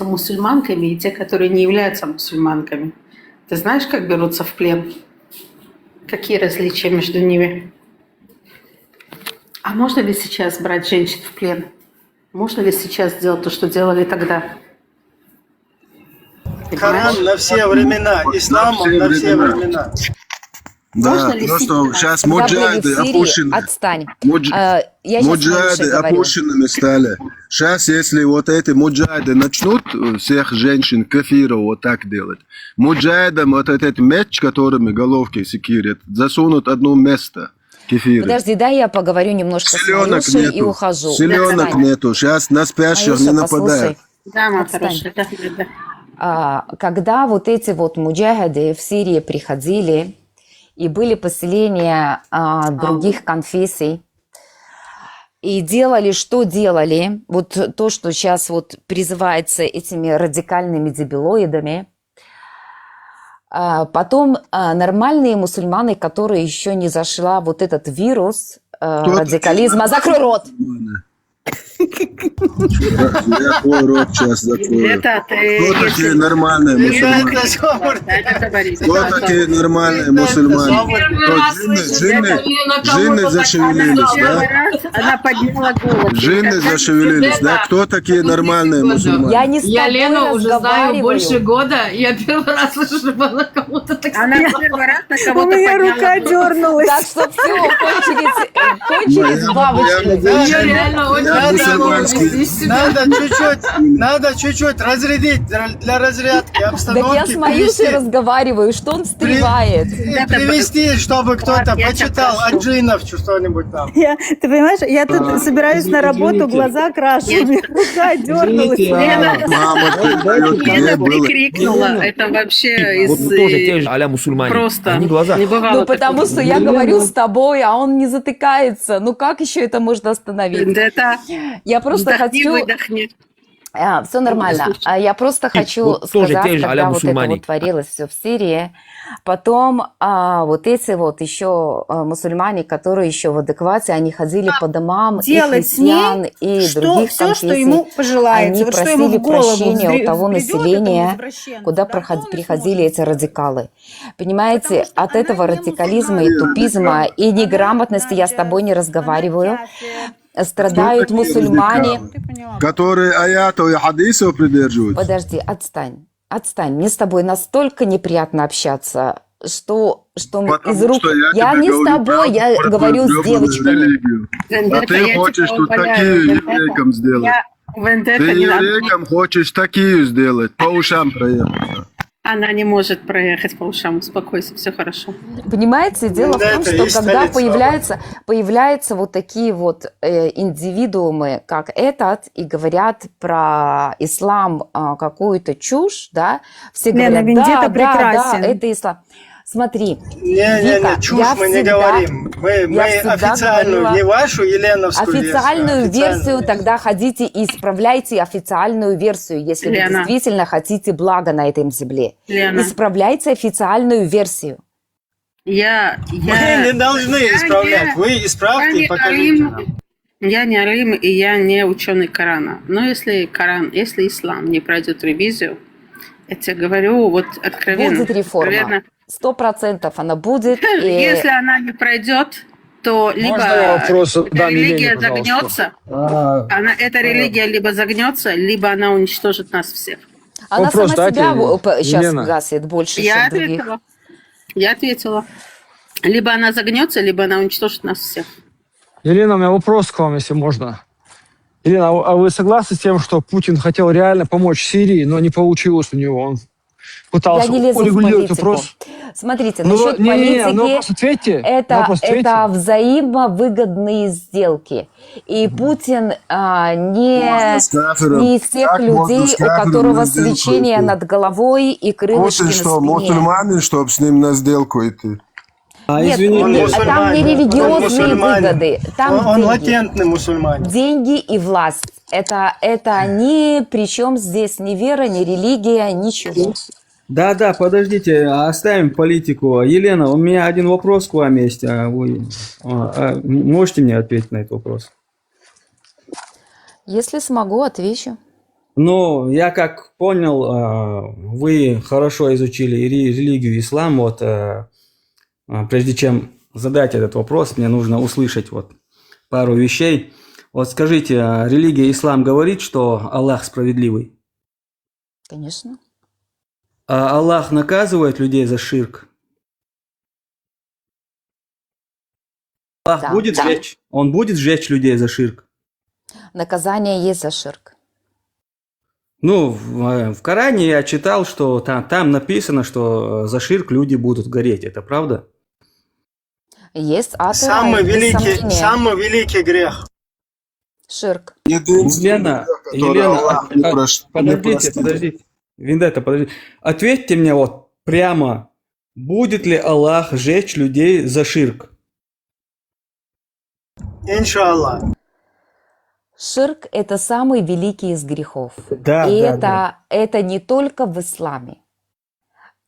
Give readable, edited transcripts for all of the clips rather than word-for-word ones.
мусульманками и те, которые не являются мусульманками. Ты знаешь, как берутся в плен? Какие различия между ними? А можно ли сейчас брать женщин в плен? Можно ли сейчас сделать то, что делали тогда? Коран на все времена, ислам на все времена. Да, просто сейчас муджахиды опущены. Отстань. Муджахиды опущенными стали. Сейчас, если вот эти муджахиды начнут всех женщин кафиров вот так делать, муджахидам вот этот меч, которыми головки секирят, засунут одно место. Кефиры. Подожди, дай я поговорю немножко с Марюшей и ухожу. Селенок нету. Сейчас на спящих не нападают. Да, моя хорошая, да. Когда вот эти вот муджахиды в Сирии приходили, и были поселения других конфессий, и делали, что делали, вот то, что сейчас вот призывается этими радикальными дебилоидами, потом нормальные мусульманы, которые еще не зашла вот этот вирус радикализма. Закрой рот! Я твой рот сейчас закрою. Кто такие нормальные мусульмане? Кто такие нормальные мусульмане? Джинны зашевелились, да? Она подняла голову. Джинны зашевелились, да? Кто такие нормальные мусульмане? Я не с тобой Я Лену уже знаю разговариваю. больше года. Я первый раз слышу, что она кому-то так Она сказала. первый раз на кого-то У меня подняла рука голову. дернулась. Так что все, кончились бабочки. Я реально очень Надо чуть-чуть разрядить для разрядки Так я обстановки. с Марюшей разговариваю, что он встревает? Привести, чтобы кто-то я почитал тебя прошу. от джиннов что-нибудь там. Ты понимаешь, я тут собираюсь на работу, глаза крашу, у меня рука дернулась. Мама, ты даёт, где Лена было? прикрикнула. Это вообще Вот из... вы тоже те же а-ля мусульмане. Просто. Одни глаза. Не бывало Ну, потому такого. что я говорю с тобой, а он не затыкается. Ну, как еще это можно остановить? Да это... Я просто Вдохни, хочу... выдохни. Все нормально. Я просто хочу Вот тоже сказать, те же а-ля когда вот это мусульмане. вот творилось все в Сирии, потом вот эти вот еще мусульмане, которые еще в адеквате, они ходили по домам и Делать с христиан, ней и что, других все, что конфессий. ему пожелается. Они Вот что ему просили в голову прощения у того взбредет населения, этому извращенцу, куда да, то он и приходили сможет. эти радикалы. Понимаете, Потому что от она этого не радикализма и мусульманка. тупизма и неграмотности я с тобой не разговариваю. Страдают мусульмане. Ты поняла. Которые аятов и хадисов придерживаются. Подожди, отстань. Отстань. Мне с тобой настолько неприятно общаться, что Потому из рук... что Я тебе не с говорю тобой, правду я про говорю твою с девочками. религию. А Вендетта, ты я хочешь тебя тут умоляю, такие Вендетта. еврейкам сделать. Вендетта Ты не надо. еврейкам хочешь такие сделать, по ушам проехать. Она не может проехать по ушам. Успокойся, все хорошо. Понимаете, дело в Да, том, это что есть когда столица. появляются вот такие вот индивидуумы, как этот, и говорят про ислам какую-то чушь, да, все Лена, говорят, Вендетта да, прекрасен. это ислам. Смотри, Не, Вика, чушь я мы не всегда- говорим. Мы всегда официальную, говорила- не вашу еленовскую официальную версию, версию официальную. тогда ходите и исправляйте официальную версию, если Лена. вы действительно хотите блага на этой земле. Лена. Исправляйте официальную версию. Мы не должны исправлять. Вы исправьте и покажите нам. Я не алим, и я не ученый Корана. Но если Коран, если ислам не пройдет ревизию, я тебе говорю вот откровенно. Будет реформа. откровенно, 100% она будет. И... Если она не пройдет, то либо Можно я вопрос эта дам Елене, религия пожалуйста? загнется, эта религия либо загнется, либо она уничтожит нас всех. Она Вопрос сама дайте, себя сейчас Елена. гасит больше, Я чем других. ответила. Я ответила. Либо она загнется, либо она уничтожит нас всех. Елена, у меня вопрос к вам, если можно. Елена, а вы согласны с тем, что Путин хотел реально помочь Сирии, но не получилось у него? Он Я пытался не лезу в урегулировать политику. вопрос. Смотрите, Ну, насчет не-не-не, ну, политики, просто ответьте. Ну, это просто ответьте. взаимовыгодные сделки. И Путин не С кафиром. из тех Как можно людей, с у кафиром которого на сделку свечение идти? над головой и крылышки Путин на что, спине. мусульманин, чтоб с ним на сделку идти? Нет, Он нет, а там не мусульманин, он религиозные мусульманин. выгоды, там Он деньги. латентный мусульманин. Деньги и власть. Это ни при чем здесь ни вера, ни религия, ничего. Да, подождите, оставим политику. Елена, у меня один вопрос к вам есть. Вы можете мне ответить на этот вопрос? Если смогу, отвечу. Но я как понял, вы хорошо изучили религию ислам. Вот прежде чем задать этот вопрос, мне нужно услышать вот пару вещей. Вот скажите, религия ислам говорит, что Аллах справедливый? Конечно. А Аллах наказывает людей за ширк? Аллах Да. будет сжечь? Он будет сжечь людей за ширк? Наказание есть за ширк. Ну, в Коране я читал, что там написано, что за ширк люди будут гореть. Это правда? Есть ад и Самый рай, без великий, сомнения. самый великий грех. Ширк. Елена, подождите. Виндетта, подождите. Ответьте мне вот прямо, будет ли Аллах сжечь людей за ширк? Иншаллах. Ширк – это самый великий из грехов. Да, И да, это не только в исламе.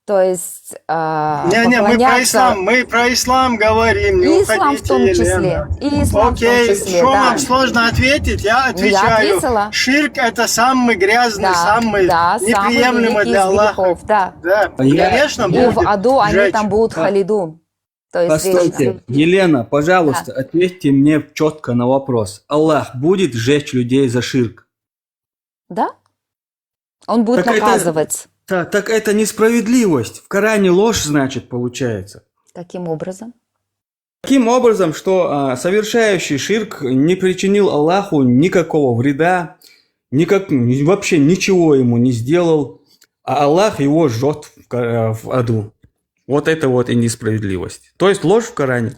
То есть мы про ислам говорим, не и ислам в уходите, том числе. Елена. И ислам в том Окей, числе, что да. вам сложно ответить? Я отвечаю. ответила. Ширк это самый грязный, Да, самый да, самый неприемлемый великий для из Аллаха. грехов, да. Да, конечно, И будет в аду они сжечь. там будут халидун. То есть Постойте, вечно. Елена, пожалуйста, ответьте мне четко на вопрос. Аллах будет сжечь людей за ширк? Да? Он будет Так это- наказывать. Так это несправедливость. В Коране ложь, значит, получается. Каким образом? Таким образом, что совершающий ширк не причинил Аллаху никакого вреда, вообще ничего ему не сделал, а Аллах его жжет в аду. Вот это вот и несправедливость. То есть ложь в Коране.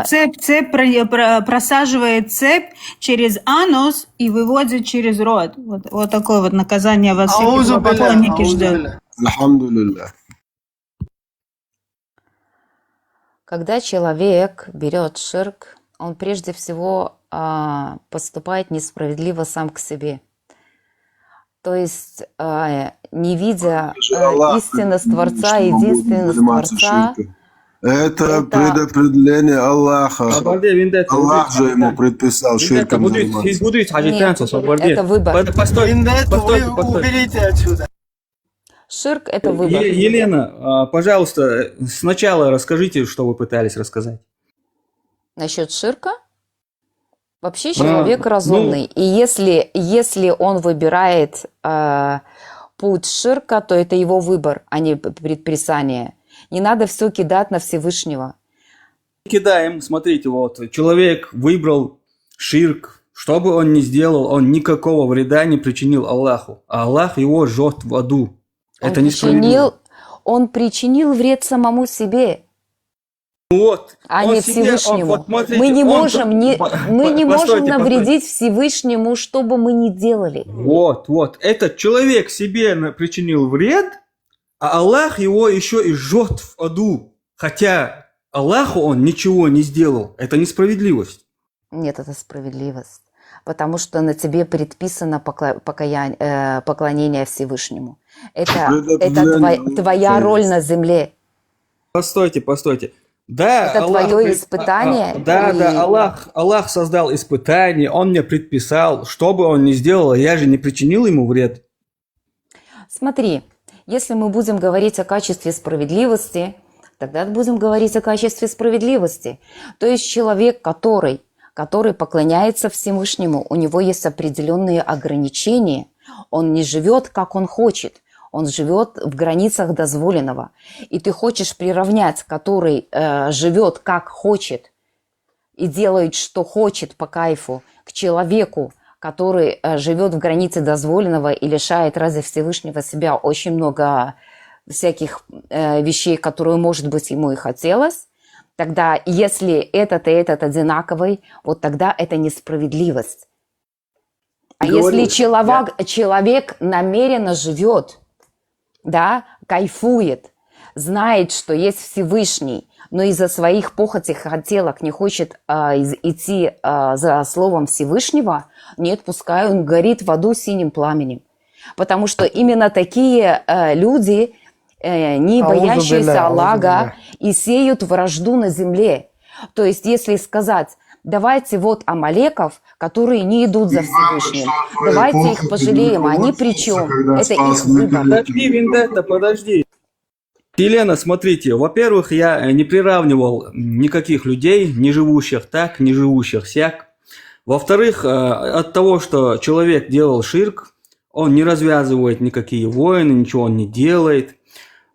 Цепь просаживает цепь через анус и выводит через рот. Вот такое вот наказание вас Аузу билля, поклонники аузу ждет. билля. Алхамдулилля. Когда человек берет ширк, он прежде всего поступает несправедливо сам к себе. То есть, не видя истинность Творца, единственность Творца, Это предопределение Аллаха. Аллах же ему предписал ширком заниматься. это выбор. Постой, Виндетту вы постой. уберите отсюда. Ширк – это выбор. Елена, пожалуйста, сначала расскажите, что вы пытались рассказать. Насчет ширка? Вообще человек разумный. И если он выбирает путь ширка, то это его выбор, а не предписание. Не надо все кидать на Всевышнего. Кидаем, смотрите, вот, человек выбрал ширк, что бы он ни сделал, он никакого вреда не причинил Аллаху, а Аллах его жжет в аду. Это несправедливо. Он причинил вред самому себе, Вот, а он не себе, Всевышнему. вот смотрите, мы не он- можем, мы не можем Постойте, навредить Всевышнему, что бы мы ни делали. Вот, этот человек себе причинил вред, а Аллах его еще и жжет в аду. Хотя Аллаху он ничего не сделал. Это несправедливость. Нет, это справедливость. Потому что на тебе предписано поклонение Всевышнему. Это твоя роль на земле. Постойте. Да, Это твое испытание. Да, Аллах создал испытание, он мне предписал, что бы он ни сделал, я же не причинил ему вред. Смотри, если мы будем говорить о качестве справедливости, тогда будем говорить о качестве справедливости. То есть человек, который поклоняется Всевышнему, у него есть определенные ограничения. Он не живет, как он хочет. Он живет в границах дозволенного. И ты хочешь приравнять, который живет, как хочет, и делает, что хочет по кайфу, к человеку, который живет в границе дозволенного и лишает ради Всевышнего себя очень много всяких вещей, которые, может быть, ему и хотелось, тогда если этот и этот одинаковый, вот тогда это несправедливость. А если человек намеренно живет, да, кайфует, знает, что есть Всевышний, но из-за своих похотей, хотелок не хочет идти за словом Всевышнего, нет, пускай он горит в аду синим пламенем. Потому что именно такие люди, не боящиеся Аллаха, и сеют вражду на земле. То есть, если сказать, давайте вот амалеков, которые не идут за Всевышним. Давайте их пожалеем. Они при чем? Это их выбор. Подожди, Вендетта, подожди. Елена, смотрите, во-первых, я не приравнивал никаких людей, не живущих так, не живущих сяк. Во-вторых, от того, что человек делал ширк, он не развязывает никакие войны, ничего он не делает.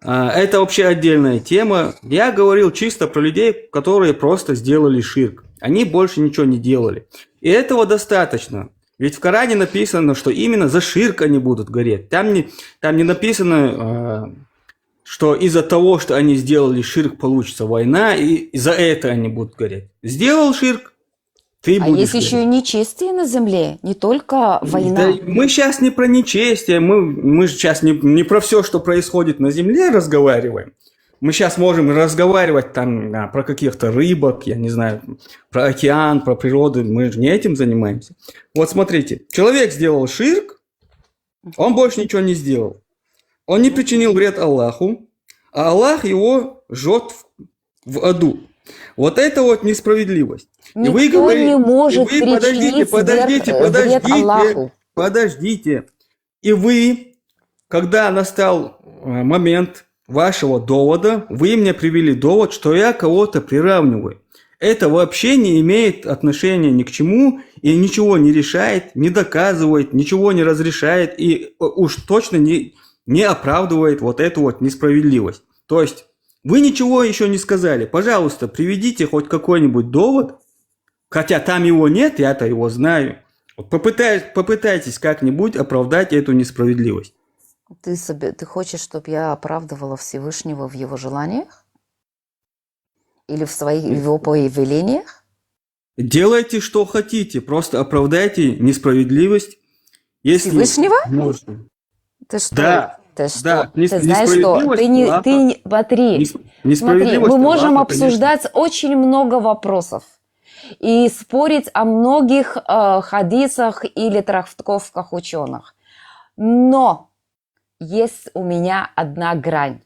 Это вообще отдельная тема. Я говорил чисто про людей, которые просто сделали ширк. Они больше ничего не делали. И этого достаточно. Ведь в Коране написано, что именно за ширк они будут гореть. Там не написано, что из-за того, что они сделали ширк, получится война, и за это они будут гореть. Сделал ширк, ты будешь есть гореть. еще и нечестие на земле, не только война. Да, мы сейчас не про нечестие, мы сейчас не про все, что происходит на земле, разговариваем. Мы сейчас можем разговаривать там про каких-то рыбок, я не знаю, про океан, про природу, мы же не этим занимаемся. Вот смотрите, человек сделал ширк, он больше ничего не сделал. Он не причинил вред Аллаху, а Аллах его жжет в аду. Вот это вот несправедливость. Никто и вы говорите, не может и вы, причинить вред Аллаху. Подождите. И вы, когда настал момент вашего довода, вы мне привели довод, что я кого-то приравниваю. Это вообще не имеет отношения ни к чему и ничего не решает, не доказывает, ничего не разрешает и уж точно не оправдывает вот эту вот несправедливость. То есть вы ничего еще не сказали. Пожалуйста, приведите хоть какой-нибудь довод, хотя там его нет, я-то его знаю. Вот попытайтесь как-нибудь оправдать эту несправедливость. Ты хочешь, чтобы я оправдывала Всевышнего в его желаниях? Или в его повелениях? Делайте, что хотите, просто оправдайте несправедливость. Если Всевышнего? можете. Ты что? Да. Ты что? Да, Ты знаешь что? Смотри, мы можем обсуждать очень много вопросов и спорить о многих хадисах или трактовках ученых. Но есть у меня одна грань.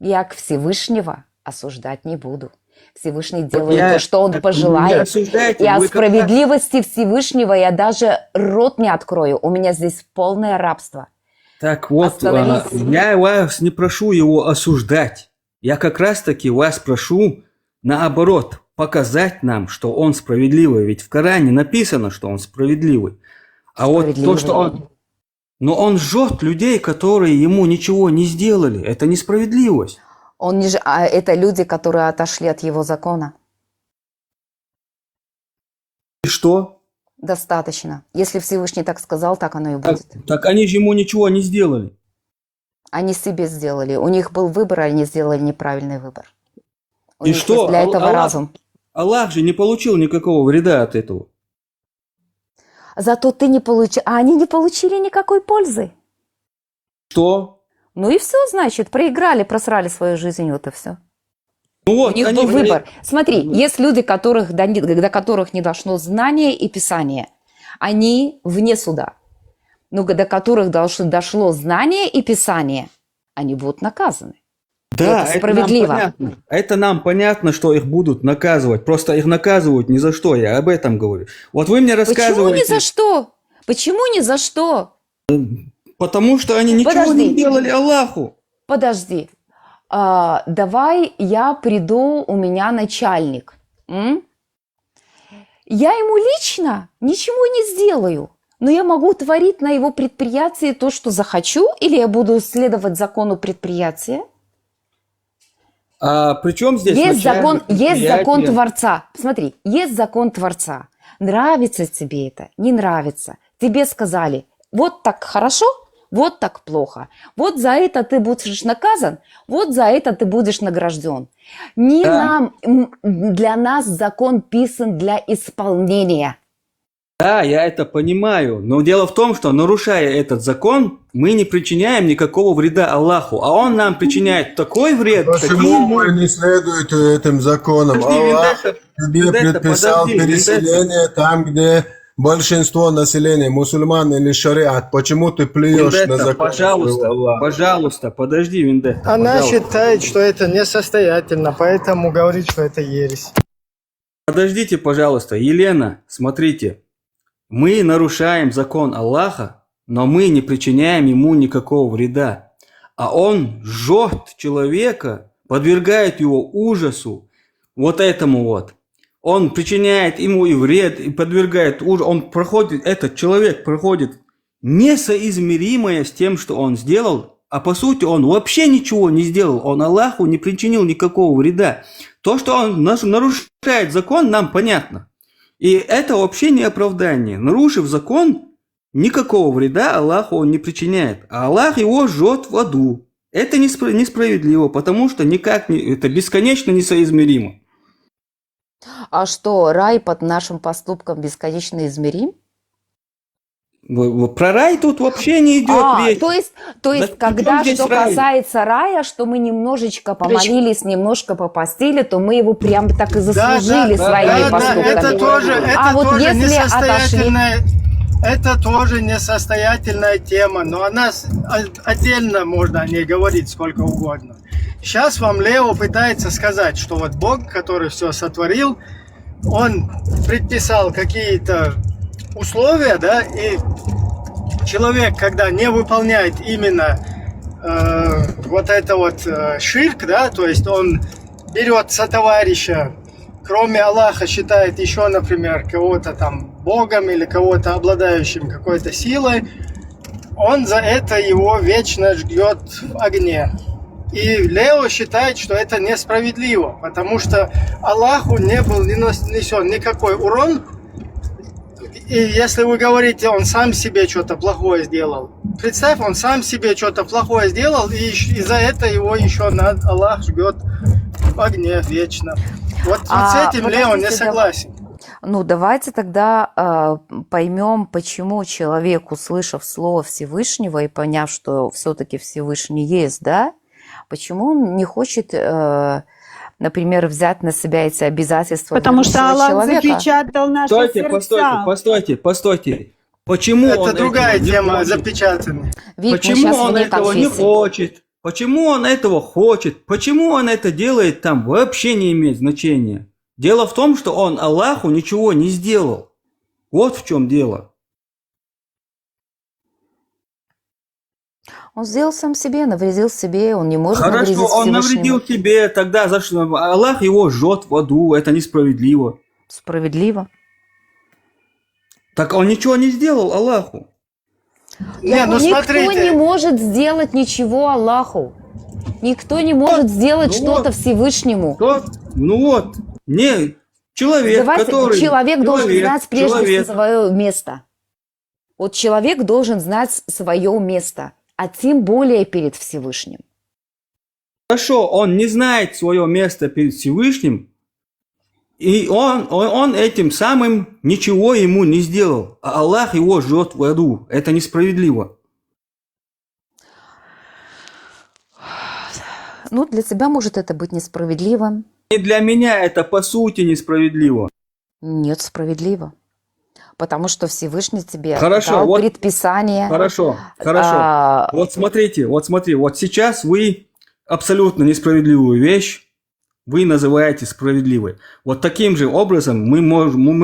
Я к Всевышнего осуждать не буду. Всевышний делает то, что он пожелает. И о справедливости Всевышнего я даже рот не открою. У меня здесь полное рабство. Так вот, я вас не прошу его осуждать. Я как раз-таки вас прошу, наоборот, показать нам, что он справедливый. Ведь в Коране написано, что он справедливый. А вот то, что он... Но он жжет людей, которые ему ничего не сделали. Это несправедливость. Это люди, которые отошли от его закона. И что? Достаточно. Если Всевышний так сказал, так оно и будет. Так они же ему ничего не сделали. Они себе сделали. У них был выбор, а они сделали неправильный выбор. У и них что? Есть для этого разум. Аллах же не получил никакого вреда от этого. Зато ты не получил, а они не получили никакой пользы. Что? Ну и все, значит, проиграли, просрали свою жизнь, вот и все. Ну вот, у них был выбор. Смотри, есть люди, до которых не дошло знание и писание. Они вне суда. Но до которых дошло знание и писание, они будут наказаны. Да, это справедливо. Это нам понятно, что их будут наказывать. Просто их наказывают ни за что, я об этом говорю. Вот вы мне рассказываете... Почему ни за что? Почему ни за что? Потому что они ничего не делали Аллаху. Подожди. Давай я приду, у меня начальник. Я ему лично ничего не сделаю. Но я могу творить на его предприятии то, что захочу, или я буду следовать закону предприятия? А при чем здесь есть закон Творца. Смотри, есть закон Творца. Нравится тебе это, не нравится. Тебе сказали, вот так хорошо, вот так плохо. Вот за это ты будешь наказан, вот за это ты будешь награжден. Для нас закон писан для исполнения. Да, я это понимаю. Но дело в том, что, нарушая этот закон, мы не причиняем никакого вреда Аллаху. А он нам причиняет такой вред. Почему вы не следуете этим законам? Аллах тебе предписал переселение там, где большинство населения, мусульман или шариат. Почему ты плюешь на закон? Пожалуйста, подожди, Вендетта. Она считает, что это несостоятельно, поэтому говорит, что это ересь. Подождите, пожалуйста, Елена, смотрите. Мы нарушаем закон Аллаха, но мы не причиняем ему никакого вреда. А он жжет человека, подвергает его ужасу, вот этому вот. Он причиняет ему и вред, и подвергает ужасу. Этот человек проходит несоизмеримое с тем, что он сделал, а по сути он вообще ничего не сделал. Он Аллаху не причинил никакого вреда. То, что он нарушает закон, нам понятно. И это вообще не оправдание. Нарушив закон, никакого вреда Аллаху он не причиняет. А Аллах его жжет в аду. Это несправедливо, потому что это бесконечно несоизмеримо. А что, рай под нашим поступком бесконечно измерим? Про рай тут вообще не идет речь. То есть, когда что касается рая, что мы немножечко помолились, немножко попостили, то мы его прям так и заслужили своими поступками. Это тоже несостоятельная. Это тоже несостоятельная тема, но она отдельно можно о ней говорить сколько угодно. Сейчас вам Лео пытается сказать, что вот Бог, который все сотворил, он предписал какие-то условия, да, и человек, когда не выполняет именно вот это вот ширк, да, то есть он берет сотоварища, кроме Аллаха считает еще, например, кого-то там Богом или кого-то обладающим какой-то силой, он за это его вечно ждет в огне. И Лео считает, что это несправедливо, потому что Аллаху не был нанесен никакой урон. И если вы говорите, он сам себе что-то плохое сделал, представь, он сам себе что-то плохое сделал, и за это его еще Аллах ждет в огне вечно. Вот с этим Лео не согласен. Ну, давайте тогда поймем, почему человек, услышав слово Всевышнего и поняв, что все-таки Всевышний есть, да, почему он не хочет, например, взять на себя эти обязательства? Потому что Аллах запечатал наши сердца. Постойте. Почему это он другая тема, запечатанная. Почему он этого не хочет? Почему он этого хочет? Почему он это делает там, вообще не имеет значения. Дело в том, что он Аллаху ничего не сделал. Вот в чем дело. Он сделал сам себе, навредил себе, он не может навредить Всевышнему. Хорошо, он навредил себе, тогда за что? Аллах его жжет в аду, это несправедливо. Справедливо. Так он ничего не сделал Аллаху. Никто не может сделать ничего Аллаху. Никто не может сделать что-то Всевышнему. Человек, который... Человек должен знать прежде всего свое место. Вот человек должен знать свое место, а тем более перед Всевышним. Хорошо, он не знает свое место перед Всевышним, и он этим самым ничего ему не сделал, а Аллах его жжет в аду. Это несправедливо. Ну, для тебя может это быть несправедливым. И для меня это по сути несправедливо. Нет, справедливо. Потому что Всевышний тебе дал предписание. Хорошо. Вот смотри, вот сейчас вы абсолютно несправедливую вещь вы называете справедливой. Вот таким же образом мы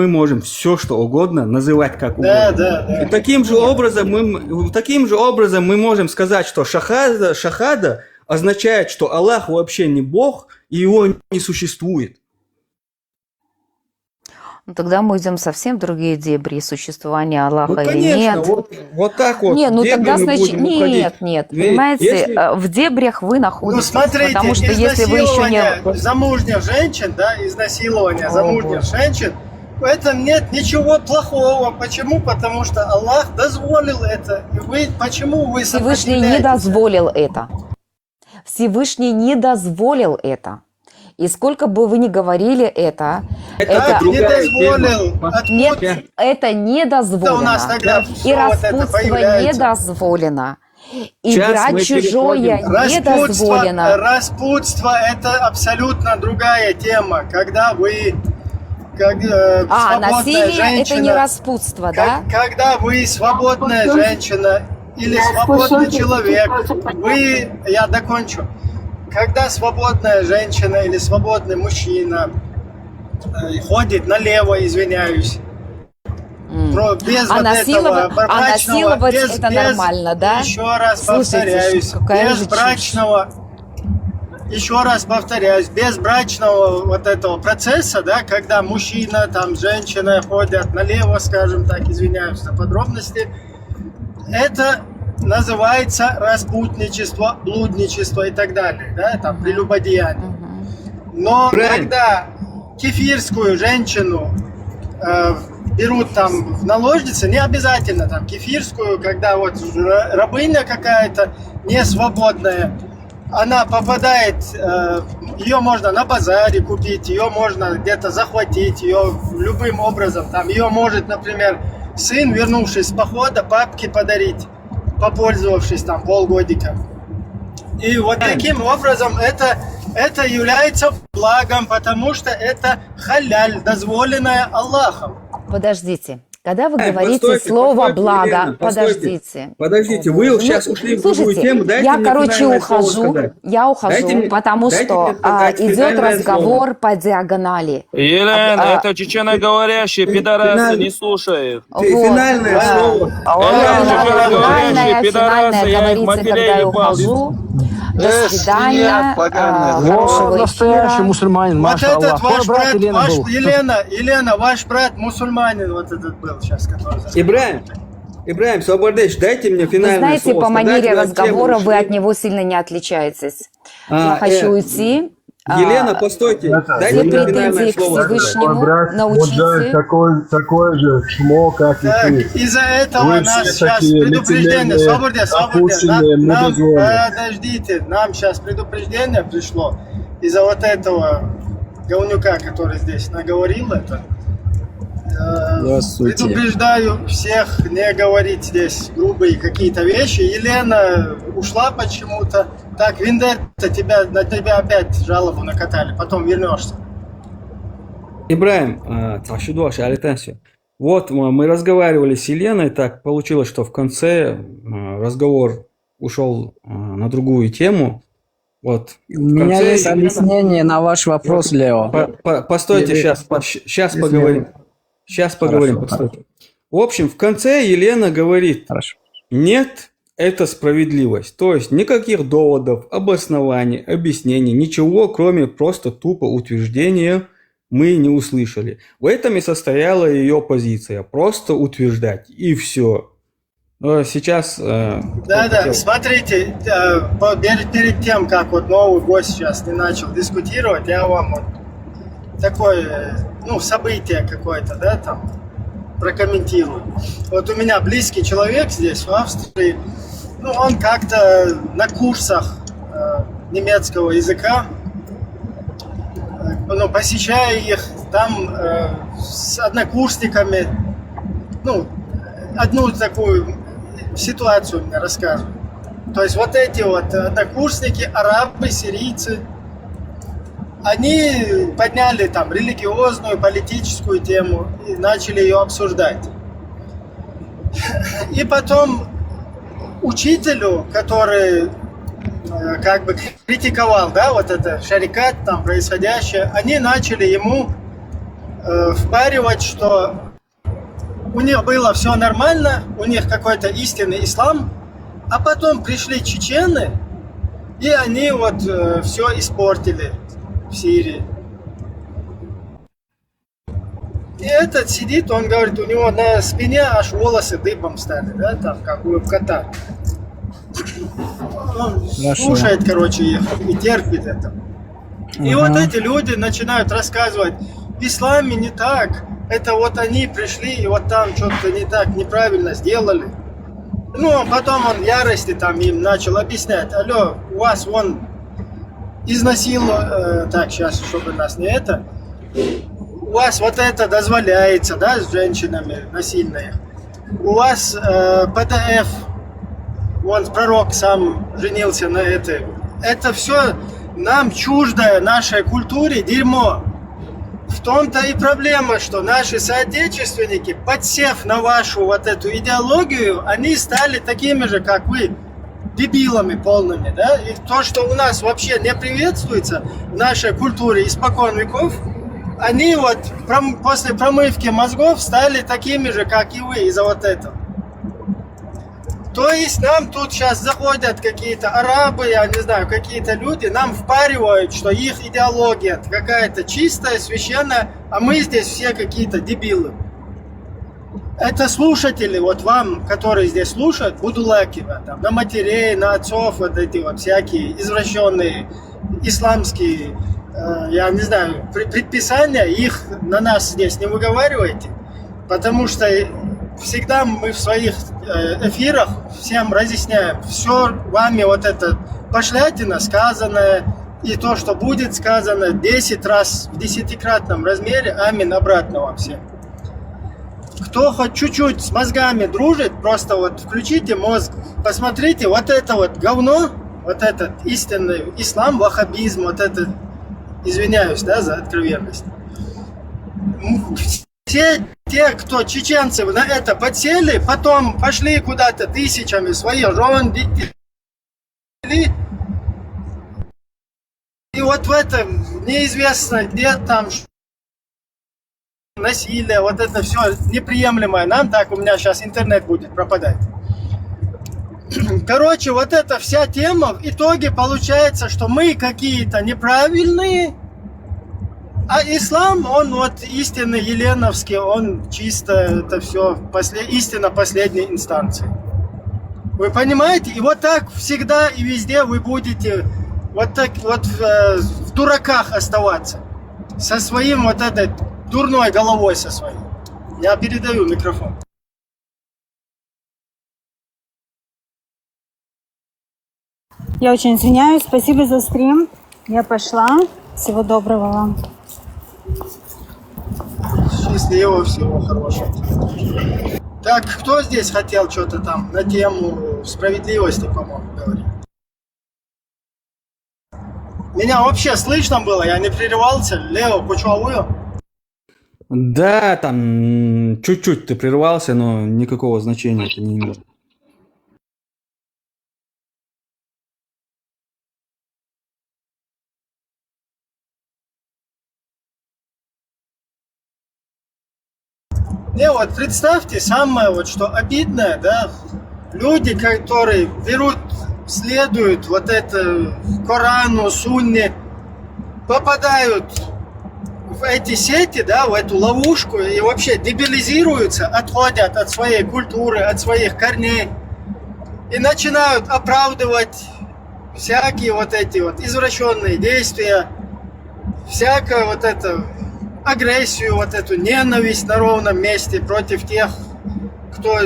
можем все, что угодно, называть как угодно. Да. И таким же образом мы можем сказать, что шахада означает, что Аллах вообще не Бог, и его не существует. Ну, тогда мы идем совсем в другие дебри существования Аллаха или конечно, нет. Вот так вот. Нет, ну тогда значит нет. Понимаете, в дебрях вы находитесь. Ну смотрите, потому что если вы еще не... замужних женщин, да, изнасилование замужних женщин, в этом нет ничего плохого. Почему? Потому что Аллах дозволил это. И почему вы Всевышний не дозволил это. Всевышний не дозволил это. И сколько бы вы ни говорили это не дозволил. Нет, это не дозволено. И распутство не дозволено. И брать чужое не дозволено. Распутство – это абсолютно другая тема. Когда вы насилие женщина, это не распутство, да? Когда вы свободная женщина или свободный человек, я докончу. Когда свободная женщина или свободный мужчина ходит налево, извиняюсь. Без А вот этого а брачного, насиловать это нормально, да? Еще раз Слушайте, повторяюсь, какая без же чушь. брачного, еще раз повторяюсь, без брачного вот этого процесса, да, когда мужчина, там, женщина ходят налево, скажем так, извиняюсь за подробности, это называется распутничество, блудничество и так далее, да, там, прелюбодеяние. Но когда кефирскую женщину берут там в наложницы, не обязательно там кефирскую, когда вот рабыня какая-то не свободная, она попадает, ее можно на базаре купить, ее можно где-то захватить, ее любым образом, там ее может, например, сын, вернувшись с похода, папке подарить, попользовавшись там полгодика. И вот таким образом это является благом, потому что это халяль, дозволенное Аллахом. Подождите. Когда вы говорите слово «благо», Елена, подождите. Подождите, вы сейчас ушли в другую Слушайте, тему, дайте я, мне короче, финальное слово ухожу, сказать. потому дайте что мне сказать идет финальное разговор слово. по диагонали. Елена, это чеченоговорящие пидорасы не слушают. Финальное слово. Чеченоговорящие пидорасы, я их говорится, когда матерей я ебал. ухожу. До свидания. Вот Хорошего настоящий эфира. мусульманин, Вот маша этот Аллах. Твой ваш брат брат, Елена ваш, был. Елена, ваш брат мусульманин вот этот был сейчас, который... Ибраим Свободович, дайте мне Вы финальное знаете, слово. по сказать, манере вы от разговора темы вы ушли. от него сильно не отличаетесь. Я хочу уйти. Елена, постойте, дайте Все мне финальное претензии к слово. сказать. Всевышнему научите. такой же чмо, как и Так, ты. из-за этого Вы нас все сейчас такие предупреждение, лицемерные, опущенные, нам, мудозвоны. подождите, нам сейчас предупреждение пришло из-за вот этого говнюка, который здесь наговорил это. Предупреждаю всех не говорить здесь грубые какие-то вещи. Елена ушла почему-то. Так, Виндетта, на тебя опять жалобу накатали, потом вернешься. Ибраим, вот мы разговаривали с Еленой, так получилось, что в конце разговор ушел на другую тему. Вот. У меня есть объяснение на ваш вопрос, Лео. Постойте, сейчас поговорим. Сейчас поговорим. Постойте. В общем, в конце Елена говорит, нет, это справедливость. То есть никаких доводов, обоснований, объяснений, ничего, кроме просто тупо утверждения мы не услышали. В этом и состояла ее позиция. Просто утверждать. И все. Сейчас... Да, смотрите, перед тем, как вот новый гость сейчас не начал дискутировать, я вам вот такое, событие какое-то, да, там, прокомментирую. Вот у меня близкий человек здесь, в Австрии, он как-то на курсах немецкого языка, посещая их, там с однокурсниками, одну такую ситуацию мне рассказывают. То есть вот эти вот однокурсники, арабы, сирийцы, они подняли там религиозную, политическую тему и начали ее обсуждать. И потом учителю, который как бы критиковал, да, вот это шарикат там происходящее, они начали ему впаривать, что у них было все нормально, у них какой-то истинный ислам, а потом пришли чечены, и они вот все испортили в Сирии. И этот сидит, он говорит, у него на спине аж волосы дыбом стали, да, там, как у кота. Он слушает, короче, их и терпит это. И вот эти люди начинают рассказывать, в исламе не так, это вот они пришли и вот там что-то не так, неправильно сделали. Потом он в ярости там им начал объяснять, алло, у вас вон изнасиловали, так, сейчас, чтобы нас не это, у вас вот это дозволяется, да, с женщинами насильные, у вас ПТФ, вон пророк сам женился на этой, это все нам чуждое нашей культуре дерьмо. В том-то и проблема, что наши соотечественники, подсев на вашу вот эту идеологию, они стали такими же, как вы, дебилами полными, да? И то, что у нас вообще не приветствуется в нашей культуре испокон веков, они вот после промывки мозгов стали такими же, как и вы, из-за вот этого. То есть нам тут сейчас заходят какие-то арабы, я не знаю, какие-то люди, нам впаривают, что их идеология какая-то чистая, священная, а мы здесь все какие-то дебилы. Это слушатели, вот вам, которые здесь слушают, будулаки, там, на матерей, на отцов, вот эти вот всякие извращенные исламские, я не знаю, предписания, их на нас здесь не выговаривайте, потому что всегда мы в своих эфирах всем разъясняем, все вами вот это пошлятина сказанное и то, что будет сказано 10 раз в 10-кратном размере, амин, обратно вам всем. Кто хоть чуть-чуть с мозгами дружит, просто вот включите мозг, посмотрите, вот это вот говно, вот этот истинный ислам, ваххабизм, вот это, извиняюсь, да, за откровенность. Все те, кто чеченцы на это подсели, потом пошли куда-то тысячами своих жен, детей. И вот в этом неизвестно, где там насилие, вот это все неприемлемое. Нам так, у меня сейчас интернет будет пропадать. Короче, вот эта вся тема, в итоге получается, что мы какие-то неправильные, а ислам, он вот истинный еленовский, он чисто это все истина последней инстанции. Вы понимаете? И вот так всегда и везде вы будете вот так вот в дураках оставаться. Со своим вот этой дурной головой со своей. Я передаю микрофон. Я очень извиняюсь. Спасибо за стрим. Я пошла. Всего доброго вам. Счастливо, всего хорошего. Так, кто здесь хотел что-то там на тему справедливости, по-моему, говорить? Меня вообще слышно было, я не прерывался. Лео, почувствовал? Да, там чуть-чуть ты прервался, но никакого значения это не имеет. Не, вот представьте, самое вот что обидное, да, люди, которые берут, следуют вот это Корану, Сунне, попадают в эти сети, да, в эту ловушку и вообще дебилизируются, отходят от своей культуры, от своих корней и начинают оправдывать всякие вот эти вот извращенные действия, всякое вот это агрессию, вот эту ненависть на ровном месте против тех, кто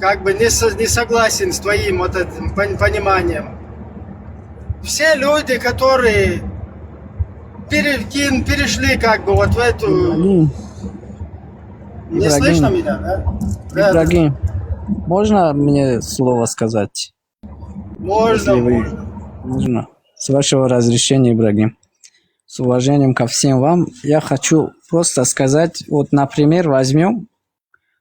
как бы не согласен с твоим вот этим пониманием. Все люди, которые перешли как бы вот в эту... Не слышно меня, да? Ибрагим, можно мне слово сказать? Можно. Можно. С вашего разрешения, Ибрагим. С уважением ко всем вам, я хочу просто сказать, вот, например, возьмем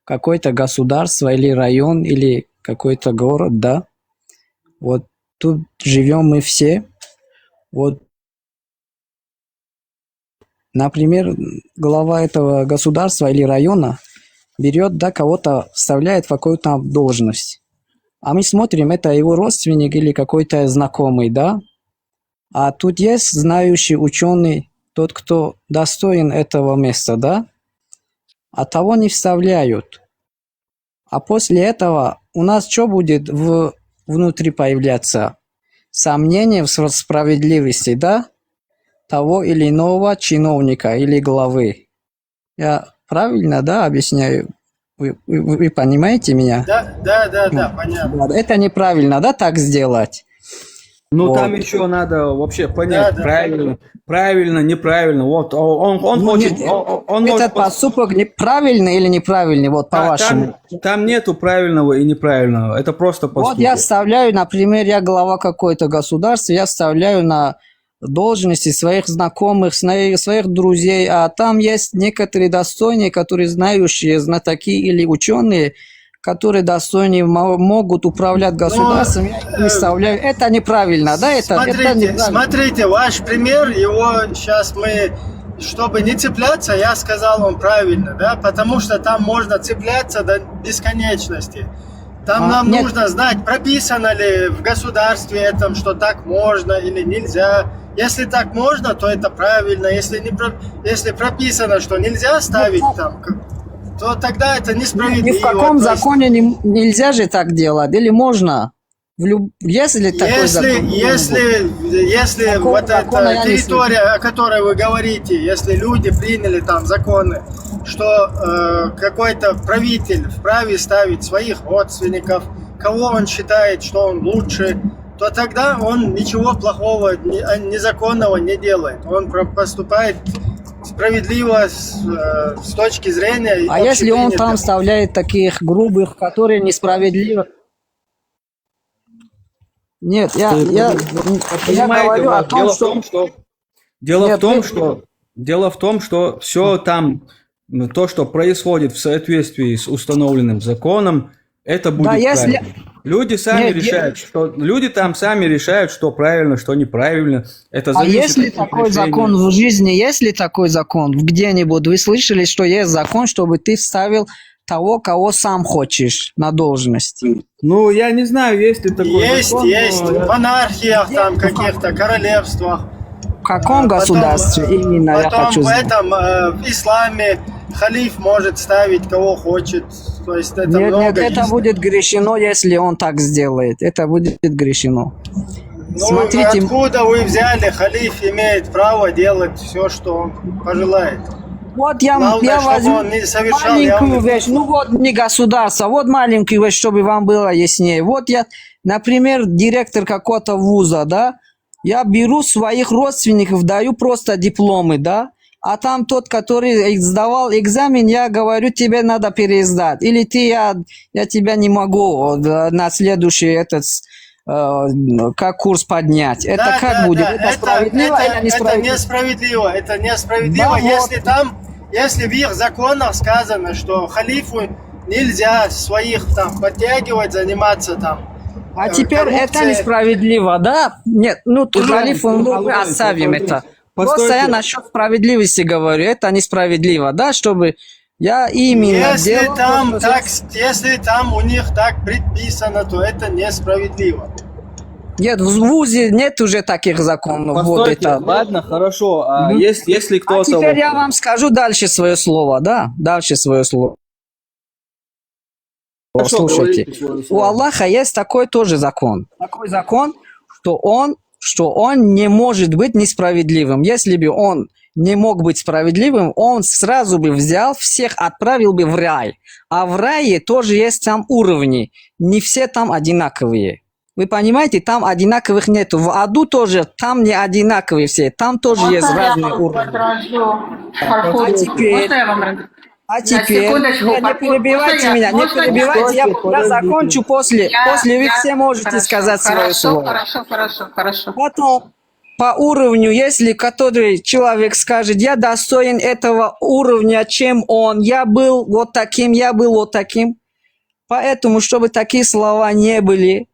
какое-то государство или район, или какой-то город, да, вот тут живем мы все, вот, например, глава этого государства или района берет, да, кого-то вставляет в какую-то должность, а мы смотрим, это его родственник или какой-то знакомый, да. А тут есть знающий ученый, тот, кто достоин этого места, да? А того не вставляют. А после этого у нас что будет внутри появляться? Сомнение в справедливости, да? Того или иного чиновника или главы. Я правильно, да, объясняю? Вы понимаете меня? Да, понятно. Это неправильно, да, так сделать? Ну, вот. Там еще надо вообще понять, правильно, неправильно. Вот он хочет... Этот поступок правильный или неправильный, вот по-вашему? Там нету правильного и неправильного, это просто поступок. Вот я вставляю, например, я глава какой-то государства, я вставляю на должности своих знакомых, своих друзей, а там есть некоторые достойные, которые знающие, знатоки или ученые, которые достойные могут управлять государством, я выставляю. Это неправильно, да? Смотрите, ваш пример, его сейчас мы чтобы не цепляться, я сказал вам правильно, да, потому что там можно цепляться до бесконечности. Там нам нужно знать, прописано ли в государстве этом, что так можно или нельзя. Если так можно, то это правильно. Если прописано, что нельзя ставить там, то тогда это несправедливо. Ни в каком законе нельзя же так делать, или можно? Если такой закон. Если вот эта территория, о которой вы говорите, если люди приняли там законы, что какой-то правитель вправе ставить своих родственников, кого он считает, что он лучше, то тогда он ничего плохого, незаконного не делает. Он поступает справедливо с точки зрения... А если он там вставляет таких грубых, которые несправедливо... Нет, я говорю о том, что... Дело в том, что все там, то, что происходит в соответствии с установленным законом, это будет правильно. Люди там сами решают, что правильно, что неправильно. Это зависит если от такой решения. Закон в жизни, если такой закон где-нибудь, вы слышали, что есть закон, чтобы ты вставил того, кого сам хочешь на должность? Ну, я не знаю, есть ли такой закон. Есть. В монархиях, там, каких-то королевствах. В каком государстве именно, я хочу знать? В исламе халиф может ставить кого хочет. То есть это нет, это будет грешено, если он так сделает. Это будет грешено. Смотрите, откуда вы взяли, халиф имеет право делать все, что он пожелает. Вот я возьму маленькую вещь, не государство, вот маленькую вещь, чтобы вам было яснее. Вот я, например, директор какого-то вуза, да, я беру своих родственников, даю просто дипломы, да, а там тот, который сдавал экзамен, я говорю, тебе надо пересдать. Или я тебя не могу на следующий как курс поднять. Это как будет? Это справедливо или несправедливо? Это несправедливо, если в их законах сказано, что халифу нельзя своих там подтягивать, заниматься там. А теперь это несправедливо, да? Нет, халифу мы оставим это. Просто я насчет справедливости говорю, это несправедливо, да, чтобы я именно если там у них так предписано, то это несправедливо. Нет, в ВУЗе нет уже таких законов. Постойте, вот это. Ладно, хорошо. А если кто-то... А теперь я вам скажу дальше свое слово, да? Дальше свое слово. Хорошо, слушайте, у Аллаха есть такой тоже закон. Такой закон, что он не может быть несправедливым. Если бы он не мог быть справедливым, он сразу бы взял всех, отправил бы в рай. А в рае тоже есть там уровни. Не все там одинаковые. Вы понимаете, там одинаковых нету. В аду тоже, там не одинаковые все. Там тоже есть разные уровни. А теперь, не перебивайте меня, не перебивайте, я закончу после вы все можете сказать свое слово. Хорошо. Потом, по уровню, если который человек скажет, я достоин этого уровня, чем он, я был вот таким, поэтому, чтобы такие слова не были,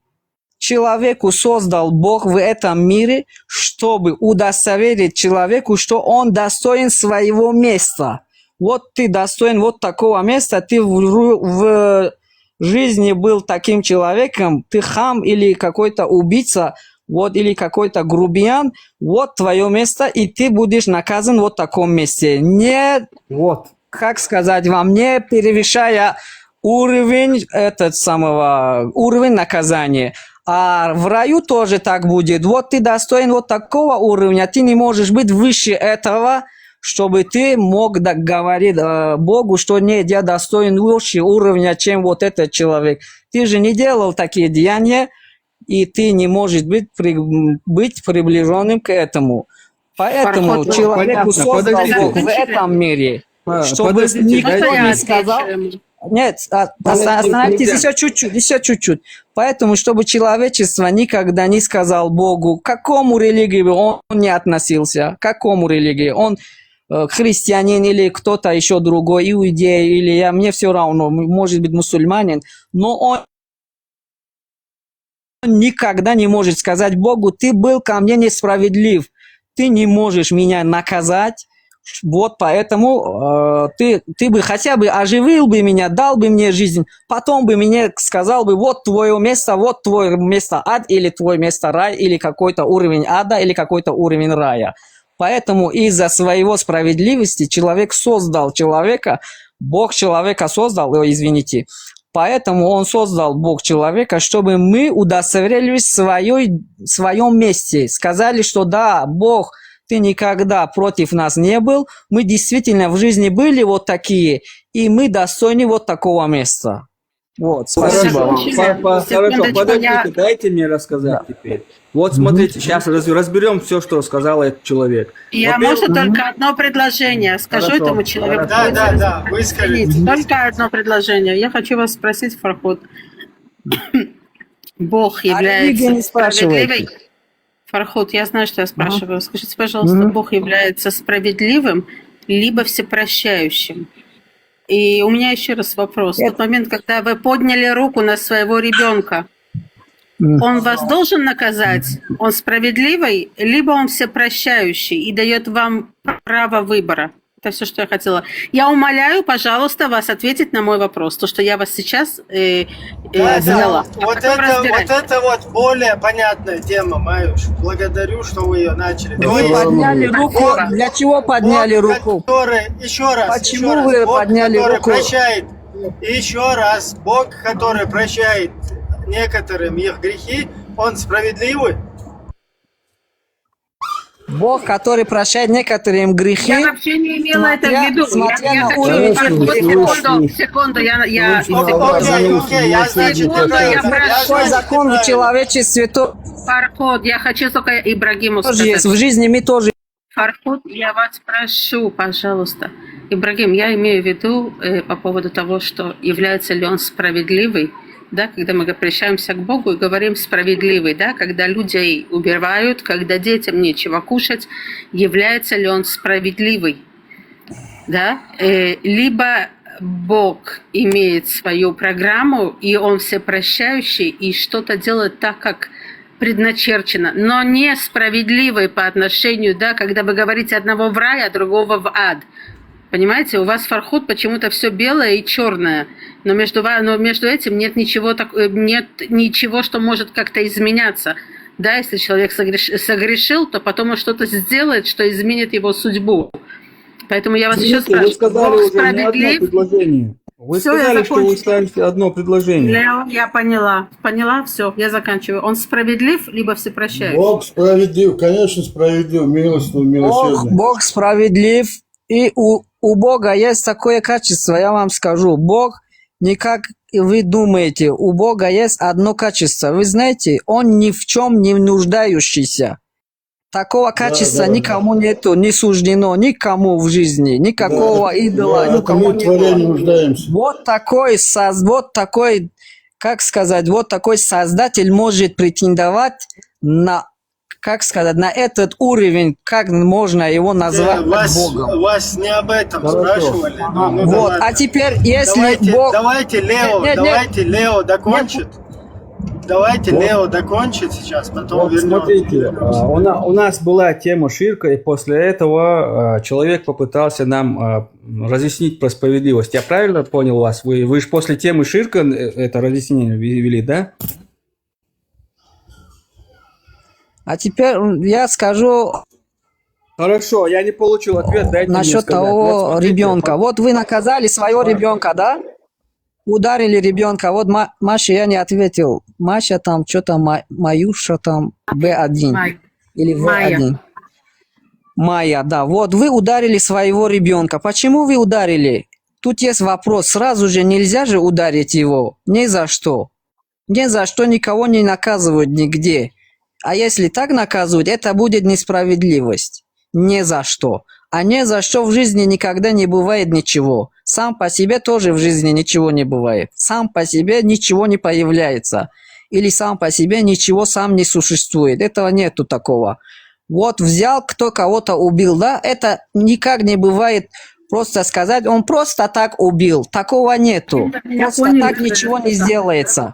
человеку создал Бог в этом мире, чтобы удостоверить человеку, что он достоин своего места. Вот ты достоин вот такого места, ты в жизни был таким человеком, ты хам или какой-то убийца, вот, или какой-то грубиян, вот твое место, и ты будешь наказан вот в таком месте. Не, как сказать вам, не превышая уровень уровень наказания. А в раю тоже так будет. Вот ты достоин вот такого уровня, ты не можешь быть выше этого, чтобы ты мог говорить Богу, что нет, я достоин выше уровня, чем вот этот человек. Ты же не делал такие деяния, и ты не можешь быть приближенным к этому. Поэтому человеку создал Бог в этом мире, чтобы никто не сказал... Нет, остановитесь еще чуть-чуть. Поэтому, чтобы человечество никогда не сказал Богу, к какому религии он не относился, к какому религии. Он христианин или кто-то еще другой, иудей, или мне все равно, может быть мусульманин, но он никогда не может сказать Богу, ты был ко мне несправедлив, ты не можешь меня наказать, Вот поэтому ты бы хотя бы оживил бы меня, дал бы мне жизнь, потом бы мне сказал бы, вот твое место ад, или твое место рай, или какой-то уровень ада, или какой-то уровень рая. Поэтому из-за своего справедливости человек создал человека, Бог человека создал, извините. Поэтому он создал Бог человека, чтобы мы удостоверились в своем месте. Сказали, что да, Бог, ты никогда против нас не был. Мы действительно в жизни были вот такие, и мы достойны вот такого места. Вот, спасибо вам. Хорошо, подождите, дайте мне рассказать теперь. Вот смотрите, сейчас разберем все, что сказал этот человек. Я, можно только одно предложение скажу этому человеку? Да, вы скажите. Только одно предложение. Я хочу вас спросить, Фарход. Бог является справедливым? Фарход, я знаю, что я спрашиваю. Скажите, пожалуйста, Бог является справедливым либо всепрощающим? И у меня еще раз вопрос. В тот момент, когда вы подняли руку на своего ребенка, он вас должен наказать? Он справедливый, либо он всепрощающий и дает вам право выбора? Это все, что я хотела. Я умоляю, пожалуйста, вас ответить на мой вопрос. То, что я вас сейчас задала. Вот это вот более понятная тема, Маюш. Благодарю, что вы ее начали. Вы подняли руку. Для чего подняли руку? Еще раз. Почему вы подняли руку? Еще раз. Бог, который прощает некоторым их грехи, он справедливый? Бог, который прощает некоторым грехи. Я вообще не имела это в виду. Я хочу... Секунду, Какой закон в человечестве? Фарход, я хочу только Ибрагиму сказать. сказать. Есть. В жизни мы тоже. Фарход, я вас прошу, пожалуйста. Ибрагим, я имею в виду по поводу того, что является ли он справедливый. Да, когда мы обращаемся к Богу и говорим справедливый, да, когда людей убивают, когда детям нечего кушать, является ли он справедливый, да, либо Бог имеет свою программу, и он всепрощающий, и что-то делает так, как предначерчено, но не справедливый по отношению, да, когда вы говорите одного в рай, а другого в ад. Понимаете, у вас Фарход почему-то все белое и черное, но между этим нет ничего, что может как-то изменяться. Да, если человек согрешил, то потом он что-то сделает, что изменит его судьбу. Поэтому я вас еще спрашиваю. Вы сказали уже не одно предложение. Вы сказали, что вы ставите одно предложение. Лео, я поняла. Поняла, все, я заканчиваю. Он справедлив, либо всепрощающий? Бог справедлив, конечно, справедлив, милосердный. Бог справедлив. И у Бога есть такое качество, я вам скажу. Бог не как вы думаете. У Бога есть одно качество. Вы знаете, Он ни в чем не нуждающийся. Такого качества никому нету, не суждено никому в жизни. Никакого идола, никому нету. Вот такой, как сказать, вот такой создатель может претендовать на... Как сказать, на этот уровень, как можно его назвать Богом? Вас не об этом спрашивали. Вот, а теперь, если Бог... Давайте Лео докончит. Давайте Лео докончит сейчас, потом вот вернем. Смотрите, у нас была тема ширка, и после этого человек попытался нам разъяснить про справедливость. Я правильно понял вас? Вы же после темы ширка это разъяснение вели, да? А теперь я скажу... Хорошо, я не получил ответ, дайте мне насчет сказать. того Вот ребенка. Вот вы наказали своего ребенка, да? Ударили ребенка. Вот Маша, я не ответил. Маша там что-то, Маюша там, Б1. Или В1. Майя, да. Вот вы ударили своего ребенка. Почему вы ударили? Тут есть вопрос. Сразу же нельзя же ударить его. Ни за что. Ни за что никого не наказывают нигде. А если так наказывать, это будет несправедливость. Ни за что. А ни за что в жизни никогда не бывает ничего. Сам по себе тоже в жизни ничего не бывает. Сам по себе ничего не появляется. Или сам по себе ничего сам не существует. Этого нету такого. Вот взял, кто кого-то убил, да? Это никак не бывает просто сказать, он просто так убил. Такого нету. Просто так ничего не сделается.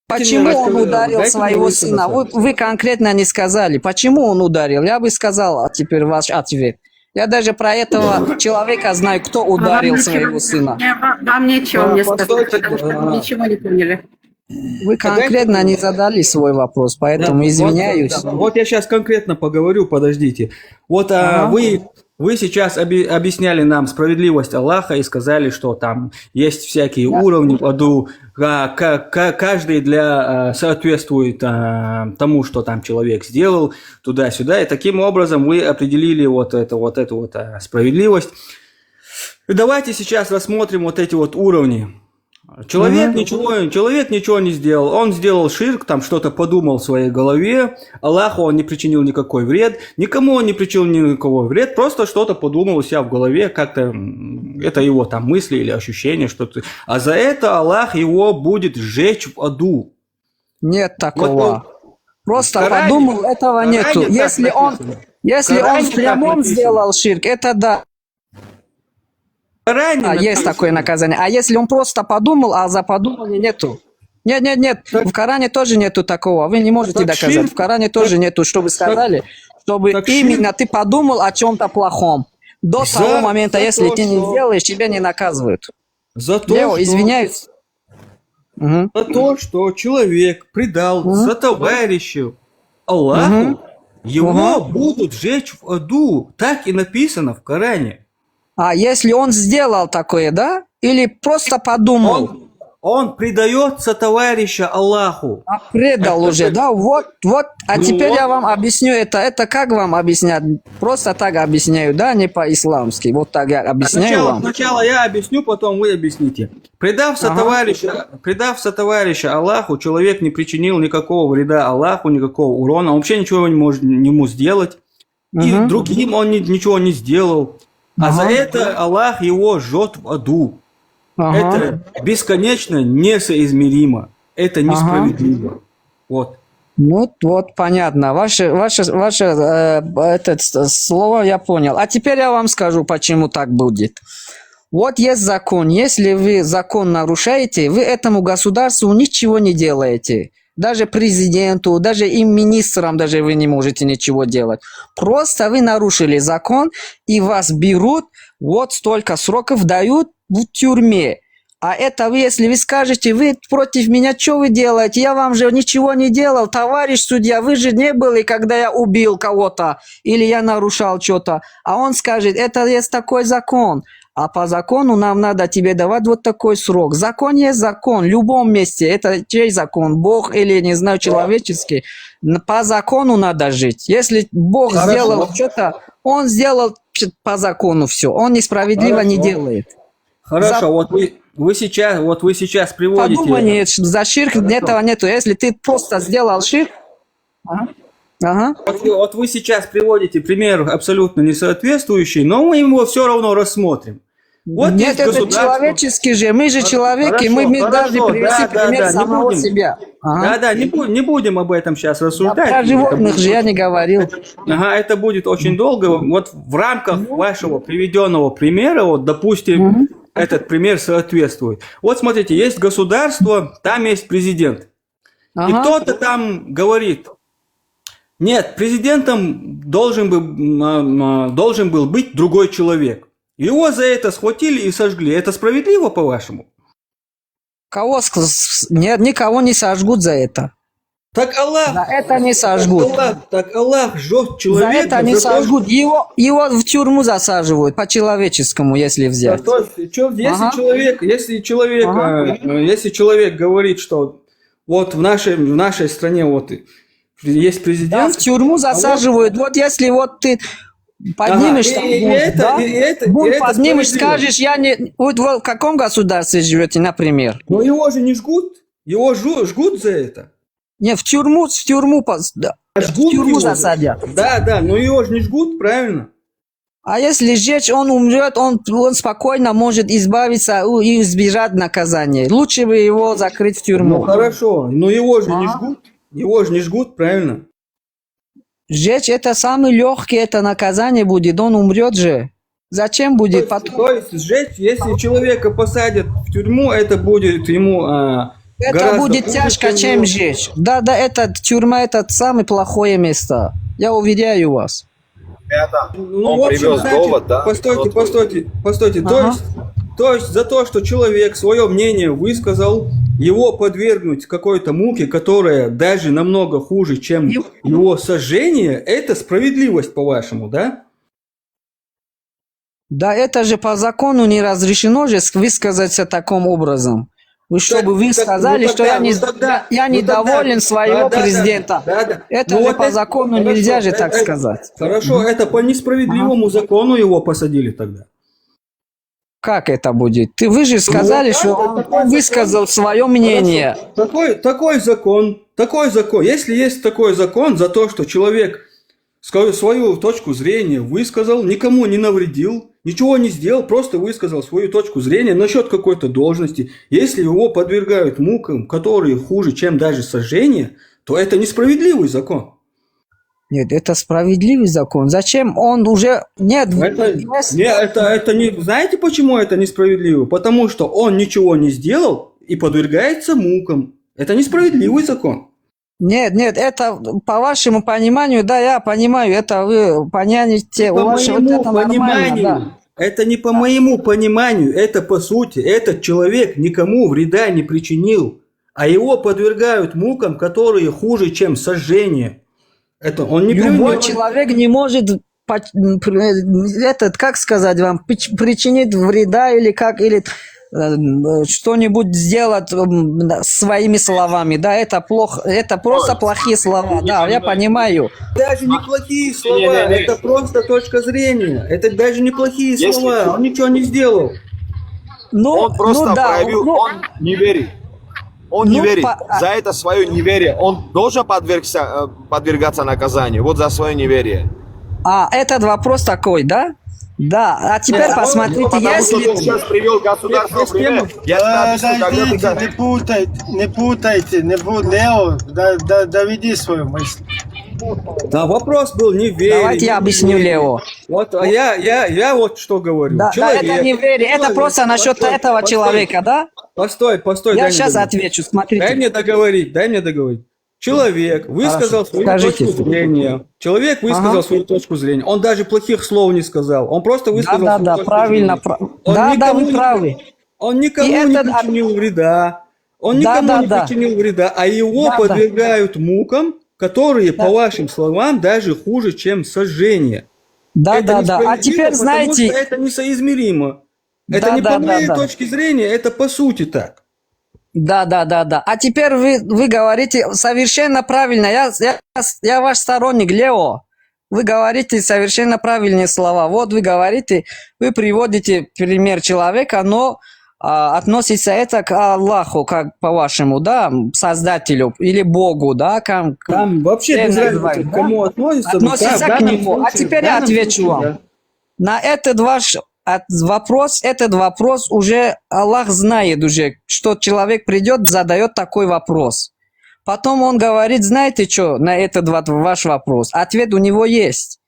Почему он ударил своего сына? Вы конкретно не сказали. Почему он ударил? Я бы сказал, а теперь ваш ответ. Я даже про этого человека знаю, кто ударил своего сына. Вам нечего мне сказать, постойте, потому что вы ничего не поняли. Вы конкретно не задали свой вопрос, поэтому Да, извиняюсь. Вот я сейчас конкретно поговорю, подождите. Вот вы сейчас объясняли нам справедливость Аллаха и сказали, что там есть всякие уровни в аду, каждый соответствует тому, что там человек сделал, туда-сюда, и таким образом вы определили вот эту справедливость. И давайте сейчас рассмотрим вот эти вот уровни. Человек ничего не сделал. Он сделал ширк, там что-то подумал в своей голове. Аллаху он не причинил никакой вред. Никому он не причинил никакого вред. Просто что-то подумал у себя в голове. Как-то это его там мысли или ощущения. Что-то. А за это Аллах его будет сжечь в аду. Нет такого. Вот Просто Коране- подумал, этого нету. Коране так написано. Если он Коране в так прямом написано. сделал ширк, это да. Ранее Есть такое наказание. А если он просто подумал, а за подумали нету. Нет. В Коране тоже нету такого. Вы не можете Так доказать. ширк- В Коране тоже нету, чтобы сказали, чтобы так именно ты подумал о чем-то плохом. До За- того момента, за если то, ты не что- сделаешь, тебя не наказывают. За то, Лео, что- извиняюсь. Мгм. За то, что человек предал за товарища Аллаху, его будут жечь в аду. Так и написано в Коране. А если он сделал такое, да? Или просто подумал? Он предается товарища Аллаху. Предал уже, да? Вот. А Ну теперь вот. я вам объясню это. Это как вам объяснять? Просто так объясняю, да? Не по-исламски. Вот так я объясняю вам. Сначала я объясню, потом вы объясните. Предав сотоварища Аллаху, человек не причинил никакого вреда Аллаху, никакого урона, он вообще ничего не может ему сделать. И другим он ничего не сделал. А за это Аллах его жжет в аду. Это бесконечно несоизмеримо. Это несправедливо. Вот. Вот, понятно. Ваше слово я понял. А теперь я вам скажу, почему так будет. Вот есть закон. Если вы закон нарушаете, вы этому государству ничего не делаете. Даже президенту, даже им министрам даже вы не можете ничего делать. Просто вы нарушили закон, и вас берут, вот столько сроков дают в тюрьме. А это вы, если вы скажете, вы против меня, что вы делаете? Я вам же ничего не делал, товарищ судья, вы же не были, когда я убил кого-то или я нарушал что-то. А он скажет, это есть такой закон. А по закону нам надо тебе давать вот такой срок. Закон есть закон, в любом месте. Это чей закон? Бог или, не знаю, человеческий? По закону надо жить. Если Бог сделал что-то, он сделал по закону все. Он несправедливо не делает. Хорошо, вот вы сейчас приводите... Подумай, за ширк этого нету. Если ты просто сделал ширк... Вот вы сейчас приводите пример абсолютно несоответствующий, но мы его все равно рассмотрим. Вот Нет, это человеческий же. Мы же человеки, мы должны привести пример самого себя. Не будем об этом сейчас рассуждать. Про животных же я не говорил. Это будет очень долго. Вот в рамках вашего приведенного примера, вот, допустим, этот пример соответствует. Вот смотрите, есть государство, там есть президент. И кто-то там говорит: нет, президентом должен был быть другой человек. Его за это схватили и сожгли. Это справедливо, по-вашему? Нет, никого не сожгут за это. Так Аллах... За это не сожгут. Так Аллах жжет человека... За это не сожгут. Его в тюрьму засаживают, по-человеческому, если взять. Если человек говорит, что вот в нашей стране вот есть президент... Да, в тюрьму засаживают. Вот если вот ты... Поднимешь поднимешь, скажешь, я не... Вот в каком государстве живете, например? Но его же не жгут. Его жгут за это. Не, в тюрьму засадят. Да, но его же не жгут, правильно? А если сжечь, он умрет, он спокойно может избавиться и избежать наказания. Лучше бы его закрыть в тюрьму. Ну хорошо, но его же не жгут. Его же не жгут, правильно? Сжечь это самое легкое, это наказание будет, он умрет же. Зачем будет потом? То есть сжечь, если человека посадят в тюрьму, это будет ему это будет тяжко, чем сжечь. Да, это тюрьма, это самое плохое место. Я уверяю вас. Ну, в общем, знаете, постойте. То есть за то, что человек свое мнение высказал, его подвергнуть какой-то муке, которая даже намного хуже, чем его сожжение, это справедливость, по-вашему, да? Да, это же по закону не разрешено же высказаться таким образом. Чтобы вы сказали, что я недоволен своего президента. Это же по закону нельзя же так сказать. Хорошо, это по несправедливому закону его посадили тогда. Как это будет? Вы же сказали, что он высказал свое мнение. Такой закон. Если есть такой закон за то, что человек свою точку зрения высказал, никому не навредил, ничего не сделал, просто высказал свою точку зрения насчет какой-то должности. Если его подвергают мукам, которые хуже, чем даже сожжение, то это несправедливый закон. Нет, это справедливый закон. Зачем он уже... Нет, это не... Знаете, почему это несправедливо? Потому что он ничего не сделал и подвергается мукам. Это несправедливый закон. Нет, это по вашему пониманию, да, я понимаю, это вы понимаете, по моему пониманию, да. Это не по моему пониманию, это по сути, этот человек никому вреда не причинил, а его подвергают мукам, которые хуже, чем сожжение. Это он не Любой человек не может, как сказать вам, причинить вреда или что-нибудь сделать своими словами, да, это плохо, это просто плохие слова, да, я понимаю. Даже не плохие слова, это просто точка зрения, это даже не плохие слова, он ничего не сделал. Он просто проявил, он не верит. Он не верит. За это свое неверие он должен подвергаться наказанию, вот за свое неверие. Этот вопрос такой, да? Да, а теперь посмотрите, если... Ты сейчас привел государственный пример. Не путайте, Лео, доведи свою мысль. Да, вопрос был неверие. Давайте я объясню, Лео. Вот, я вот что говорю. Да, это неверие, это просто насчет этого человека, да? Постой. Я сейчас отвечу, смотрите. Дай мне договорить. Человек высказал свою точку зрения. Свою точку зрения. Он даже плохих слов не сказал. Он просто высказал свою точку правильно. зрения. Вы правы. Он никому не причинил вреда. А его подвергают мукам, которые, по вашим словам, даже хуже, чем сожжение. Да. А теперь, знаете... Это несоизмеримо. Это не по моей точке зрения, это по сути так. Да. А теперь вы говорите совершенно правильно. Я ваш сторонник, Лео. Вы говорите совершенно правильные слова. Вот вы говорите, вы приводите пример человека, но относится это к Аллаху, как по-вашему, да, Создателю или Богу, да? Там вообще без разницы, к кому относится. Относится к нему. А теперь я отвечу вам. На этот ваш... Этот вопрос уже Аллах знает уже, что человек придет, задает такой вопрос. Потом он говорит, знаете что, на этот ваш вопрос? Ответ у него есть.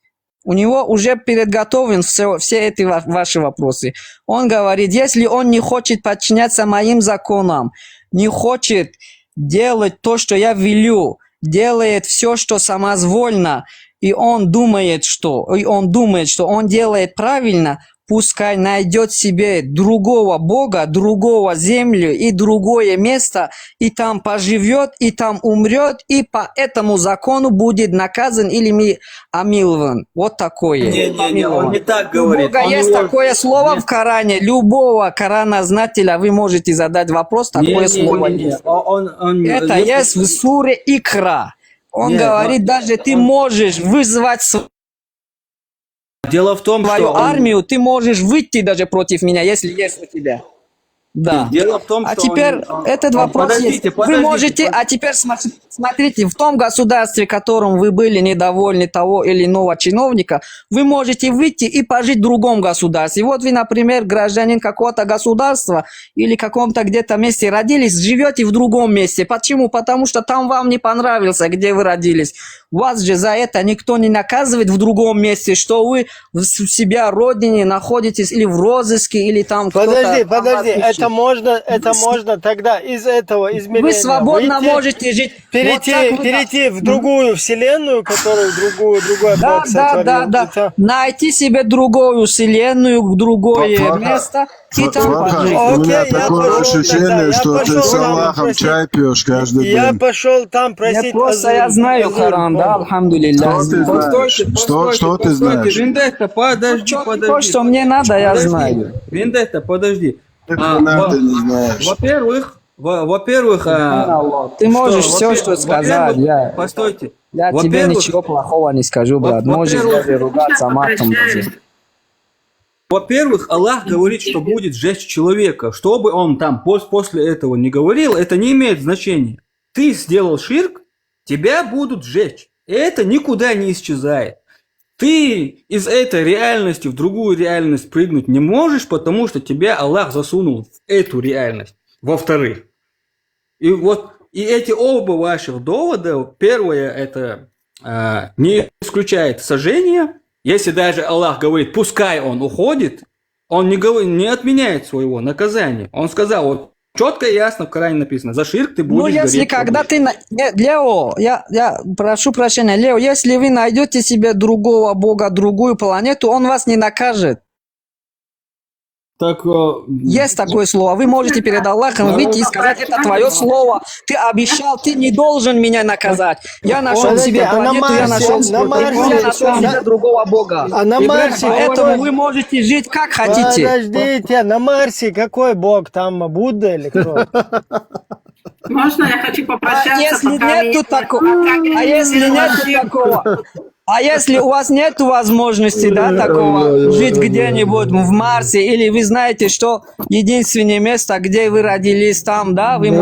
У него уже подготовлен все эти ваши вопросы. Он говорит, если он не хочет подчиняться моим законам, не хочет делать то, что я велю, делает все, что самозвольно, и он думает, что он делает правильно, пускай найдет себе другого Бога, другого землю и другое место, и там поживет, и там умрет, и по этому закону будет наказан или омилован. Вот такое. Не, он не так говорит. У Бога есть такое слово в Коране. Любого коранознателя вы можете задать вопрос, такое слово есть. Это есть в суре Икра. Он говорит, даже ты можешь вызвать Дело в том, свою армию, ты можешь выйти даже против меня, если есть у тебя. Да. Дело в том, что теперь этот вопрос есть. Вы можете, а теперь смотрите, в том государстве, в котором вы были недовольны того или иного чиновника, вы можете выйти и пожить в другом государстве. Вот вы, например, гражданин какого-то государства или каком-то где-то месте родились, живете в другом месте. Почему? Потому что там вам не понравился, где вы родились. Вас же за это никто не наказывает в другом месте, что вы в себя родине находитесь или в розыске, или там Подожди, кто-то... это можно тогда из этого измерения Вы свободно выйти, можете жить. перейти в другую вселенную, которую другой Бог сотворил. Да. Найти себе другую вселенную, другое место. И там Фархад, пожить. у меня Окей, я такое пошел ощущение, тогда, я что ты пошел с там Аллахом просить. чай пьешь каждый Я день. пошел там просить Я знаю азиль, Коран, да, понял? алхамдулилля. Что ты знаешь? Что ты знаешь? Вендетта, подожди. То, что мне надо, я знаю. Вендетта, подожди. Ты не знаешь. Во-первых, Ты можешь все, что сказать. Постойте. Я тебе ничего плохого не скажу, брат. Можешь даже ругаться матом. Во-первых, Аллах говорит, что будет сжечь человека. Что бы он там после этого не говорил, это не имеет значения. Ты сделал ширк, тебя будут сжечь. И это никуда не исчезает. Ты из этой реальности в другую реальность прыгнуть не можешь, потому что тебя Аллах засунул в эту реальность. Во-вторых. И эти оба ваших довода, первое, это не исключает сожжение. Если даже Аллах говорит, пускай он уходит, он не отменяет своего наказания. Он сказал, вот четко и ясно в Коране написано, за ширк ты будешь гореть. Если когда ты... Лео, я прошу прощения, Лео, если вы найдете себе другого бога, другую планету, он вас не накажет. Так, есть такое слово. Вы можете перед Аллахом выйти и сказать, это твое слово. Ты обещал, ты не должен меня наказать. Я нашел себе планету, я нашел себе другого бога. А на Марсе поэтому вы можете жить как хотите. Подождите, на Марсе какой бог? Там Будда или кто? Можно я хочу попрощаться? Если нету такого... А если у вас нет возможности, да, такого, жить где-нибудь в Марсе, или вы знаете, что единственное место, где вы родились там, да, вы не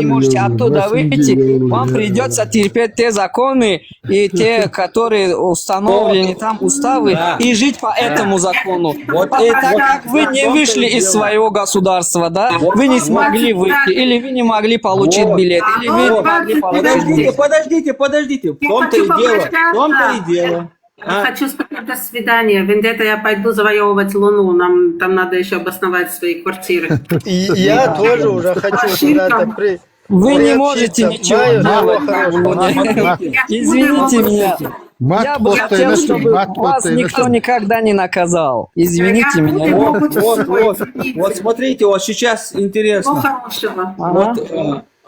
можете оттуда выйти, вам придется терпеть те законы и те, которые установлены там уставы, и жить по этому закону. Так как вы не вышли из своего государства, да, вы не смогли выйти, или вы не могли получить билет, или вы не могли получить билет. Подождите. В том-то и дело. Хочу сказать до свидания. Вендетта, я пойду завоевывать Луну. Нам там надо еще обосновать свои квартиры. Я тоже уже хочу куда-то Вы не можете ничего делать. Извините меня. Я бы хотел, чтобы вас никто никогда не наказал. Извините меня. Вот смотрите, вот сейчас интересно. Вот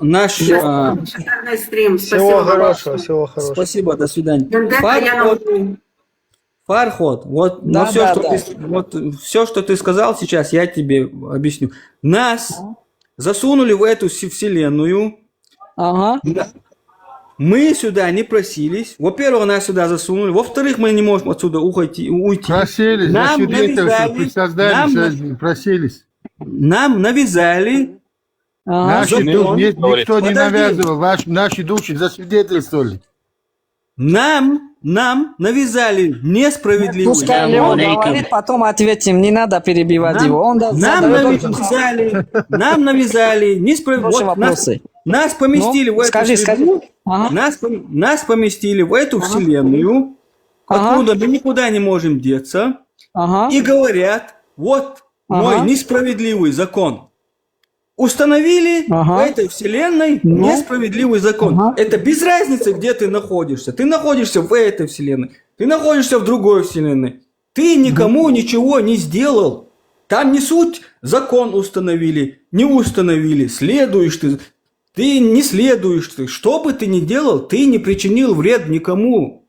наш... Шикарный стрим. Всего хорошего. Спасибо, до свидания. Фарход, вот все, что ты сказал сейчас, я тебе объясню. Нас засунули в эту вселенную. Мы сюда не просились. Во-первых, нас сюда засунули. Во-вторых, мы не можем отсюда уйти. Просились, Нам просились. Нам навязали. Никто не навязывал, наши души засвидетельствовали. Нам навязали несправедливую. Пускай Леон говорит, потом ответим, не надо перебивать его. Нам навязали несправедливую. Нас поместили в эту вселенную. Нас поместили в эту вселенную, откуда мы никуда не можем деться, и говорят, вот мой несправедливый закон. Установили в этой вселенной несправедливый закон. Это без разницы, где ты находишься. Ты находишься в этой вселенной, ты находишься в другой вселенной. Ты никому ничего не сделал. Там не суть закон установили, не установили, следуешь ты не следуешь ты. Что бы ты ни делал, ты не причинил вред никому.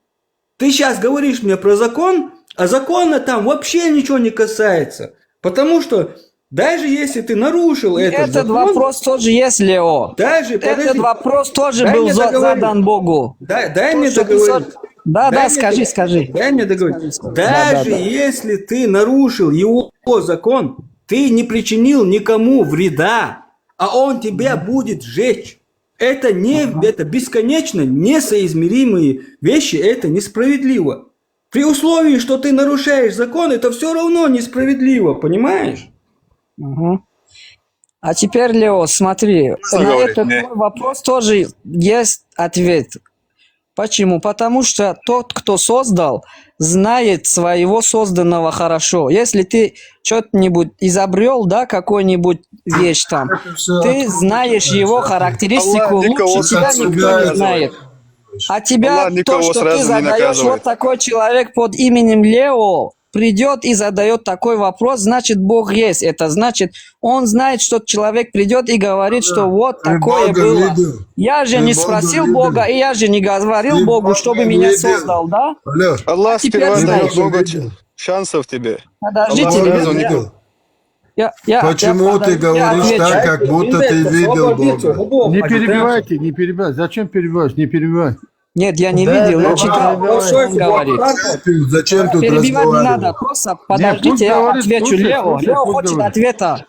Ты сейчас говоришь мне про закон, а закона там вообще ничего не касается. Потому что даже если ты нарушил этот закон... вопрос тоже есть, Лео. Этот вопрос тоже был задан Богу. Дай мне договорить. Скажи. Дай мне договорить. Даже если ты нарушил его закон, ты не причинил никому вреда, а он тебя будет сжечь. Это бесконечно несоизмеримые вещи, это несправедливо. При условии, что ты нарушаешь закон, это все равно несправедливо, понимаешь? А теперь, Лео, смотри, на этот мой вопрос тоже есть ответ. Почему? Потому что тот, кто создал, знает своего созданного хорошо. Если ты что-нибудь изобрел, да, какую-нибудь вещь там, ты знаешь его характеристику лучше, тебя никто не знает. А тебя, то, что ты задаешь, вот такой человек под именем Лео, придет и задает такой вопрос, значит, Бог есть. Это значит, он знает, что человек придет и говорит, что вот такое было. Я же не спросил Бога, и я же не говорил Богу, чтобы меня создал, да? Аллах сперва дает много шансов тебе. Подождите, Почему ты говоришь так, как будто ты видел Бога? Не перебивайте, не перебивайте. Зачем перебивать? Не перебивай. Нет, я не видел, я читал, что он говорит. Зачем тут Перебивать не разговаривать? надо, просто подождите, я отвечу Лео. Лео хочет ответа.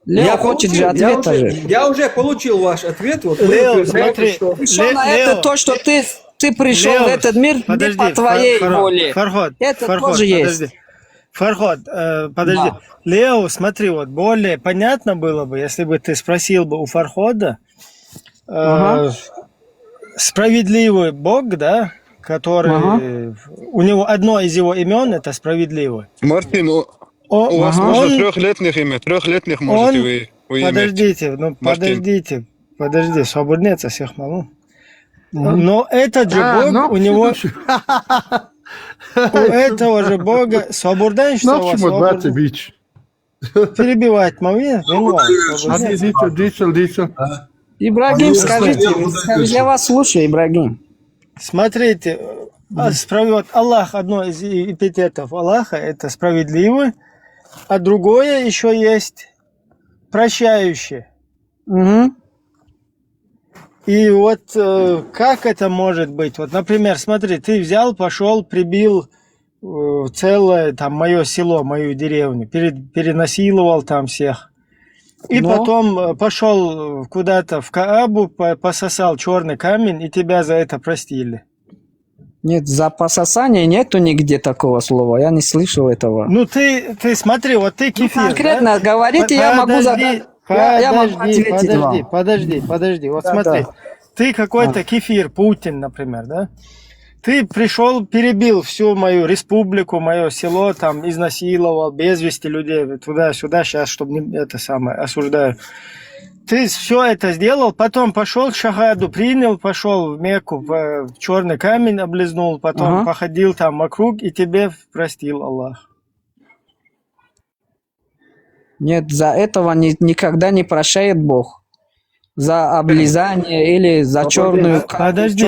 Лео хочет же ответа же. Я уже получил ваш ответ. Вот Лео, смотри. Пришел на это то, что ты пришел в этот мир не по твоей воле. Это тоже есть. Фарход, подожди. Да. Лео, смотри, вот более понятно было бы, если бы ты спросил бы у Фархода, справедливый Бог, да, который, у него одно из его имен, это справедливый. Мартин, у вас можно трехлетних имя, трехлетних можете вы иметь. Подожди, свободнеца всех малу. Но этот же Бог, у него... У этого же Бога свободенство у вас перебивать маме. Ибрагим, скажите, я вас слушаю, Ибрагим. Смотрите, Аллах, одно из эпитетов Аллаха, это справедливый, а другое еще есть прощающий. И вот как это может быть? Вот, например, смотри, ты взял, пошел, прибил целое там мое село, мою деревню, перенасиловал там всех. И потом пошел куда-то в Каабу, пососал черный камень, и тебя за это простили. Нет, за пососание нету нигде такого слова, я не слышал этого. Ну ты смотри, вот ты кефир. Конкретно говорите, я могу задать. Я могу ответить вам. Подожди, вот смотри. Ты какой-то кефир, Путин, например, да? Ты пришел, перебил всю мою республику, мое село, там, изнасиловал, без вести людей, туда-сюда, сейчас, чтобы не это самое, осуждаю. Ты все это сделал, потом пошел шахаду, принял, пошел в Мекку, в черный камень облизнул, потом походил там вокруг, и тебе простил Аллах. Нет, за этого никогда не прощает Бог. За облизание или за черную... Подожди,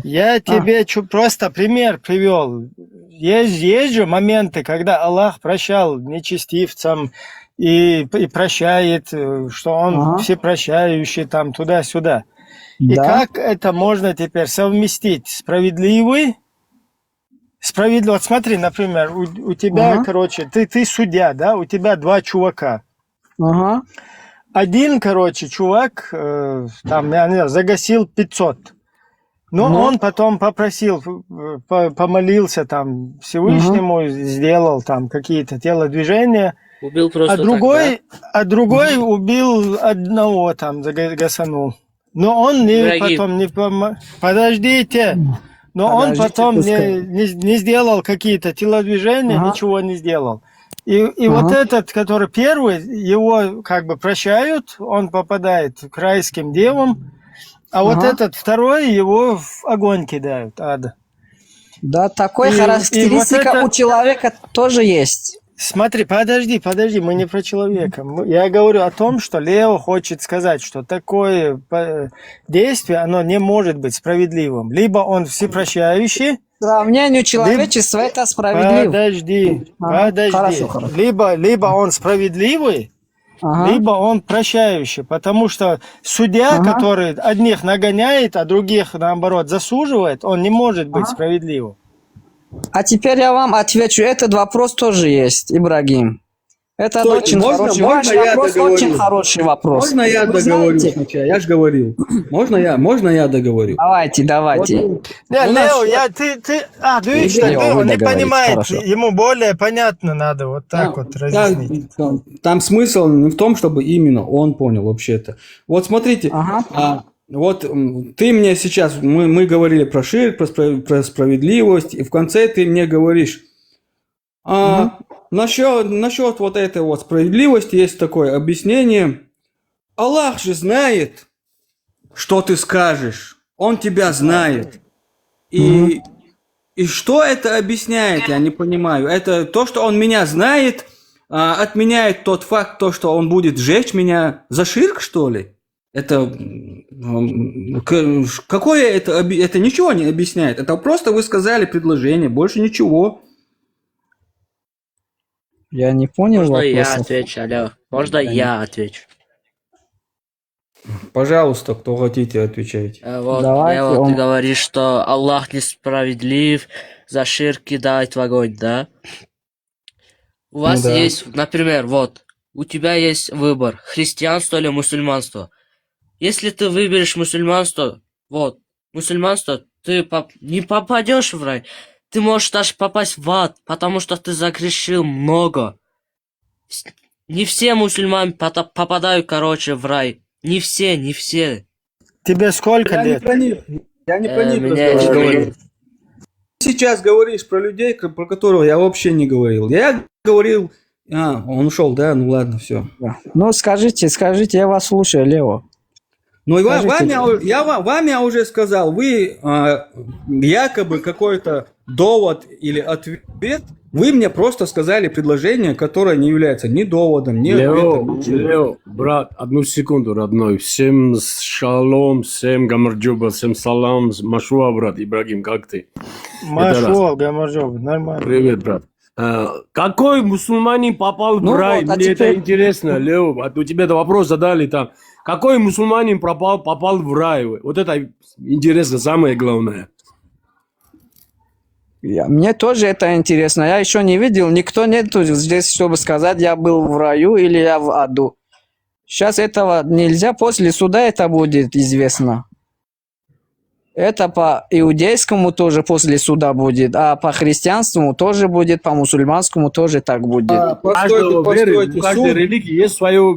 я тебе просто пример привел. Есть же моменты, когда Аллах прощал нечестивцам и прощает, что Он всепрощающий, там, туда-сюда. И как это можно теперь совместить? Справедливый? Вот смотри, например, у тебя, короче, ты судья, да, у тебя два чувака. Один, короче, чувак, там, я не знаю, загасил 500. Но он потом попросил, помолился там Всевышнему, сделал там какие-то телодвижения. Убил просто другой убил одного там, загасанул. Но он потом не Подождите. Но он потом не сделал какие-то телодвижения, ничего не сделал. И вот этот, который первый, его как бы прощают, он попадает к райским девам, а вот этот второй, его в огонь кидают, ад. Да, такой характеристика у человека тоже есть. Смотри, подожди, мы не про человека. Я говорю о том, что Лео хочет сказать, что такое действие, оно не может быть справедливым. Либо он всепрощающий, по сравнению человечества это справедливо. Подожди. Хорошо. Либо он справедливый, либо он прощающий. Потому что судья, который одних нагоняет, а других, наоборот, засуживает, он не может быть справедливым. А теперь я вам отвечу. Этот вопрос тоже есть, Ибрагим. Это очень хороший вопрос. Очень хороший вопрос. Можно я договорю сначала? Я же говорил. Можно я договорю? Давайте. Лео, ты видишь, он не понимает. Хорошо. Ему более понятно надо вот так вот разъяснить. Там смысл не в том, чтобы именно он понял вообще-то. Вот смотрите, Вот ты мне сейчас, мы говорили про ширк, про справедливость, и в конце ты мне говоришь, насчет вот этой вот справедливости есть такое объяснение. Аллах же знает, что ты скажешь. Он тебя знает. И что это объясняет, я не понимаю. Это то, что он меня знает, отменяет тот факт, то, что он будет сжечь меня за ширк, что ли? Это какое это ничего не объясняет. Это просто вы сказали предложение, больше ничего. Я не понял Можно вопроса. я отвечу, алло? Можно я отвечу? Пожалуйста, кто хотите, отвечайте. Вот, Давайте, Лео, ты говоришь, что Аллах несправедлив, за ширк кидает в огонь, да? У вас да. есть, например, вот, у тебя есть выбор, христианство или мусульманство. Если ты выберешь мусульманство, вот, мусульманство, ты не попадешь в рай. Ты можешь даже попасть в ад, потому что ты загрешил много. Не все мусульмане попадают, короче, в рай. Не все, не все. Тебе сколько лет? Я не про них меня разговариваю. Ты сейчас говоришь про людей, про которых я вообще не говорил. Я говорил... он ушел, да? Ну ладно, все. Ну, скажите, я вас слушаю, Лео. Ну, вам я уже сказал, вы якобы какой-то довод или ответ, вы мне просто сказали предложение, которое не является ни доводом, ни ответом. Лео, брат, одну секунду, родной. Всем шалом, всем гамарджоба, всем салам, машуа, брат, Ибрагим, как ты? Машуа, гамарджоба, нормально. Привет, брат. Какой мусульманин попал в рай? Мне это интересно, Лео. А у тебя вопрос задали там. Какой мусульманин попал в рай? Вот это интересно, самое главное. Мне тоже это интересно. Я еще не видел, никто нету здесь, чтобы сказать, я был в раю или я в аду. Сейчас этого нельзя, после суда это будет известно. Это по иудейскому тоже после суда будет, а по христианству тоже будет, по мусульманскому тоже так будет. У каждой религии есть свое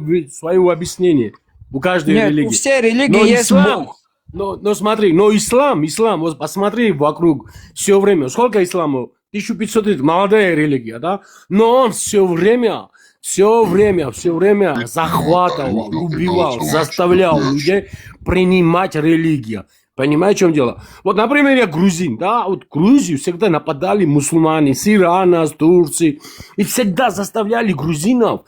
объяснение. У каждой религии. У всей религии есть Бог. Но смотри, ислам, вот посмотри вокруг все время. Сколько исламу? 1500 лет, молодая религия, да? Но он все время захватывал, убивал, заставлял людей принимать религию. Понимаете, в чем дело? Вот, например, я грузин, да? Вот Грузию всегда нападали мусульмане с Ирана, с Турции. И всегда заставляли грузинов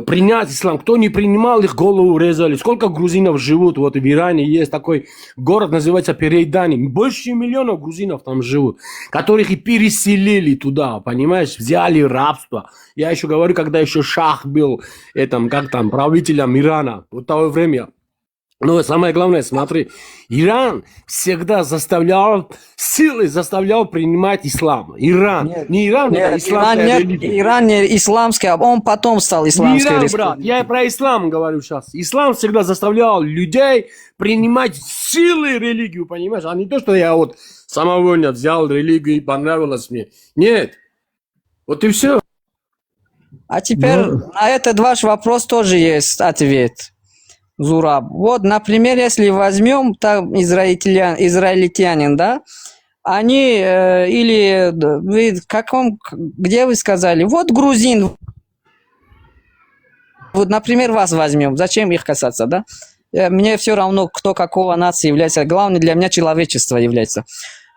принять ислам. Кто не принимал, их голову резали. Сколько грузинов живут? Вот в Иране есть такой город, называется Перейдани. Больше миллионов грузинов там живут, которых и переселили туда, понимаешь? Взяли рабство. Я еще говорю, когда еще шах был, правителем Ирана. Вот того время. Но самое главное, смотри, Иран всегда заставлял принимать ислам. Иран. Не Иран, это исламская религия. Иран не исламский, а он потом стал исламской Иран, республикой. брат, я про ислам говорю сейчас. Ислам всегда заставлял людей принимать силой религию, понимаешь? А не то, что я вот самовольно взял религию и понравилось мне. Нет. Вот и все. А теперь на этот ваш вопрос тоже есть ответ. Зураб. Вот, например, если возьмем там израильтянин, да, они или вы где вы сказали, вот грузин, вот, например, вас возьмем, зачем их касаться, да? Мне все равно, кто какого нации является, главное для меня человечество является.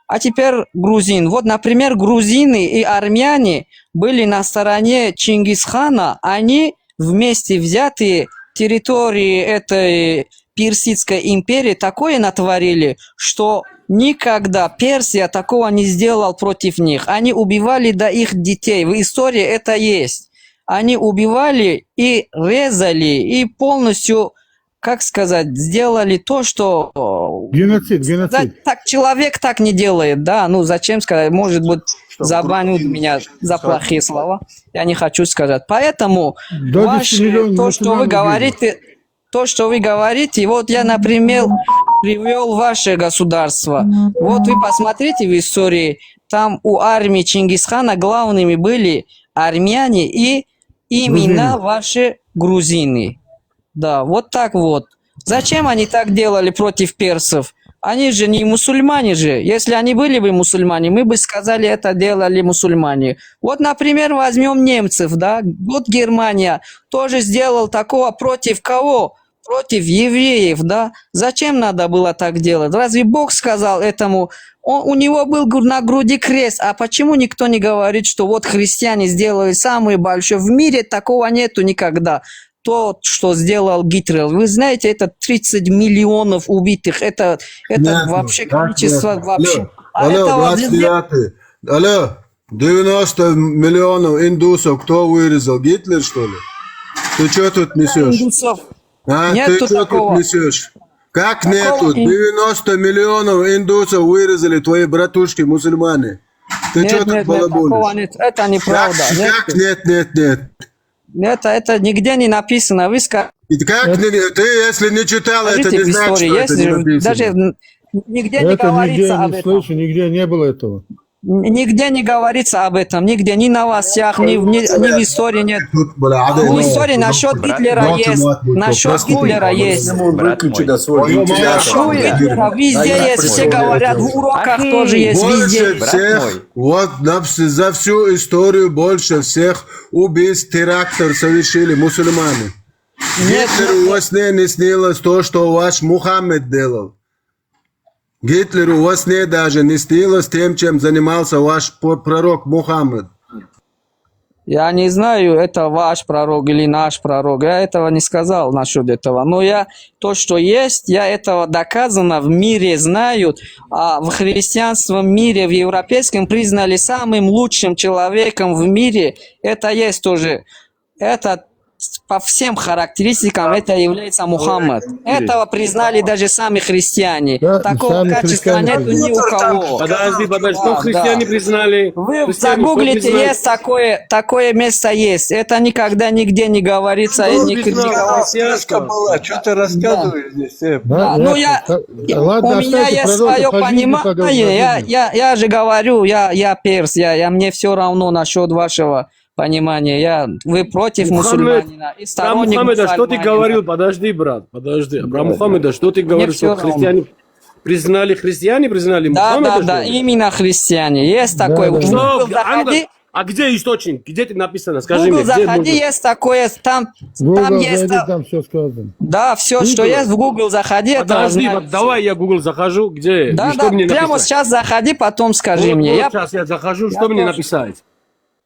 А теперь грузин. Вот, например, грузины и армяне были на стороне Чингисхана, они вместе взятые территории этой Персидской империи такое натворили, что никогда Персия такого не сделала против них. Они убивали до их детей. В истории это есть. Они убивали и резали, и полностью, как сказать, сделали то, что... Геноцид. Так человек так не делает, да. Ну, зачем сказать? Может быть, забанят меня за плохие слова. Я не хочу сказать. Поэтому то, что вы говорите, вот я, например, привел ваше государство. Вот вы посмотрите в истории, там у армии Чингисхана главными были армяне и именно ваши грузины. Да, вот так вот. Зачем они так делали против персов? Они же не мусульмане же. Если они были бы мусульмане, мы бы сказали, это делали мусульмане. Вот, например, возьмем немцев, да. Вот Германия тоже сделала такого против кого? Против евреев, да. Зачем надо было так делать? Разве Бог сказал этому? У него был на груди крест. А почему никто не говорит, что вот христиане сделали самое большое? В мире такого нету никогда. То, что сделал Гитлер. Вы знаете, это 30 миллионов убитых. Это вообще количество вообще. Алло, 90 миллионов индусов кто вырезал? Гитлер, что ли? Ты что тут несешь? Индусов. Ты что тут несешь? Как нету? 90 миллионов индусов вырезали твои братушки мусульманы. Ты что тут балаболишь? Это неправда. Как нет? Это нигде не написано. Вы скажите. Как ты, если не читал, это не значит, что это не написано. Даже нигде не говорится об этом. Слышу, нигде не было этого. Нигде не говорится об этом, нигде, ни в новостях, ни в истории нет. В истории насчет Гитлера есть, насчет Гитлера есть. Везде есть, все говорят, в уроках тоже есть, везде. Больше всех, вот за всю историю больше всех убийств, терактов совершили мусульмане. Гитлеру во сне не снилось то, что ваш Мухаммед делал. Гитлеру во сне даже не снилось тем, чем занимался ваш пророк Мухаммед. Я не знаю, это ваш пророк или наш пророк. Я этого не сказал насчет этого. Но то, что есть, я этого доказано в мире знают. А в христианском мире, в европейском признали самым лучшим человеком в мире. Это есть тоже. Это по всем характеристикам это является Мухаммад. Этого признали даже сами христиане. Такого качества нет ни у кого. Подожди, что христиане признали? Вы загуглите, есть такое место есть. Это никогда нигде не говорится. Что ты рассказываешь здесь? У меня есть свое понимание. Я же говорю, я перс. Мне все равно насчет вашего понимание, вы против мусульманина и сторонник Мухаммеда, что ты говорил? Подожди, брат, подожди. Про Мухаммеда, что ты говорил, что христиане признали Мухаммеда? Да, именно христиане. Есть такое. А где источник? Где это написано? Скажи мне. Заходи, есть такое, там есть... Там все сказано. Да, все, что есть в Google, заходи. Подожди, давай я в Google захожу, где? Да, прямо сейчас заходи, сейчас скажи мне. Сейчас я захожу, что мне написать?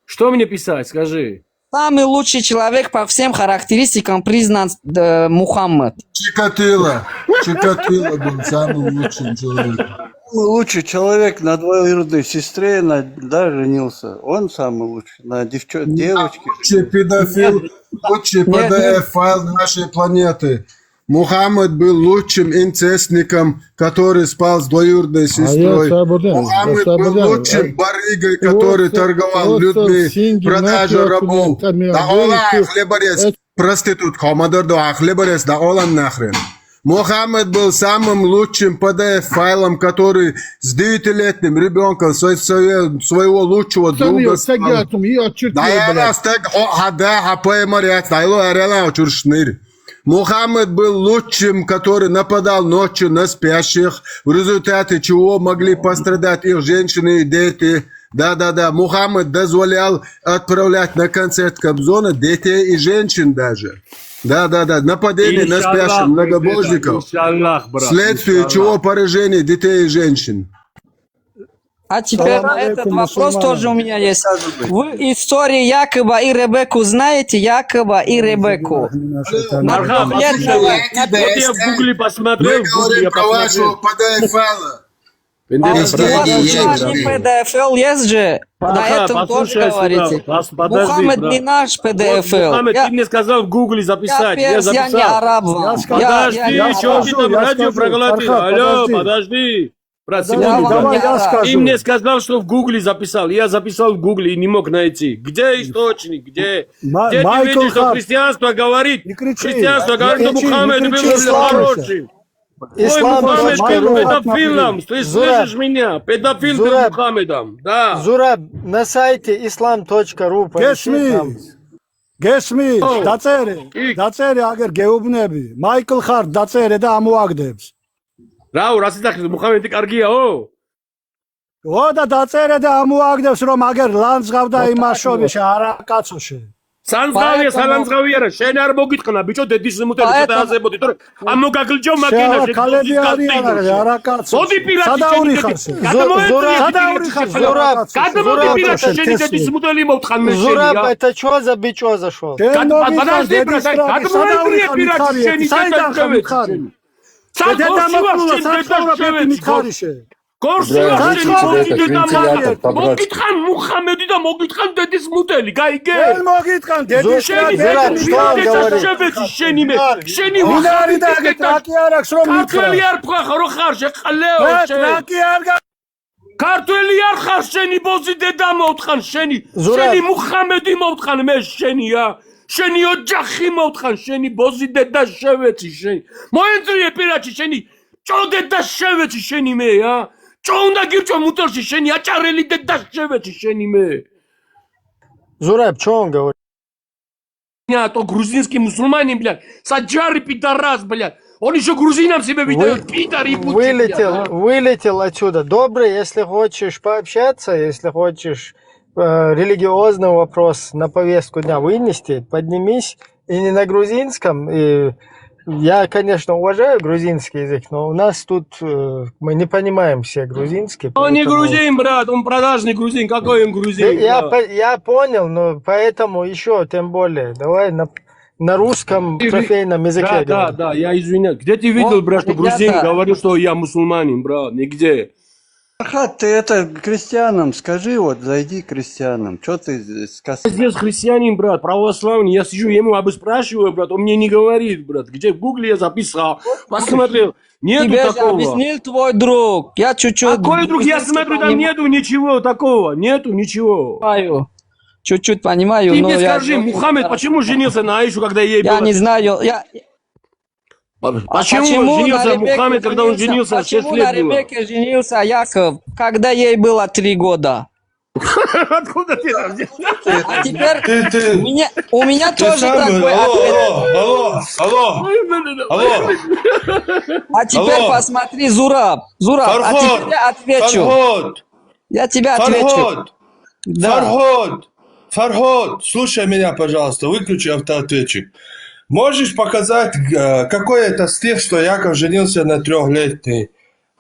Что мне писать, скажи? Самый лучший человек по всем характеристикам признан Мухаммад. Чикатило был самым лучшим человеком. Самый лучший человек на двоюродной сестре женился. Он самый лучший. На девочке. Лучший педофил, лучший PDF-файл нашей планеты. Мухаммад был лучшим инцестником, который спал с двоюродной сестрой. Мухаммад был лучшим барыгой, который торговал людьми, продажу рабов. Да Аллах хлеборез, проститут, хамадарду, хлеборез, да Аллах нахрен. Мухаммад был самым лучшим PDF-файлом, который с 9-летним ребенком своего лучшего друга спал. Мухаммад был лучшим, который нападал ночью на спящих, в результате чего могли пострадать их женщины и дети. Да. Мухаммад дозволял отправлять на концерт Кобзона детей и женщин даже. Да. Нападение на спящих многобожников. Вследствие чего поражение детей и женщин. А теперь этот вопрос тоже у меня есть. Вы истории Якова и Ребекку знаете? Якова и Ребекку. Вот я в Гугле посмотрел. PDF-файл есть же. На этом тоже говорите. Мухаммед не наш PDF-файл. Мухаммед, ты мне сказал в Гугле записать. Я не араб вам. Подожди, что ты там радио проглотил? Алло, подожди. Брат, ты мне сказал, что в Гугле записал. Я записал в Гугле и не мог найти. Где источник? Где ты видишь, что христианство говорит? Христианство говорит, что Мухаммед был хорошим. Ислам Мухаммед был педофилом. Ты слышишь меня? Педофил был Мухаммедом. Да. Зураб, на сайте islam.ru გესმის? დაწერე. დაწერე აგერ გეუბნები. მაიკლ ხარ დაწერე და ამოაგდებს. რაო, რა სიტყვით მუხამედი კარგიაო? ო და დაწერე და ამოაგდებს რომ აგერ ლანძღავდა იმაშობაში არაკაცოში. სანძღავია, სალანძღავია რა, შენ არ მოგიტყნა ბიჭო დედის მუტელი ცოტა აზებოდი, თორე ამ მოგაგლჯო მაკინაში ქალები არიან არაკაცო. მოდი პირადი შენი დედის. გადმოდი პირადი შენი დედის მუტელი მოვთხან მე შენია. Зураб, это что за бичо зашел? Подожди, გადმოდი პირადი შენი დედის. მოგიტყან მუხამედი და მოგიტყან დედის მუტელი, გაიგე? მოგიტყან დედის შენი მე, შენი მინარი და ტრაკი არ აქვს რომ მითხრა. ქართველი არ ხარ, ხარ შეყალეო შენ. ტრაკი არ ქართველი არ ხარ შენი ბოზი დედა მოვთხან შენი მუხამედი მოვთხან მე შენია. შენი ოჯახი მოვთხან შენი ბოზი დედა შევეცი შენი. მოენწრიე პირადი შენი ჭოდედა შევეცი შენი მე ა? Что უნდა გირჩო მუტელში შენი აჭარელი დედა შევეცი შენი მე. Зураб, что он говорит? Я то грузинский мусульманин, блядь. Саджари пидорас, блядь. Он еще грузинам себе видает пидор и Вылетел отсюда. Добрый, если хочешь пообщаться, если хочешь религиозный вопрос на повестку дня вынести, поднимись и не на грузинском. И я, конечно, уважаю грузинский язык, но у нас тут мы не понимаем все грузинский. Он не грузин, брат, он продажный грузин. Какой он грузин? Я понял, но поэтому еще, тем более, давай на русском трофейном языке. Да, я извиняюсь. Где ты видел, брат, что грузин говорил, что я мусульманин, брат? Нигде. Фархад, ты это крестьянам скажи, вот зайди к крестьянам. Что ты сказал? Здесь христианин, брат, православный. Я сижу, ему спрашиваю, брат, он мне не говорит, брат. Где в гугле я записал, посмотрел. Нету Тебе же такого. объяснил твой друг. Я чуть-чуть... Какой друг? Я смотрю, там нету ничего такого. Нету ничего. Понимаю. Чуть-чуть понимаю, Ты но мне я... скажи, Мухаммед, почему женился на Аишу, когда ей было... Я не знаю, Почему женился Мухаммед, когда он женился в 6 лет Почему на было? Ребекке женился Яков, когда ей было 3 года? Откуда ты это взял? А теперь у меня тоже такой ответ. А теперь посмотри, Зураб, а теперь я отвечу. Я тебе отвечу. Фарход, слушай меня, пожалуйста, выключи автоответчик. Можешь показать, какой это стих, что Яков женился на 3-летней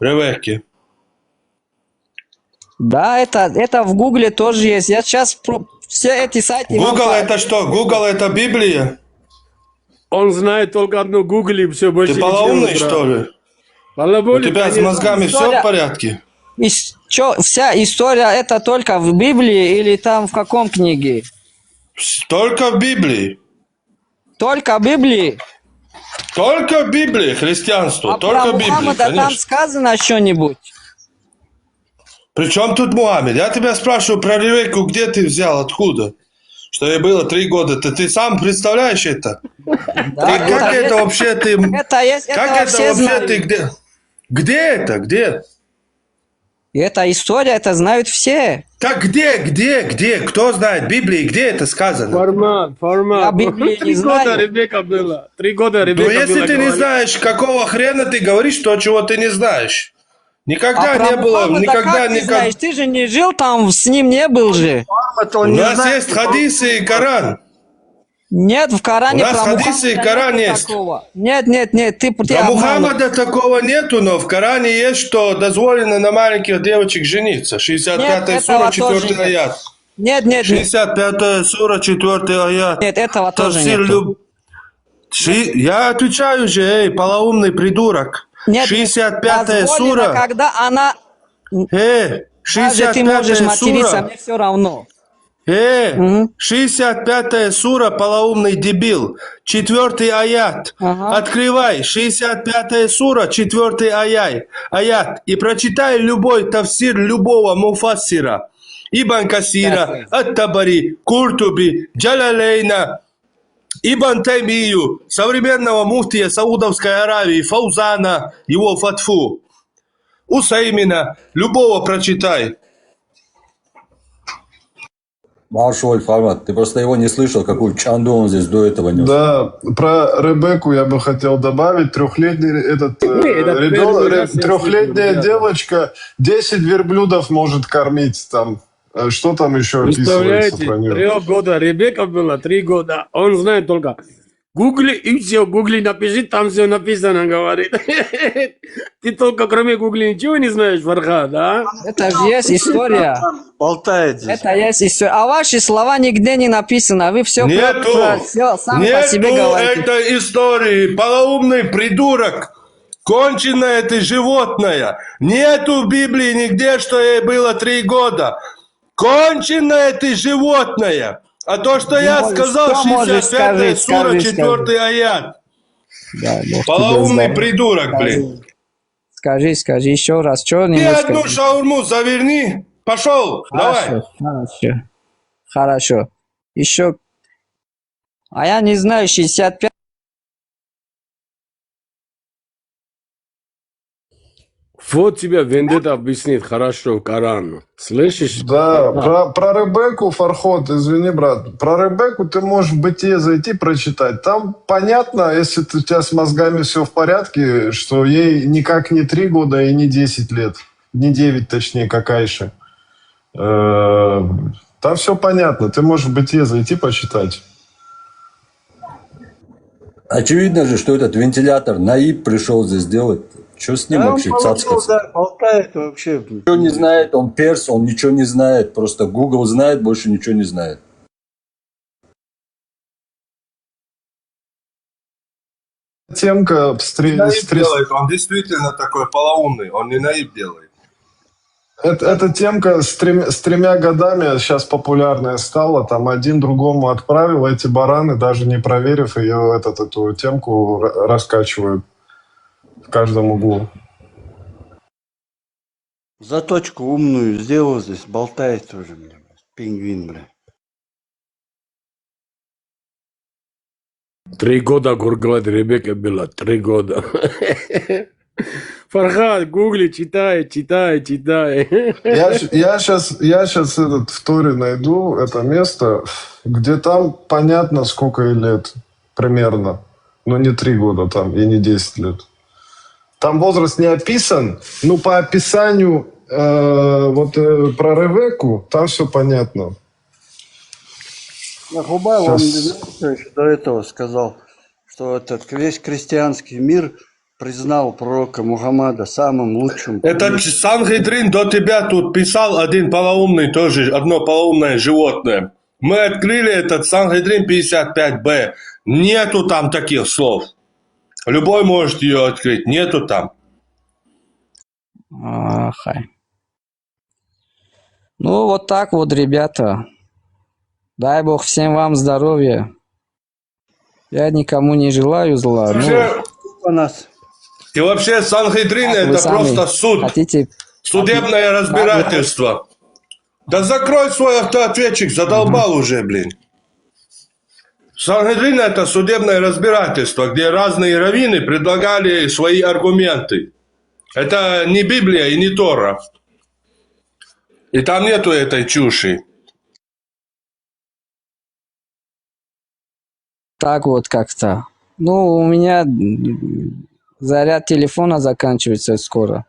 Ревекке? Да, это в Гугле тоже есть. Я сейчас все эти сайты... Google это что? Google это Библия? Он знает только одно Google и все больше. Ты полоумный, что ли? У тебя с мозгами все в порядке? Вся история это только в Библии или там в каком книге? Только в Библии. Только в Библии? Только в Библии, христианство. Только в Библии, конечно. Там сказано что-нибудь? При чем тут Мухаммед? Я тебя спрашиваю про Ревекку, где ты взял, откуда? Что ей было 3 года. Ты сам представляешь это? Как это вообще ты... Как это вообще ты... Где это? Где? Эта история, это знают все. Так где? Кто знает Библии? Где это сказано? Формат. Я Библии не знаю. 3 года Ребекка было. 3 года Ребекка была. Но если ты не знаешь, какого хрена ты говоришь то, чего ты не знаешь? Никогда не было, никогда не... Знаешь, ты же не жил там, с ним не был же. У нас есть хадисы и Коран. Нет, в Коране у нас хадисы и Коран есть. Нет, ты про Мухаммада такого нету, но в Коране есть, что дозволено на маленьких девочек жениться. 65-я сура, 4 аят. Нет. 65-я сура, 4 аят. Нет, этого тоже нету. Я отвечаю же, полоумный придурок. Нет, 65-я сура. Когда она... 65-я ты можешь материться, сура. мне все равно. 65-я сура, полоумный дебил. 4 аят. Открывай. 65-я сура, 4 аят. И прочитай любой тафсир любого муфассира. Ибн Касира, Ат-Табари, Куртуби, Джалалейна, Ибн Таймию, современного муфтия Саудовской Аравии, Фаузана, его фатфу. Усаймина, любого прочитай. Большой формат. Ты просто его не слышал, какую чанду он здесь до этого нес. Да, про Ребекку я бы хотел добавить. Трехлетняя девочка 10 верблюдов может кормить там. Что там еще описывается Представляете, про нее? 3 года Ребекка была, 3 года. Он знает только Гугли и все. Гугли напиши, там все написано, говорит. Ты только кроме Гугли ничего не знаешь, Фархад, да? Это же есть история. Болтает здесь. Это есть история. А ваши слова нигде не написано. Вы все, все сами по себе говорите. Нету этой истории. Полоумный придурок. Конченое ты животное. Нету в Библии нигде, что ей было 3 года. Конченое ты животное. А то, что я сказал, 65 сура, 4 аят. Да, Полоумный придурок, блин. Скажи еще раз, что Ты одну шаурму заверни. Пошел, давай. Хорошо. Еще. А я не знаю, 65. Вот тебя Вендетта объяснит хорошо в Коране. Слышишь? Да, про Ребекку, Фархот, извини, брат. Про Ребекку ты можешь в Бытие зайти прочитать. Там понятно, если у тебя с мозгами все в порядке, что ей никак не 3 года и не 10 лет. Не 9, точнее, как Айше. Там все понятно. Ты можешь в Бытие зайти почитать. Очевидно же, что этот вентилятор Наиб пришел здесь делать. Что с ним вообще цацкаться? Болтает вообще. Ничего не знает, он перс, он ничего не знает. Просто Google знает, больше ничего не знает. Темка Он действительно такой полоумный, он не наиб делает. Эта темка с 3 годами сейчас популярная стала. Там один другому отправил. Эти бараны, даже не проверив ее, эту темку раскачивают в каждом углу. Заточку умную сделал здесь, болтает тоже, бля. Пингвин, бля. 3 года, говорит, Ребекка была, 3 года. Фархад, гугли, читай. Я сейчас в Торе найду это место, где там понятно, сколько ей лет примерно. Но не 3 года там и не 10 лет. Там возраст не описан, но по описанию про Ревекку там все понятно. Хубай вам до этого сказал, что этот весь крестьянский мир признал пророка Мухаммада самым лучшим. Это Сангедрин до тебя тут писал один полоумный, тоже одно полоумное животное. Мы открыли этот Сангедрин 55Б. Нету там таких слов. Любой может ее открыть. Нету там. Ага. Ну, вот так вот, ребята. Дай Бог всем вам здоровья. Я никому не желаю зла. И вообще Сангедрин это просто суд. Судебное разбирательство. Да закрой свой автоответчик, задолбал уже, блин. Сангедрин это судебное разбирательство, где разные раввины предлагали свои аргументы. Это не Библия и не Тора. И там нету этой чуши. Так вот как-то. Ну, у меня заряд телефона заканчивается скоро.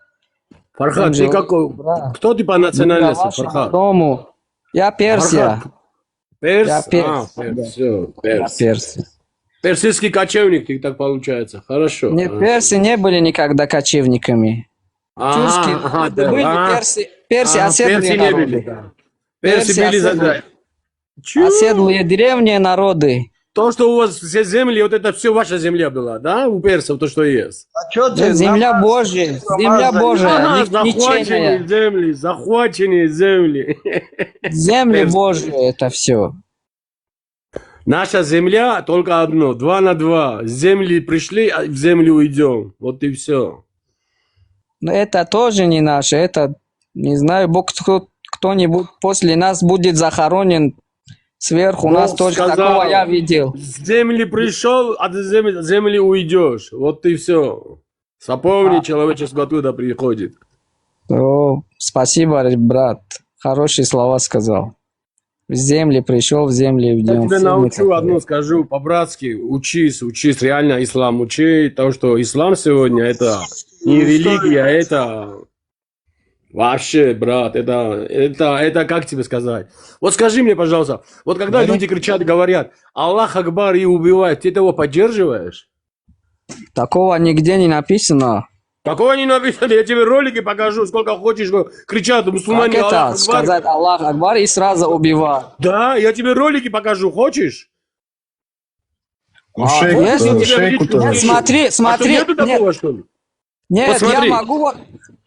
Фархад, ты какой? Кто ты по национальности, Фархад? Дому. Я Персия. Перс? Персия. Персидский кочевник, ты так получается. Хорошо. Не, персы не были никогда кочевниками. Тюркские были персы, оседлые народы. Персы были оседлые древние народы. То, что у вас все земли, вот это все ваша земля была, да? У персов то, что есть. А что ты? Земля Божья. Земля Божья. Захваченные земли. Земли Божьи, это все. Наша земля только одно, 2 на 2. С земли пришли, а в землю уйдем. Вот и все. Но это тоже не наше. Это, не знаю, Бог кто-нибудь после нас будет захоронен сверху. У нас тоже такого я видел. С земли пришел, а с земли уйдешь. Вот и все. Запомни, человечество оттуда приходит. О, спасибо, брат. Хорошие слова сказал. В земли пришел, в земли Я идем. тебе научу одно, скажу по-братски. Учись, реально ислам учи. То, что ислам сегодня, это не религия, это вообще, брат, это как тебе сказать? Вот скажи мне, пожалуйста, вот когда люди кричат, говорят, Аллах Акбар и убивают, ты этого поддерживаешь? Такого нигде не написано. Какого не написано? Я тебе ролики покажу, сколько хочешь, кричат мусульмане Как Аллах это? Акбар. Сказать Аллах Акбар и сразу убивать. Да, я тебе ролики покажу, хочешь? Ну, шейку, если да, тебе шейку видно, тоже. смотри, А что, нету такого, что ли? Нет, Вот смотри. я могу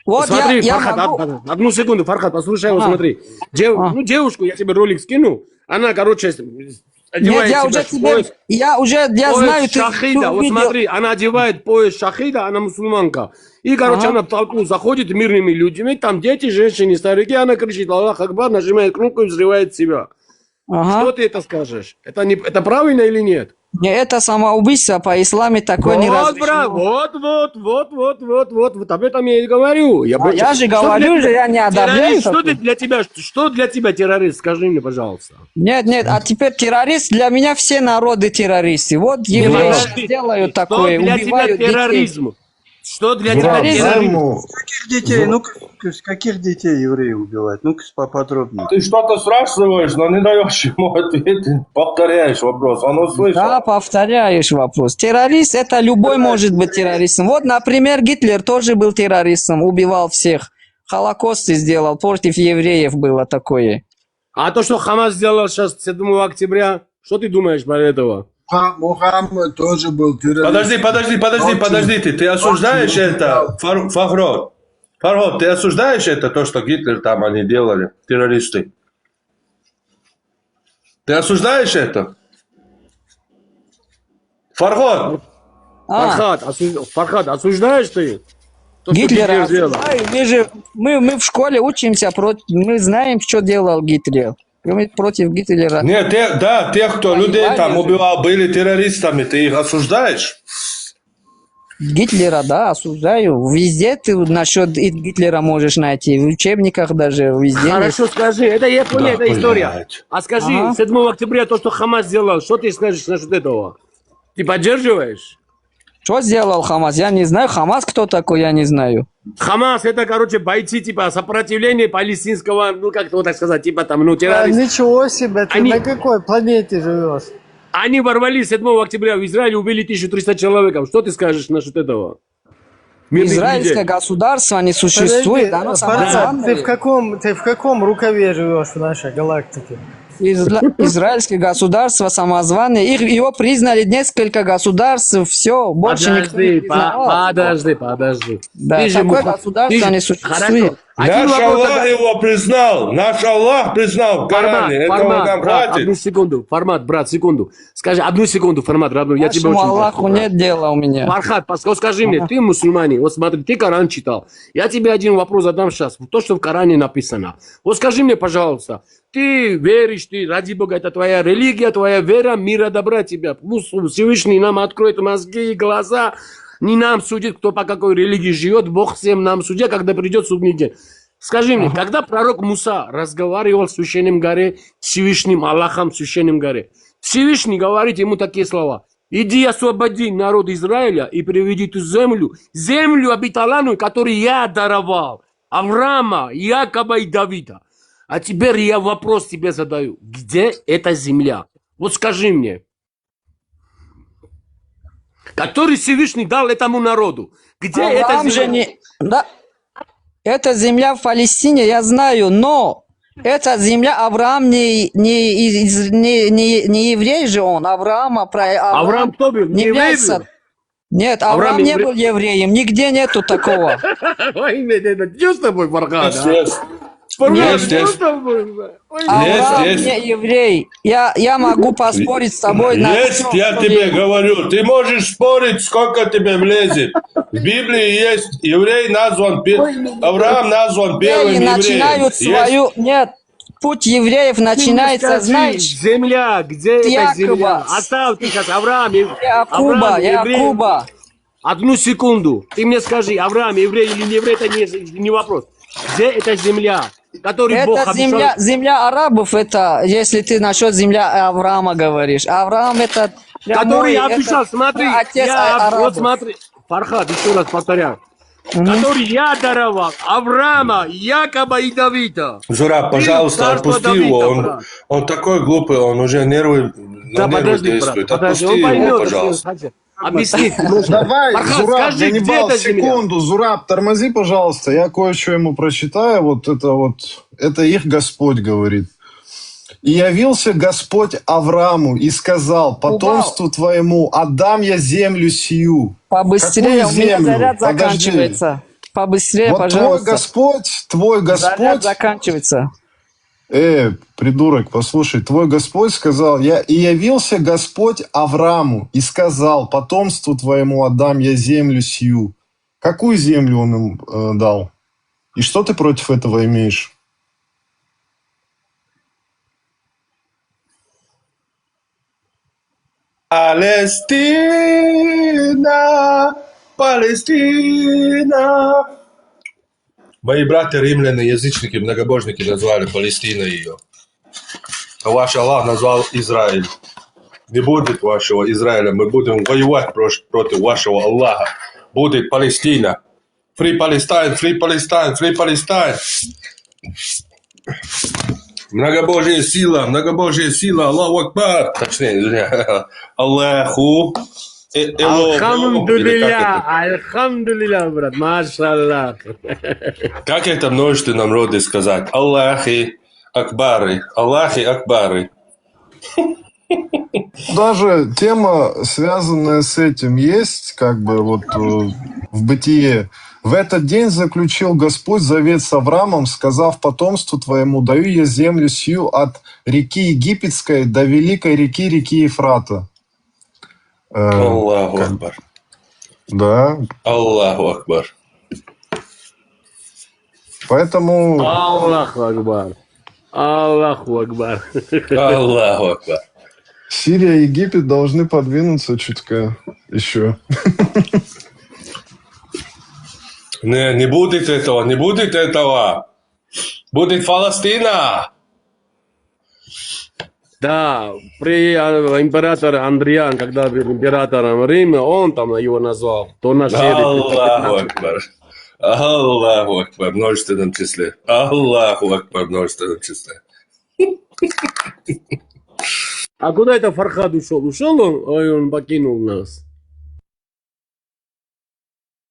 вот Смотри, я Фархад, могу. одну секунду, Фархад, послушай его, Ага. смотри. Ну, девушку, я тебе ролик скину, она, короче, одевает Нет, я себя уже в тебе, пояс, я пояс знаю, ты шахида. Вот увидел. смотри, она одевает пояс шахида, она мусульманка. И, короче, Ага. она в толпу заходит мирными людьми, там дети, женщины, старики, она кричит Аллах Акбар, нажимает кнопку и взрывает себя. Ага. Что ты это скажешь? Это правильно или нет? Не, это самоубийство по исламу такое не Вот, брат, разрешено. вот об этом я и говорю. Я же Что говорю, для же я не одобряю. террорист, что для тебя террорист? Скажи мне, пожалуйста. Нет, а теперь террорист, для меня все народы террористы. Вот евреи подожди. делают Что такое, для тебя убивают детей. терроризм? Что для Брат, тебя дай терроризм? ему. Каких детей? Ну-ка, с каких детей евреи убивают? Ну-ка, поподробнее. Ты что-то спрашиваешь, но не даешь ему ответить. Повторяешь вопрос, он услышал. Да, повторяешь вопрос. Террорист, это любой может быть террористом. Вот, например, Гитлер тоже был террористом, убивал всех. Холокост сделал, против евреев было такое. А то, что Хамас сделал сейчас 7 октября, что ты думаешь про этого? Мухаммад тоже был террорист. Подожди, ты осуждаешь это, Фархад, ты осуждаешь это, то, что Гитлер там они делали, террористы? Ты осуждаешь это? Фархад! Фархад, осуждаешь ты? То, что Гитлера сделал? осуждаю. Мы в школе учимся, мы знаем, что делал Гитлер. Мы против Гитлера. Нет, тех, кто людей там убивал, были террористами, ты их осуждаешь? Гитлера, да, осуждаю. Везде ты насчет Гитлера можешь найти. В учебниках даже, везде. Хорошо, скажи, это я понял, это история. блядь. А скажи, Ага. 7 октября то, что Хамас сделал, что ты скажешь насчет этого? Ты поддерживаешь? Что сделал Хамас? Я не знаю. Хамас кто такой, я не знаю. Хамас это, короче, бойцы типа сопротивления палестинского, ну как вот так сказать, типа там, ну террористов. Ничего себе, ты Они- на какой планете живешь? Они ворвались 7 октября в Израиль, убили 1300 человек. Что ты скажешь насчет этого? Мирных Израильское людей. государство не существует, оно Фархад, самозванное. ты в каком рукаве живешь в нашей галактике? Израильское государство самозванное. Его признали несколько государств, все, больше никто не признавал. Подожди. Да, Ты же такое муха- государство ты же- не существует. Хорошо. Один Наш вопрос Аллах тогда. его признал, наш Аллах признал в Коране, этого нам брат, хватит. одну секунду, брат, секунду. Скажи, одну секунду, родной, я тебя Нашему очень Аллаху прошу, брат. нет дела у меня. Фархад, скажи мне, ты мусульманин, вот смотри, ты Коран читал. Я тебе один вопрос задам сейчас. То, что в Коране написано. Вот скажи мне, пожалуйста, ты веришь, ты, ради Бога, это твоя религия, твоя вера, мира добра тебя. Пусть Всевышний нам откроет мозги и глаза. Не нам судит, кто по какой религии живет. Бог всем нам судья, когда придет судный день. Скажи мне, когда пророк Муса разговаривал в священном горе, с Всевышним Аллахом в священном горе, Всевышний говорит ему такие слова. Иди освободи народ Израиля и приведи ту землю обетованную, которую я даровал. Авраама, Якова и Давида. А теперь я вопрос тебе задаю. Где эта земля? Вот скажи мне. Который Всевышний дал этому народу. Где эта Авраам же земля? не... Да. Это земля в Палестине, я знаю, но эта земля Авраам не еврей же он. Авраам кто был? не Не еврей является... был? Нет, Авраам Авраам не еврей? был евреем, нигде нету такого. Что с тобой, Фархад? Есть. Что с тобой? Авраам есть. не еврей. Я могу поспорить с тобой на Есть, всё, я что тебе есть. говорю, ты можешь спорить, сколько тебе влезет. В Библии есть, еврей назван, Авраам назван первым Евреи евреем. начинают Есть. свою... Нет, путь евреев начинается, Скажи, знаешь, земля, где эта Якова. земля? Оставь ты сейчас, Авраам, Якуба, еврей. Якуба. Одну секунду. Ты мне скажи, Авраам, еврей или не еврей, это не вопрос. Где эта земля? который Бог Это обещал. земля арабов, это, если ты насчет земля Авраама говоришь. Авраам это Который прямой, я обещал, это смотри, отец вот арабов. смотри, Фархад, еще раз повторяю. Который я даровал Авраама, Якова и Давида. Зураб, пожалуйста, Царство отпусти Давида, его. брат. Он такой глупый, он уже нервы, Да на нервы подожди, брат, действует. подожди, Отпусти он его, поймет, пожалуйста. что объяснить. Давай, Фархад, Зураб, скажи, где Ганнибал, эта земля? секунду. Зураб, тормози, пожалуйста. Я кое-что ему прочитаю. Это их Господь говорит. «И явился Господь Аврааму и сказал, потомству твоему отдам я землю сию». Побыстрее, Какую у меня землю? заряд Подожди. заканчивается. Побыстрее, Вот пожалуйста. твой Господь... Заряд заканчивается. Придурок, послушай, твой Господь сказал, и явился Господь Аврааму и сказал, потомству твоему отдам я землю сию. Какую землю он им дал? И что ты против этого имеешь? Палестина, Палестина. Мои братья римляне, язычники, многобожники назвали Палестиной ее. А ваш Аллах назвал Израиль. Не будет вашего Израиля, мы будем воевать против вашего Аллаха. Будет Палестина. Free Palestine, Free Palestine, Free Palestine. Многобожие сила, Аллаху Акбар. Точнее, Аллаху. Альхамдулилля, брат, машаллах. Как это множественном роде сказать? Аллахи Акбары, Аллахи Акбары. Даже тема, связанная с этим, есть, в Бытие. В этот день заключил Господь завет с Авраамом, сказав потомству твоему, даю я землю сию от реки Египетской до великой реки Ефрата. Аллаху Акбар. Да. Аллаху Акбар. Поэтому... Аллаху Акбар. Аллаху Акбар. Аллаху Акбар. Сирия и Египет должны подвинуться чутка еще. Не будет этого, не будет этого. Будет Палестина. Да, при императоре Андриан, когда был императором Рима, он там его назвал. То на Аллаху Акбар. Аллаху Акбар, в множественном числе. Аллаху Акбар, в множественном числе. А куда это Фархад ушел? Ушел он покинул нас.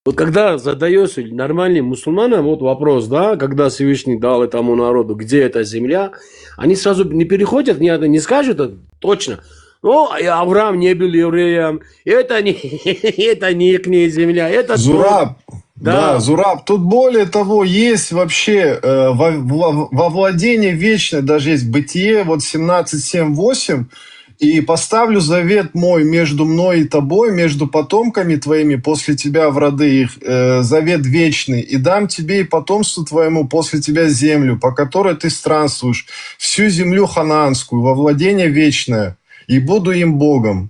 Вот когда задаешь нормальным мусульманам вопрос, да, когда Всевышний дал этому народу, где эта земля, они сразу не переходят, не скажут точно. Авраам не был евреем, это не их земля, это... Зураб, да, Зураб, тут более того, есть вообще во владении вечное, даже есть Бытие, 17:7-8, и поставлю завет мой между мной и тобой, между потомками твоими после тебя в роды их, завет вечный, и дам тебе и потомству твоему после тебя землю, по которой ты странствуешь, всю землю ханаанскую, во владение вечное, и буду им Богом.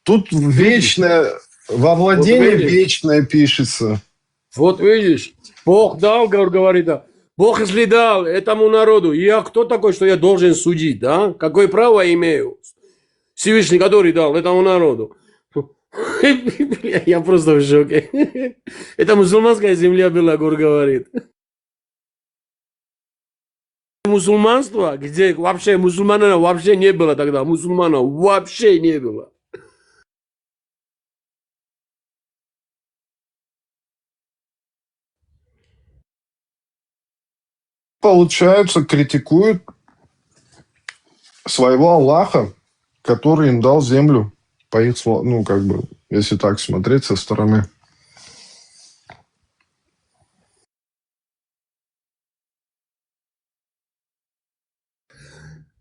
Тут вечное, во владение вечное пишется. Вот видишь, Бог дал, говорит, Бог если дал этому народу, я кто такой, что я должен судить, да? Какое право имею? Всевышний, который дал этому народу. Я просто в шоке. Это мусульманская земля была, говорит. Мусульманство, где вообще мусульманов вообще не было тогда, мусульманов вообще не было. Получается, критикуют своего Аллаха, который им дал землю, по их словам, если так смотреть со стороны.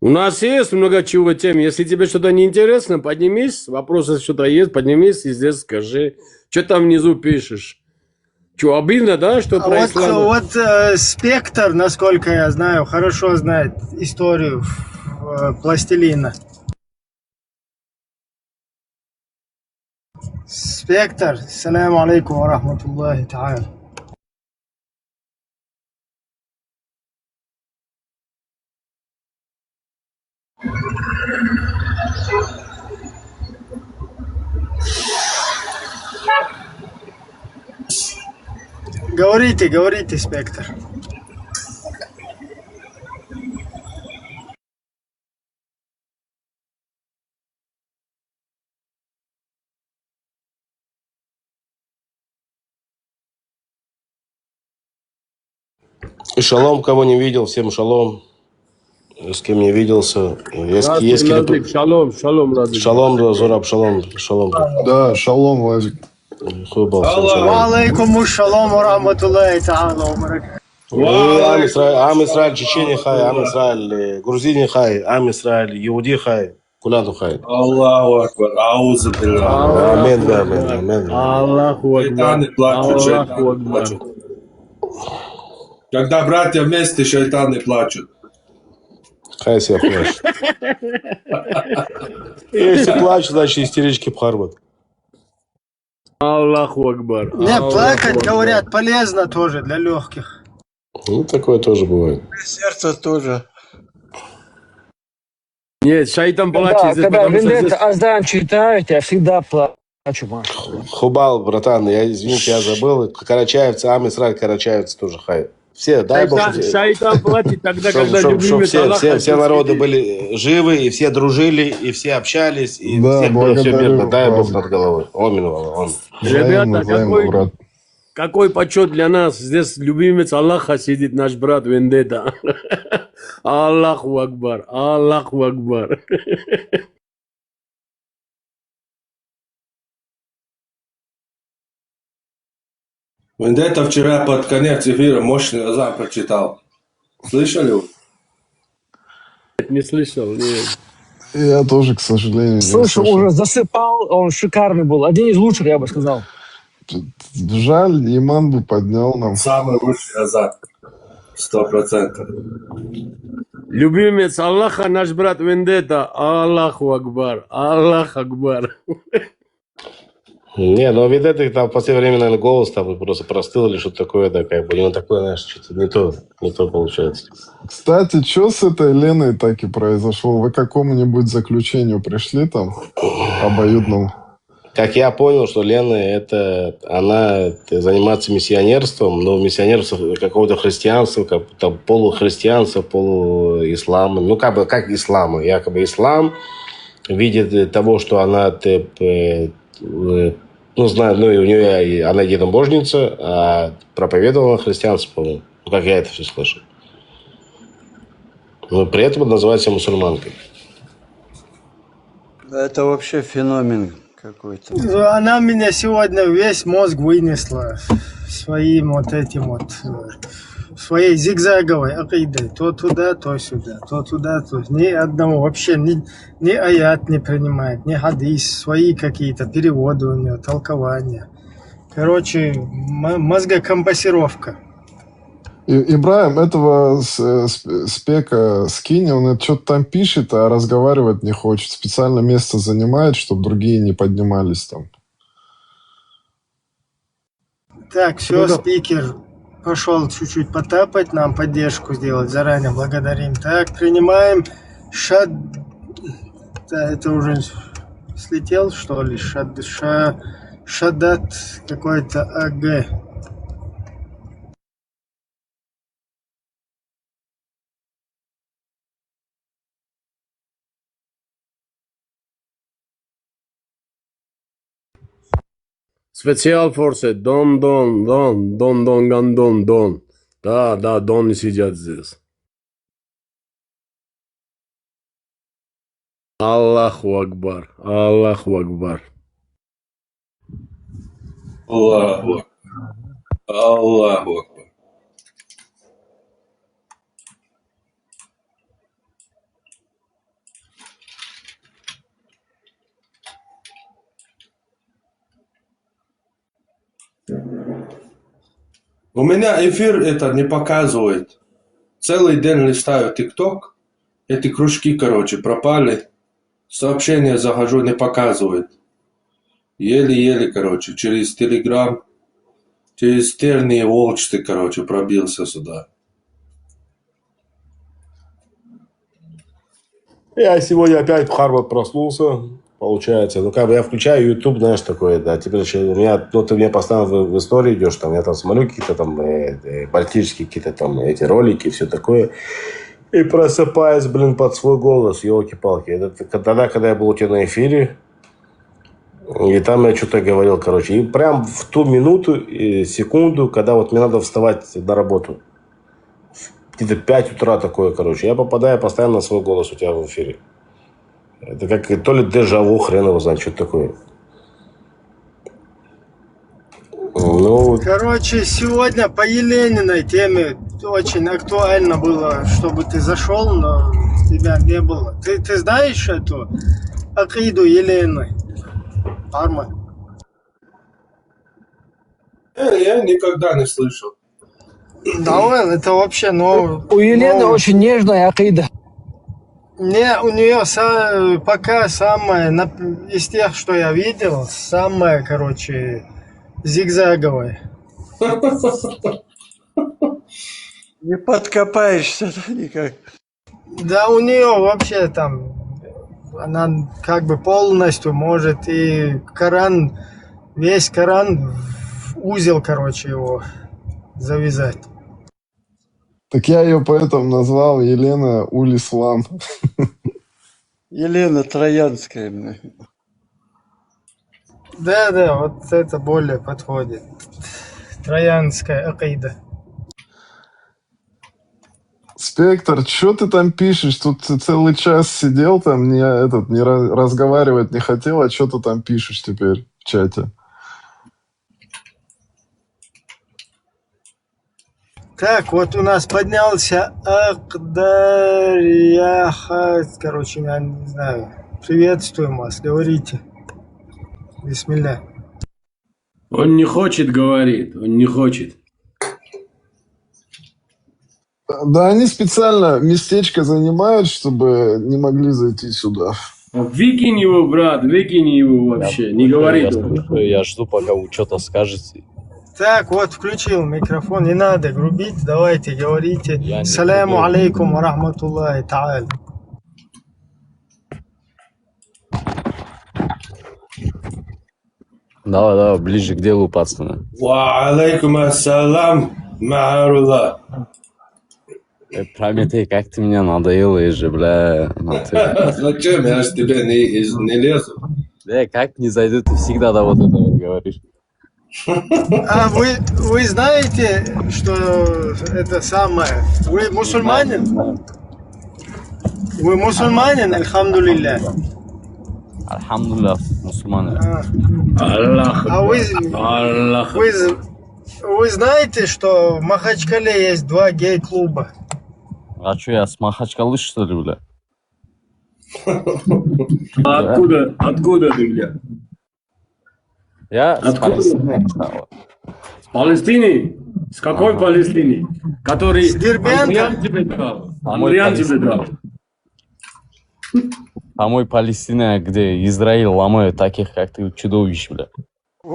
У нас есть много чего тем. Если тебе что-то неинтересно, поднимись. Вопросы что-то есть, поднимись и здесь скажи. Что там внизу пишешь? Что, обидно, да, что происходит? Спектр, насколько я знаю, хорошо знает историю пластилина. Спектр, саляму алейкум ва рахматуллахи та'аля. Говорите, говорите, Спектр. Шалом, кого не видел, всем шалом. С кем не видался. Есть Разлик, шалом, шалом, Разлик. Шалом, Зураб, шалом, шалом. Да, шалом, Лазик. Алейкум шалом ва рахматуллахи та'ала ва баракатух. Ам Исраиль, Чечения хай, Ам Исраиль, Грузия хай, Ам Исраиль, Иуди хай, кулану хай. Аллаху акбар, аузу билlah. Амин, амин, амин. Аллаху акбар. Шайтаны плачут, Аллаху шайтаны акбар. плачут. Когда братья вместе, шайтаны плачут. Хай себя плачет. Если плачут, значит истерички пхарбат. Аллаху акбар. Не, плакать, говорят, полезно тоже для легких. Ну, такое тоже бывает. Сердце тоже. Нет, шайтан плачет здесь, Когда потому что Вендетта здесь... Аздан читают, я всегда плачу, Маша. Хубал, братан, я, извините, я забыл. Карачаевцы, Ам Исраиль, карачаевцы тоже хай. Все, дай Бог, Шайтан платит тогда, когда любимец Аллаха... все народы были живы, и все дружили, и все общались, и Да, всем было все благодарю мирно. Дай Бог вас. над головой. Омин, омин. Ребята, какой почет для нас. Здесь любимец Аллаха сидит, наш брат Вендетта. Аллаху акбар, Аллаху акбар. Вендетта вчера под конец эфира мощный азан прочитал. Слышали вы? Не слышал, нет. Я тоже, к сожалению, не Слушай, слышал. уже засыпал, он шикарный был. Один из лучших, я бы сказал. Жаль, иман бы поднял нам. Самый лучший азан. 100%. Любимец Аллаха, наш брат Вендетта. Аллаху акбар, Аллах акбар. Не, ну ведь это там в последнее время, наверное, голос там просто простыл или что-то такое, да, как бы, ну, такое, знаешь, что-то не то получается. Кстати, что с этой Леной так и произошло? Вы к какому-нибудь заключению пришли там обоюдному? Как я понял, что Лена, она занимается миссионерством, но миссионерство какого-то христианства, как там полухристианства, полуислама, ну, как бы, как ислама, якобы ислам, видит того, что она, ну, знаю, ну, и у нее, она единобожница, а проповедовала христианство, по-моему, ну, как я это все слышал. Но при этом называет себя мусульманкой. Это вообще феномен какой-то. Она меня сегодня весь мозг вынесла своим вот этим вот, своей зигзаговой акидой. То туда, то сюда, то туда, то... Ни одного вообще, ни аят не принимает, ни хадис, свои какие-то переводы у нее, толкования. Короче, мозгокомпассировка. Ибраим, этого спека скинь, он это что-то там пишет, а разговаривать не хочет. Специально место занимает, чтобы другие не поднимались там. Так, все, спикер пошел чуть-чуть потапать, нам поддержку сделать. Заранее благодарим. Так, принимаем Да, это уже слетел, что ли? Шадат какой-то АГ. Специал форсе, Дон, Гандон. Да, Доны сидят здесь. Аллаху акбар, Аллаху акбар. Аллаху акбар. Аллаху акбар. У меня эфир это не показывает. Целый день листаю ТикТок. Эти кружки, короче, пропали. Сообщения захожу, не показывает. Еле-еле, короче, через Телеграм, через тернии волчты, короче, пробился сюда. Я сегодня опять в Харвард проснулся, получается. Ну, как бы я включаю YouTube, знаешь, такое, да. Теперь у меня, ну, ты мне постоянно в истории идешь, там, я там смотрю какие-то там балтийские какие-то там эти ролики, все такое. И просыпаюсь, блин, под свой голос, елки-палки. Это тогда, когда я был у тебя на эфире, и там я что-то говорил, короче. И прям в ту минуту и секунду, когда вот мне надо вставать на работу. Где-то 5 утра такое, короче. Я попадаю постоянно на свой голос у тебя в эфире. Это как то ли дежаву, хрен его знает, что это такое. Ну... Короче, сегодня по Елениной теме очень актуально было, чтобы ты зашел, но тебя не было. Ты знаешь эту акиду Елены? Арма? Я никогда не слышал. Да, это вообще новое. У Елены очень нежная акида. Не, у нее пока самое, из тех, что я видел, самое, короче, зигзаговое. Не подкопаешься никак. Да, у нее вообще там, она как бы полностью может и Коран, весь Коран в узел, короче, его завязать. Так я ее поэтому назвал Елена Улислам. Елена Троянская. Да, вот это более подходит. Троянская акида. Спектр, что ты там пишешь? Тут ты целый час сидел там, не разговаривать не хотел, а что ты там пишешь теперь в чате? Так, вот у нас поднялся Акдарьяха. Короче, я не знаю. Приветствуем вас, говорите. Бисмилля. Он не хочет, говорит, он не хочет. Да они специально местечко занимают, чтобы не могли зайти сюда. Выкинь его, брат, выкинь его вообще, не говори. Я жду, пока вы что-то скажете. Так, вот включил микрофон, не надо грубить, давайте говорите. Саляму алейкум ва рахматуллахи та'аля. Давай, ближе к делу, пацаны. Ва алейкум ассалам, мааруллах. Прометей, как ты меня надоел же, бля. Зачем? Я ж тебе не лезу. Да, как не зайду, ты всегда вот это вот говоришь. А вы знаете, что это самое? Вы мусульманин? Вы мусульманин, альхамдулилля. Альхамдулилля, мусульманин. А вы знаете, что в Махачкале есть 2 гей-клуба? А что, я с Махачкалы, что ли, бля? Откуда ты, бля? Я Откуда? с Палестины. С Палестины? С какой Палестины? Который с Дербента? Андриян тебе дал. Андриян тебе дал. А мой Палестина, где Израиль ломает таких, как ты, чудовищ, бля. А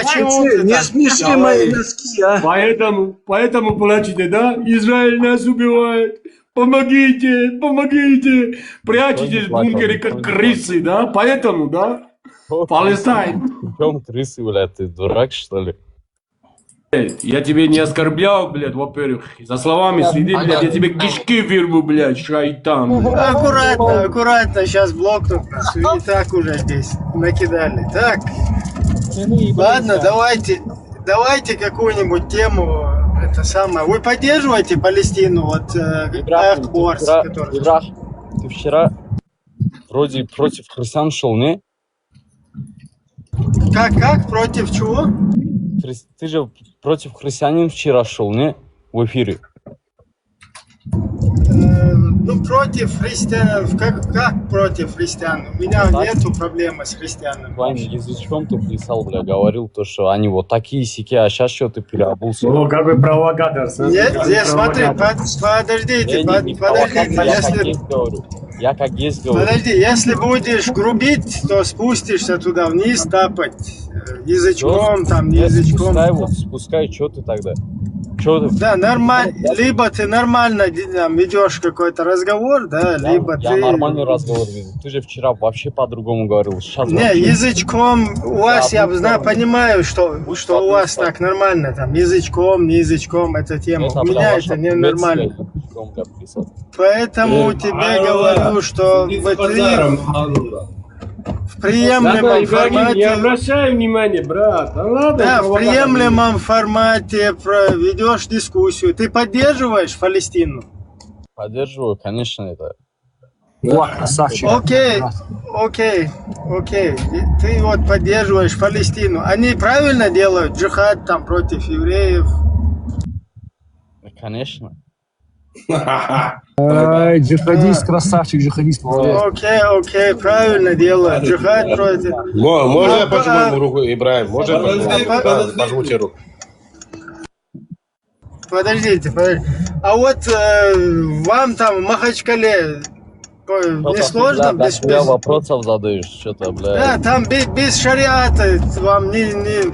чего ты не смеши мои носки, а? Поэтому плачете, да? Израиль нас убивает. Помогите. Прячетесь в бункере, как крысы, да? Поэтому, да? Палестайн. В чем крысы, блядь, ты дурак, что ли? Я тебе не оскорблял, блядь, во-первых. За словами следи, блядь, я тебе кишки вырву, блядь, шайтан. Аккуратно, сейчас блокнут нас. И так уже здесь накидали. Так, ладно, давайте какую-нибудь тему, это самое. Вы поддерживаете Палестину, вот, Ибрах, ты вчера вроде против христиан шел, не? Как? Против чего? Ты же против христианин вчера шел, не? В эфире. Ну, против христиан, как против христиан? У меня нету проблемы с христианами. Твоим язычком ты писал, бля, говорил то, что они вот такие сики, а сейчас что ты переобулся? Ну, как бы провокатор. Нет, смотри, подождите, Я как есть говорю. Подожди, если будешь грубить, то спустишься туда вниз, тапать язычком, там, язычком. Спускай, что ты тогда? Чё ты? Да, нормально. Либо ты нормально ведешь какой-то разговор, да, либо Я ты... нормальный разговор веду. Ты же вчера вообще по-другому говорил. Сейчас Не, вообще... язычком у вас, я знаю, понимаю, что у вас так нормально, там, язычком, не язычком, эта тема. У меня это не нормально. Поэтому тебе говорю, что в приемлемом формате... Не обращай внимания, брат. Да ладно. Да, в приемлемом формате ведешь дискуссию. Ты поддерживаешь Палестину? Поддерживаю, конечно, это. Красавчик. Окей. Ты вот поддерживаешь Палестину. Они правильно делают джихад там против евреев? Конечно. Джихадист, красавчик, джихадист. Окей, правильно делают. Джихад против... Можно я пожму руку, Ибраим? Можно я пожму тебе руку? Подождите. А вот вам там в Махачкале не сложно? Без вопросов задаешь, что-то, бля. Да, там без шариата вам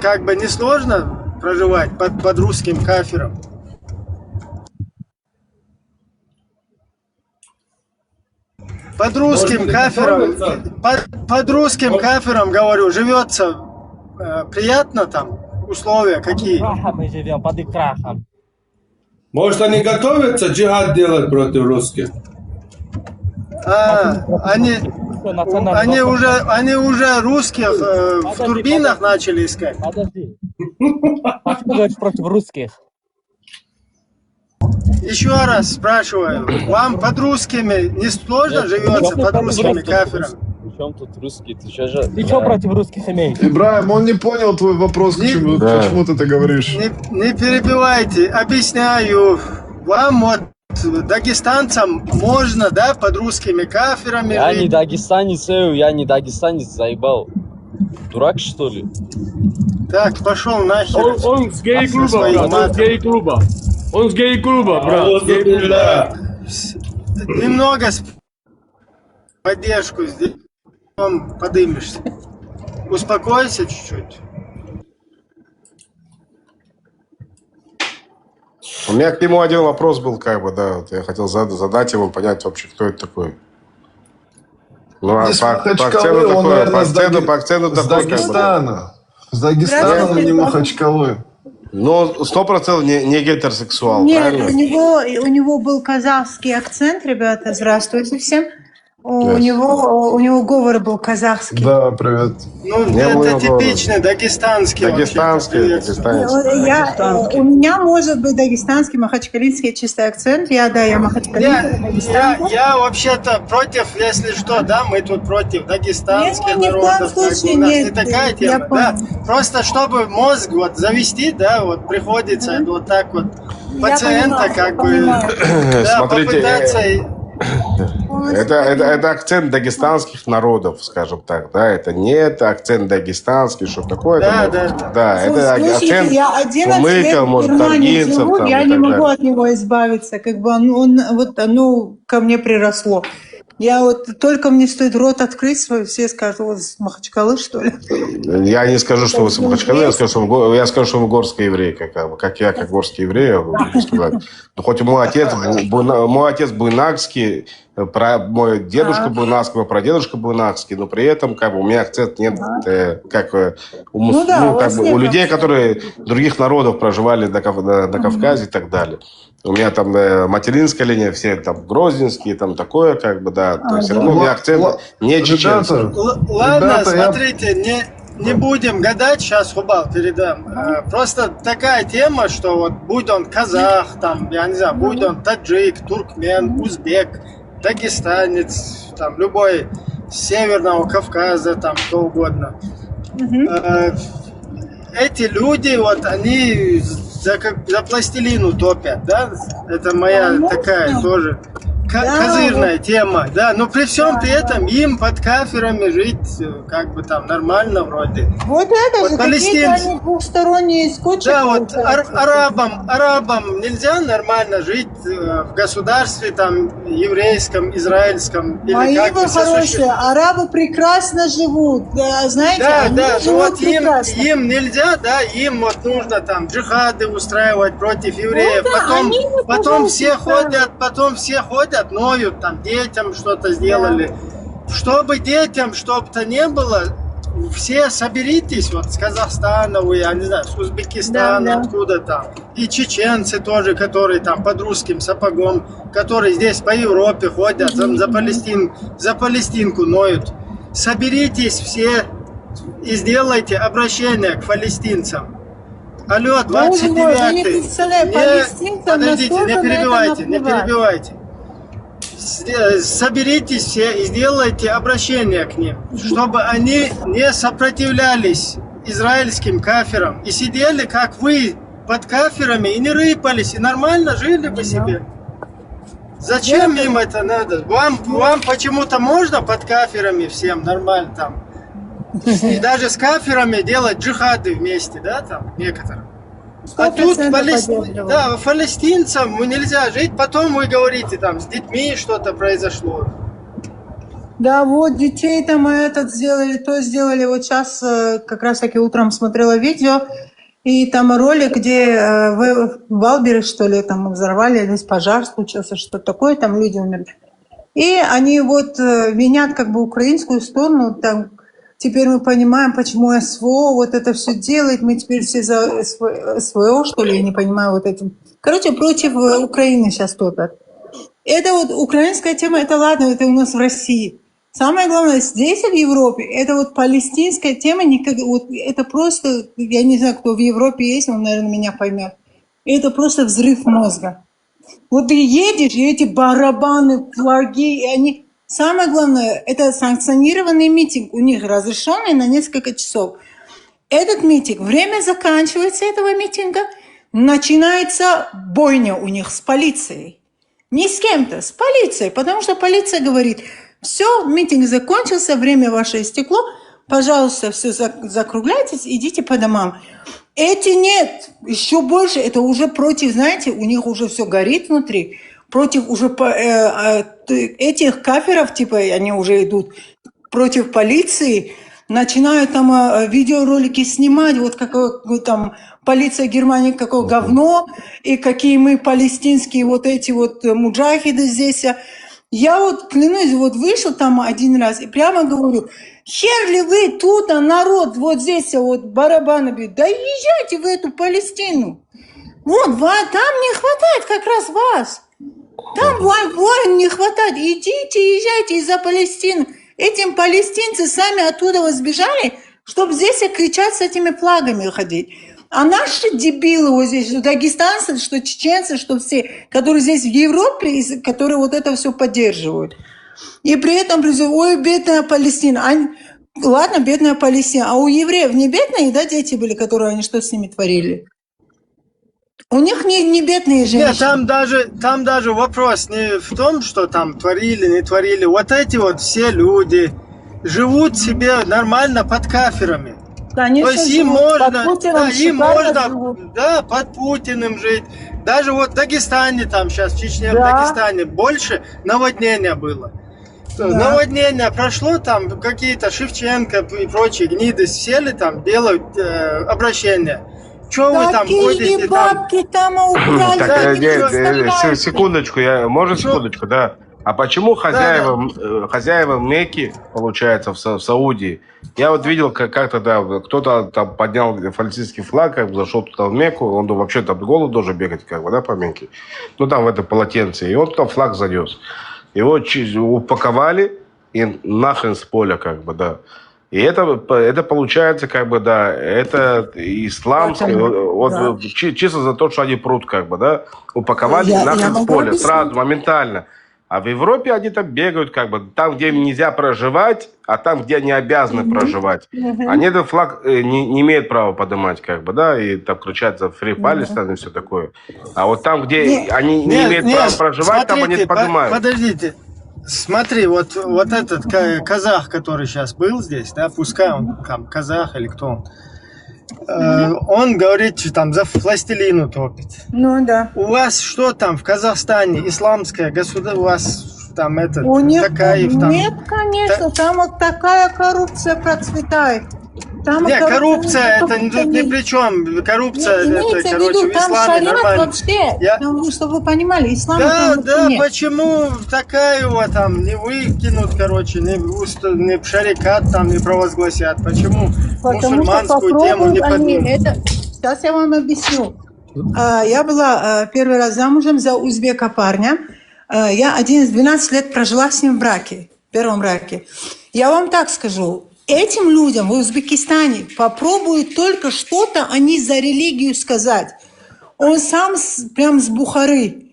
как бы не сложно проживать под русским кафиром? Под русским кафиром, говорю, живется приятно там? Условия какие? Мы живем под их крахом. Может, они готовятся джихад делать против русских? Они уже русских в турбинах начали искать. Подожди. Как ты говоришь против русских? Еще раз спрашиваю, вам под русскими не сложно живется, под русскими кафирами? Причем тут русские? Ты что против русских имеешь? Ибраим, он не понял твой вопрос, почему ты это говоришь. Не перебивайте, объясняю. Вам вот дагестанцам можно, да, под русскими кафирами? Я не дагестанец, заебал. Дурак, что ли? Так, пошел нахер. Он с гей-клуба, Он с гей-клуба, брат. Немного поддержку здесь, подымешься. Успокойся чуть-чуть. У меня к нему один вопрос был, как бы, да, вот я хотел задать ему, понять вообще, кто это такой. Ну, а по акценту такой, с Дагестана. С Дагестана, но не Махачкалы. Ну, 100% не гетеросексуал, Нет, правильно? у него был казахский акцент, ребята, здравствуйте всем. У него говор был казахский. Да, привет. Ну, это типичный дагестанский. У меня может быть дагестанский, махачкалинский чистый акцент. Я махачкалинская. Я вообще-то против, если что, да, мы тут против дагестанских народов. У нас не такая тема, да. Просто чтобы мозг вот завести, да, вот приходится вот так вот пациента как бы попытаться... Это акцент дагестанских народов, скажем так, да, это не акцент дагестанский, что такое. Да, это акцент кумыков, может, таргинцев. Я не могу от него избавиться, как бы оно ко мне приросло. Я вот только мне стоит рот открыть свой, все скажут, вот с Махачкалы, что ли? Я не скажу, что вы с Махачкалы, я скажу, что вы горская еврейка, как я, как горский еврей, я могу сказать. Но хоть мой отец буйнакский, мой дедушка буйнакский, мой прадедушка буйнакский, но при этом как бы у меня акцент нет, как у людей, которые других народов проживали на Кавказе и так далее. У меня там материнская линия, все там грозненские, там такое, как бы, да. То есть все равно у меня акцент не чеченский. Ладно, смотрите, не будем гадать, сейчас Хубал передам. Просто такая тема, что вот будь он казах, там, я не знаю, будь он таджик, туркмен, узбек, дагестанец, там, любой с Северного Кавказа, там, кто угодно. Эти люди, вот, они за пластилину топят, да? Это моя такая тоже козырная тема, да, но при всем при этом им под кафирами жить как бы там нормально вроде. Вот это Вот же какие-то они двухсторонние скотчи. Да, вот арабам нельзя нормально жить в государстве там еврейском, израильском или Мои как вы бы хорошие, арабы прекрасно живут, да, знаете, они да, живут вот прекрасно. им нельзя, да, им вот нужно там джихады устраивать против евреев, Ну да, потом все ходят, ноют там, детям что-то сделали. Чтобы детям что-то не было, все соберитесь, вот с Казахстана, я не знаю, с Узбекистана, откуда там, и чеченцы тоже, которые там под русским сапогом, которые здесь по Европе ходят, там, за Палестинку ноют. Соберитесь все и сделайте обращение к палестинцам. Алло, 29-й. Подождите, не перебивайте. Соберитесь все и сделайте обращение к ним, чтобы они не сопротивлялись израильским кафирам и сидели, как вы, под кафирами и не рыпались, и нормально жили бы себе. Зачем им это надо? Вам почему-то можно под кафирами всем нормально там? И даже с кафирами делать джихады вместе, да, там, некоторые. А тут палестинцам нельзя жить, потом вы говорите, там, с детьми что-то произошло. Да, вот детей там этот сделали, то сделали. Вот сейчас как раз таки утром смотрела видео, и там ролик, где в Валбере, что ли, там взорвали, здесь пожар случился, что-то такое, там люди умерли. И они вот винят как бы украинскую сторону, там, теперь мы понимаем, почему СВО вот это все делает, мы теперь все за СВО, что ли, я не понимаю вот этим. Короче, против Украины сейчас топят. Это вот украинская тема, это ладно, это у нас в России. Самое главное, здесь, в Европе, это вот палестинская тема, вот это просто, я не знаю, кто в Европе есть, он, наверное, меня поймет. Это просто взрыв мозга. Вот ты едешь, и эти барабаны, флаги, и они... Самое главное, это санкционированный митинг, у них разрешенный на несколько часов. Этот митинг, время заканчивается этого митинга, начинается бойня у них с полицией. Не с кем-то, с полицией, потому что полиция говорит, все, митинг закончился, время ваше истекло, пожалуйста, все закругляйтесь, идите по домам. Эти нет, еще больше, это уже против, знаете, у них уже все горит внутри, против уже этих кафиров, типа, они уже идут против полиции, начинают там видеоролики снимать, вот какое там полиция Германии, какое говно, и какие мы палестинские вот эти вот муджахиды здесь. Я вот, клянусь, вот вышел там один раз и прямо говорю, хер ли вы тут, народ, вот здесь вот барабаны бьют, да езжайте в эту Палестину. Вот, там не хватает как раз вас. Там воин не хватает. Идите, езжайте из-за Палестины. Этим палестинцы сами оттуда сбежали, чтобы здесь кричать с этими флагами ходить. А наши дебилы вот здесь, что дагестанцы, что чеченцы, что все, которые здесь в Европе, которые вот это все поддерживают. И при этом ой, бедная Палестина. Ладно, бедная Палестина. А у евреев не бедные, да, дети были, которые они что с ними творили? У них не бедные женщины. Нет, там даже вопрос не в том, что там творили, не творили. Вот эти вот все люди живут себе нормально под кафирами. Конечно, то есть им можно, да, под Путиным жить. Даже вот в Дагестане, там сейчас в Чечне, в Дагестане больше наводнения было. Да. Наводнение прошло, там какие-то Шевченко и прочие гниды сели там, делают обращение. Что вы там ходите? Бабки там украли. Так, секундочку, секундочку, да. А почему хозяева Мекки, получается, в Саудии? Я вот видел, как-то, да, кто-то там поднял палестинский флаг, как бы зашел туда в Мекку, он вообще там голый должен бегать, как бы, да, по Мекке. Ну, там в это полотенце, и он туда флаг занес. Его упаковали и нахрен с поля, как бы, да. И это получается, как бы, да, это исламский, вот, чисто за то, что они прут, как бы, да, упаковали нахрен с поля, сразу, моментально. А в Европе они там бегают, как бы, там, где им нельзя проживать, а там, где они обязаны проживать. Они этот флаг не имеют права поднимать, как бы, да, и там кричать за Free Palestine и все такое. А вот там, где они не имеют права проживать, там они поднимают. Подождите. Смотри, вот этот казах, который сейчас был здесь, да, пускай он там казах или кто он говорит, что там за пластилину топит. Ну да. У вас что там в Казахстане? Исламское государство, у вас там это, У них Такаев там? Нет, конечно, там вот такая коррупция процветает. Там Нет, коррупция это ни при чем. Коррупция это, короче, в там исламе шариат нормально. вообще, там, чтобы вы понимали, ислам Да, там да, нет. почему Такаева там не выкинут, короче, не шарикат там не провозгласят? Почему мусульманскую тему не поднимут? Сейчас я вам объясню. Я была первый раз замужем за узбека парня. Я 11-12 лет прожила с ним в браке, в первом браке. Я вам так скажу, этим людям в Узбекистане попробуют только что-то они за религию сказать. Он сам прям с Бухары.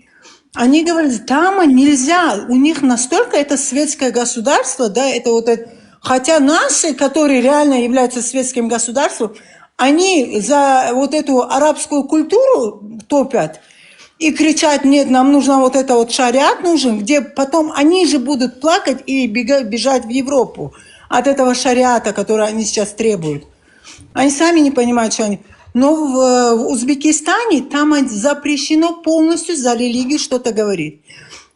Они говорят, там нельзя, у них настолько это светское государство, да, это вот это. Хотя наши, которые реально являются светским государством, они за вот эту арабскую культуру топят и кричат, нет, нам нужно вот это вот шариат нужен, где потом они же будут плакать и бежать в Европу от этого шариата, который они сейчас требуют. Они сами не понимают, что они... Но в Узбекистане там запрещено полностью за религию что-то говорить.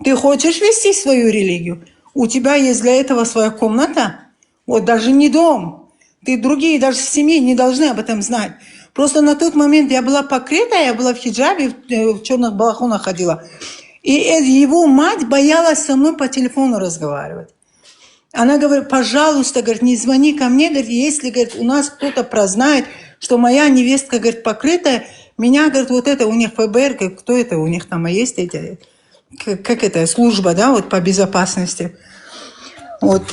Ты хочешь вести свою религию? У тебя есть для этого своя комната, вот даже не дом. Ты другие даже в семье не должны об этом знать. Просто на тот момент я была покрыта, я была в хиджабе, в черных балахонах ходила. И его мать боялась со мной по телефону разговаривать. Она говорит, пожалуйста, говорит, не звони ко мне, говорит, если, говорит, у нас кто-то прознает, что моя невестка, говорит, покрытая, меня, говорит, вот это у них ФБР, говорит, кто это у них там есть эти, как это, служба, да, вот по безопасности, вот,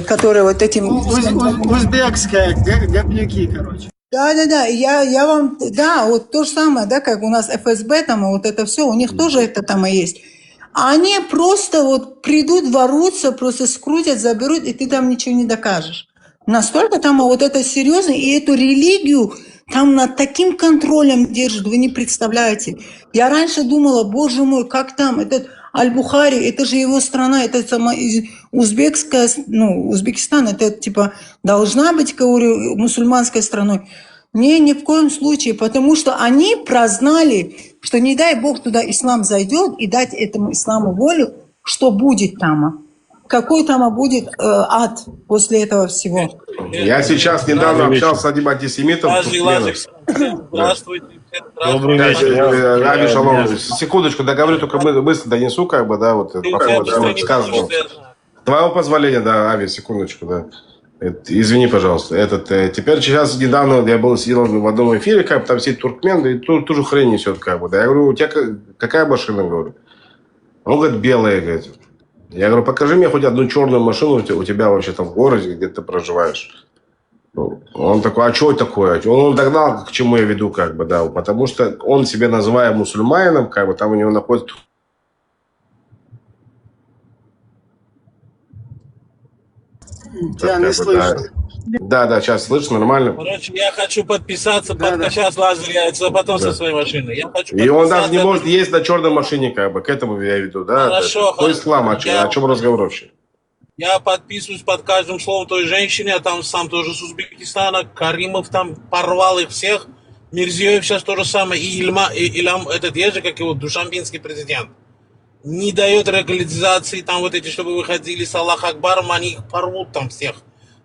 которая вот этим... Узбекская, говнюки, короче. Да, я вам, да, вот то же самое, да, как у нас ФСБ там, вот это все, у них тоже это там и есть. Они просто вот придут, ворвутся, просто скрутят, заберут, и ты там ничего не докажешь. Настолько там вот это серьезно, и эту религию там над таким контролем держат, вы не представляете. Я раньше думала, боже мой, как там, этот Аль-Бухари, это же его страна, это сама узбекская, ну, Узбекистан, это типа должна быть, говорю, мусульманской страной. Не, ни в коем случае, потому что они прознали, что не дай Бог туда ислам зайдет и дать этому исламу волю, что будет там. Какой там будет ад после этого всего. Я сейчас недавно общался с одним антисемитом. Здравствуйте. Добрый вечер. Ави Шалом. Секундочку, договорю, только мысль донесу, как бы, да, вот по поводу сказанного. Твоего позволения, да, Ави, секундочку, да. Извини, пожалуйста. Теперь сейчас недавно я сидел в одном эфире, как бы там сидит туркмен, и ту же хрень несет, как бы. Да. Я говорю, у тебя какая машина, говорю? Он говорит, белая, говорит. Я говорю, покажи мне хоть одну черную машину у тебя вообще там в городе, где ты проживаешь. Он такой, а что это такое? Он догнал, к чему я веду, как бы, да. Потому что он себя называя мусульманином, как бы, там у него находится... Тебя не слышно. Да, сейчас слышно, нормально. Короче, я хочу подписаться, сейчас лазер яйца, потом со своей машины. И он даже не может ездить на черной машине, как бы, к этому я веду, да? Хорошо. Какой ислам, о чем разговор вообще? Я подписываюсь под каждым словом той женщины, я там сам тоже с Узбекистана, Каримов там порвал их всех, Мирзиёев сейчас то же самое, и Илям, этот есть же, как его, душанбинский президент, не дает легализации, там вот эти, чтобы выходили с Аллах Акбаром, они их порвут там всех.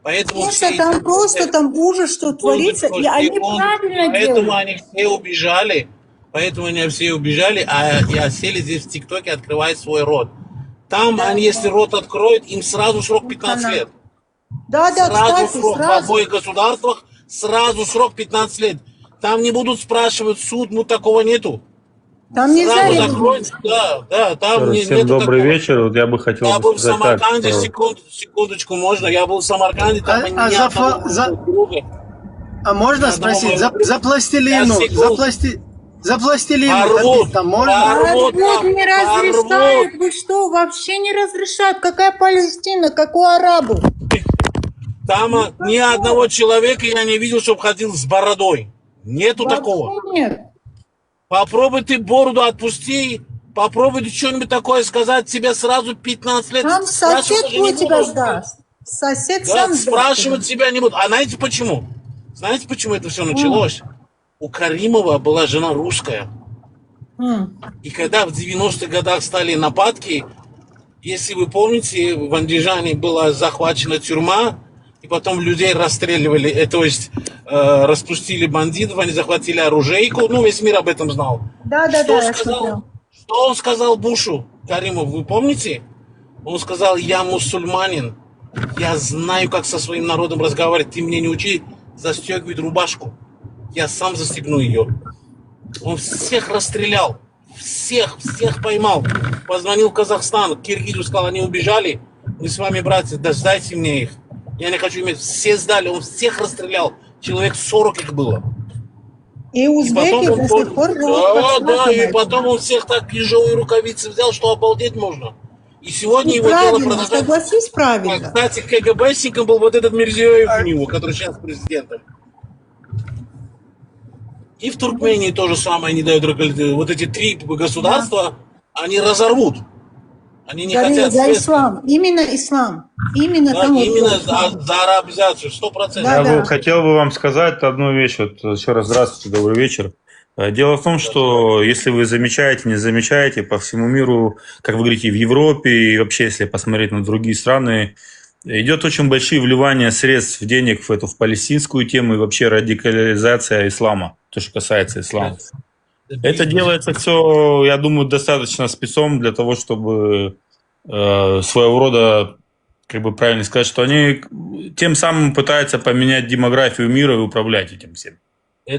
Поэтому конечно, там просто там ужас, что творится, и они правильно поэтому они все убежали, а сели здесь в ТикТоке, открывают свой рот. Там они, если рот откроют, им сразу срок 15 лет. Да, сразу срок. В обоих государствах сразу срок 15 лет. Там не будут спрашивать суд, ну такого нету. Там нельзя. Да, там всем добрый вечер. Вот я бы хотел я был в сказать Самарканде, так, секундочку, можно? Я был в Самарканде, там можно спросить, за пластилину, За пластилин Порвут, там можно? порвут, Не разрешают. Вы что, вообще не разрешают? Какая Палестина, какой арабу? Там ни одного человека я не видел, чтобы ходил с бородой. Нету Вообще такого. нет. Попробуй ты бороду отпусти, попробуй ты что-нибудь такое сказать, тебе сразу 15 лет. Там спрашивать сосед даже твой не тебя будут. сдаст. Сосед Да, сам сдаст. спрашивать тебя не будут. А знаете почему? Знаете, почему это все началось? У Каримова была жена русская. И когда в 90-х годах стали нападки, если вы помните, в Андижане была захвачена тюрьма, и потом людей расстреливали, то есть распустили бандитов, они захватили оружейку, ну весь мир об этом знал. Да, я смотрел. Что он сказал Бушу, Каримов, вы помните? Он сказал: я мусульманин, я знаю, как со своим народом разговаривать, ты мне не учи застегивать рубашку, я сам застегну ее. Он всех расстрелял, всех поймал, позвонил в Казахстан, Киргизу сказал: они убежали, мы с вами, братья, да сдайте мне их. Я не хочу иметь. Все сдали, он всех расстрелял. Человек 40 их было. И узбеки до сих пор живут. Да, и потом он всех так ежовые рукавицы взял, что обалдеть можно. И сегодня его дело продолжается. Согласись, правильно. Кстати, КГБшником был вот этот Мирзиёев у него, который сейчас президентом. И в Туркмении то же самое не дают. Вот эти три государства, они разорвут. Они не хотят за ислам. Именно ислам. Именно да, там именно за арабизацию, 100%. Я хотел бы вам сказать одну вещь. Вот еще раз здравствуйте, добрый вечер. Дело в том, что если вы замечаете, не замечаете, по всему миру, как вы говорите, в Европе и вообще, если посмотреть на другие страны, идет очень большие вливания средств, денег в эту в палестинскую тему и вообще радикализация ислама, то, что касается ислама. Это делается все, я думаю, достаточно спецом для того, чтобы своего рода, как бы правильно сказать, что они тем самым пытаются поменять демографию мира и управлять этим всем.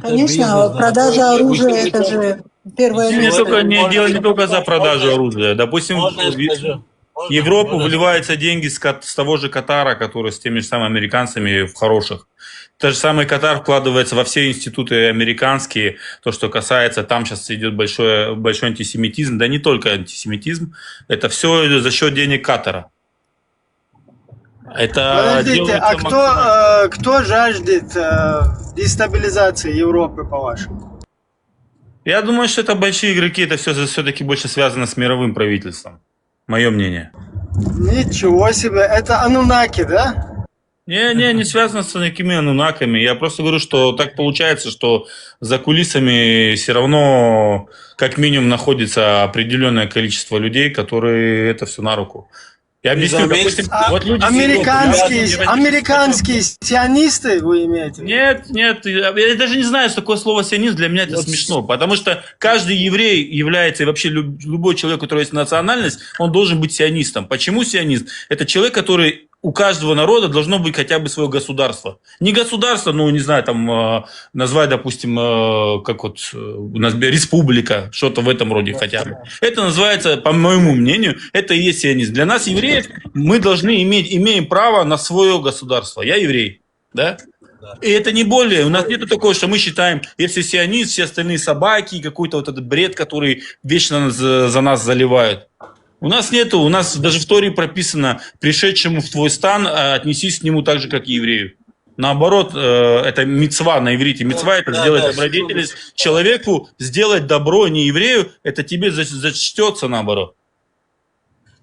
Конечно, продажа оружия – это же первое место. Дело не только за продажу оружия. Допустим, в Европу вливаются деньги с того же Катара, который с теми же самыми американцами в хороших. Тот же самый Катар вкладывается во все институты американские. То, что касается, там сейчас идет большой антисемитизм. Да не только антисемитизм. Это все за счет денег Катара. Это подождите, а кто жаждет дестабилизации Европы, по-вашему? Я думаю, что это большие игроки. Это все-таки больше связано с мировым правительством. Мое мнение. Ничего себе. Это анунаки, да? Не связано с никакими анунаками. Я просто говорю, что так получается, что за кулисами все равно как минимум находится определенное количество людей, которые это все на руку. Я объясню, допустим, вот люди... Американские сионисты вы имеете? Нет, я даже не знаю, что такое слово сионист, для меня это смешно, потому что каждый еврей является, и вообще любой человек, у которого есть национальность, он должен быть сионистом. Почему сионист? Это человек, который... У каждого народа должно быть хотя бы свое государство. Не государство, ну, не знаю, там, назвать, допустим, как вот, республика, что-то в этом роде хотя бы. Это называется, по моему мнению, это и есть сионизм. Для нас, евреев, мы должны имеем право на свое государство. Я еврей, да? И это не более, у нас нет такого, что мы считаем, если сионист, все остальные собаки, какой-то вот этот бред, который вечно за нас заливают. У нас нету, у нас даже в Торе прописано: пришедшему в твой стан отнесись к нему так же, как и еврею. Наоборот, это мицва на иврите. Мицва – это сделать добродетельность человеку, сделать добро не еврею, это тебе зачтется наоборот.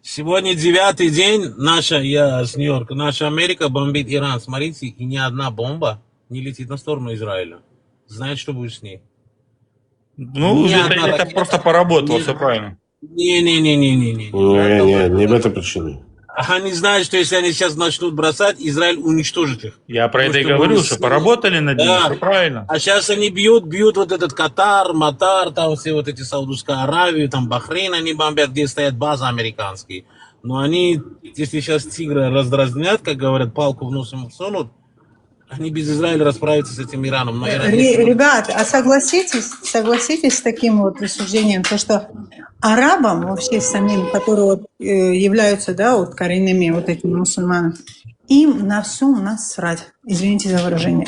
Сегодня 9-й день, я с Нью-Йорка, наша Америка бомбит Иран. Смотрите, и ни одна бомба не летит на сторону Израиля. Знаете, что будет с ней? Ну, это просто поработало, все правильно. Не. Не в этой причине. Они знают, что если они сейчас начнут бросать, Израиль уничтожит их. Я про это и говорю, что поработали над ним, все правильно. А сейчас они бьют вот этот Катар, Матар, там все вот эти Саудовскую Аравию, там Бахрейн они бомбят, где стоят базы американские. Но они, если сейчас тигра раздразнят, как говорят, палку в нос ему всунут, они без Израиля расправятся с этим Ираном. Но Ребят, а согласитесь с таким вот рассуждением, то что арабам вообще самим, которые вот, являются, да, вот коренными вот этими мусульманами, Им на все насрать, извините за выражение.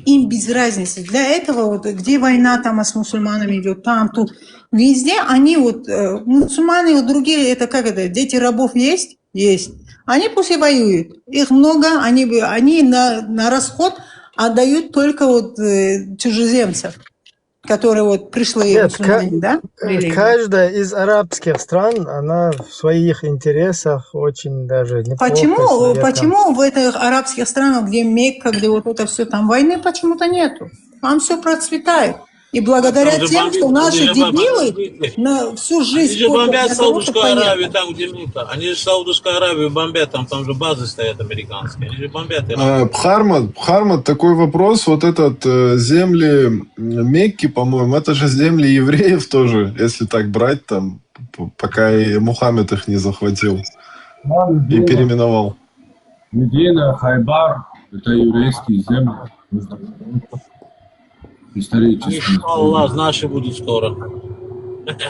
Им без разницы. Для этого, вот, где война там с мусульманами идет, там, тут, везде они вот, мусульмане, вот другие, это как это, дети рабов есть? Есть. Они пусть и воюют. Их много, они на расход отдают только вот чужеземцев, которые вот пришли мусульмане, да? Каждая из арабских стран, она в своих интересах очень даже неплохо. Почему в этих арабских странах, где Мекка, где вот это все, там войны почему-то нету? Там все процветает. И благодаря тем, что наши дебилы на всю жизнь... Они же бомбят Саудовскую Аравию, там, где Мекка. Они же Саудовскую Аравию бомбят, там же базы стоят американские. Они же бомбят Иран. Бхармат, такой вопрос. Вот этот земли Мекки, по-моему, это же земли евреев тоже, если так брать, там, пока и Мухаммед их не захватил и переименовал. Медина, Хайбар, это еврейские земли. Исторически. Иншаллах, наши будут скоро.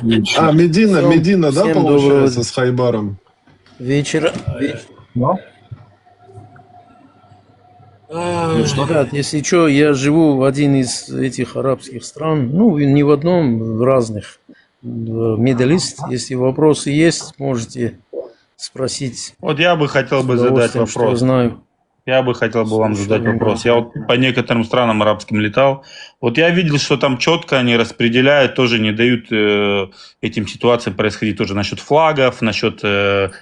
Медина, да, получается, с Хайбаром? Вечера. Ребят, если что, я живу в один из этих арабских стран, ну, не в одном, в разных. Медалист, если вопросы есть, можете спросить. Вот я бы хотел бы задать вопрос. Знаю. Я бы хотел бы вам задать вопрос. Я вот по некоторым странам арабским летал. Вот я видел, что там четко они распределяют, тоже не дают этим ситуациям происходить тоже насчет флагов, насчет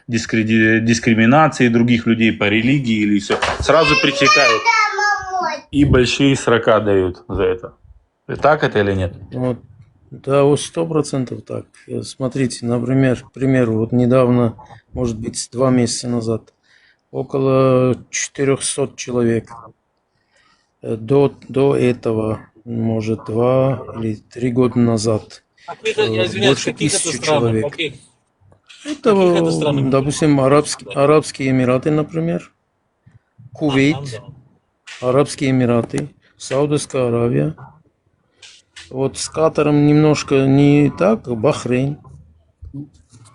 дискриминации других людей по религии или все. Сразу пресекают. И большие срока дают за это. Так это или нет? Вот. Да, 100% так. Смотрите, например, к примеру, вот недавно, может быть, 2 месяца назад, около 400 человек. До этого, может, 2 или 3 года назад, больше 1000 человек. Это, допустим, Арабские Эмираты, например, Кувейт, Арабские Эмираты, Саудовская Аравия. Вот с Катаром немножко не так, Бахрейн,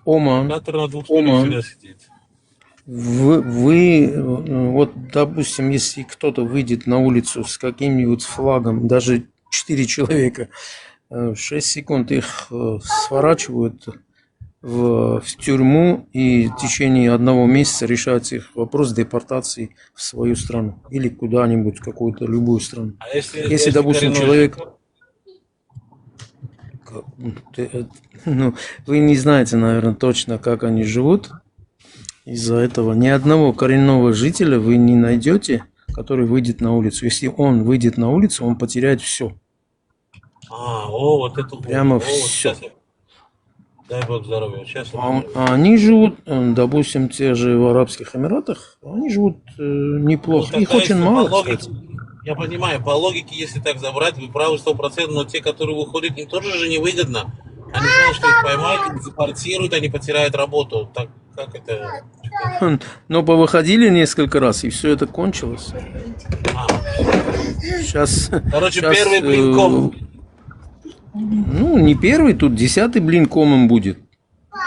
Оман. Вы, вот, допустим, если кто-то выйдет на улицу с каким-нибудь флагом, даже 4 человека, 6 секунд их сворачивают в тюрьму, и в течение 1 месяца решается их вопрос депортации в свою страну или куда-нибудь, какую-то любую страну. Если, допустим, человек... Ну, вы не знаете, наверное, точно, как они живут. Из-за этого ни одного коренного жителя вы не найдете, который выйдет на улицу. Если он выйдет на улицу, он потеряет все. Вот это прямо все. Дай Бог здоровья. Сейчас они живут, допустим, те же в Арабских Эмиратах, они живут неплохо. Ну, их очень мало, кстати. Я понимаю, по логике, если так забрать, вы правы 100%, но те, которые выходят, им тоже же невыгодно. Они знают, что их поймают, депортируют, они потеряют работу. Так как это... Но повыходили несколько раз, и все это кончилось. Сейчас... Короче, первый блин комом. Ну, не первый, тут 10-й блин комом будет.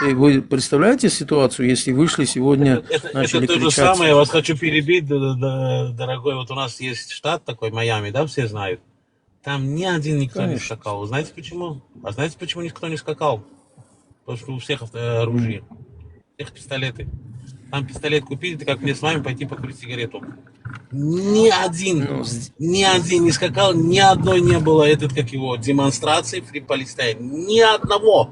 Вы представляете ситуацию, если вышли сегодня, начали это то же кричать? самое, я вас хочу перебить, дорогой. Вот у нас есть штат такой, Майами, да, все знают. Там ни один никто не скакал. Знаете почему? А знаете, почему никто не скакал? Потому что у всех оружие. У всех пистолеты. Там пистолет купили, ты как мне с вами пойти покурить сигарету. Ни один не скакал, ни одной не было демонстрации Free Palestine. Ни одного.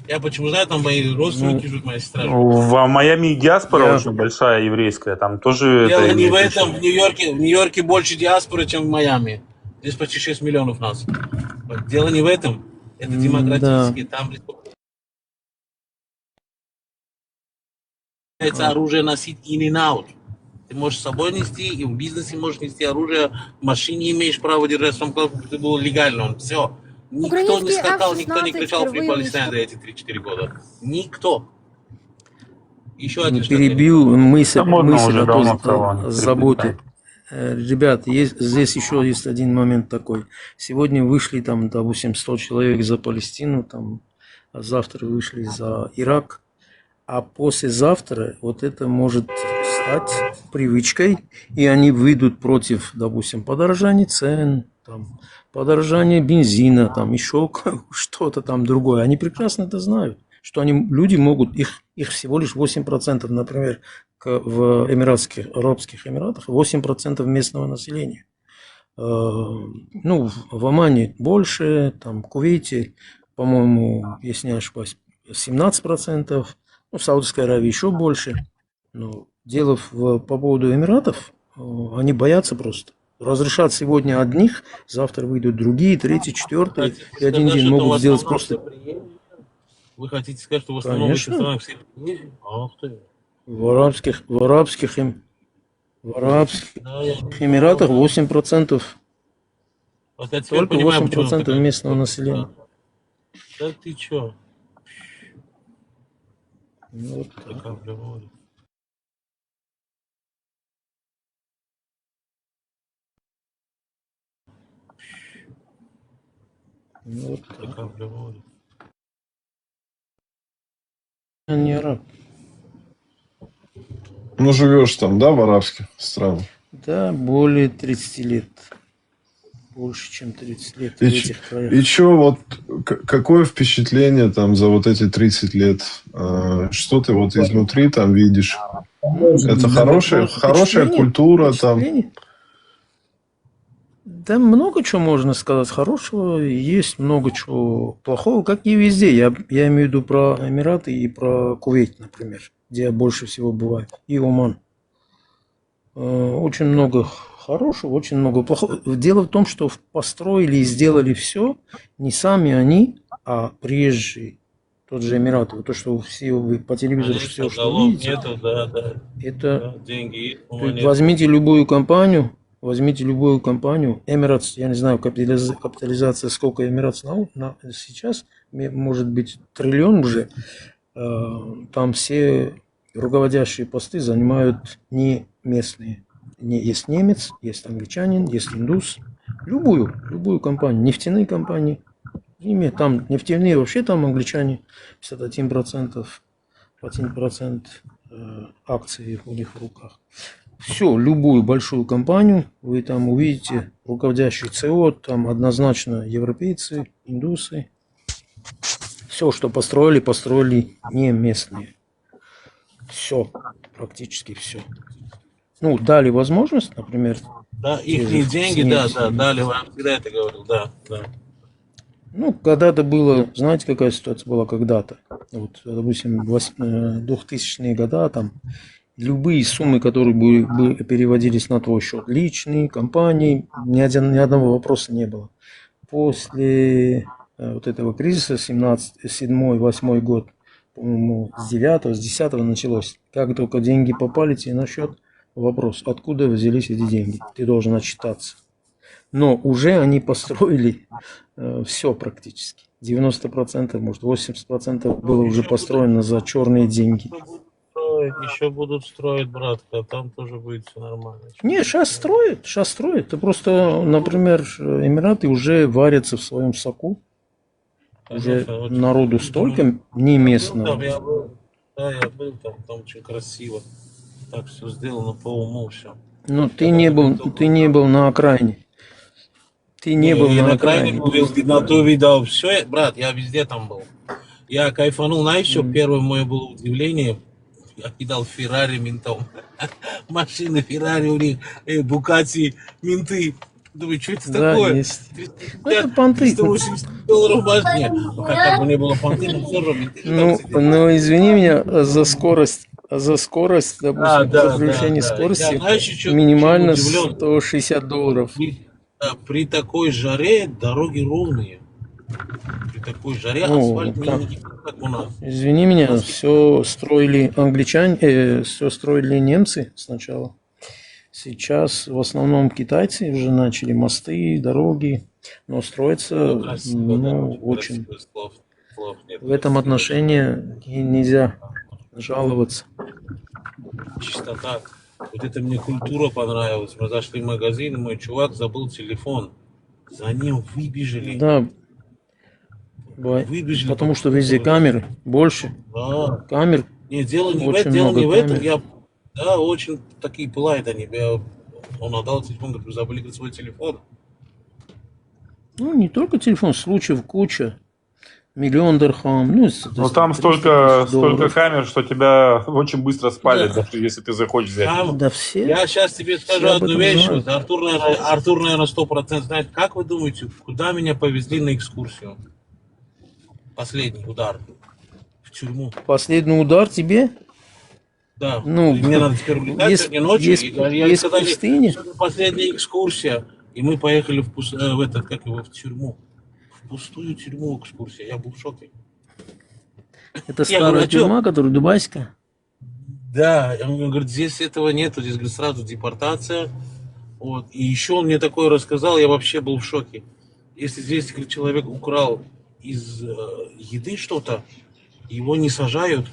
Я почему знаю, там мои родственники живут, моя сестра живет. В Майами диаспора очень большая еврейская, там тоже... Дело не в этом, в Нью-Йорке больше диаспоры, чем в Майами. Здесь почти 6 миллионов нас. Дело не в этом, это демократически. Там оружие носить in and out. Ты можешь с собой нести, и в бизнесе можешь нести оружие, в машине имеешь право держать, в том, как ты был легально, все. Никто не скакал, никто не кричал Free Palestine за эти 3-4 года. Никто. Еще один перебью мысль о заботе. Ребят, здесь еще есть один момент такой. Сегодня вышли там, допустим, 100 человек за Палестину, там, а завтра вышли за Ирак, а послезавтра вот это может стать привычкой, и они выйдут против, допустим, подорожания цен, там, подорожания бензина, там, еще что-то там другое. Они прекрасно это знают, что люди могут, их всего лишь 8%, например, в Арабских Эмиратах 8% местного населения. Ну, в Омане больше, там, в Кувейте, по-моему, если не ошибаюсь, 17%, ну, в Саудовской Аравии еще больше. Но дело по поводу Эмиратов, они боятся просто. Разрешат сегодня одних, завтра выйдут другие, третьи, четвертые, и один день могут сделать просто... Вы хотите сказать, что в основном этих странах все приезжие? Ах ты. В Арабских Эмиратах 8%. Вот я теперь Только понимаю, 8% местного населения. Да ты чё? Ну, вот Такая природа. Ну, вот Такая природа. Я не араб. Ну, живешь там, да, в арабских странах? Да, более 30 лет. Больше, чем 30 лет в этих краях. И что, вот, какое впечатление там за вот эти 30 лет? Что ты вот изнутри там видишь? Это хорошая культура там? Да много чего можно сказать хорошего, есть много чего плохого, как и везде. Я имею в виду про Эмираты и про Кувейт, например, где я больше всего бываю, и Оман. Очень много хорошего, очень много плохого. Дело в том, что построили и сделали все не сами они, а приезжие. Тот же Эмират, вот то, что все вы по телевизору все, что видите, Нету, да. это Деньги есть, возьмите любую компанию, Emirates, я не знаю, капитализация сколько Emirates сейчас, может быть, триллион уже. Там все руководящие посты занимают не местные. Есть немец, есть англичанин, есть индус. Любую компанию, нефтяные компании. Там нефтяные вообще там англичане, 51% акций у них в руках. Все, любую большую компанию, вы там увидите руководящий ЦО, там однозначно европейцы, индусы. Все, что построили не местные. Все, практически все. Ну, дали возможность, например... Да, их деньги, дали, вам всегда это говорил, да. Ну, когда-то было, знаете, какая ситуация была когда-то? Вот, допустим, 2000-е годы, там, любые суммы, которые бы переводились на твой счет, личные, компании, ни одного вопроса не было. После вот этого кризиса, 7-8 год, по-моему, с 9-го, с 10-го началось. Как только деньги попали тебе на счет, вопрос, откуда взялись эти деньги? Ты должен отчитаться. Но уже они построили все практически. 90%, может 80% было уже построено за черные деньги. Еще будут строить, братка, там тоже будет все нормально. Не, сейчас строят. Это просто, например, Эмираты уже варятся в своем соку. Уже народу столько не местного. Я был там очень красиво. Так все сделано по уму, все. Но ты не был на окраине. Ты не был на окраине. На то видал все, брат, я везде там был. Я кайфанул, знаешь, все, первое мое было удивление. Я кидал Феррари ментом. Машины Феррари у них, Букати, менты. Думаю, что это такое? Есть. Это понты. $380 башня. Ну, как бы не было понты, но все равно. Ну, извини меня за скорость, допустим, за превышение скорости минимально $160. При такой жаре дороги ровные. При такой жаре асфальт не как у нас. Извини меня, все строили англичане, все строили немцы сначала. Сейчас в основном китайцы уже начали мосты, дороги, но строится очень. В этом отношении нельзя жаловаться. Чисто так. Вот это мне культура понравилась. Мы зашли в магазин, и мой чувак забыл телефон. За ним выбежали. Да. Потому что везде камеры больше. Да. Камер. Нет, дело не очень в этом. много камер. Да, очень такие пылают они. Он отдал телефон, говорит, вы забыли, говорит, свой телефон. Ну, не только телефон, случаев куча. 1 000 000 дирхам. Ну, Но там столько камер, что тебя очень быстро спалят, даже если ты захочешь взять. Там, да все. я сейчас тебе скажу все об одну этом вещь. знают. Вот Артур, наверное, 100% знает. Как вы думаете, куда меня повезли на экскурсию? Последний удар. В тюрьму. Последний удар тебе? Да. Ну, Мне надо теперь улетать сегодня ночью. И сказали, пустыня? что это последняя экскурсия. И мы поехали в тюрьму. В пустую тюрьму экскурсия. Я был в шоке. Это старая тюрьма, которая дубайская? Да, он говорит, здесь этого нету, здесь, говорит, сразу депортация. Вот. И еще он мне такое рассказал, я вообще был в шоке. Если здесь, говорит, человек украл из еды что-то, его не сажают,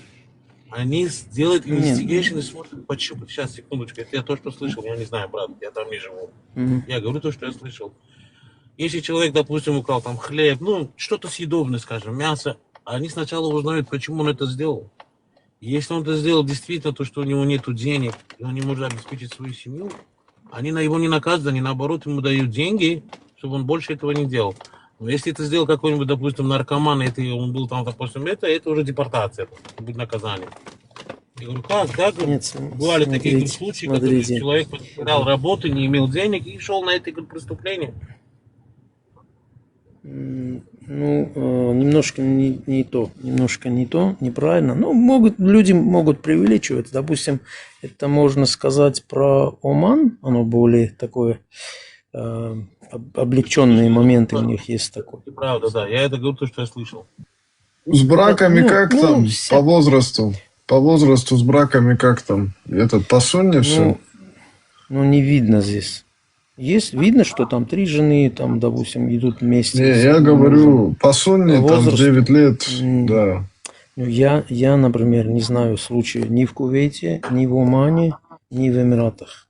они сделают investigation и смотрят, почему. Сейчас, секундочку, это я то, что слышал, я не знаю, брат, я там не живу. Я говорю то, что я слышал. Если человек, допустим, украл там хлеб, ну, что-то съедобное, скажем, мясо, они сначала узнают, почему он это сделал. Если он это сделал действительно, то, что у него нет денег, и он не может обеспечить свою семью, они на его не наказывают, они наоборот ему дают деньги, чтобы он больше этого не делал. Но если это сделал какой-нибудь, допустим, наркоман, и он был там, допустим, это уже депортация, это будет наказание. Я говорю, как? Бывали такие случаи, когда человек потерял работу, не имел денег и шел на это преступление. Ну, немножко не то, неправильно. Ну, люди могут преувеличивать. Допустим, это можно сказать про Оман, оно более такое, облегченные моменты у них есть такое. Правда, да, я это говорю, то, что я слышал. С браками как там, по возрасту? По возрасту с браками как там? По сунне все? Ну, не видно здесь. Видно, что там 3 жены, там, допустим, идут вместе. Не, я говорю, по сунне, там 9 лет, да. Ну, я, например, не знаю случая ни в Кувейте, ни в Омане, ни в Эмиратах.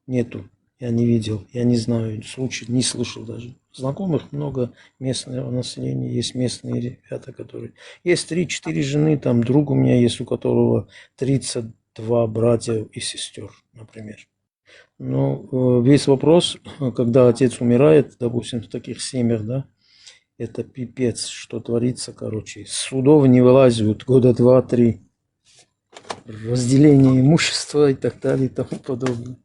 Нету. Я не видел, я не знаю случаев, не слышал даже. Знакомых много местного населения, есть местные ребята, которые... Есть 3-4 жены, там друг у меня есть, у которого 32 братья и сестер, например. Но весь вопрос, когда отец умирает, допустим, в таких семьях, да, это пипец, что творится, короче. С судов не вылазят года 2-3. Разделение имущества и так далее и тому подобное.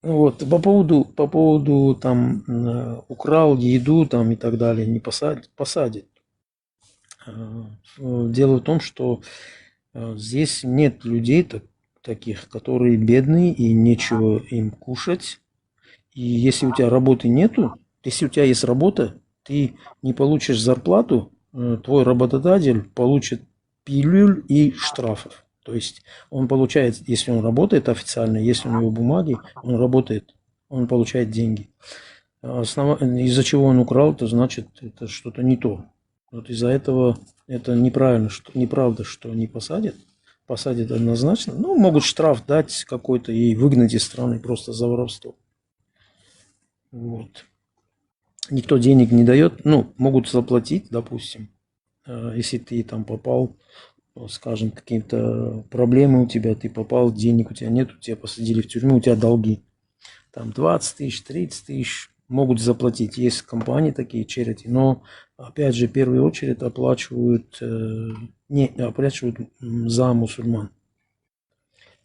Вот, по поводу там украл еду там и так далее, не посадят. Дело в том, что здесь нет людей таких, которые бедные и нечего им кушать. И если у тебя работы нету, если у тебя есть работа, ты не получишь зарплату, твой работодатель получит пилюль и штрафов. То есть он получает, если он работает официально, если у него бумаги, он работает, он получает деньги. Из-за чего он украл, то значит это что-то не то. Вот из-за этого это неправда, что не посадят. Посадят однозначно. Ну, могут штраф дать какой-то и выгнать из страны просто за воровство. Вот. Никто денег не дает. Ну, могут заплатить, допустим, если ты там попал, скажем, какие-то проблемы у тебя, ты попал, денег у тебя нет, тебя посадили в тюрьму, у тебя долги. Там 20 тысяч, 30 тысяч могут заплатить. Есть компании такие, charity, но, опять же, в первую очередь оплачивают за мусульман.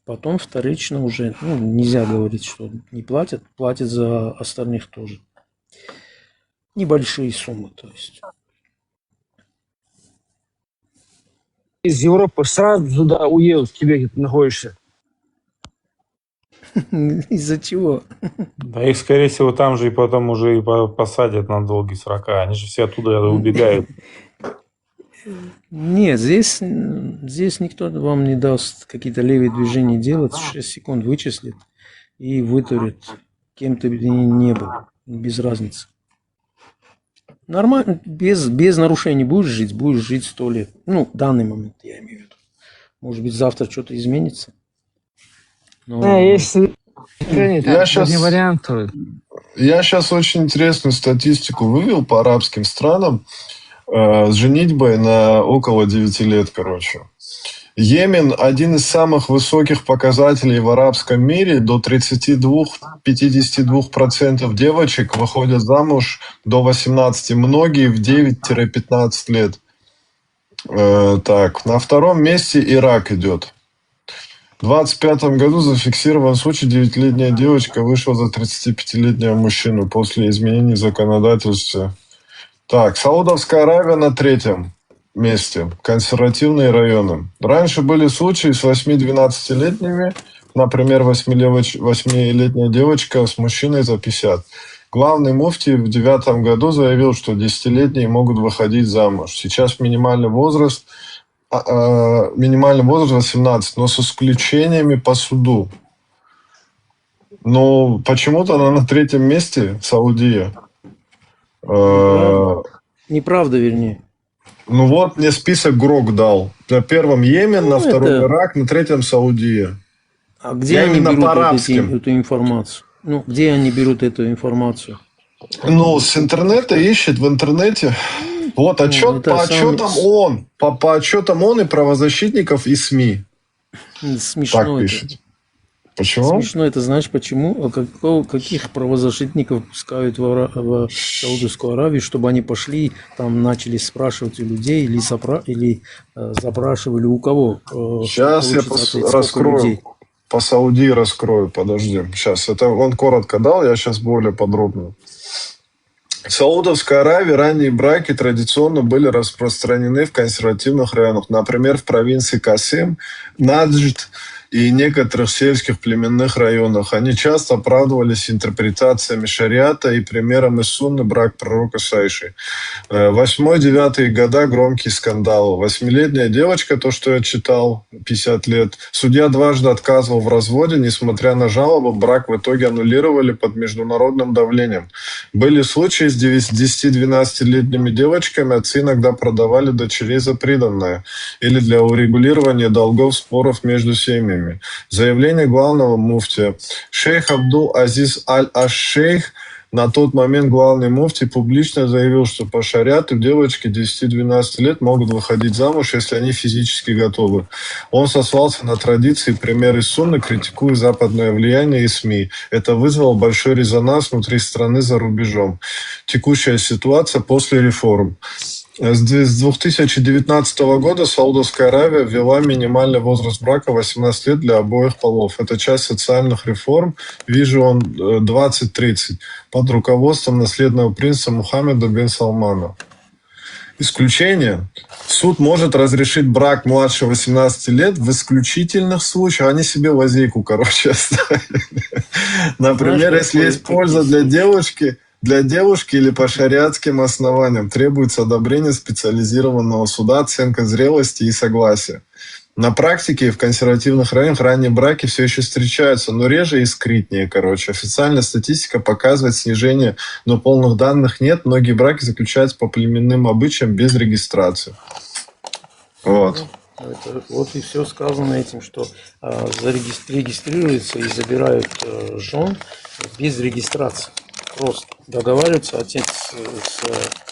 Потом вторично уже, нельзя говорить, что не платят, платят за остальных тоже. Небольшие суммы, то есть. Из Европы сразу туда уедут, в Квебеке ты находишься. Из-за чего? Да их, скорее всего, там же и потом уже и посадят на долгие срока. Они же все оттуда убегают. Нет, здесь никто вам не даст какие-то левые движения делать, 6 секунд вычислит и вытурит, кем ты не был, без разницы. Нормально, без нарушений будешь жить 100 лет. Ну, в данный момент я имею в виду. Может быть, завтра что-то изменится. Но... Если я сейчас очень интересную статистику вывел по арабским странам с женитьбой на около 9 лет, короче. Йемен – один из самых высоких показателей в арабском мире. До 32-52% девочек выходят замуж до 18, многие в 9-15 лет. Так, на втором месте Ирак идет. В 25 году зафиксирован случай, 9-летняя девочка вышла за 35-летнего мужчину после изменений законодательства. Так, Саудовская Аравия на третьем месте. Консервативные районы. Раньше были случаи с 8-12-летними. Например, 8-летняя девочка с мужчиной за 50. Главный муфтий в 2009 году заявил, что 10-летние могут выходить замуж. Сейчас минимальный возраст 18, но с исключениями по суду. Но почему-то она на третьем месте, Саудия. Неправда, вернее. Ну вот мне список Грок дал. На первом Йемен, на втором Ирак, на третьем Саудия. А где они берут эту информацию? Ну, где они берут эту информацию? Ну, с интернета ищет в интернете. Вот отчет по отчетам ООН. По отчетам ООН и правозащитников и СМИ. Смешно так пишет. Это. Почему? Смешно это, знаешь, почему? Каких правозащитников пускают в Саудовскую Аравию, чтобы они пошли, там начали спрашивать у людей или запрашивали у кого? Сейчас я раскрою. Людей? По Саудии раскрою, подожди. Сейчас, это он коротко дал, я сейчас более подробно. В Саудовской Аравии ранние браки традиционно были распространены в консервативных районах. Например, в провинции Касим, Наджд и некоторых сельских племенных районах. Они часто оправдывались интерпретациями шариата и примером из сунны брак пророка Сайши. 8-9 года громкий скандал. 8-летняя девочка, то, что я читал, 50 лет. Судья дважды отказывал в разводе, несмотря на жалобы, брак в итоге аннулировали под международным давлением. Были случаи с 10-12-летними девочками, отцы иногда продавали дочерей за приданное или для урегулирования долгов, споров между семьями. Заявление главного муфтия. Шейх Абдул Азиз Аль-Аш-Шейх, на тот момент главный муфтий, публично заявил, что по шариату девочки 10-12 лет могут выходить замуж, если они физически готовы. Он сослался на традиции и примеры сунны, критикуя западное влияние и СМИ. Это вызвало большой резонанс внутри страны за рубежом. Текущая ситуация после реформ. С 2019 года Саудовская Аравия ввела минимальный возраст брака 18 лет для обоих полов. Это часть социальных реформ Vision 2030 под руководством наследного принца Мухаммеда бен Салмана. Исключение. Суд может разрешить брак младше 18 лет в исключительных случаях. Они себе лазейку, оставили. Например, если есть польза для девушки или по шариатским основаниям требуется одобрение специализированного суда, оценка зрелости и согласия. На практике в консервативных районах ранние браки все еще встречаются, но реже и скрытнее, Официальная статистика показывает снижение, но полных данных нет. Многие браки заключаются по племенным обычаям без регистрации. Вот. Вот и все сказано этим, что регистрируются и забирают жен без регистрации. Просто договариваются отец,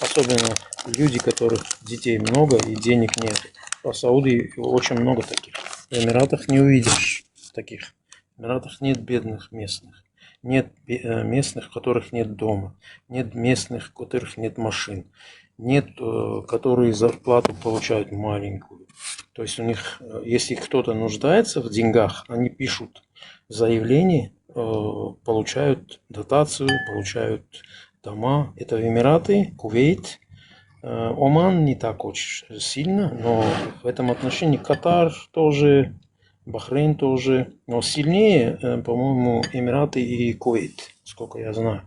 особенно люди, которых детей много и денег нет. В Саудии очень много таких. В Эмиратах не увидишь таких. В Эмиратах нет бедных местных. Нет местных, у которых нет дома. Нет местных, у которых нет машин. Нет, которые зарплату получают маленькую. То есть у них, если кто-то нуждается в деньгах, они пишут заявление, получают дотацию, получают дома. Это Эмираты, Кувейт, Оман не так очень сильно, но в этом отношении Катар тоже, Бахрейн тоже. Но сильнее, по-моему, Эмираты и Кувейт, сколько я знаю.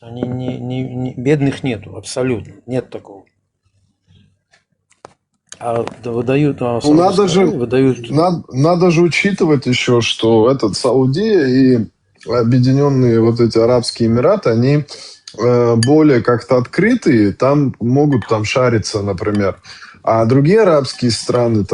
Они бедных нету, абсолютно. Нет такого. А выдают, надо же учитывать еще, что Саудия и объединенные вот эти Арабские Эмираты, они более как-то открытые, там могут шариться, например. А другие арабские страны,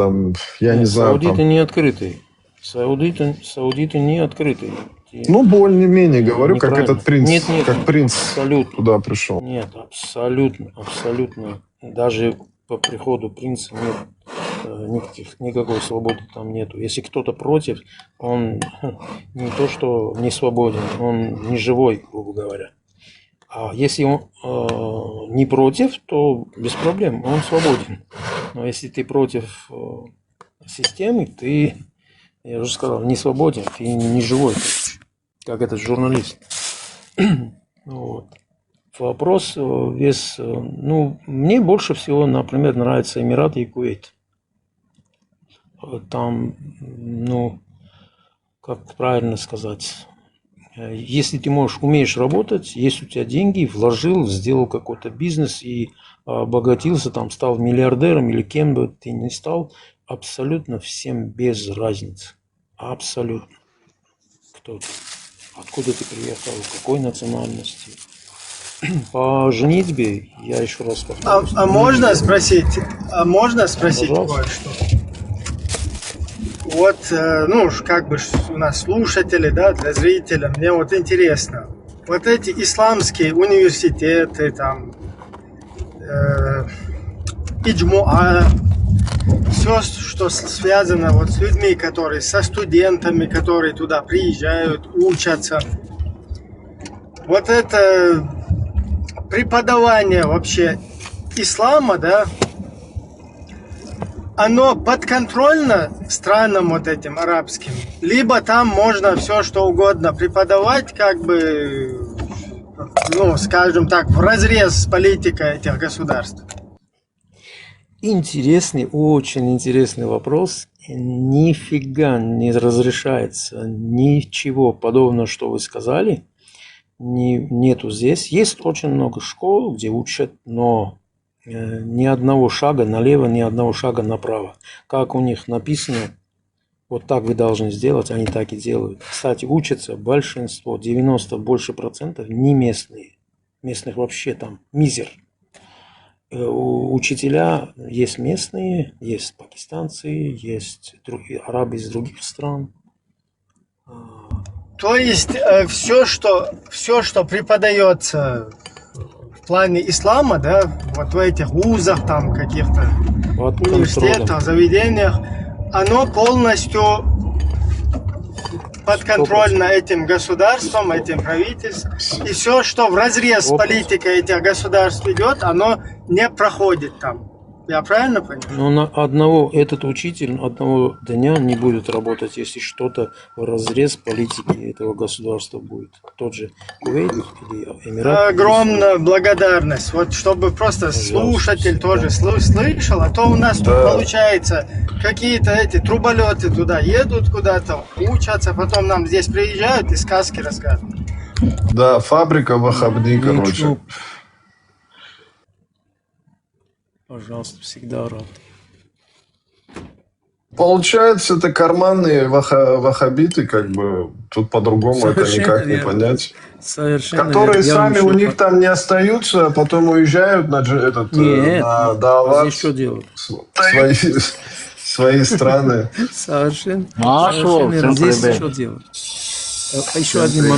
я не знаю... Саудиты не открытые. Саудиты не открытые. Ну, более-менее говорю, как этот принц, нет, как принц абсолютно. туда пришел. Нет, абсолютно. Даже по приходу принца нет никакой свободы там нету. Если кто-то против, он не то что не свободен, он не живой, грубо говоря. А если он не против, то без проблем, он свободен. Но если ты против системы, ты, я уже сказал, не свободен, ты не живой, как этот журналист. Вот. Вопрос весь, ну, мне больше всего, например, нравятся Эмираты и Кувейт. Там, ну, как правильно сказать, если ты умеешь работать, есть у тебя деньги, вложил, сделал какой-то бизнес и обогатился, там, стал миллиардером или кем бы ты ни стал, абсолютно всем без разницы. Абсолютно. Кто ты? Откуда ты приехал? Какой национальности? По женитьбе, я еще раз повторюсь. А можно спросить? Кое-что? Вот, ну, как бы у нас слушатели, да, для зрителя, мне вот интересно. Вот эти исламские университеты, там, Иджмуа, все, что связано вот с людьми, которые со студентами, которые туда приезжают, учатся. Вот это преподавание вообще ислама, да, оно подконтрольно странам вот этим арабским, либо там можно все что угодно преподавать, как бы, ну, скажем так, вразрез с политикой этих государств. Интересный, очень интересный вопрос. Нифига не разрешается, ничего подобного, что вы сказали, нету здесь. Есть очень много школ, где учат, но ни одного шага налево, ни одного шага направо. Как у них написано, вот так вы должны сделать, они так и делают. Кстати, учатся большинство, 90 больше процентов не местные. Местных вообще там мизер. Учителя есть местные, есть пакистанцы, есть арабы из других стран. То есть все, что преподается в плане ислама, да, вот в этих вузах, там каких-то университетах, заведениях, оно полностью подконтрольно этим государством, этим правительством. И все, что вразрез с политикой этих государств идет, оно не проходит там. Я правильно понимаю? Но этот учитель одного дня не будет работать, если что-то вразрез политики этого государства будет. Тот же Кувейт или Эмират. Огромная благодарность. Вот чтобы просто слушатель тоже слышал, а то у нас тут получается какие-то эти труболеты туда едут куда-то, учатся, потом нам здесь приезжают и сказки рассказывают. Да, фабрика вахабни, короче. Пожалуйста, всегда рад. Получается, это карманные вахабиты, как бы, тут по-другому это никак не понять. Совершенно которые сами у них там не остаются, а потом уезжают на Дават, что делают? Свои страны. Совершенно. Здесь что делать? Еще один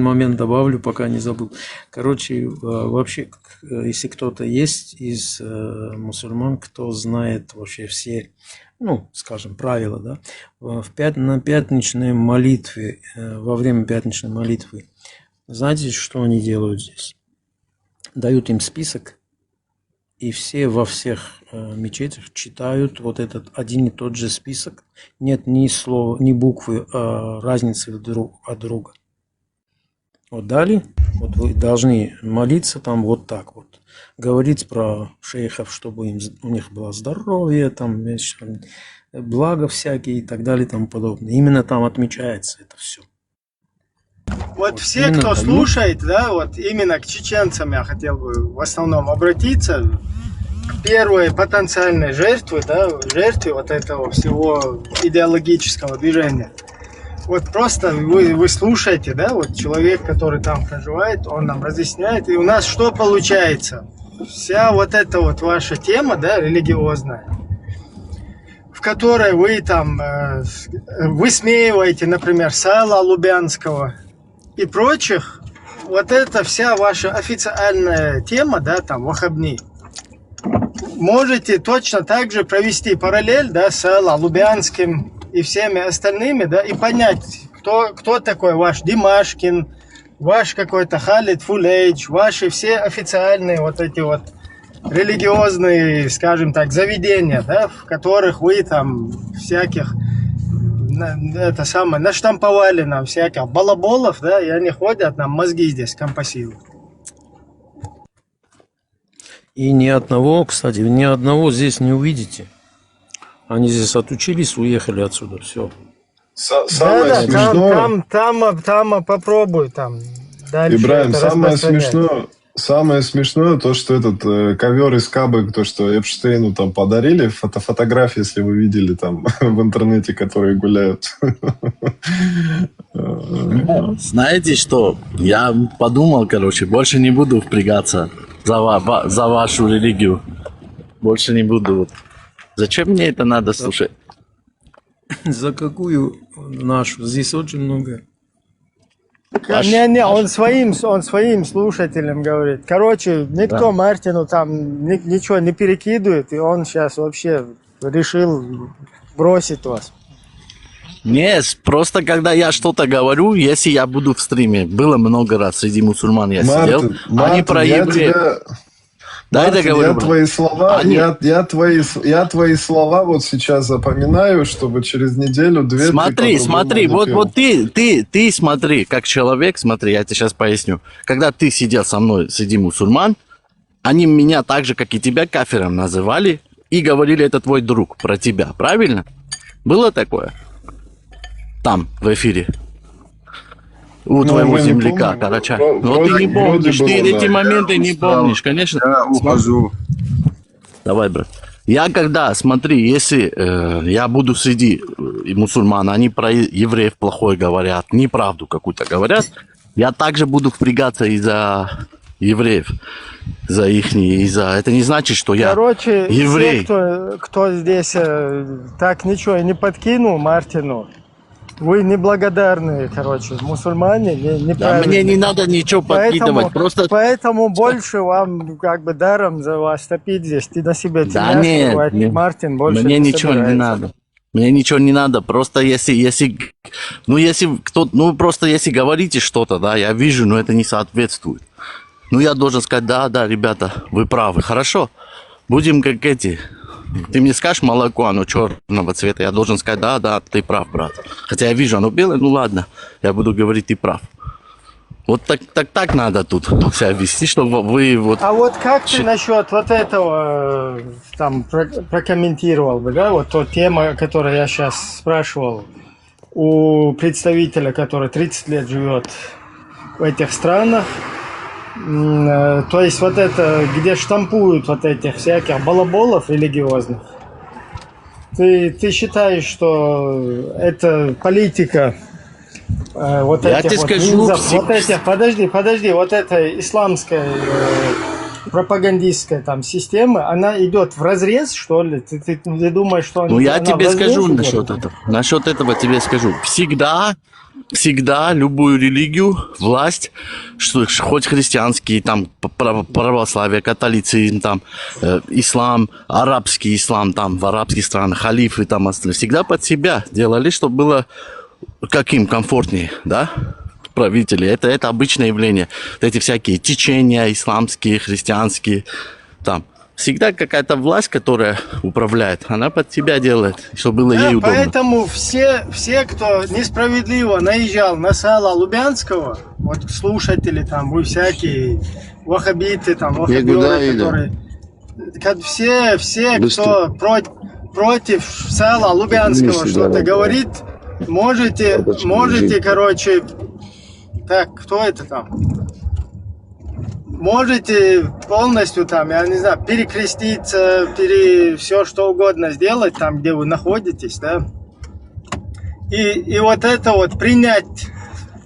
момент добавлю, пока не забыл. Короче, вообще, если кто-то есть из мусульман, кто знает вообще все, ну, скажем, правила, да, на пятничной молитве, во время пятничной молитвы, знаете, что они делают здесь? Дают им список, и все во всех мечетях читают вот этот один и тот же список. Нет ни слова, ни буквы разницы друг от друга. Вот дали, вот вы должны молиться там вот так вот. Говорить про шейхов, чтобы у них было здоровье, там, благо всякие и так далее и тому подобное. Именно там отмечается это все. Вот все, кто слушает, да, вот именно к чеченцам я хотел бы в основном обратиться, к первой потенциальной жертве, да, жертве вот этого всего идеологического движения. Вот просто вы слушаете, да, вот человек, который там проживает, он нам разъясняет, и у нас что получается? Вся вот эта вот ваша тема, да, религиозная, в которой вы там высмеиваете, например, Сала Лубянского и прочих, вот это вся ваша официальная тема, да, там, вахабни. можете точно так же провести параллель, да, с Лубянским и всеми остальными, да, и понять, кто такой ваш Димашкин, ваш какой-то Халид Фулейч, ваши все официальные вот эти вот религиозные, скажем так, заведения, да, в которых вы там всяких наштамповали нам всяких балаболов, да, и они ходят, нам мозги здесь компасируют. И ни одного, кстати, ни одного здесь не увидите. Они здесь отучились, уехали отсюда, все. Самое смешное... Там попробуй, там дальше. Ибраим, самое смешное то, что этот ковер из Кабы, то, что Эпштейну там подарили, фотографии, если вы видели там в интернете, которые гуляют. Знаете что? Я подумал, короче, больше не буду впрягаться за вашу религию. Больше не буду. Зачем мне это надо слушать? За какую нашу? Здесь очень много. Он своим слушателям говорит. Короче, никто Мартину там ничего не перекидывает, и он сейчас вообще решил бросить вас. Нет, просто когда я что-то говорю, если я буду в стриме, было много раз среди мусульман я сидел, они про евреев. Дай договорю. Я твои слова вот сейчас запоминаю, чтобы через неделю-две... Смотри, вот ты смотри, как человек, смотри, я тебе сейчас поясню. Когда ты сидел со мной среди мусульман, они меня так же, как и тебя, кафиром называли и говорили, это твой друг, про тебя, правильно? Было такое? Там, в эфире. У твоего земляка, Карача. Но ты не помнишь, ты эти моменты не помнишь, конечно. Я ухожу. Давай, брат. Я когда, смотри, если я буду среди мусульман, они про евреев плохое говорят, неправду какую-то говорят, я также буду впрягаться из-за евреев, за ихние, из-за... Это не значит, что я еврей. Все, кто здесь так ничего и не подкинул Мартину, вы неблагодарные, мусульмане, неправильные. Да, мне не надо ничего подкидывать, просто... Поэтому больше вам как бы даром за вас топить здесь. Ты на себе да нет, Мартин больше мне ничего не надо. Мне ничего не надо, просто если говорите что-то, да, я вижу, но это не соответствует. Я должен сказать, да, ребята, вы правы, хорошо, будем как эти... Ты мне скажешь молоко, оно черного цвета, я должен сказать, да, ты прав, брат. Хотя я вижу, оно белое, ладно, я буду говорить, ты прав. Вот так надо тут себя вести, чтобы вы вот... А вот как ты насчет вот этого там прокомментировал бы, да, вот та тема, которую я сейчас спрашивал у представителя, который 30 лет живет в этих странах, то есть вот это, где штампуют вот этих всяких балаболов религиозных, ты считаешь, что это политика вот я этих тебе вот скажу, низов, вот этих, подожди, вот этой исламской пропагандистской там системы, она идет вразрез, что ли? Ты думаешь, что я тебе скажу насчет этого тебе скажу. Всегда любую религию, власть, хоть христианский, там, православие, католицизм, там, ислам, арабский ислам, там, в арабских странах, халифы, там, всегда под себя делали, чтобы было каким комфортнее, да, правители. Это обычное явление. Эти всякие течения исламские, христианские, там. Всегда какая-то власть, которая управляет, она под себя делает, чтобы было ей удобно. Поэтому все, кто несправедливо наезжал на Саала Лубянского, вот слушатели там, вы всякие ваххабиты, там, ваххабиоры, которые... Все, кто против Саала Лубянского что-то говорит, можете, Так, кто это там? Можете полностью там, я не знаю, перекреститься, все что угодно сделать там, где вы находитесь, да? И вот это вот принять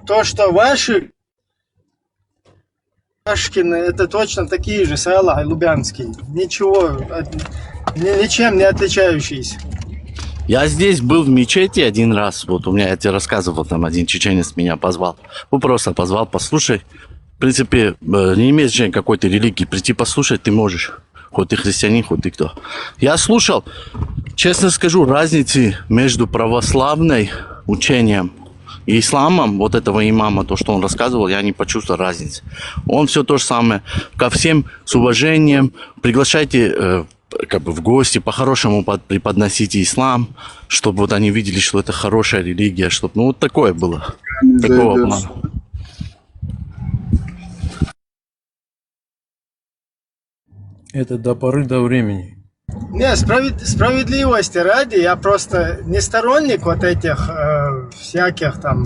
то, что ваши Ашкины, это точно такие же, Саала и Лубянский. Ничем не отличающиеся. Я здесь был в мечети один раз, вот у меня, я тебе рассказывал, там один чеченец меня позвал. Просто позвал, послушай. В принципе, не имеет значения какой-то религии, прийти послушать ты можешь. хоть ты христианин, хоть ты кто. Я слушал, честно скажу, разницы между православным учением и исламом, вот этого имама, то, что он рассказывал, я не почувствовал разницы. Он все то же самое. Ко всем с уважением. Приглашайте как бы в гости, по-хорошему преподносите ислам, чтобы вот они видели, что это хорошая религия, чтобы, ну, вот такое было. Такого плана. Это до поры до времени. Не, справедливости ради, я просто не сторонник вот этих всяких там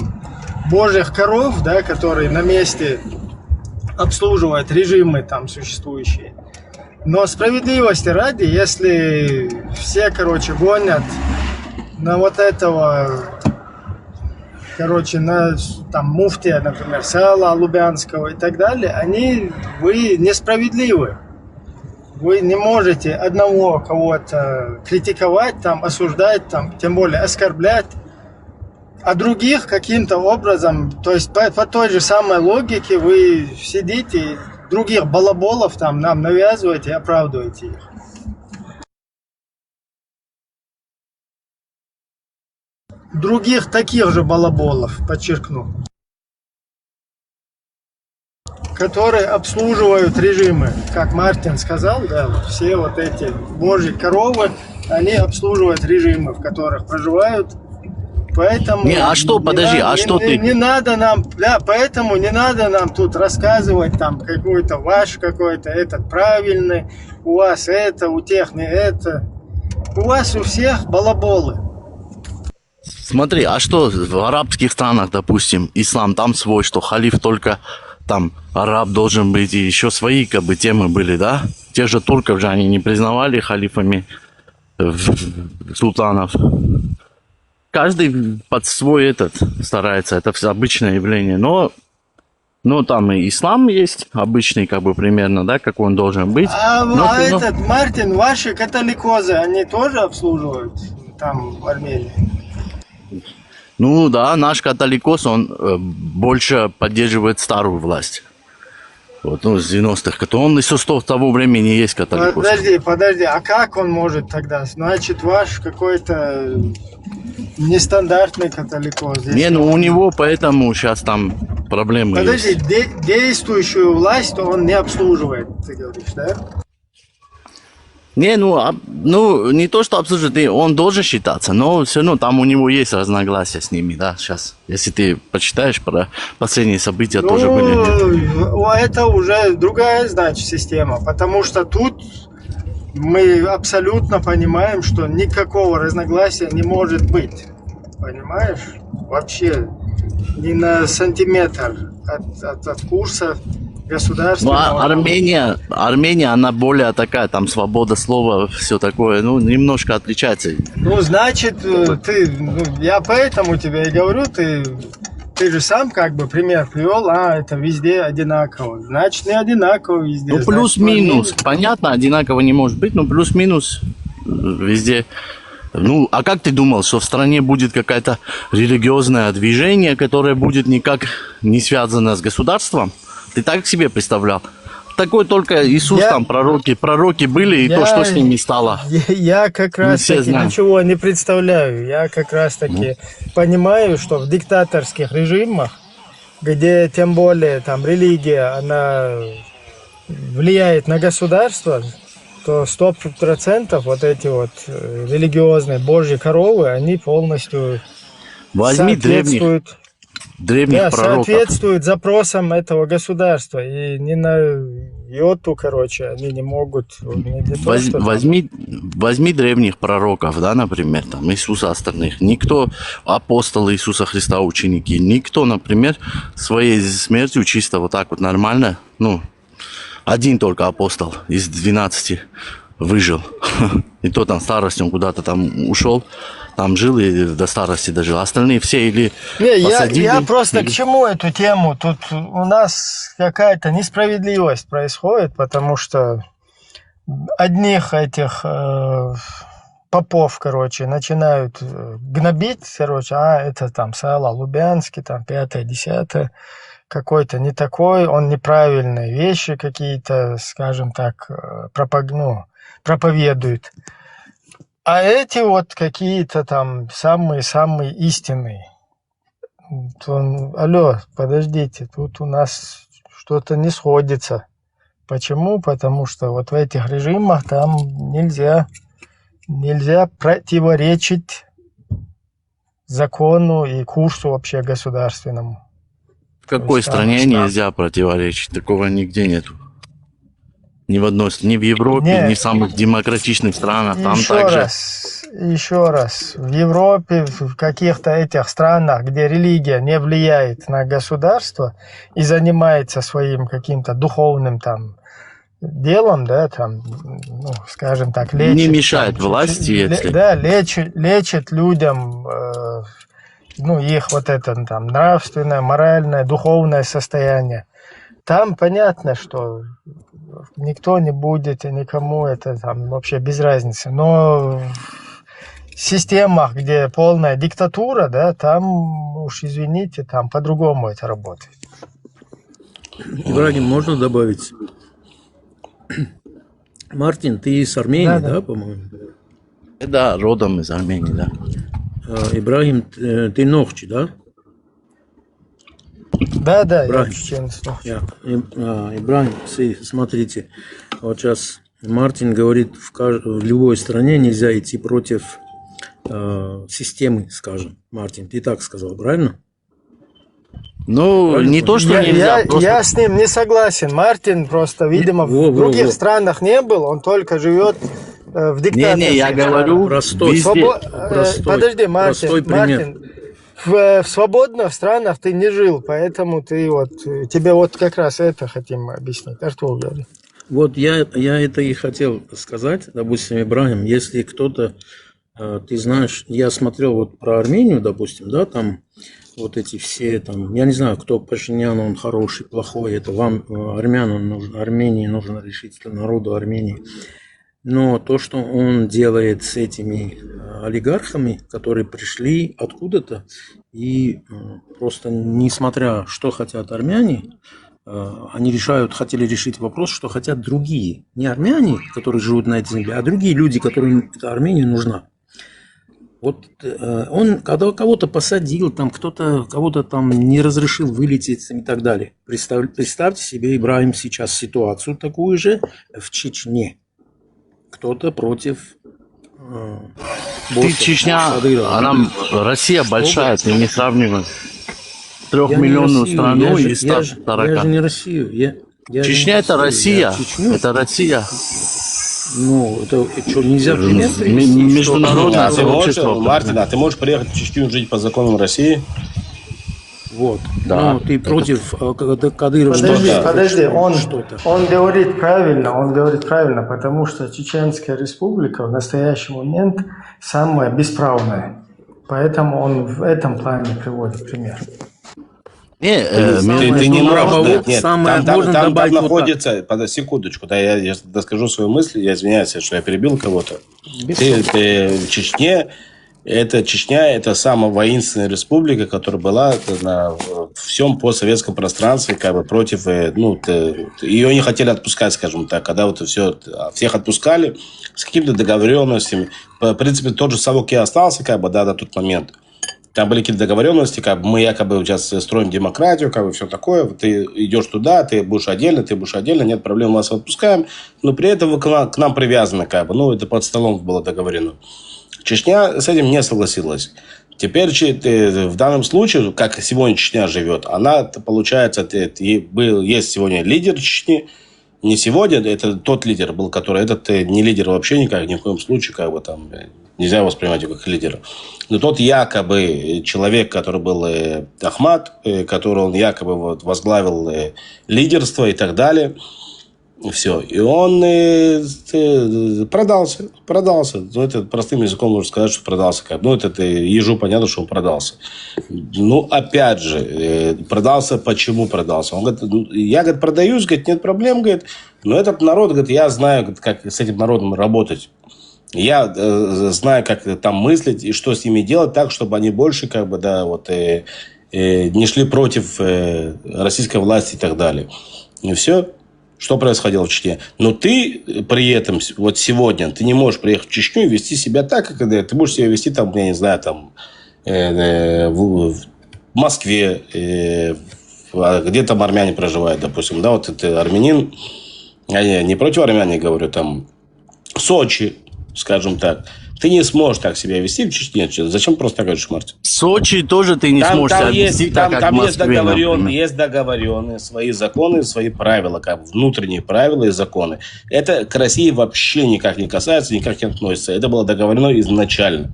божьих коров, да, которые на месте обслуживают режимы там существующие. Но справедливости ради, если все, короче, гонят на вот этого, короче, на там муфтия, например, Саала Лубянского и так далее, вы несправедливы. Вы не можете одного кого-то критиковать, там, осуждать, там, тем более оскорблять, а других каким-то образом, то есть по той же самой логике вы сидите, других балаболов там нам навязываете и оправдываете их. Других таких же балаболов, подчеркну, которые обслуживают режимы. Как Мартин сказал, да, все вот эти божьи коровы, они обслуживают режимы, в которых проживают. Поэтому не, а что, подожди, а что ты? Не надо нам, да, поэтому не надо нам тут рассказывать там какой-то ваш какой-то, этот правильный, у вас это, у тех не это. У вас у всех балаболы. Смотри, а что в арабских странах, допустим, ислам, там свой, что халиф только там араб должен быть, и еще свои как бы темы были, да? Тех же турков же они не признавали халифами султанов. Каждый под свой этот старается, это обычное явление, но там и ислам есть обычный, как бы примерно, да, как он должен быть. Этот Мартин, ваши католикозы, они тоже обслуживают там в Армении? Ну да, наш католикос, он больше поддерживает старую власть. Вот, ну, с 90-х. Он еще с того времени есть католикос. Подожди, а как он может тогда? Значит, ваш какой-то нестандартный католикос. Не, ну у него поэтому сейчас там проблемы Подожди, есть. Действующую власть он не обслуживает, ты говоришь, да? Не, ну не то, что обслуживает, он должен считаться, но все равно там у него есть разногласия с ними, да, сейчас. Если ты почитаешь про последние события, тоже были. Это уже другая, значит, система, потому что тут мы абсолютно понимаем, что никакого разногласия не может быть, понимаешь? Вообще ни на сантиметр от курса государственного. Ну, Армения, она более такая, там свобода слова, все такое, ну, немножко отличается. Ну, значит, я поэтому тебе и говорю, ты же сам как бы пример привел, это везде одинаково. Значит, не одинаково везде. Ну, плюс-минус, понятно, одинаково не может быть, но плюс-минус везде. Ну, а как ты думал, что в стране будет какое-то религиозное движение, которое будет никак не связано с государством? Ты так себе представлял? Такой только Иисус, там пророки были, и то, что с ними стало. Я как раз таки ничего не представляю. Я как раз таки понимаю, что в диктаторских режимах, где тем более там религия, она влияет на государство, то 100% вот эти вот религиозные божьи коровы, они полностью соответствуют соответствуют запросам этого государства. И ни на йоту, короче, они не могут... Возьми древних пророков, да, например, там, Иисуса остальных. Никто, апостолы Иисуса Христа, ученики, никто, например, своей смертью чисто вот так вот нормально, один только апостол из 12 выжил. И то там старостью куда-то там ушел, там жил и до старости дожил. Остальные все или посадили. Я просто к чему эту тему? Тут у нас какая-то несправедливость происходит, потому что одних этих попов, короче, начинают гнобить, короче, это там Саала Лубянский, там 5-10. какой-то не такой, он неправильные вещи какие-то, скажем так, проповедует. А эти вот какие-то там самые-самые истинные. Алло, подождите, тут у нас что-то не сходится. Почему? Потому что вот в этих режимах там нельзя противоречить закону и курсу вообще государственному. В какой стране нельзя противоречить? Такого нигде нету. Ни в одной, ни в Европе, ни в самых демократичных странах. Там Еще раз. В Европе, в каких-то этих странах, где религия не влияет на государство и занимается своим каким-то духовным там делом, да, там, скажем так, лечит. Не мешает власти, если... Да, лечит людям, их вот это там нравственное, моральное, духовное состояние. Там понятно, что никто не будет, и никому это там вообще без разницы. Но в системах, где полная диктатура, да, там, уж извините, там по-другому это работает. Ибрагим, можно добавить? Мартин, ты из Армении, да, по-моему? Да, родом из Армении, да. Ибрагим, ты Нохчи, да? Да, Ибрагим. я чеченец. Ибрагим, смотрите, вот сейчас Мартин говорит, в любой стране нельзя идти против системы, скажем. Мартин, ты так сказал, правильно? Ну, не то, что нельзя. Я с ним не согласен. Мартин просто, видимо, в других странах не был, он только живет в диктаторстве. Не, я говорю, Подожди, Мартин, в свободных странах ты не жил, поэтому тебе вот как раз это хотим объяснить. Артур говорит. Вот я это и хотел сказать, допустим, Ибрагим, если кто-то, ты знаешь, я смотрел вот про Армению, допустим, да, там вот эти все там, я не знаю, кто Пашинян, он хороший, плохой, это вам, армянам нужно, Армении нужно решить, народу Армении. Но то, что он делает с этими олигархами, которые пришли откуда-то, и просто несмотря, что хотят армяне, они хотели решить вопрос, что хотят другие. Не армяне, которые живут на этой земле, а другие люди, которым эта Армения нужна. Вот он кого-то посадил, там кто-то кого-то там не разрешил вылететь и так далее. Представьте себе, Ибрагим, сейчас ситуацию такую же в Чечне. Кто-то против Ты Чечня, Россия большая, ты не сравнивай. 3-миллионную страну и 140. Я же не Россию. Чечня это Россия. Это Россия. Ну, это что, нельзя международное сообщество. Мартин, а ты можешь приехать в Чечню и жить по законам России? Вот. Да. Ну, ты против Кадырова. Подожди, он говорит правильно, потому что Чеченская республика в настоящий момент самая бесправная. Поэтому он в этом плане приводит пример. Ты не можешь, нет, там находится, секундочку, да, я доскажу свою мысль, я извиняюсь, что я перебил кого-то. Чечня это самая воинственная республика, которая была на всем постсоветском пространстве, как бы против, ее не хотели отпускать, скажем так, когда вот всех отпускали с какими-то договоренностями. В принципе, тот же Совок и остался, как бы, да, на тот момент. Там были какие-то договоренности, как бы мы якобы сейчас строим демократию, как бы все такое. Ты идешь туда, ты будешь отдельно, нет проблем, вас отпускаем. Но при этом вы к нам привязаны, как бы. Это под столом было договорено. Чечня с этим не согласилась. Теперь в данном случае, как сегодня Чечня живет, она, получается, есть сегодня лидер Чечни. Не сегодня, это тот лидер был, который... Этот не лидер вообще никак, ни в коем случае, как бы там... Нельзя его воспринимать его как лидера. Но тот якобы человек, который был Ахмад, который он якобы возглавил лидерство и так далее. Все. И он продался. Это простым языком можно сказать, что продался. Это ежу понятно, что он продался. Опять же, продался. Почему продался? Он говорит, я, продаюсь, нет проблем, но этот народ, я знаю, как с этим народом работать. Я знаю, как там мыслить и что с ними делать так, чтобы они больше не шли против российской власти и так далее. И все, что происходило в Чечне. Но ты при этом, вот сегодня, ты не можешь приехать в Чечню и вести себя так, как ты будешь себя вести там, я не знаю, там, в Москве, где там армяне проживают, допустим, да, вот ты армянин, я не против армян говорю, там, Сочи, скажем так, ты не сможешь так себя вести в Чечне. Зачем просто так говоришь, Мартин? В Сочи тоже ты не сможешь себя вести так, как в Москве, есть договоренные свои законы, свои правила, как внутренние правила и законы. Это к России вообще никак не касается, никак не относится. Это было договорено изначально.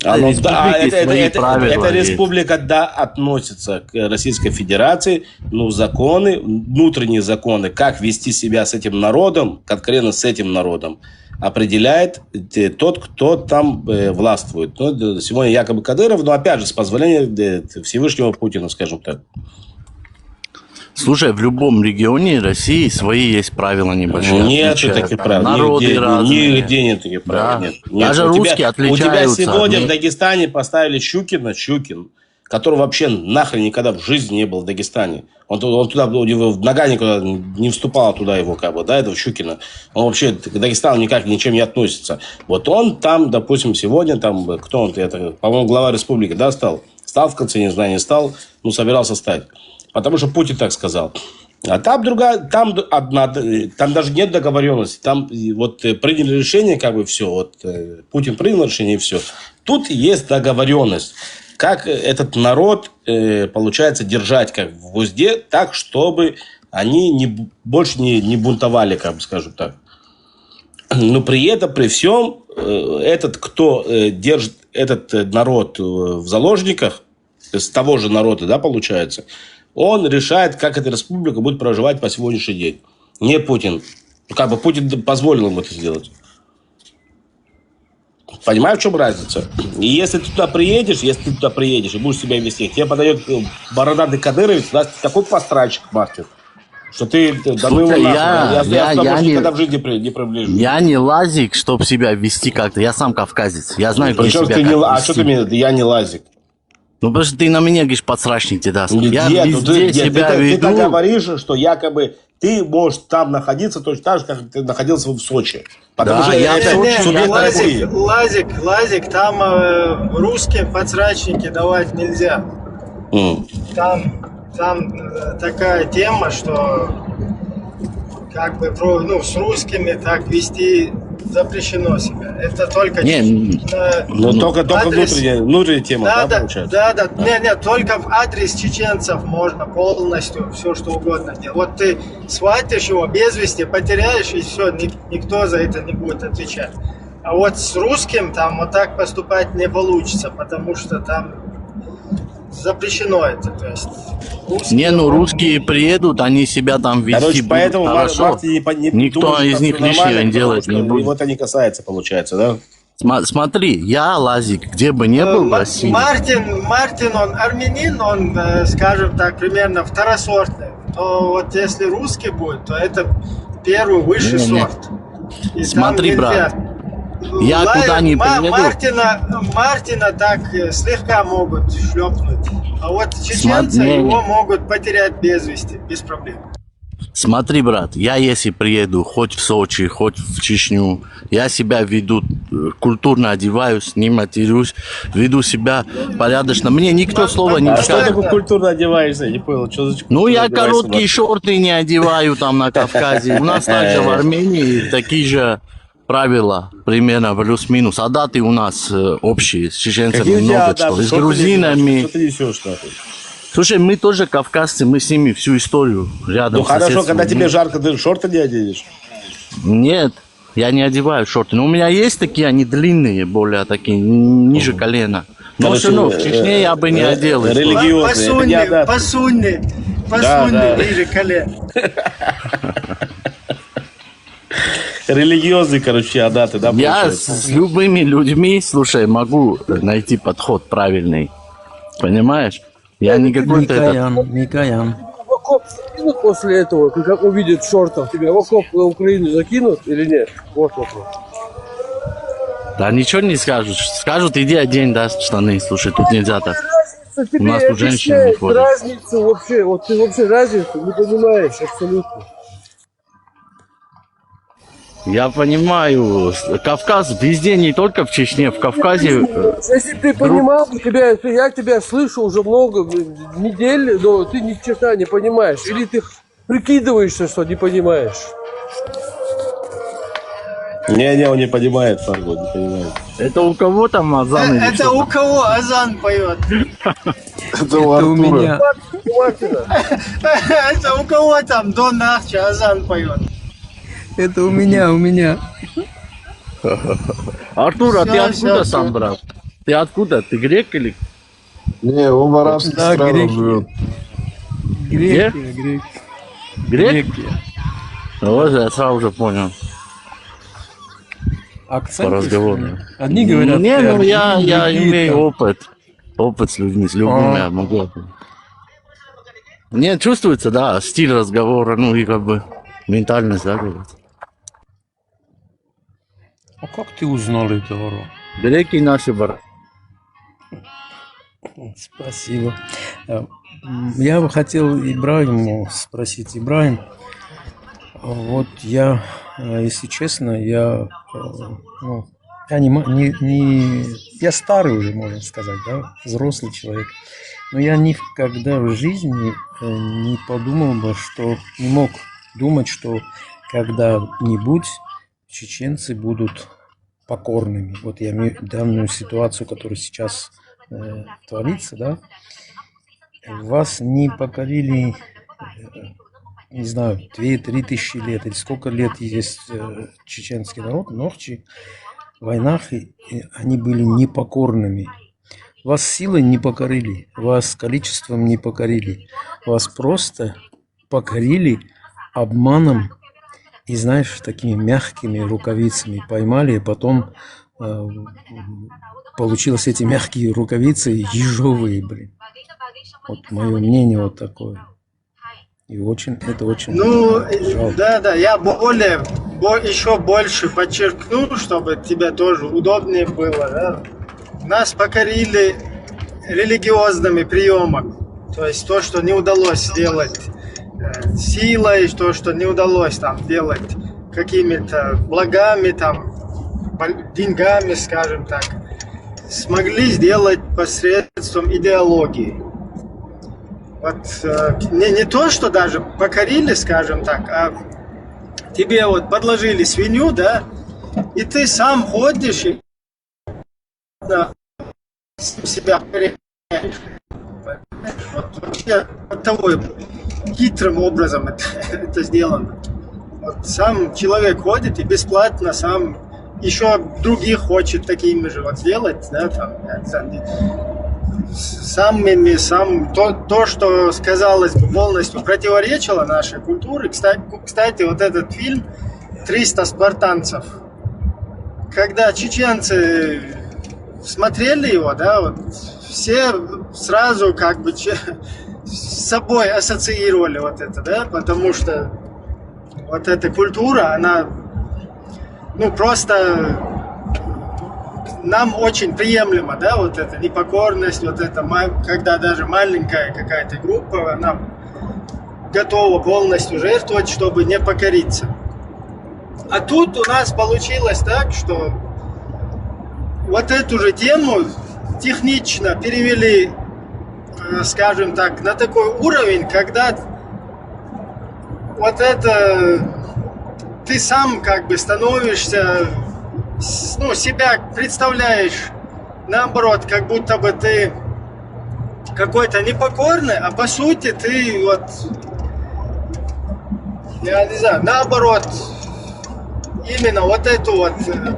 Эта республика, да, относится к Российской Федерации, но законы, внутренние законы, как вести себя с этим народом, конкретно с этим народом, определяет тот, кто там властвует. Ну, сегодня якобы Кадыров, но опять же с позволения Всевышнего Путина, скажем так. Слушай, в любом регионе России свои есть правила небольшие. Нет таких правил. Народы разные. Нигде нет таких правил. Да. Нет. Даже русские отличаются. У тебя сегодня в Дагестане поставили Щукин, который вообще нахрен никогда в жизни не был в Дагестане. Он туда, нога никуда не вступала туда его, как бы, да, этого Щукина. Он вообще к Дагестану никак ничем не относится. Вот он там, допустим, сегодня, там, кто он, это, по-моему, глава республики, да, стал? Стал в конце, не знаю, не стал, ну, собирался стать. Потому что Путин так сказал. А там другая, там даже нет договоренности. Там вот приняли решение, как бы все. Вот Путин принял решение, и все. Тут есть договоренность. Как этот народ, получается, держать как в узде, так, чтобы они больше не бунтовали, как бы, скажем так. Но при этом, при всем, кто держит этот народ в заложниках, с того же народа, да, получается, он решает, как эта республика будет проживать по сегодняшний день. Не Путин. Как бы Путин позволил им это сделать. Понимаешь, в чем разница? И если ты туда приедешь и будешь себя вести, тебе подает бородатый кадыровец, даст такой пострачек, Мартин, что ты... Я никогда в жизни не приближу. Я не лазик, чтобы себя вести как-то. Я сам кавказец. Я знаю, как себя вести. А что ты мне... Я не лазик. Ну, потому что ты на меня говоришь, подсрачник ты даст. Я везде себя веду. Ты говоришь, что якобы ты можешь там находиться точно так же, как ты находился в Сочи. Потому что Лазик, там русским подсрачники давать нельзя. Там такая тема, что как бы с русскими так вести запрещено себя. Это только... только внутренняя тема, да, получается? Да. Нет, только в адрес чеченцев можно полностью все, что угодно делать. Вот ты схватишь его без вести, потеряешь, и все, никто за это не будет отвечать. А вот с русским там вот так поступать не получится, потому что там запрещено это. То есть русские приедут, они себя там вести будут поэтому хорошо. Никто думает, из них лишнего делать не будет. Вот это не касается, получается, да? Смотри, я лазик, где бы не был в России. Мартин, он армянин, он, скажем так, примерно второсортный. Но вот если русский будет, то это первый высший сорт. И смотри, брат, я куда ни приеду... Мартина так слегка могут шлепнуть. А вот чеченца его могут потерять без вести, без проблем. Смотри, брат, я если приеду хоть в Сочи, хоть в Чечню, я себя веду, культурно одеваюсь, не матерюсь, веду себя порядочно. Мне никто слова не скажет. А что такое культурно одеваешься? Я не понял, что за Ну, я короткие шорты не одеваю там на Кавказе. У нас также в Армении такие же правила, примерно плюс-минус. А даты у нас общие, с чеченцами много что. С грузинами. Что ты несешь, нахуй? Слушай, мы тоже кавказцы, мы с ними всю историю рядом. Ну хорошо, когда тебе жарко, ты шорты не оденешь? Нет, я не одеваю шорты. Но у меня есть такие, они длинные, более такие, ниже колена. Но все равно в Чечне я бы не одел. Религиозные. По сунне, ниже колена. Религиозные, короче, адаты, да? Я с любыми людьми, слушай, могу найти подход правильный. Понимаешь? Я не какой-то... Микоян. В окоп закинут после этого, как увидят в шортах тебя, в окоп на Украину закинут или нет? Вот вопрос. Да ничего не скажут. Скажут, иди одень, да, штаны. Слушай, тут нельзя так. просто У тебе нас тут женщины не объясняют ходят. разницу вообще. Вот ты вообще разницу не понимаешь абсолютно. Я понимаю, Кавказ везде, не только в Чечне, в Кавказе. Если бы ты понимал, я тебя слышу уже много недель, но ты ни черта не понимаешь. Или ты прикидываешься, что не понимаешь. Не, он не понимает, Фарго, не понимает. Это у кого там азан? или Это что у там? кого азан поет? Это у меня. Это у кого там до нахча азан поет? Это у меня. Артур, а ты Всё, откуда всё, сам, всё. брат? Ты откуда? Ты грек или? Не, он в арабских Да, странах греки. живет. Где? Греки. Грек? Вот я сразу же понял. Акцент. По разговору. Одни говорят... Не, ну я другие имею там. опыт. Опыт с людьми, с любыми я могу. Мне чувствуется, да, стиль разговора, ну и как бы ментальность, да, говорится. А как ты узнал это, Ора? Греки наши брат. Спасибо. Я бы хотел Ибрагиму спросить. Ибрагим, вот я, если честно, я я старый уже, можно сказать, да, взрослый человек. Но я никогда в жизни не подумал бы, что не мог думать, что когда-нибудь чеченцы будут покорными. Вот я имею данную ситуацию, которая сейчас творится, да. Вас не покорили, не знаю, 2-3 тысячи лет, или сколько лет есть чеченский народ, ногчи в войнах, и они были непокорными. Вас силой не покорили, вас количеством не покорили, вас просто покорили обманом и, знаешь, такими мягкими рукавицами поймали, и потом получилось эти мягкие рукавицы ежовые, блин. Вот мое мнение вот такое. И это очень жалко. Да, я еще больше подчеркну, чтобы тебе тоже удобнее было. Да? Нас покорили религиозными приемами. То есть то, что не удалось сделать силой, то, что не удалось там делать какими-то благами, там, деньгами, скажем так, смогли сделать посредством идеологии. Вот не то, что даже покорили, скажем так, а тебе вот подложили свинью, да, и ты сам ходишь и себя проверяешь. Вот вообще от того хитрым образом это сделано. Вот сам человек ходит и бесплатно сам еще других хочет такими же вот сделать, да, там, то, что, казалось бы, полностью противоречило нашей культуре. Кстати, вот этот фильм «300 спартанцев», когда чеченцы смотрели его, да, вот, все сразу как бы с собой ассоциировали вот это, да, потому что вот эта культура, она, ну, просто нам очень приемлемо, да, вот эта непокорность, вот это, когда даже маленькая какая-то группа, она готова полностью жертвовать, чтобы не покориться. А тут у нас получилось так, что вот эту же тему технично перевели, скажем так, на такой уровень, когда вот это ты сам как бы становишься, ну, себя представляешь, наоборот, как будто бы ты какой-то непокорный, а по сути ты вот, я не знаю, наоборот, именно вот эту вот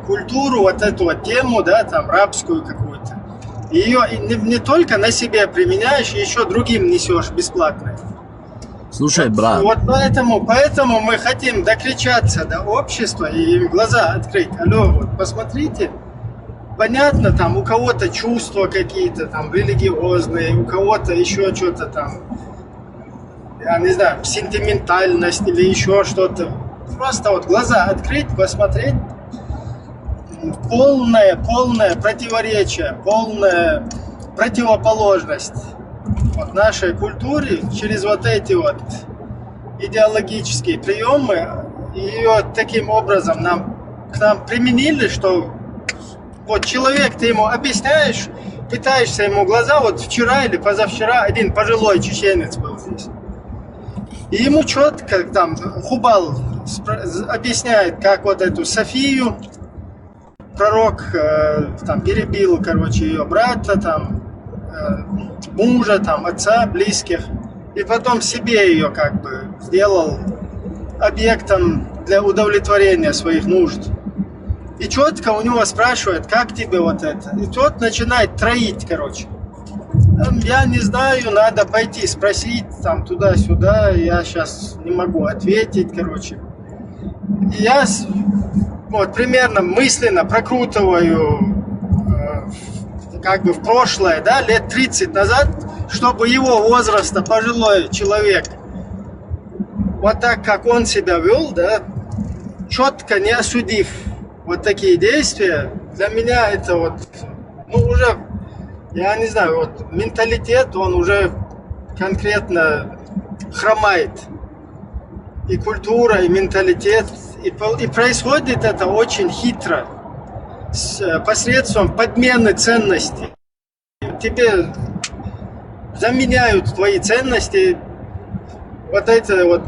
культуру, вот эту вот тему, да, там, рабскую какую-то, ее не только на себе применяешь, еще другим несешь бесплатно. Слушай, брат. Вот поэтому мы хотим докричаться до общества и им глаза открыть. Алло, вот посмотрите, понятно, там у кого-то чувства какие-то там религиозные, у кого-то еще что-то там, я не знаю, сентиментальность или еще что-то. Просто вот глаза открыть, посмотреть. Полное противоречие, полное противоположность вот нашей культуре через вот эти вот идеологические приемы, ее таким образом к нам применили, что вот человек, ты ему объясняешь, пытаешься ему глаза, вот вчера или позавчера один пожилой чеченец был здесь. И ему четко там Хубал объясняет, как вот эту Софию, пророк там перебил, короче, ее брата, там, мужа, там, отца, близких. И потом себе ее как бы сделал объектом для удовлетворения своих нужд. И четко у него спрашивают, как тебе вот это. И тот начинает троить, короче. Я не знаю, надо пойти спросить, там, туда-сюда. Я сейчас не могу ответить, короче. И я вот примерно мысленно прокрутываю как бы в прошлое, да, лет 30 назад, чтобы его возраста пожилой человек, вот так, как он себя вел, да, четко не осудив вот такие действия, для меня это вот, ну, уже, я не знаю, вот менталитет, он уже конкретно хромает. И культура, и менталитет, и происходит это очень хитро, посредством подмены ценностей. Тебе заменяют твои ценности вот этой вот,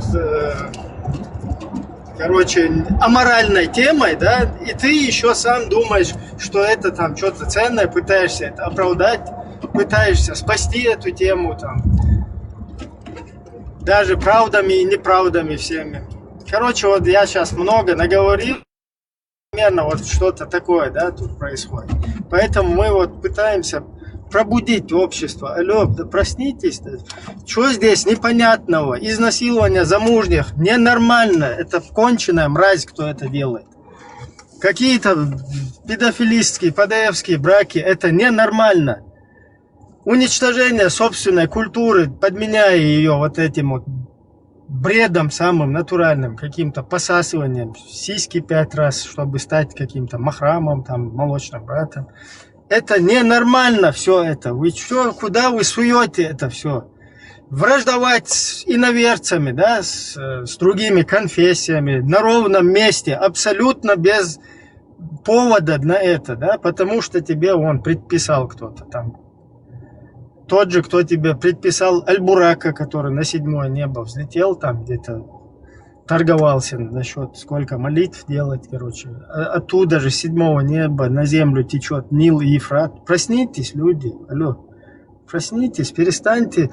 короче, аморальной темой, да, и ты еще сам думаешь, что это там что-то ценное, пытаешься это оправдать, пытаешься спасти эту тему там, даже правдами и неправдами всеми. Короче, вот я сейчас много наговорил, примерно вот что-то такое, да, тут происходит. Поэтому мы вот пытаемся пробудить общество. Алло, да проснитесь. Что здесь непонятного? Изнасилование замужних ненормально. Это конченая мразь, кто это делает. Какие-то педофилистские, ПДФские браки, это ненормально. Уничтожение собственной культуры, подменяя ее вот этим вот бредом самым натуральным, каким-то посасыванием сиськи 5 раз, чтобы стать каким-то махрамом, там, молочным братом. Это ненормально все это. Вы что, куда вы суете это все? Враждовать с иноверцами, да, с другими конфессиями на ровном месте, абсолютно без повода на это, да, потому что тебе он предписал кто-то там. Тот же, кто тебе предписал Аль-Бурака, который на 7-е небо взлетел, там где-то торговался насчет сколько молитв делать, короче. Оттуда же с 7-го неба на землю течет Нил и Ефрат. Проснитесь, люди, алло, проснитесь, перестаньте,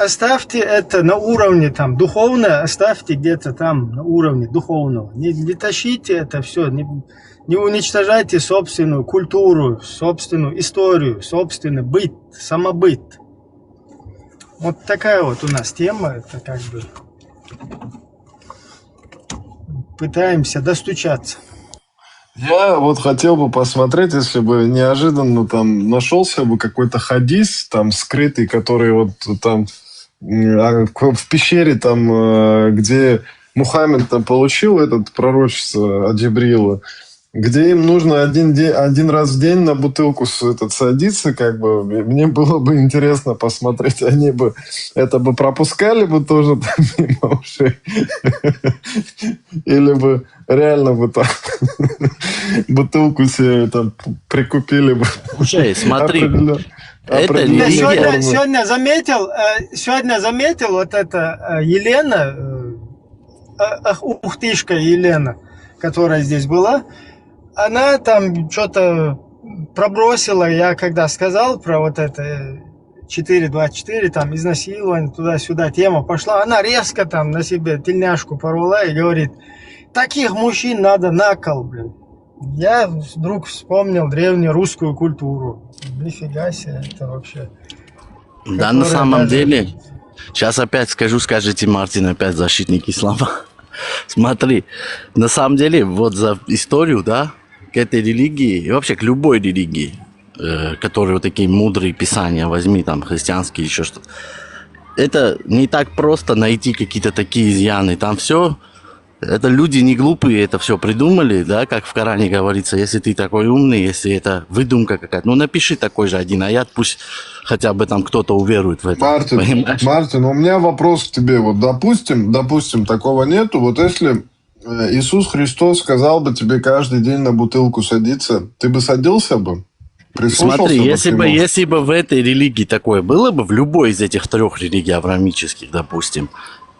оставьте это на уровне там духовное, оставьте где-то там на уровне духовного. Не тащите это все, не уничтожайте собственную культуру, собственную историю, собственный быт, самобыт. Вот такая вот у нас тема, это как бы пытаемся достучаться. Я вот хотел бы посмотреть, если бы неожиданно там нашелся бы какой-то хадис там скрытый, который вот там в пещере там, где Мухаммед там получил этот пророчество от Джибрила, где им нужно один раз в день на бутылку садиться, как бы, мне было бы интересно посмотреть, они бы это бы пропускали бы тоже там мимо ушей, или бы реально бы там бутылку себе там прикупили бы. Слушай, смотри, сегодня заметил вот эта Елена, ухтышка Елена, которая здесь была, она там что-то пробросила, я когда сказал про вот это 424, там изнасилование, туда-сюда, тема пошла, она резко там на себе тельняшку порвала и говорит, таких мужчин надо на кол, блин. Я вдруг вспомнил древнюю русскую культуру. Нифига себе, это вообще... Да, на самом деле, сейчас опять скажите, Мартин, опять защитник ислама. Смотри, на самом деле, вот за историю, да, к этой религии, и вообще к любой религии, которые вот такие мудрые писания, возьми там христианские, еще что-то, это не так просто найти какие-то такие изъяны. Там все Это люди не глупые, это все придумали, да, как в Коране говорится, если ты такой умный, если это выдумка какая-то. Ну, напиши такой же один аят, пусть хотя бы там кто-то уверует в это. Мартин, у меня вопрос к тебе. Вот допустим, такого нету. Вот если Иисус Христос сказал бы тебе каждый день на бутылку садиться, ты бы садился бы? Смотри, если бы в этой религии такое было бы, в любой из этих 3 религий авраамических, допустим,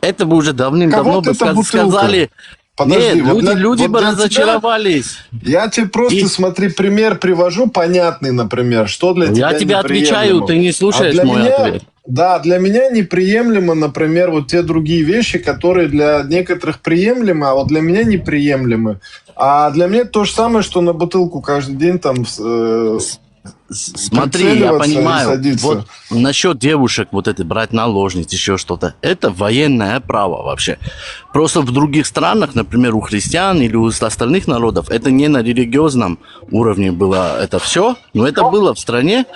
это бы уже давным-давно бы сказали... Подожди, нет, люди бы разочаровались. Я тебе просто, смотри, пример привожу, понятный, например, что для тебя Я тебе отвечаю, ты не слушаешь мой ответ. Да, для меня неприемлемо, например, вот те другие вещи, которые для некоторых приемлемы, а вот для меня неприемлемы. А для меня то же самое, что на бутылку каждый день там... Смотри, я понимаю, вот насчет девушек, вот это брать наложниц, еще что-то, это военное право вообще. Просто в других странах, например, у христиан или у остальных народов, это не на религиозном уровне было это все, но это было в стране.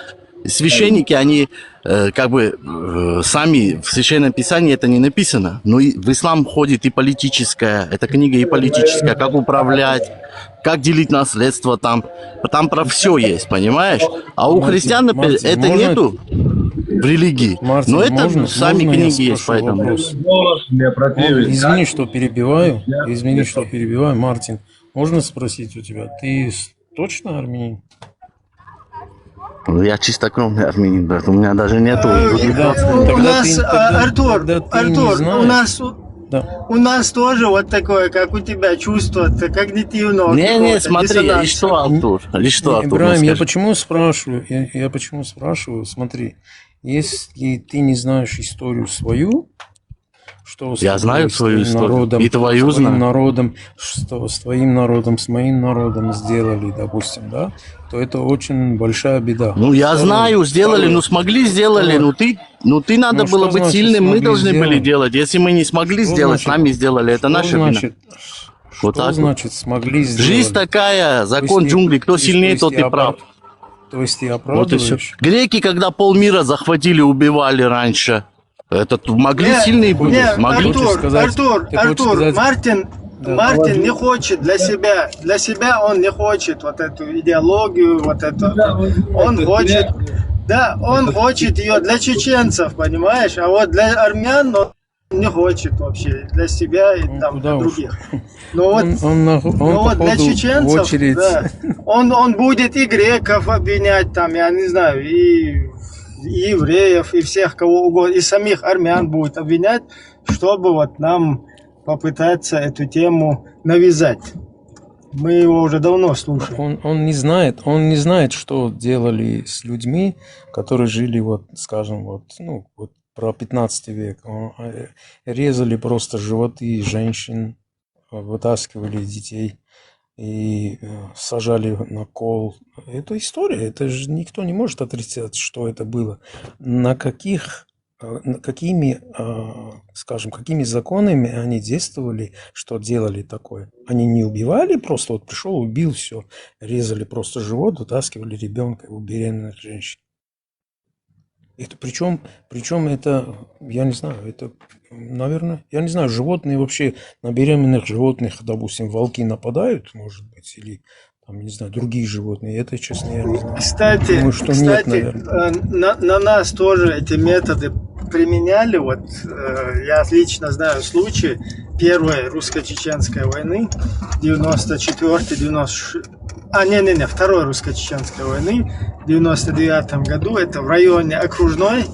Священники, они сами в Священном Писании это не написано, но и в ислам входит и политическая, эта книга и политическая, как управлять, как делить наследство там про все есть, понимаешь? А у христиан, например, это нету в религии, но это сами книги есть, поэтому. Извини, что перебиваю, Мартин. Можно спросить у тебя, ты точно армянин? Я чистокровный армянин, брат. У меня даже нету. У нас тоже вот такое, как у тебя, чувство когнитивного. Не, смотри, и что, Артур? Ибраим, я почему спрашиваю? Смотри, если ты не знаешь историю свою, что я знаю свою историю, народом, и твою знаю. Что с твоим народом, с моим народом сделали, допустим, да, то это очень большая беда. Ну, я знаю, сделали, смогли, сделали, ты надо было быть сильным, мы должны были делать. Если мы не смогли сделать, сами сделали, это наша вина. Вот что значит смогли сделать? Жизнь такая, закон джунглей, кто сильнее, тот и прав. То есть ты оправдываешь? Греки, когда полмира захватили, убивали раньше. Это могли сильные быть. Артур, Мартин не хочет для себя он не хочет вот эту идеологию, вот эту. Он хочет ее для чеченцев, понимаешь? А вот для армян он не хочет вообще, для себя и там для других. Но вот для чеченцев, да, он будет и греков обвинять там, я не знаю, и евреев, и всех кого угодно, и самих армян будет обвинять, чтобы вот нам попытаться эту тему навязать. Мы его уже давно слушаем. Он не знает, что делали с людьми, которые жили, вот, скажем, про 15 век. Резали просто животы женщин, вытаскивали детей и сажали на кол. Это история, это же никто не может отрицать, что это было. Какими законами они действовали, что делали такое? Они не убивали просто, вот пришел, убил, все, резали просто живот, вытаскивали ребенка у беременных женщин. Это причем это, я не знаю, это, наверное, я не знаю, животные вообще, на беременных животных, допустим, волки нападают, может быть, или там, не знаю, другие животные, это, честно, я не знаю. Кстати, думаю, что нет, наверное. На нас тоже эти методы применяли, вот я отлично знаю случай Первой русско-чеченской войны, 94-96, Второй русско-чеченской войны в 99 году, это в районе окружной,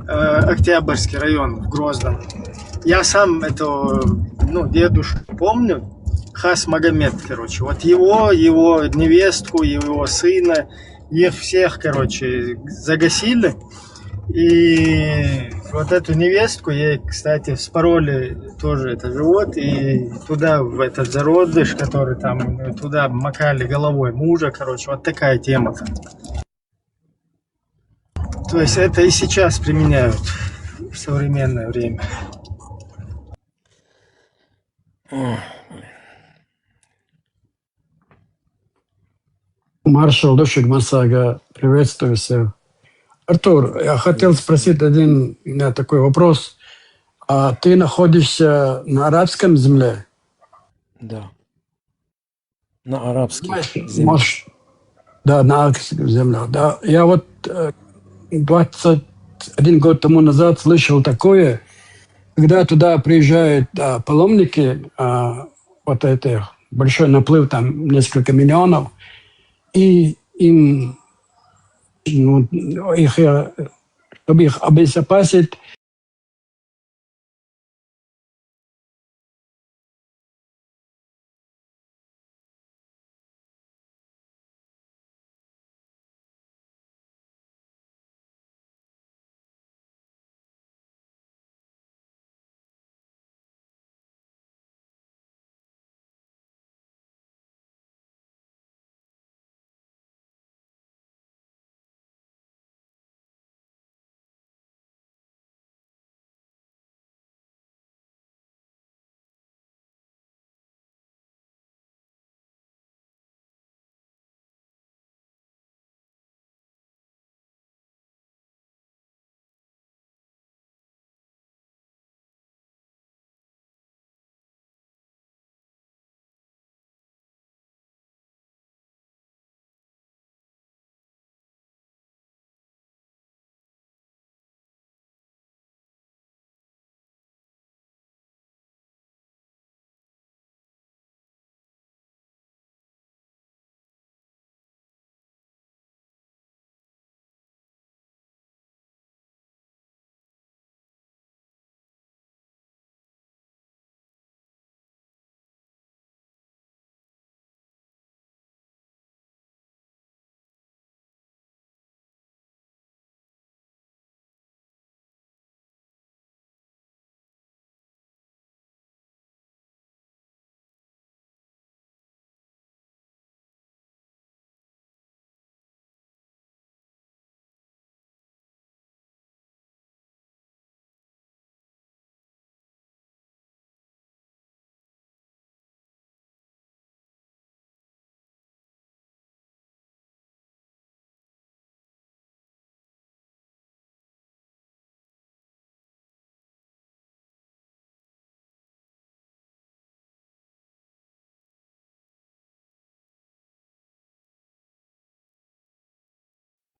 Октябрьский район в Грозном. Я сам этого, дедушку помню, Хас Магомед, короче, вот его невестку, его сына, их всех, короче, загасили. И вот эту невестку, ей, кстати, вспороли тоже это живот, и туда, в этот зародыш, который там, туда макали головой мужа, короче, вот такая тема. То есть это и сейчас применяют в современное время. Маршал Душик Масага, приветствую всех. Артур, я хотел спросить один такой вопрос. А ты находишься на арабском земле Да. На арабских землях. Может, да, на арабских землях. Да. Я вот 21 год тому назад слышал такое, когда туда приезжают паломники, вот это большой наплыв, там несколько миллионов, и им, чтобы их обезопасить,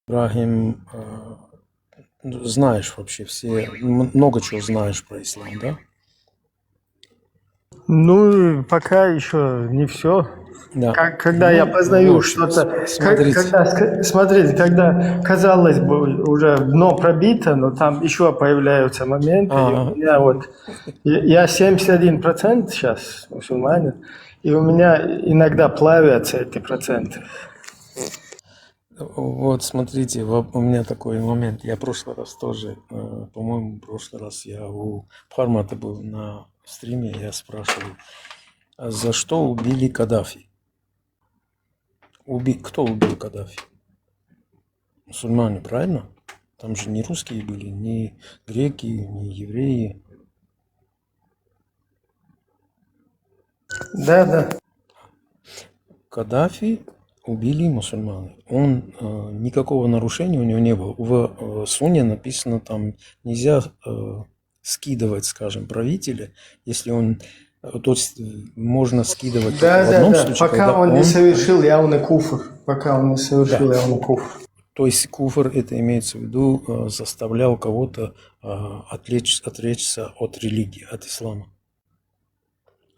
Ибрагим, знаешь вообще все, много чего знаешь про ислам, да? Ну, пока еще не все. Да. Когда я познаю что-то, смотрите, когда, казалось бы, уже дно пробито, но там еще появляются моменты. И у меня вот, я 71% сейчас мусульманин, и у меня иногда плавятся эти проценты. Вот, смотрите, у меня такой момент. Я в прошлый раз тоже, по-моему, в прошлый раз я у Пармата был на стриме, я спрашивал, а за что убили Каддафи? Кто убил Каддафи? Мусульмане, правильно? Там же не русские были, не греки, не евреи. Да. Каддафи убили мусульмане. Он никакого нарушения у него не было. В Суне написано, там нельзя скидывать, скажем, правителя, если он, то есть можно скидывать в одном случае, пока он не совершил явный куфр. То есть куфр, это имеется в виду, заставлял кого-то отречься от религии, от ислама.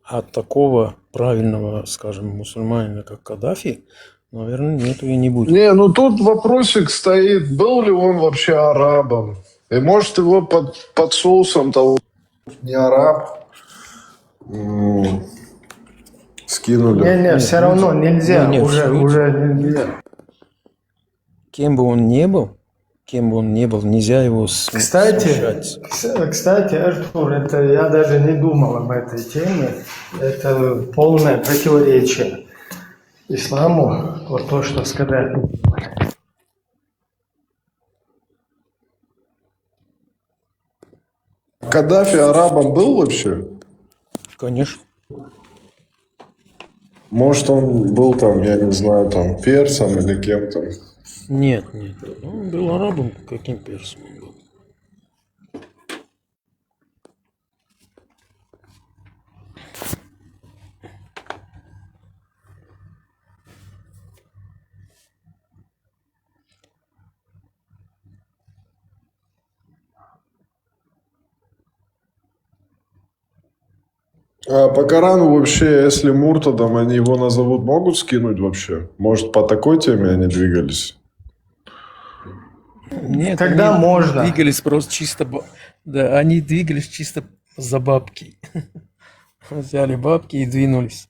От такого правильного, скажем, мусульманина, как Каддафи, наверное, нету и не будет. Не, ну тут вопросик стоит, был ли он вообще арабом? И может его под соусом того не араб скинули. Не, все равно нельзя, уже нельзя. Кем бы он ни был, нельзя его смущать. Кстати, Артур, это я даже не думал об этой теме. Это полное противоречие исламу, вот то, что сказать. Каддафи арабом был вообще? Конечно. Может, он был там, я не знаю, там, персом или кем-то? Нет. Он был арабом, каким персом он был. А по Корану вообще, если Муртадом, они его назовут, могут скинуть вообще? Может, по такой теме они двигались? Нет, Тогда они можно. двигались просто чисто... Да, они двигались чисто за бабки. Взяли бабки и двинулись.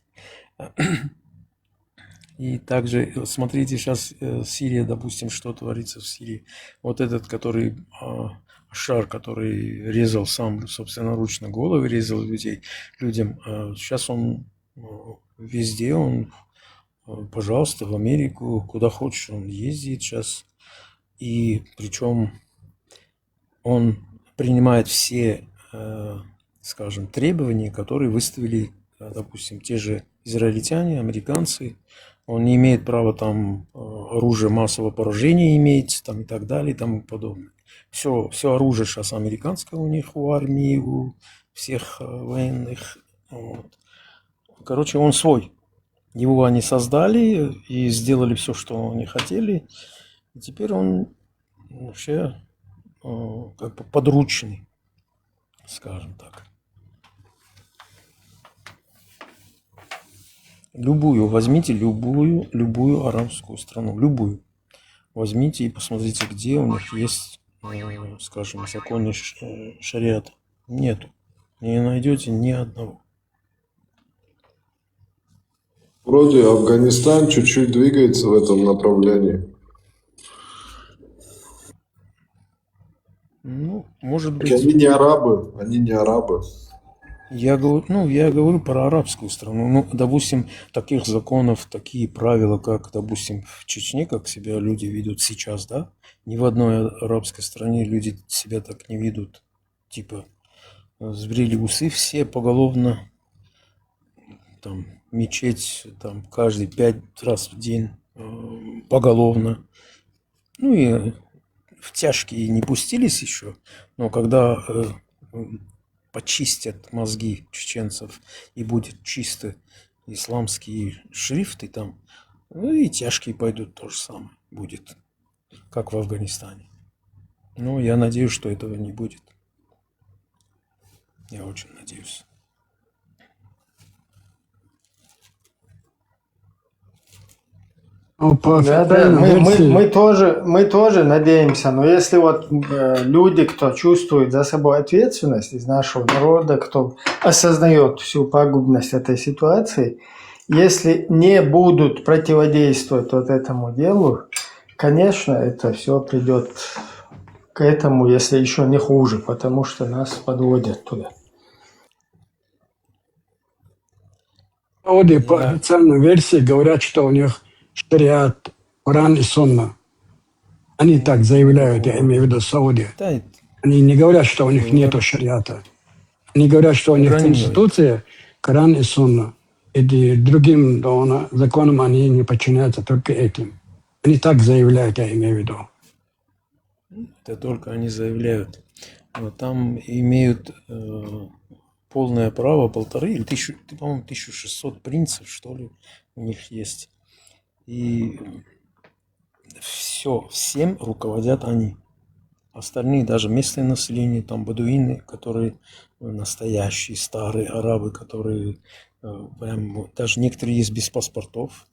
И также, смотрите, сейчас Сирия, допустим, что творится в Сирии. Вот этот, который Шар, который резал сам собственноручно головы, резал людям. Сейчас он везде, он, пожалуйста, в Америку, куда хочешь, он ездит сейчас. И причем он принимает все, скажем, требования, которые выставили, допустим, те же израильтяне, американцы. Он не имеет права там оружие массового поражения иметь, там и так далее, и тому подобное. Все оружие сейчас американское у них, у армии, у всех военных. Вот. Короче, он свой. Его они создали и сделали все, что они хотели. И теперь он вообще как бы подручный, скажем так. Возьмите любую арабскую страну, любую. Возьмите и посмотрите, где у них есть, скажем, законы шариата. Нету. Не найдете ни одного. Вроде Афганистан чуть-чуть двигается в этом направлении. Ну, может быть. Они не арабы, они не арабы. Я говорю про арабскую страну. Ну, допустим, таких законов, такие правила, как, допустим, в Чечне, как себя люди ведут сейчас, да? Ни в одной арабской стране люди себя так не ведут. Типа, сбрили усы все поголовно, там, мечеть, там, каждый 5 раз в день поголовно. Ну и в тяжкие не пустились еще, но когда почистят мозги чеченцев и будет чисто исламские шрифты там, ну и тяжкие пойдут, то же самое будет, как в Афганистане. Но я надеюсь, что этого не будет. Я очень надеюсь. Да, мы тоже надеемся, но если вот люди, кто чувствует за собой ответственность из нашего народа, кто осознает всю пагубность этой ситуации, если не будут противодействовать вот этому делу, конечно, это все придет к этому, если еще не хуже, потому что нас подводят туда. Сауди по официальной версии говорят, что у них шариат, Коран и Сунна. Они так заявляют, я имею в виду Сауди. Они не говорят, что у них нету шариата. Они говорят, что у них конституция, Коран и Сунна. И другим законам они не подчиняются, только этим. Они так заявляют, я имею в виду. Это только они заявляют. Но там имеют полное право 1500, по-моему, 1600 принцев, что ли, у них есть. И всем руководят они. Остальные, даже местное население, там бадуины, которые настоящие старые арабы, которые прям, даже некоторые есть без паспортов,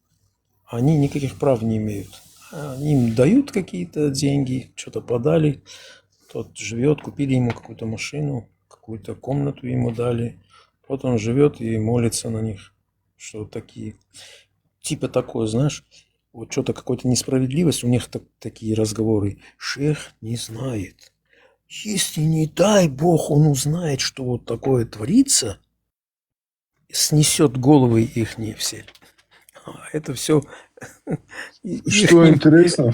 они никаких прав не имеют. Они им дают какие-то деньги, что-то подали, тот живет, купили ему какую-то машину, какую-то комнату ему дали, вот он живет и молится на них, что такие... Типа такое, знаешь, вот что-то какой-то несправедливость, у них такие разговоры. Шейх не знает. Если не дай бог он узнает, что вот такое творится, снесет головы ихние все. Это все... Что интересно,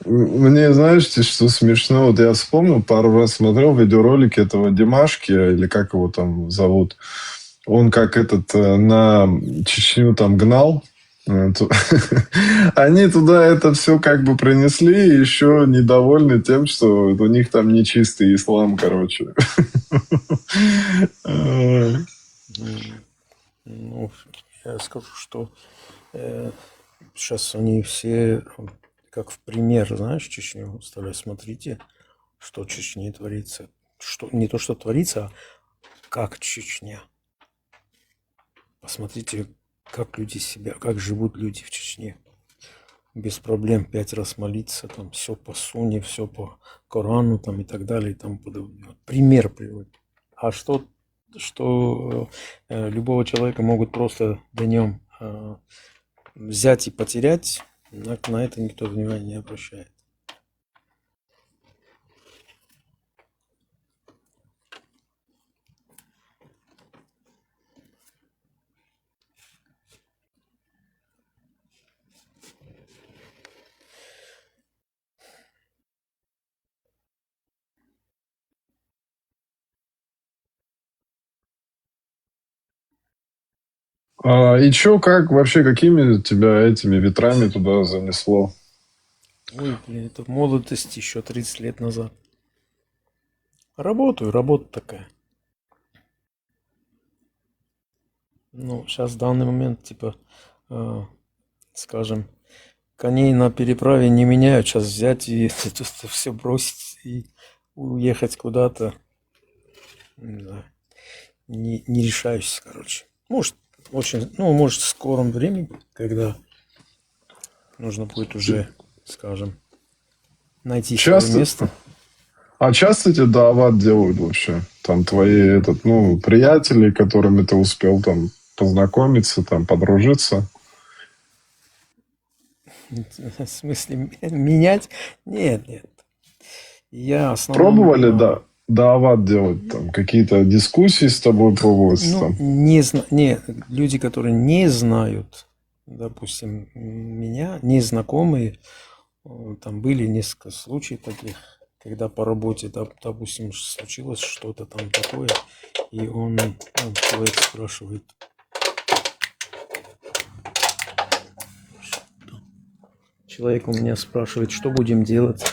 мне, знаете, что смешно? Вот я вспомнил, пару раз смотрел видеоролики этого Димашки, или как его там зовут. Он как на Чечню там гнал. Они туда это все как бы принесли, и еще недовольны тем, что у них там нечистый ислам, короче. Ну, я скажу, что сейчас они все, как в пример, знаешь, Чечню ставят. Смотрите, что в Чечне творится. Что, не то, что творится, а как Чечня. посмотрите, как люди себя, как живут люди в Чечне. Без проблем 5 раз молиться, там все по Сунне, все по Корану там, и так далее и тому подобное. Вот пример приводит. А что любого человека могут просто днем взять и потерять, на это никто внимания не обращает. И чё, как вообще, какими тебя этими ветрами туда занесло? Ой, блин, это в молодости еще 30 лет назад. Работаю, работа такая. Ну, сейчас в данный момент, типа, скажем, коней на переправе не меняют. Сейчас взять и все бросить и уехать куда-то. Да. Не решаюсь, короче. Может, может, в скором времени, когда нужно будет уже, скажем, найти свое место. А часто тебе даават делают вообще? Там твои приятели, которыми ты успел там познакомиться, там подружиться? В смысле, менять? Нет. Я Пробовали, даават делать, там какие-то дискуссии с тобой пробовать? Нет, люди, которые не знают, допустим, меня, незнакомые, там были несколько случаев таких, когда по работе, допустим, случилось что-то там такое, и человек спрашивает, человек у меня спрашивает, что будем делать?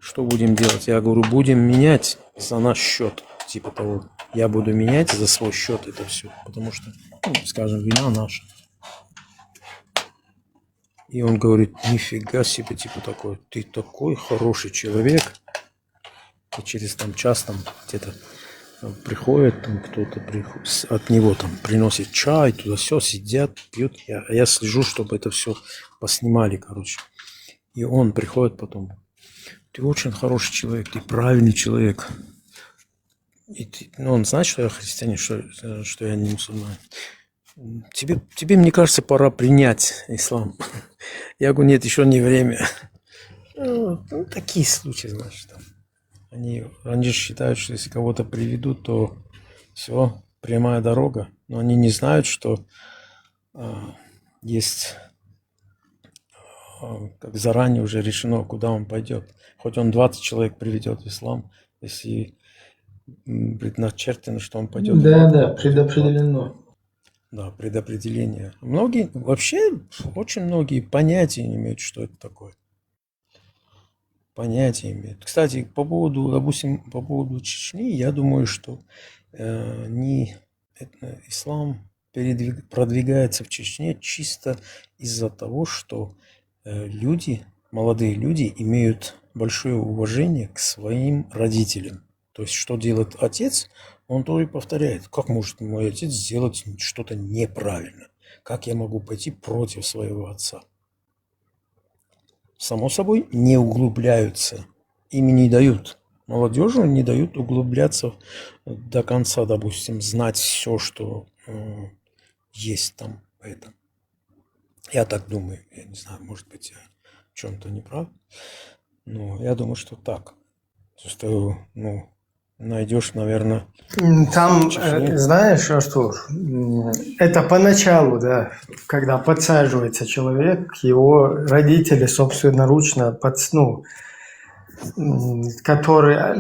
Что будем делать? Я говорю, будем менять за наш счет. Типа того, я буду менять за свой счет это все. Потому что, скажем, вина наша. И он говорит, нифига себе, типа такой, ты такой хороший человек. И через час где-то приходит, кто-то от него приносит чай, туда все, сидят, пьют. Я слежу, чтобы это все поснимали, короче. И он приходит потом. Ты очень хороший человек, ты правильный человек. И он знает, что я христианин, что я не мусульманин. Тебе, мне кажется, пора принять ислам. Я говорю, нет, еще не время. Такие случаи, знаешь. Они же считают, что если кого-то приведут, то все, прямая дорога. Но они не знают, что есть, как заранее уже решено, куда он пойдет. Хоть он 20 человек приведет в ислам, если предначертано, что он пойдет. Да, предопределено. Да, предопределение. Очень многие понятия не имеют, что это такое. Понятия имеют. Кстати, по поводу Чечни, я думаю, что ислам продвигается в Чечне чисто из-за того, что молодые люди имеют большое уважение к своим родителям. То есть, что делает отец, он тоже повторяет. Как может мой отец сделать что-то неправильно? Как я могу пойти против своего отца? Само собой, не углубляются. Им не дают. Молодежи не дают углубляться до конца, допустим, знать все, что есть там. Поэтому. Я так думаю. Я не знаю, может быть, я в чем-то не прав. Но я думаю, что так. Что, найдешь, наверное... Там, знаешь, Артур, это поначалу, да, когда подсаживается человек, его родители собственноручно, которые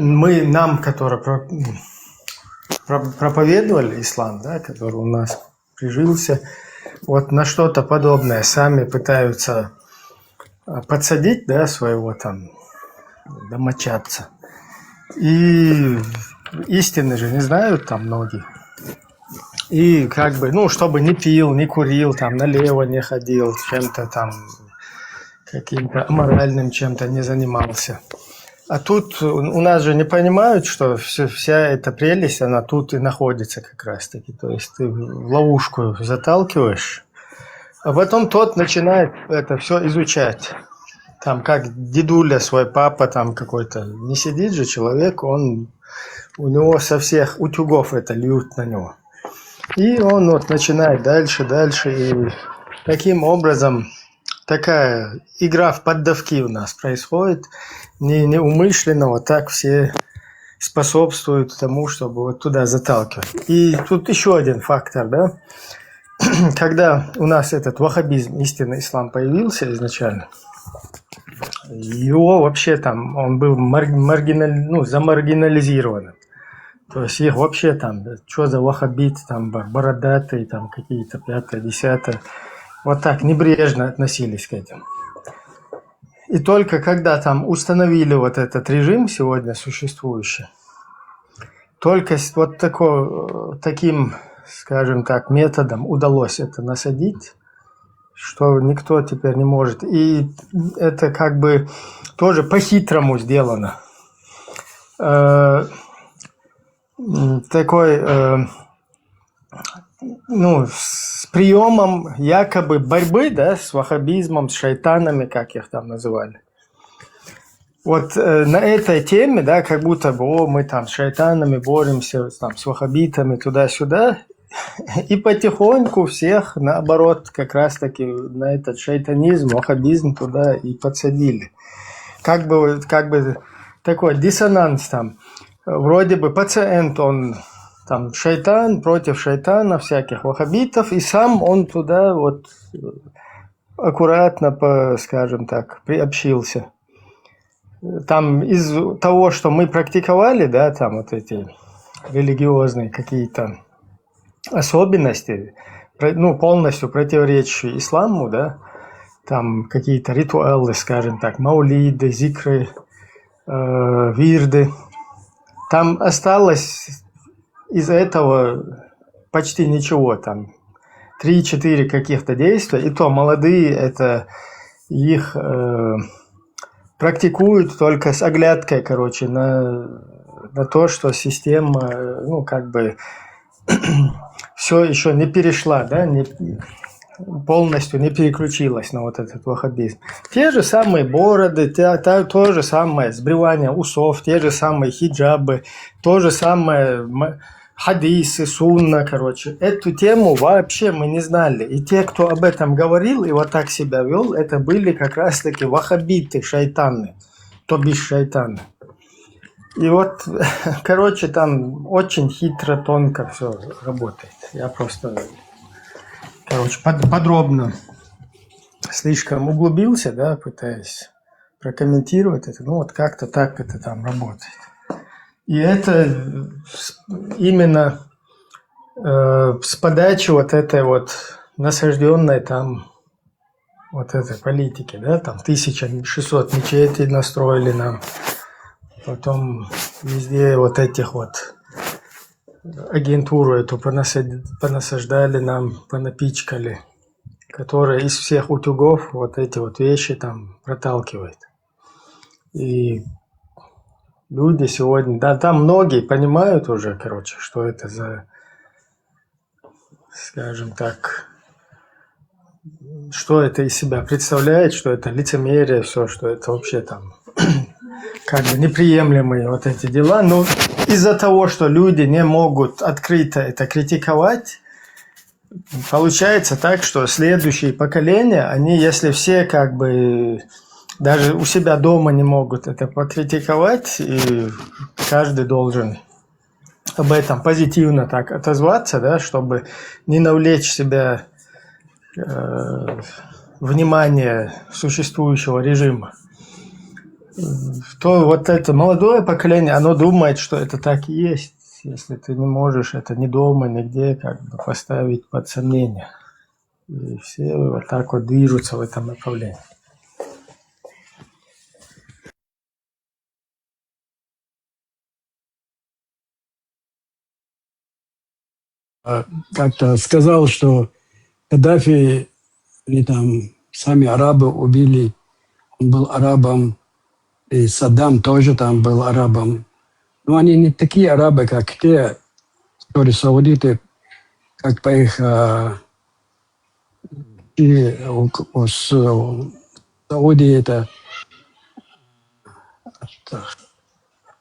проповедовали ислам, да, который у нас прижился, вот на что-то подобное сами пытаются подсадить, да, своего домочадца. И истины же не знают там многие. И чтобы не пил, не курил, налево не ходил, чем-то каким-то аморальным чем-то не занимался. А тут у нас же не понимают, что вся эта прелесть, она тут и находится как раз-таки. То есть ты в ловушку заталкиваешь, а потом тот начинает это все изучать. Там как дедуля свой, папа там какой-то. Не сидит же человек, у него со всех утюгов это льют на него. И он вот начинает дальше, и таким образом такая игра в поддавки у нас происходит. Неумышленно вот так все способствуют тому, чтобы вот туда заталкивать. И тут еще один фактор, да. Когда у нас этот ваххабизм, истинный ислам появился изначально, его вообще там, он был замаргинализирован. То есть их вообще там, что за ваххабит, там бородатые, там какие-то 5-е, 10-е, вот так небрежно относились к этим. И только когда там установили вот этот режим сегодня существующий, только вот таким, скажем так, методом удалось это насадить, что никто теперь не может. И это как бы тоже по-хитрому сделано. Такой, с приемом якобы борьбы, да, с ваххабизмом, с шайтанами, как их там называли. Вот на этой теме, да, как будто бы, мы там с шайтанами боремся, там, с ваххабитами, туда-сюда, и потихоньку всех, наоборот, как раз-таки на этот шайтанизм, ваххабизм туда и подсадили. Как бы такой диссонанс там. Вроде бы пациент, он там шайтан против шайтана, всяких ваххабитов, и сам он туда вот аккуратно, скажем так, приобщился. Там из того, что мы практиковали, да, там вот эти религиозные какие-то особенности, полностью противоречащие исламу, да, там какие-то ритуалы, скажем так, маулиды, зикры, вирды. Там осталось из этого почти ничего, там 3-4 каких-то действия, и то молодые это их практикуют только с оглядкой, короче, на то, что система, все еще не перешла, да, полностью не переключилась на вот этот ваххабизм. Те же самые бороды, то же самое сбривание усов, те же самые хиджабы, то же самое хадисы, сунна, короче. Эту тему вообще мы не знали. И те, кто об этом говорил и вот так себя вел, это были как раз-таки ваххабиты, шайтаны, то бишь шайтаны. И вот, короче, там очень хитро, тонко все работает. Я просто, подробно слишком углубился, да, пытаясь прокомментировать это. Вот как-то так это там работает. И это именно с подачи вот этой вот насажденной там вот этой политики, да, там 1600 мечетей настроили нам. Потом везде вот этих вот агентуру эту понасаждали нам, понапичкали, которая из всех утюгов вот эти вот вещи там проталкивает. И люди сегодня, да, там многие понимают уже, что это за, скажем так, что это из себя представляет, что это лицемерие, все, что это вообще там как бы неприемлемые вот эти дела. Но из-за того, что люди не могут открыто это критиковать, получается так, что следующие поколения, они, если все как бы даже у себя дома не могут это покритиковать, и каждый должен об этом позитивно так отозваться, да, чтобы не навлечь себя внимание существующего режима, то вот это молодое поколение, оно думает, что это так и есть, если ты не можешь это ни дома, нигде как бы поставить под сомнение. И все вот так вот движутся в этом направлении. Как-то сказал, что Каддафи или там сами арабы убили, он был арабом И Саддам тоже там был арабом. Но они не такие арабы, как те, которые саудиты, как по их Саудии это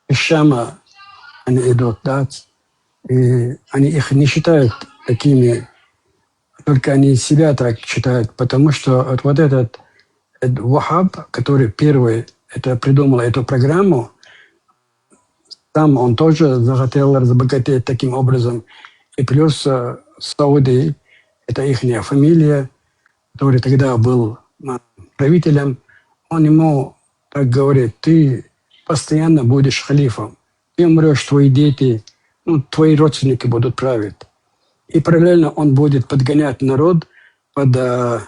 из Шама они идут, да, и они их не считают такими, только они себя так считают, потому что вот этот Вахаб, который первый это придумал эту программу, там он тоже захотел разбогатеть таким образом. И плюс Сауди, это их фамилия, который тогда был правителем, он ему так говорит: ты постоянно будешь халифом, ты умрешь, твои дети, твои родственники будут править. И параллельно он будет подгонять народ под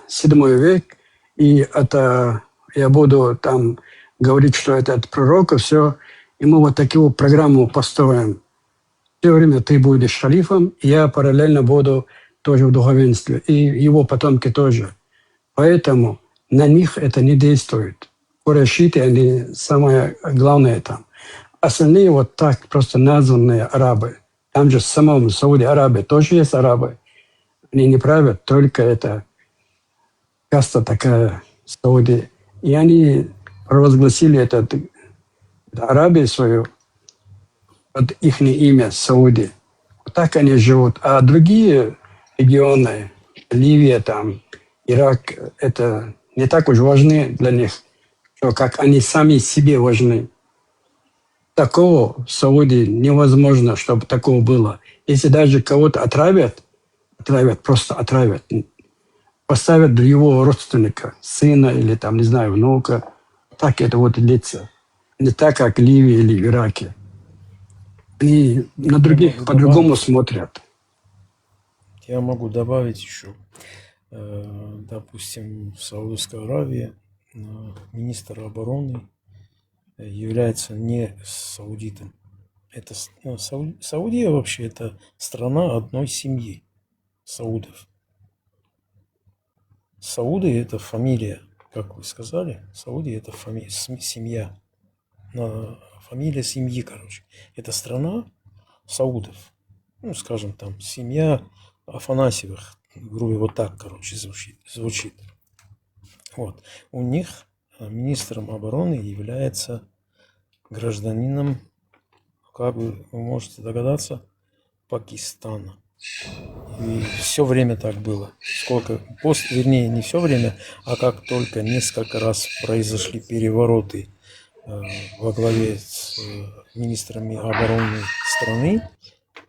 7 век, и это я буду там говорить, что это от пророка, все. И мы вот такую программу построим. Все время ты будешь халифом, и я параллельно буду тоже в духовенстве, и его потомки тоже. Поэтому на них это не действует. Курайшиты, они самое главное там. Остальные вот так просто названные арабы. Там же в самом Сауди-Арабии тоже есть арабы. Они не правят, только это каста такая Сауди. И они провозгласили этот Арабию свою под их имя Сауди. Вот так они живут. А другие регионы, Ливия, там, Ирак, это не так уж важны для них, что как они сами себе важны. Такого в Саудии невозможно, чтобы такого было. Если даже кого-то отравят, просто отравят, поставят его родственника, сына или там, не знаю, внука, так это вот длится. Не так, как в Ливии или в Ираке. Они на других по-другому смотрят. Я могу добавить еще. Допустим, в Саудовской Аравии министр обороны является не саудитом. Это, Саудия вообще это страна одной семьи саудов. Сауды это фамилия, как вы сказали. Сауди это семья. Фамилия семьи, короче. Это страна саудов. Скажем, там, семья Афанасьевых. Грубо вот так, короче, звучит. Вот. У них министром обороны является гражданином, как вы можете догадаться, Пакистана. И все время так было. Вернее, не все время, а как только несколько раз произошли перевороты во главе с министрами обороны страны,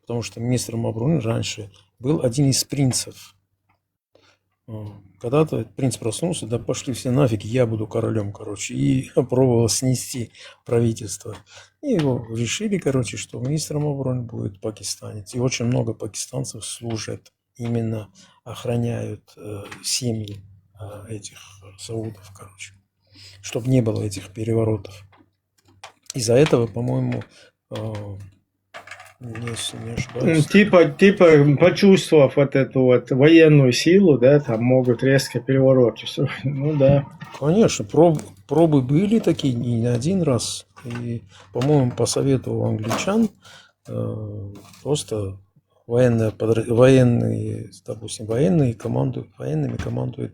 потому что министром обороны раньше был один из принцев. Когда-то принц проснулся, да пошли все нафиг, я буду королем, короче, и пробовал снести правительство. И его решили, короче, что министром обороны будет пакистанец. И очень много пакистанцев служат, именно охраняют семьи этих саудов, короче, чтобы не было этих переворотов. Из-за этого, по-моему, если не ошибаюсь. Типа, почувствовав вот эту вот военную силу, да, там могут резко переворот. Все. Ну да. Конечно, пробы были такие не один раз. И, по-моему, по совету англичан просто военными командует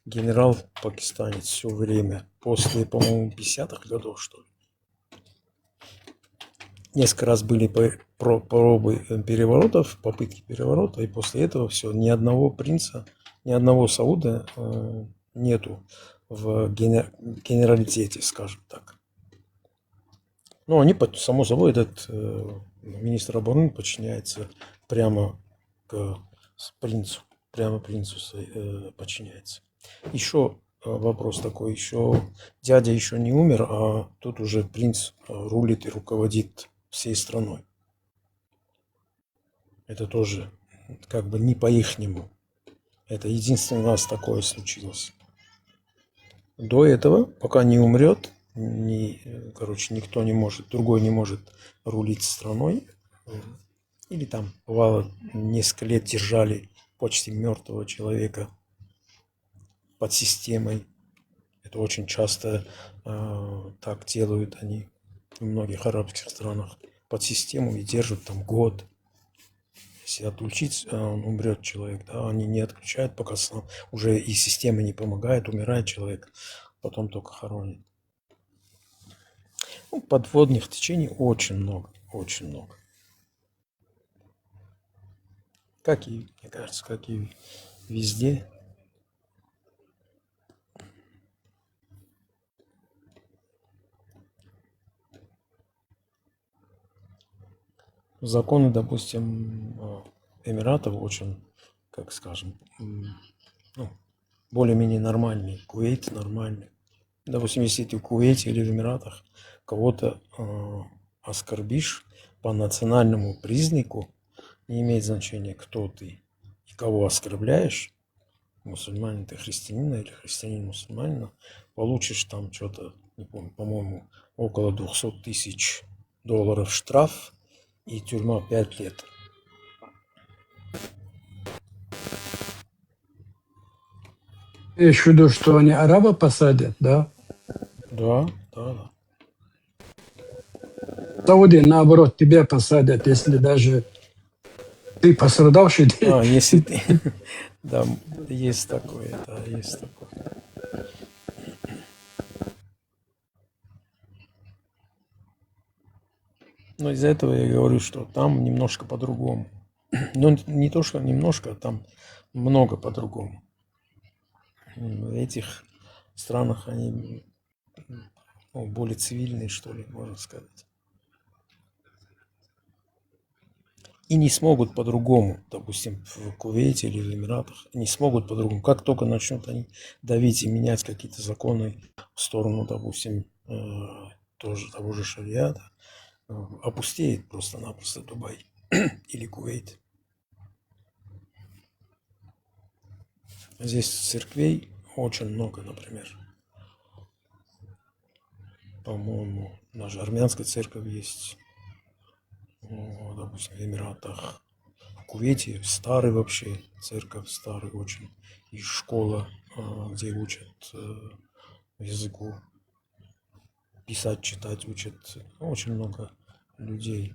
генерал-пакистанец все время. После, по-моему, 50-х годов, что ли. Несколько раз были пробы переворотов, попытки переворота, и после этого все, ни одного принца, ни одного сауда нету в генералитете, скажем так. Ну, они, само собой, этот министр обороны подчиняется прямо к принцу, подчиняется. Еще вопрос такой, еще дядя еще не умер, а тут уже принц рулит и руководит всей страной. Это тоже как бы не по-ихнему. Это единственный раз такое случилось. До этого, пока не умрет, никто не может, другой не может рулить страной. Или там, бывало, несколько лет держали почти мертвого человека под системой. Это очень часто так делают они в многих арабских странах под систему и держат там год. Если отключить, он умрет человек, да, они не отключают, пока сам уже и система не помогает, умирает человек, потом только хоронят. Ну, подводных течений очень много, очень много. Как и, мне кажется, как и везде. Законы, допустим, Эмиратов очень, как скажем, ну, более-менее нормальные. Кувейт нормальный. Допустим, если ты в Кувейте или в Эмиратах кого-то оскорбишь по национальному признаку, не имеет значения, кто ты и кого оскорбляешь, мусульманин ты христианина или христианин мусульманина, получишь там что-то, не помню, по-моему, около $200 000 штраф и тюрьма 5 лет. Ты имеешь в виду, что они араба посадят, да? Да, да, да. В Саудии, наоборот, тебя посадят, если даже ты пострадавший. Если ты... Да, есть такое, да, есть такое. Но из-за этого я говорю, что там немножко по-другому. Ну, не то, что немножко, а там много по-другому. В этих странах они более цивильные, что ли, можно сказать. И не смогут по-другому, допустим, в Кувейте или в Эмиратах, не смогут по-другому. Как только начнут они давить и менять какие-то законы в сторону, допустим, тоже того же шариата, опустеет просто-напросто Дубай или Кувейт. Здесь церквей очень много, например. По-моему, наша армянская церковь есть, допустим, в Эмиратах. В Кувейте старый вообще церковь, старый очень. И школа, где учат языку. Писать, читать учат. Очень много людей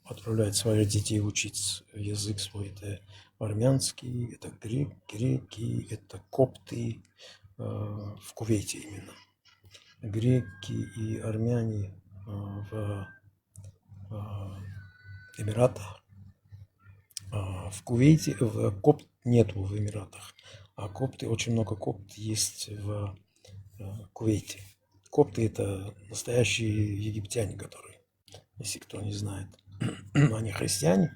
отправляют своих детей учить язык свой. Это армянский, это греки, это копты, в Кувейте именно. Греки и армяне в Эмиратах. В Кувейте, копт нету в Эмиратах, а копты, очень много копт есть в Кувейте. Копты это настоящие египтяне, которые, если кто не знает, они христиане,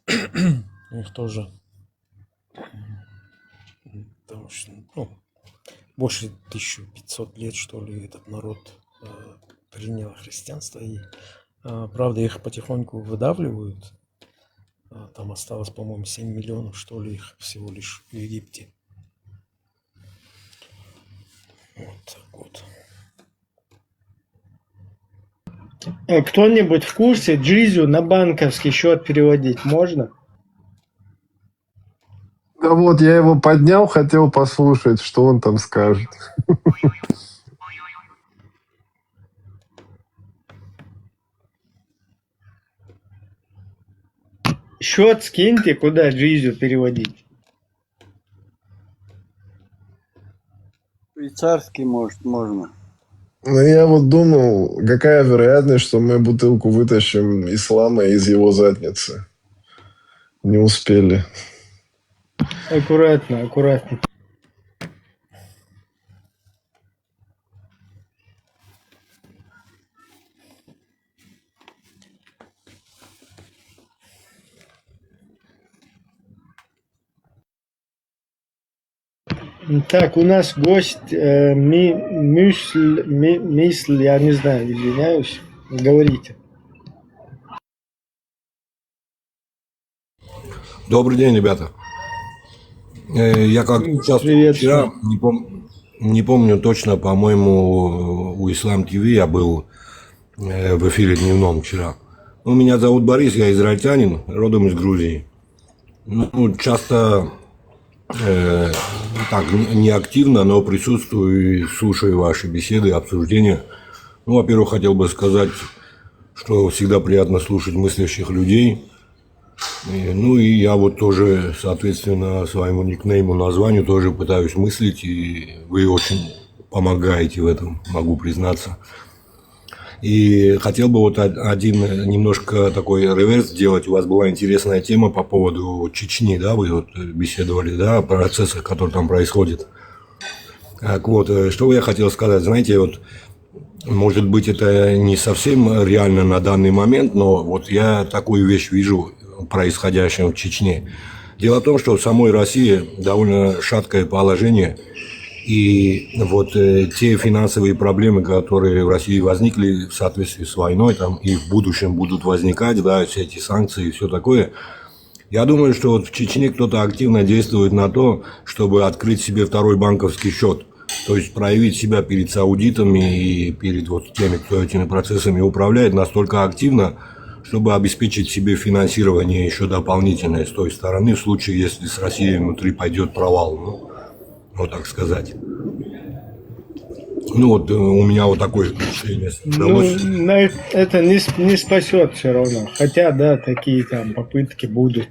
у них тоже потому что, больше 1500 лет, что ли, этот народ принял христианство, и правда их потихоньку выдавливают. Там осталось, по-моему, 7 миллионов, что ли, их всего лишь в Египте. Вот так вот. Кто-нибудь в курсе, джизю на банковский счет переводить можно? Да вот, я его поднял, хотел послушать, что он там скажет. Счет скиньте, куда джизю переводить. Швейцарский, может, можно. Ну, я вот думал, какая вероятность, что мы бутылку вытащим ислама из его задницы. Не успели. Аккуратно, аккуратно. Так, у нас гость Мисль, я не знаю, извиняюсь. Говорите. Добрый день, ребята. Я как сейчас вчера, не помню точно, по-моему, у Ислам ТВ я был в эфире дневном вчера. Меня зовут Борис, я израильтянин, родом из Грузии. Часто так, не активно, но присутствую и слушаю ваши беседы, обсуждения. Ну, во-первых, хотел бы сказать, что всегда приятно слушать мыслящих людей. Ну, и я вот тоже, соответственно, своему никнейму, названию тоже пытаюсь мыслить, и вы очень помогаете в этом, могу признаться. И хотел бы вот один немножко такой реверс сделать. У вас была интересная тема по поводу Чечни, да, вы вот беседовали, да, о процессах, которые там происходят. Так вот, что я хотел сказать, знаете, вот, может быть, это не совсем реально на данный момент, но вот я такую вещь вижу, происходящее в Чечне. Дело в том, что в самой России довольно шаткое положение, и вот те финансовые проблемы, которые в России возникли в соответствии с войной, там, и в будущем будут возникать, да, все эти санкции и все такое, я думаю, что вот в Чечне кто-то активно действует на то, чтобы открыть себе второй банковский счет, то есть проявить себя перед саудитами и перед вот теми, кто этими процессами управляет, настолько активно, чтобы обеспечить себе финансирование еще дополнительное с той стороны, в случае, если с Россией внутри пойдет провал, ну, вот так сказать. Ну, вот у меня вот такое впечатление. Ну, это не спасет все равно. Хотя, да, такие там попытки будут.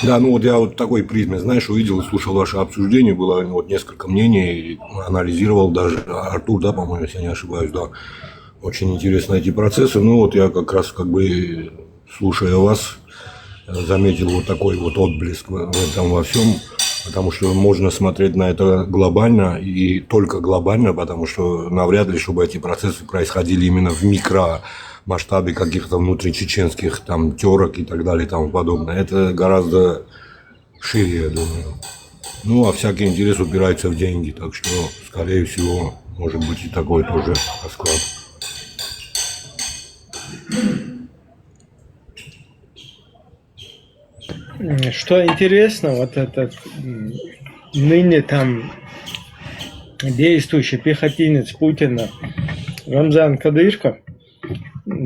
Да, ну вот я вот такой призме, знаешь, увидел, слушал ваше обсуждение, было вот несколько мнений, анализировал даже, Артур, да, по-моему, если я не ошибаюсь, да. Очень интересны эти процессы. Ну вот я как раз как бы, слушая вас, заметил вот такой вот отблеск в этом во всем, потому что можно смотреть на это глобально и только глобально, потому что навряд ли, чтобы эти процессы происходили именно в микромасштабе каких-то внутричеченских там терок и так далее и тому подобное. Это гораздо шире, я думаю. Ну, а всякий интерес упирается в деньги, так что, скорее всего, может быть и такой тоже расклад. Что интересно, вот этот ныне там действующий пехотинец Путина Рамзан Кадырка,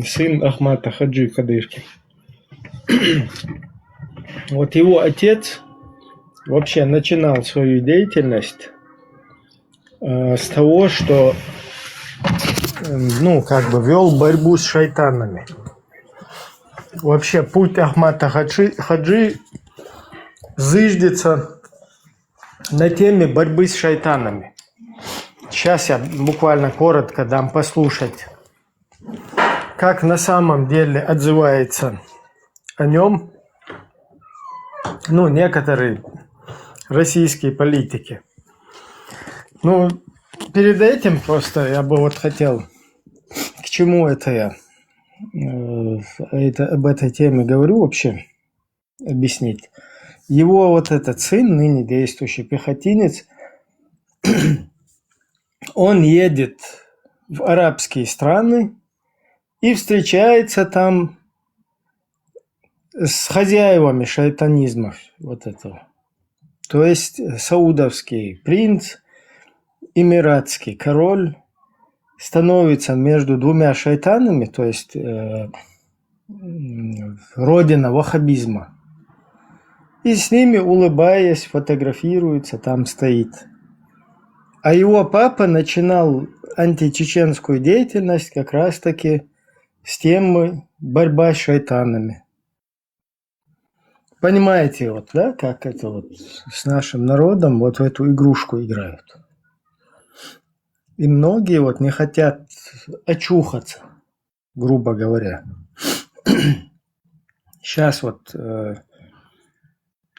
сын Ахмата Хаджи Кадырки. Вот его отец вообще начинал свою деятельность с того, что, ну, как бы вел борьбу с шайтанами. Вообще путь Ахмата Хаджи зыждется на теме борьбы с шайтанами. Сейчас я буквально коротко дам послушать, как на самом деле отзывается о нем, ну, некоторые российские политики. Ну, перед этим просто я бы вот хотел, к чему это я об этой теме говорю вообще, объяснить. Его вот этот сын, ныне действующий пехотинец, он едет в арабские страны и встречается там с хозяевами шайтанизма вот этого. То есть саудовский принц, эмиратский король становится между двумя шайтанами, то есть родина ваххабизма. И с ними, улыбаясь, фотографируется, там стоит. А его папа начинал античеченскую деятельность как раз-таки с темы борьба с шайтанами. Понимаете, вот, да, как это вот с нашим народом вот в эту игрушку играют. И многие вот не хотят очухаться, грубо говоря. Сейчас вот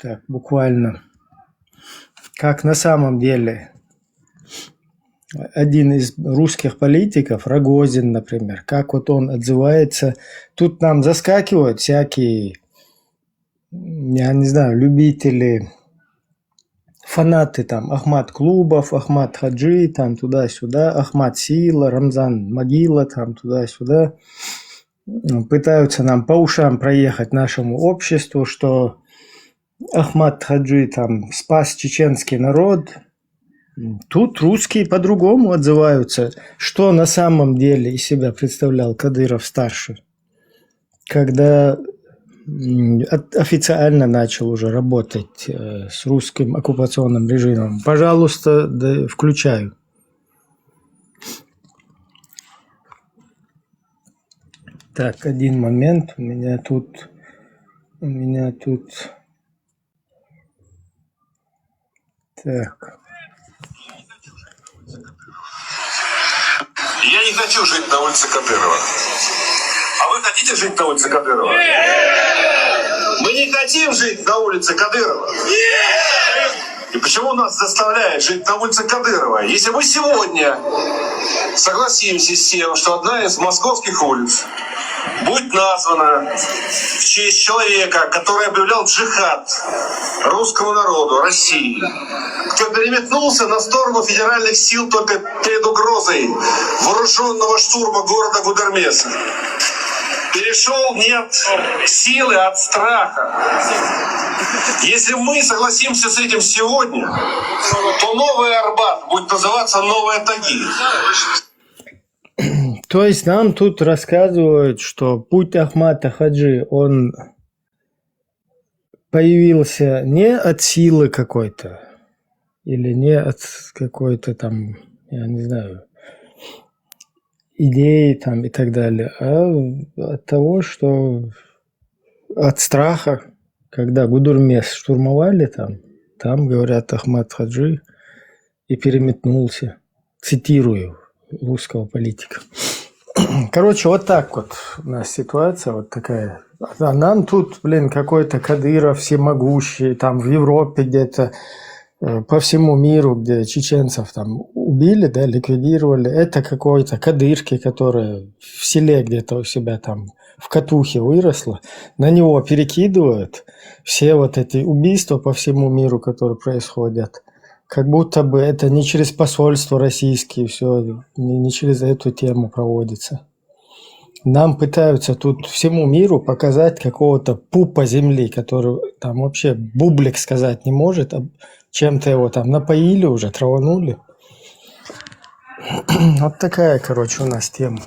так буквально, как на самом деле один из русских политиков, Рогозин, например, как вот он отзывается. Тут нам заскакивают всякие, я не знаю, любители, фанаты там Ахмат Клубов, Ахмат Хаджи, там туда-сюда, Ахмат Сила, Рамзан Могила, там туда-сюда. Пытаются нам по ушам проехать нашему обществу, что Ахмат Хаджи там спас чеченский народ. Тут русские по-другому отзываются, что на самом деле из себя представлял Кадыров-старший. Когда официально начал уже работать с русским оккупационным режимом. Пожалуйста, да, включаю. Так, один момент. У меня тут... Так. Я не хочу жить на улице Кадырова. А вы хотите жить на улице Кадырова? Нет! Мы не хотим жить на улице Кадырова. Нет! И почему нас заставляют жить на улице Кадырова? Если мы сегодня согласимся с тем, что одна из московских улиц будет названа в честь человека, который объявлял джихад русскому народу, России, кто переметнулся на сторону федеральных сил только перед угрозой вооруженного штурма города Гудермеса. Перешел не от силы, а от страха. Если мы согласимся с этим сегодня, то новый Арбат будет называться Новая Тагил. То есть нам тут рассказывают, что путь Ахмата Хаджи, он появился не от силы какой-то, или не от какой-то там, я не знаю, идеи там и так далее, а от того, что от страха, когда Гудермес штурмовали там говорят Ахмат Хаджи и переметнулся, цитирую русского политика. Короче, вот так вот у нас ситуация вот такая. А нам тут, какой-то Кадыров всемогущий, там в Европе где-то, по всему миру, где чеченцев там убили, да, ликвидировали. Это какой-то Кадырки, который в селе где-то у себя там в Катухе выросла. На него перекидывают все вот эти убийства по всему миру, которые происходят. Как будто бы это не через посольство российские все, не через эту тему проводится. Нам пытаются тут всему миру показать какого-то пупа земли, который там вообще бублик сказать не может, а чем-то его там напоили уже, траванули. Вот такая, короче, у нас тема.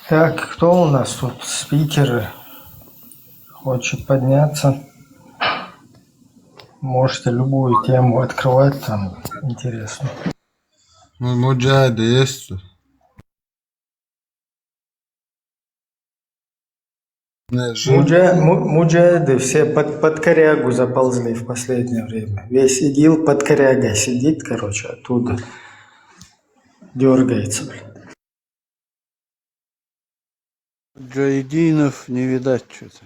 Так, кто у нас тут? Спикеры. Хочет подняться. Можете любую тему открывать, там интересно. Муджахиды есть? Муджахиды все под корягу заползли в последнее время. Весь ИГИЛ под корягой сидит, короче, оттуда дергается, Муджахидинов не видать что-то.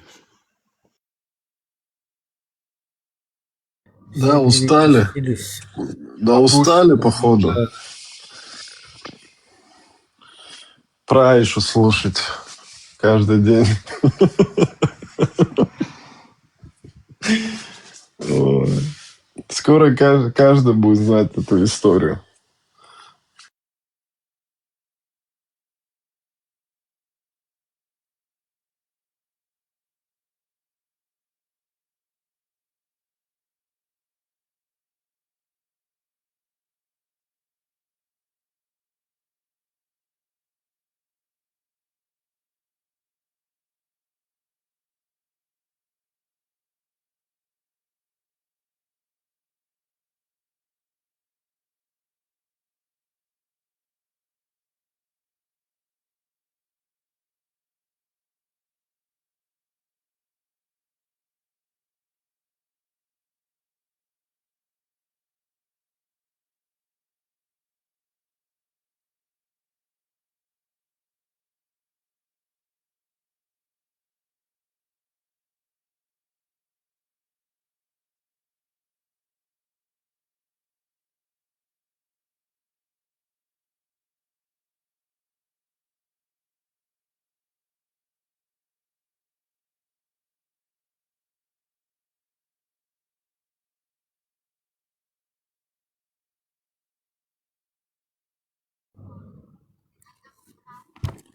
Да, устали. Да, устали, походу. Про Аишу слушать каждый день. Скоро каждый будет знать эту историю.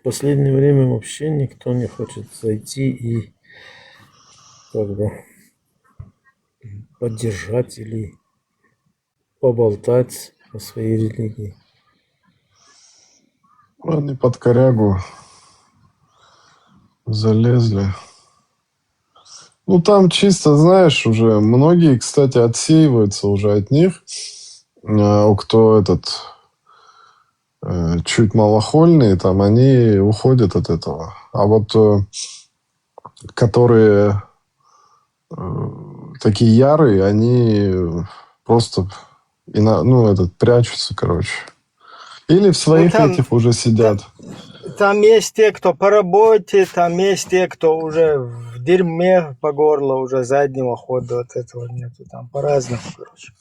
последнее время вообще никто не хочет зайти и как бы поддержать или поболтать о своей религии. Они под корягу залезли. Ну, там чисто, знаешь, уже многие, кстати, отсеиваются уже от них. Кто чуть малохольные, там, они уходят от этого. А вот которые такие ярые, они просто прячутся, короче. Или в своих там- этих уже сидят. Там есть те, кто по работе, там есть те, кто уже в дерьме по горло, уже заднего хода от этого нету. Там по-разному, короче.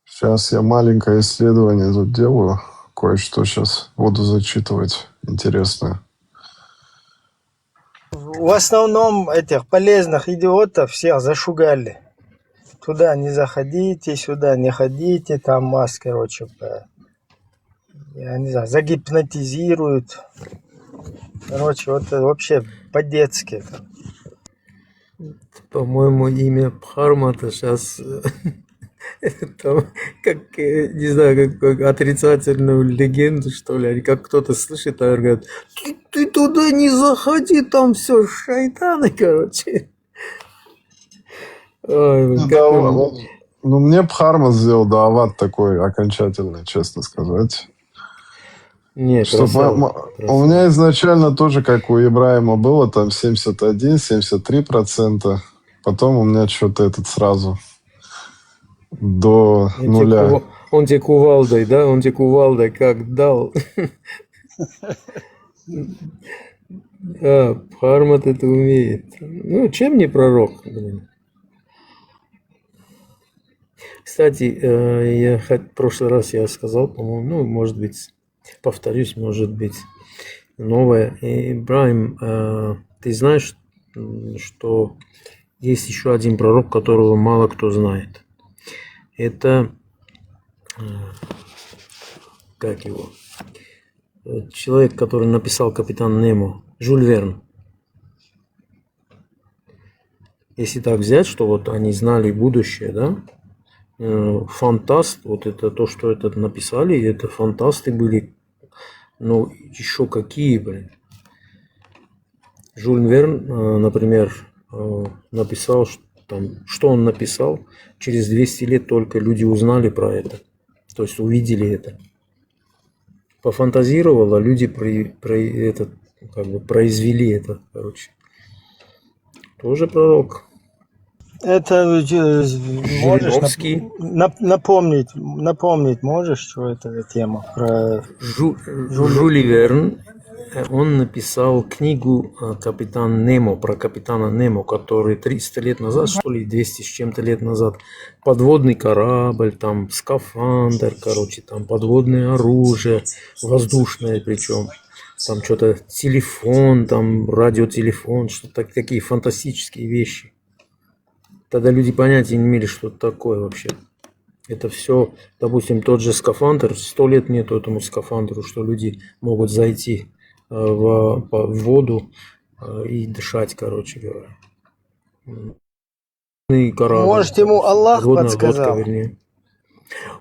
Сейчас я маленькое исследование тут делаю. Кое-что сейчас буду зачитывать интересное. В основном этих полезных идиотов всех зашугали. Туда не заходите, сюда не ходите, там вас, короче, я не знаю, загипнотизируют. Короче, вот это вообще по-детски. По-моему, имя Бхармата сейчас там, как, не знаю, как отрицательную легенду, что ли, или как кто-то слышит, а говорят, ты туда не заходи, там все шайтаны, короче. Ой, мне Бхарма сделал дават такой окончательный, честно сказать. Не, Что у меня изначально тоже, как у Ибраима, было там 71-73%. Потом у меня что-то сразу до нуля. Он тебе кувалдой, да? Он тебе кувалдой как дал. Бхармат это умеет. Ну, чем не пророк, блин. Кстати, в прошлый раз я сказал, по-моему, может быть, повторюсь, может быть, новое. Ибраим, ты знаешь, что есть еще один пророк, которого мало кто знает. Это, как его, человек, который написал «Капитан Немо», Жюль Верн. Если так взять, что вот они знали будущее, да, фантаст, вот это то, что это написали, это фантасты были, но еще какие, блин. Жюль Верн, например, написал, что он написал, через 200 лет только люди узнали про это, то есть увидели это. Пофантазировал, а люди произвели это, короче. Тоже пророк. Это можешь напомнить можешь, что это тема про Жюль Верн, он написал книгу «Капитан Немо», про капитана Немо, который 300 лет назад, что ли, 200 с чем-то лет назад, подводный корабль, там скафандр, короче, там подводное оружие, воздушное причем, там что-то телефон, там радиотелефон, что-то такие фантастические вещи. Тогда люди понятия не имели, что это такое вообще. Это все, допустим, тот же скафандр, 100 лет нету этому скафандру, что люди могут зайти в воду и дышать, короче говоря. Корабль, может, ему Аллах подсказал.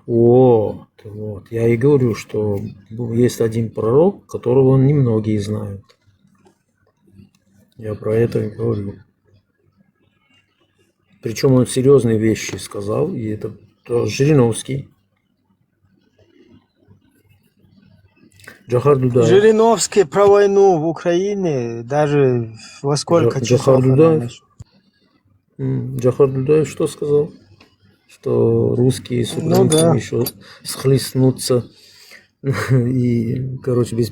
Вот. Я и говорю, что есть один пророк, которого немногие знают. Я про это и говорю. Причем он серьезные вещи сказал, и это Жириновский. Джохар Дудаев. Жириновский про войну в Украине даже во сколько часов. Джохар Дудаев что сказал? Что русские с украинцами еще схлестнутся. И, короче, без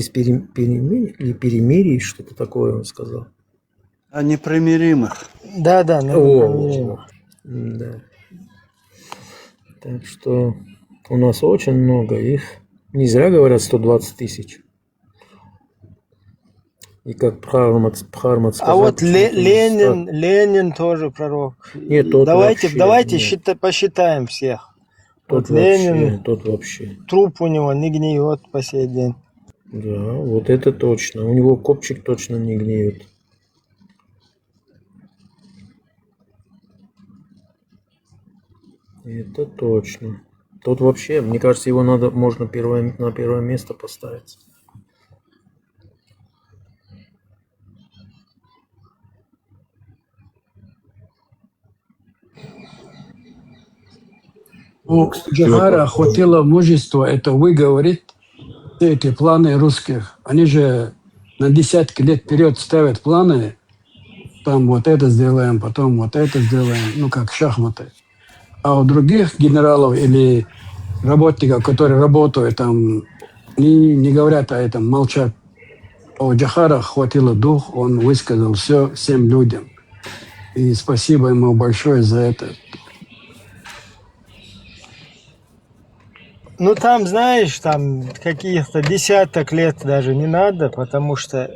перемирий, что-то такое он сказал. О непримиримых. Да, непримиримых. Да. Так что у нас очень много их, Не зря говорят 120 тысяч. И как Пхармат А вот сказал, Ленин тоже пророк. Нет, тот Давайте вообще, нет. посчитаем всех. Тот Вот Ленин, вообще. труп у него не гниет по сей день. Да, вот это точно. У него копчик точно не гниет. Это точно. Тот вообще, мне кажется, его можно на первое место поставить. У Джахара хватило мужества это выговорить, все эти планы русских. Они же на десятки лет вперед ставят планы, там вот это сделаем, потом вот это сделаем, ну как шахматы. А у других генералов или работников, которые работают там, они не говорят о этом, молчат. А у Джахара хватило дух, он высказал все всем людям. И спасибо ему большое за это. Ну там, знаешь, там каких-то десяток лет даже не надо, потому что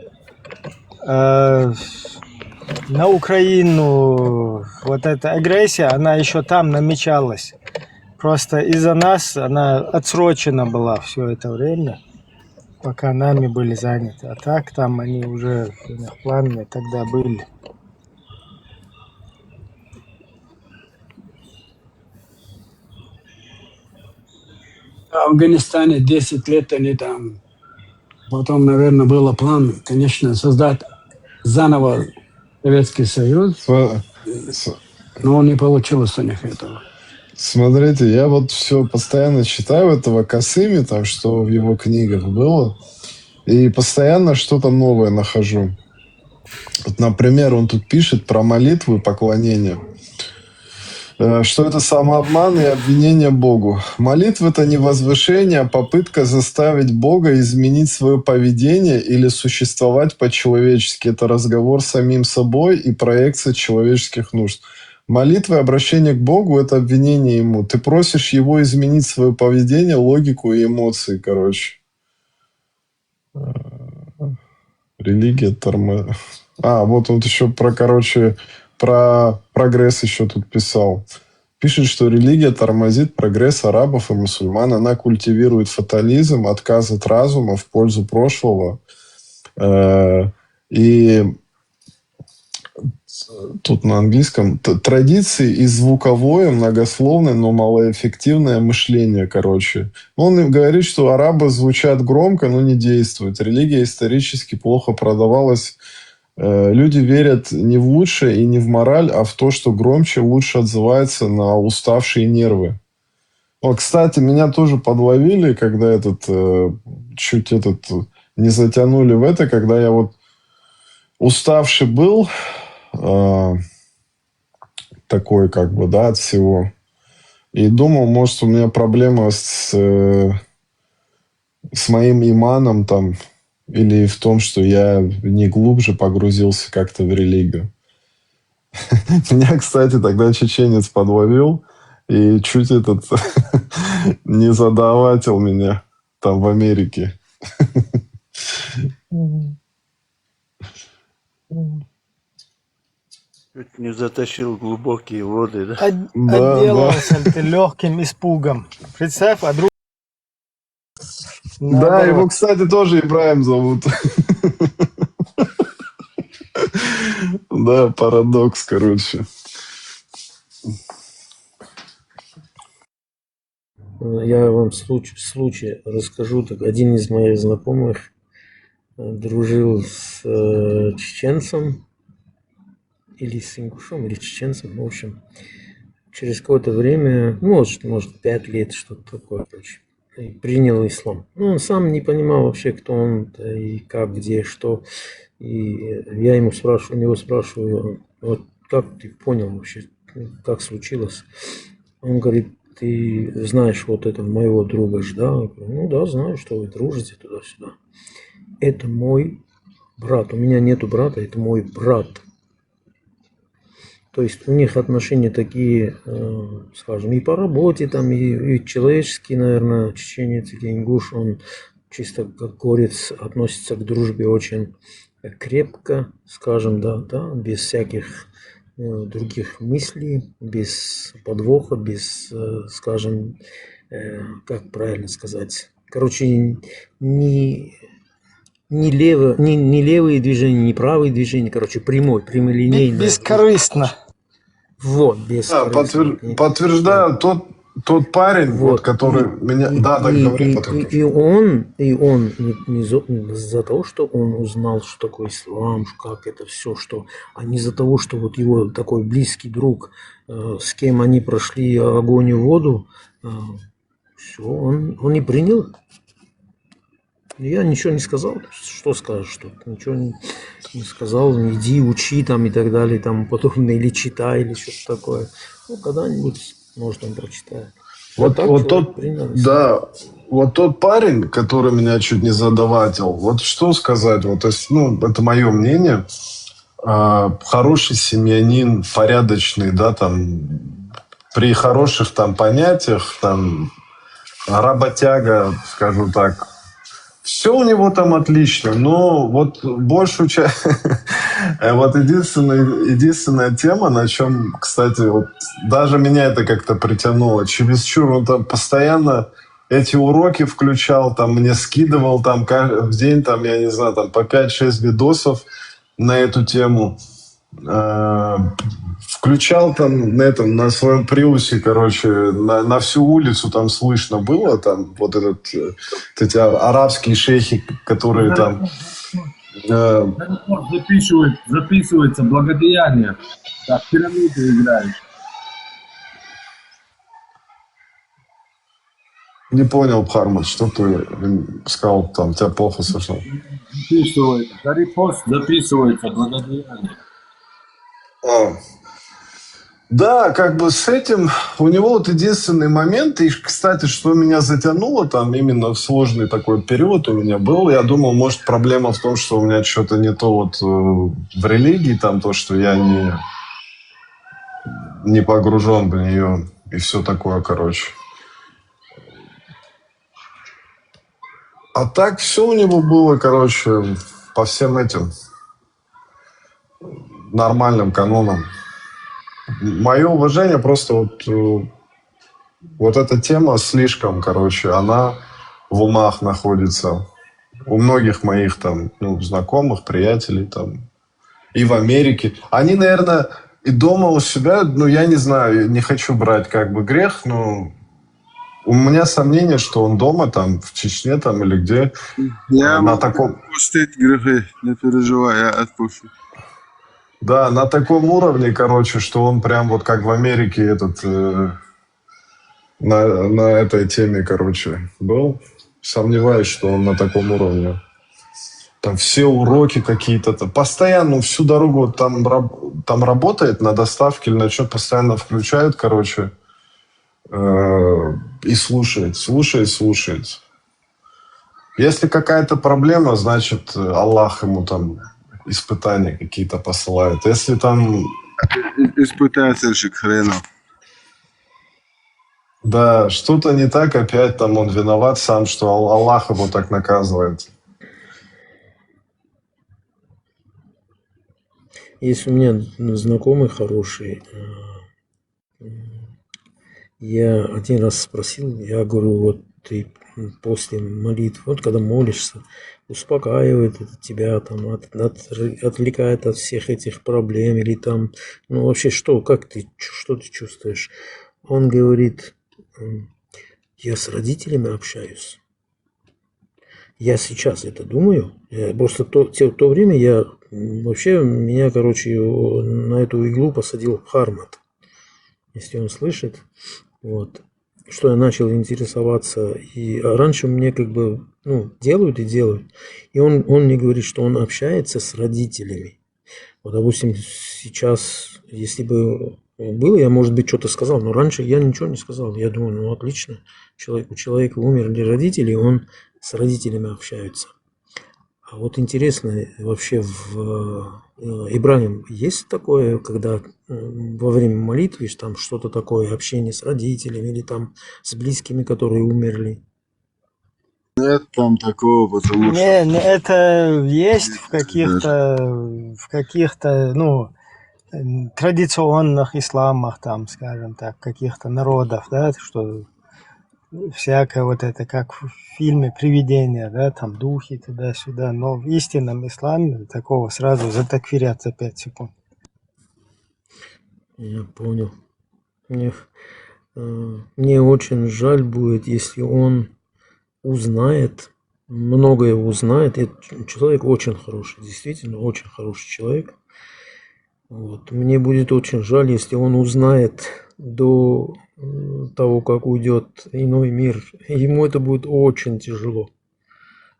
на Украину вот эта агрессия, она еще там намечалась. Просто из-за нас она отсрочена была все это время, пока нами были заняты. А так там они уже планы тогда были. В Афганистане 10 лет они там. Потом, наверное, был план, конечно, создать заново Советский Союз. Но не получилось у них этого. Смотрите, я вот все постоянно читаю этого Касыми, там, что в его книгах было, и постоянно что-то новое нахожу. Вот, например, он тут пишет про молитву и поклонение. Что это самообман и обвинение Богу. Молитва – это не возвышение, а попытка заставить Бога изменить свое поведение или существовать по-человечески. Это разговор с самим собой и проекция человеческих нужд. Молитва и обращение к Богу – это обвинение Ему. Ты просишь Его изменить свое поведение, логику и эмоции, короче. Религия тормозит. Вот он еще про прогресс еще тут писал. Пишет, что религия тормозит прогресс арабов и мусульман. Она культивирует фатализм, отказ от разума в пользу прошлого. И тут на английском традиции и звуковое, многословное, но малоэффективное мышление, короче. Он говорит, что арабы звучат громко, но не действуют. Религия исторически плохо продавалась. Люди верят не в лучшее и не в мораль, а в то, что громче, лучше отзывается на уставшие нервы. Кстати, меня тоже подловили, когда чуть не затянули в это, когда я вот уставший был, такой как бы, да, от всего. И думал, может, у меня проблема с моим иманом там, или в том, что я не глубже погрузился как-то в религию. Меня, кстати, тогда чеченец подловил и чуть не задаватил меня там в Америке. Чуть не затащил в глубокие воды, да? Отделался ты легким испугом. Представь, а друг... Да, его, кстати, тоже Ибраим зовут. Да, парадокс, короче. Я вам случай расскажу. Так, один из моих знакомых дружил с чеченцем, или с ингушом, или чеченцем, в общем. Через какое-то время, может 5 лет, что-то такое, короче, и принял ислам. Он сам не понимал вообще, кто он, и как, где, что. И я у него спрашиваю, вот как ты понял вообще, как случилось? Он говорит, ты знаешь вот этого моего друга же, да? Я говорю, да, знаю, что вы дружите туда-сюда. Это мой брат. У меня нету брата, это мой брат. То есть у них отношения такие, скажем, и по работе, там, и человеческие, наверное, чеченец или ингуш, он чисто как горец относится к дружбе очень крепко, скажем, да, без всяких других мыслей, без подвоха, без, скажем, как правильно сказать, короче, не левые движения, не правые движения, короче, прямолинейно. Бескорыстно. Вот, Да, бескорыстно. подтверждаю, тот парень, вот, который меня... Да, да, говори потом. И он не за того, что он узнал, что такое ислам, как это все, что, а не за того, что вот его такой близкий друг, с кем они прошли огонь и воду, все, он не принял. Я ничего не сказал. Что скажешь тут? Ничего не сказал. Иди, учи там и так далее, там подобное, или читай, или что-то такое. Ну, когда-нибудь, может, он прочитает. Вот тот, да, вот тот парень, который меня чуть не задаватил, вот что сказать, вот, то есть, ну, это мое мнение, хороший семьянин, порядочный, да, там, при хороших там понятиях, там, работяга, скажу так, все у него там отлично, но вот большую часть... Вот единственная тема, на чем, кстати, вот даже меня это как-то притянуло. Чересчур он там постоянно эти уроки включал, там мне скидывал там в день, там, я не знаю, там по 5-6 видосов на эту тему. Включал там на своем приусе, короче, на всю улицу там слышно было, там вот эти арабские шейхи, которые там... Записывается благодеяние, как пирамиды играют. Не понял, Бхармат, что ты сказал там, тебя плохо слышал. Записывается благодеяние. Да, как бы с этим у него вот единственный момент, и, кстати, что меня затянуло там именно в сложный такой период у меня был, я думал, может, проблема в том, что у меня что-то не то вот в религии, там то, что я не погружен в нее и все такое, короче. А так все у него было, короче, по всем этим нормальным канонам. Мое уважение, просто вот эта тема слишком, короче, она в умах находится. У многих моих там, ну, знакомых, приятелей там, и в Америке. Они, наверное, и дома у себя, ну, я не знаю, не хочу брать как бы грех, но у меня сомнение, что он дома, там, в Чечне, там, или где, я на таком... отпустить грехи, не переживай, я отпущу. Да, на таком уровне, короче, что он прям вот как в Америке на этой теме, короче, был. Сомневаюсь, что он на таком уровне. Там все уроки какие-то, постоянно всю дорогу там работает на доставке или на что, постоянно включает, короче, и слушает. Если какая-то проблема, значит, Аллах ему там испытания какие-то посылает. Если там... Испытательщик хренов. Да, что-то не так, опять там он виноват сам, что Аллах его так наказывает. Есть у меня знакомый хороший. Я один раз спросил, я говорю, вот ты после молитвы, вот когда молишься, успокаивает это тебя, там, отвлекает от всех этих проблем, или там, ну вообще что ты чувствуешь? Он говорит, я с родителями общаюсь. Я сейчас это думаю, просто в то время меня, короче, на эту иглу посадил Бхармат, если он слышит, вот. Что я начал интересоваться, и раньше мне как бы, ну, делают. И он мне говорит, что он общается с родителями. Вот, допустим, сейчас, если бы было, я, может быть, что-то сказал, но раньше я ничего не сказал. Я думаю, ну, отлично, у человека умерли родители, он с родителями общается. А вот интересно, вообще Ибрагим, есть такое, когда во время молитвы там что-то такое, общение с родителями или там с близкими, которые умерли? Нет там такого, потому что... это есть в каких-то, ну, традиционных исламах, там, скажем так, каких-то народов, да, что всякое вот это, как в фильме «Привидения», да, там духи туда-сюда, но в истинном исламе такого сразу затакфирят за 5 секунд. Я понял. Мне очень жаль будет, если он узнает, многое узнает. Этот человек очень хороший, действительно очень хороший человек. Вот. Мне будет очень жаль, если он узнает до того, как уйдет иной мир. Ему это будет очень тяжело,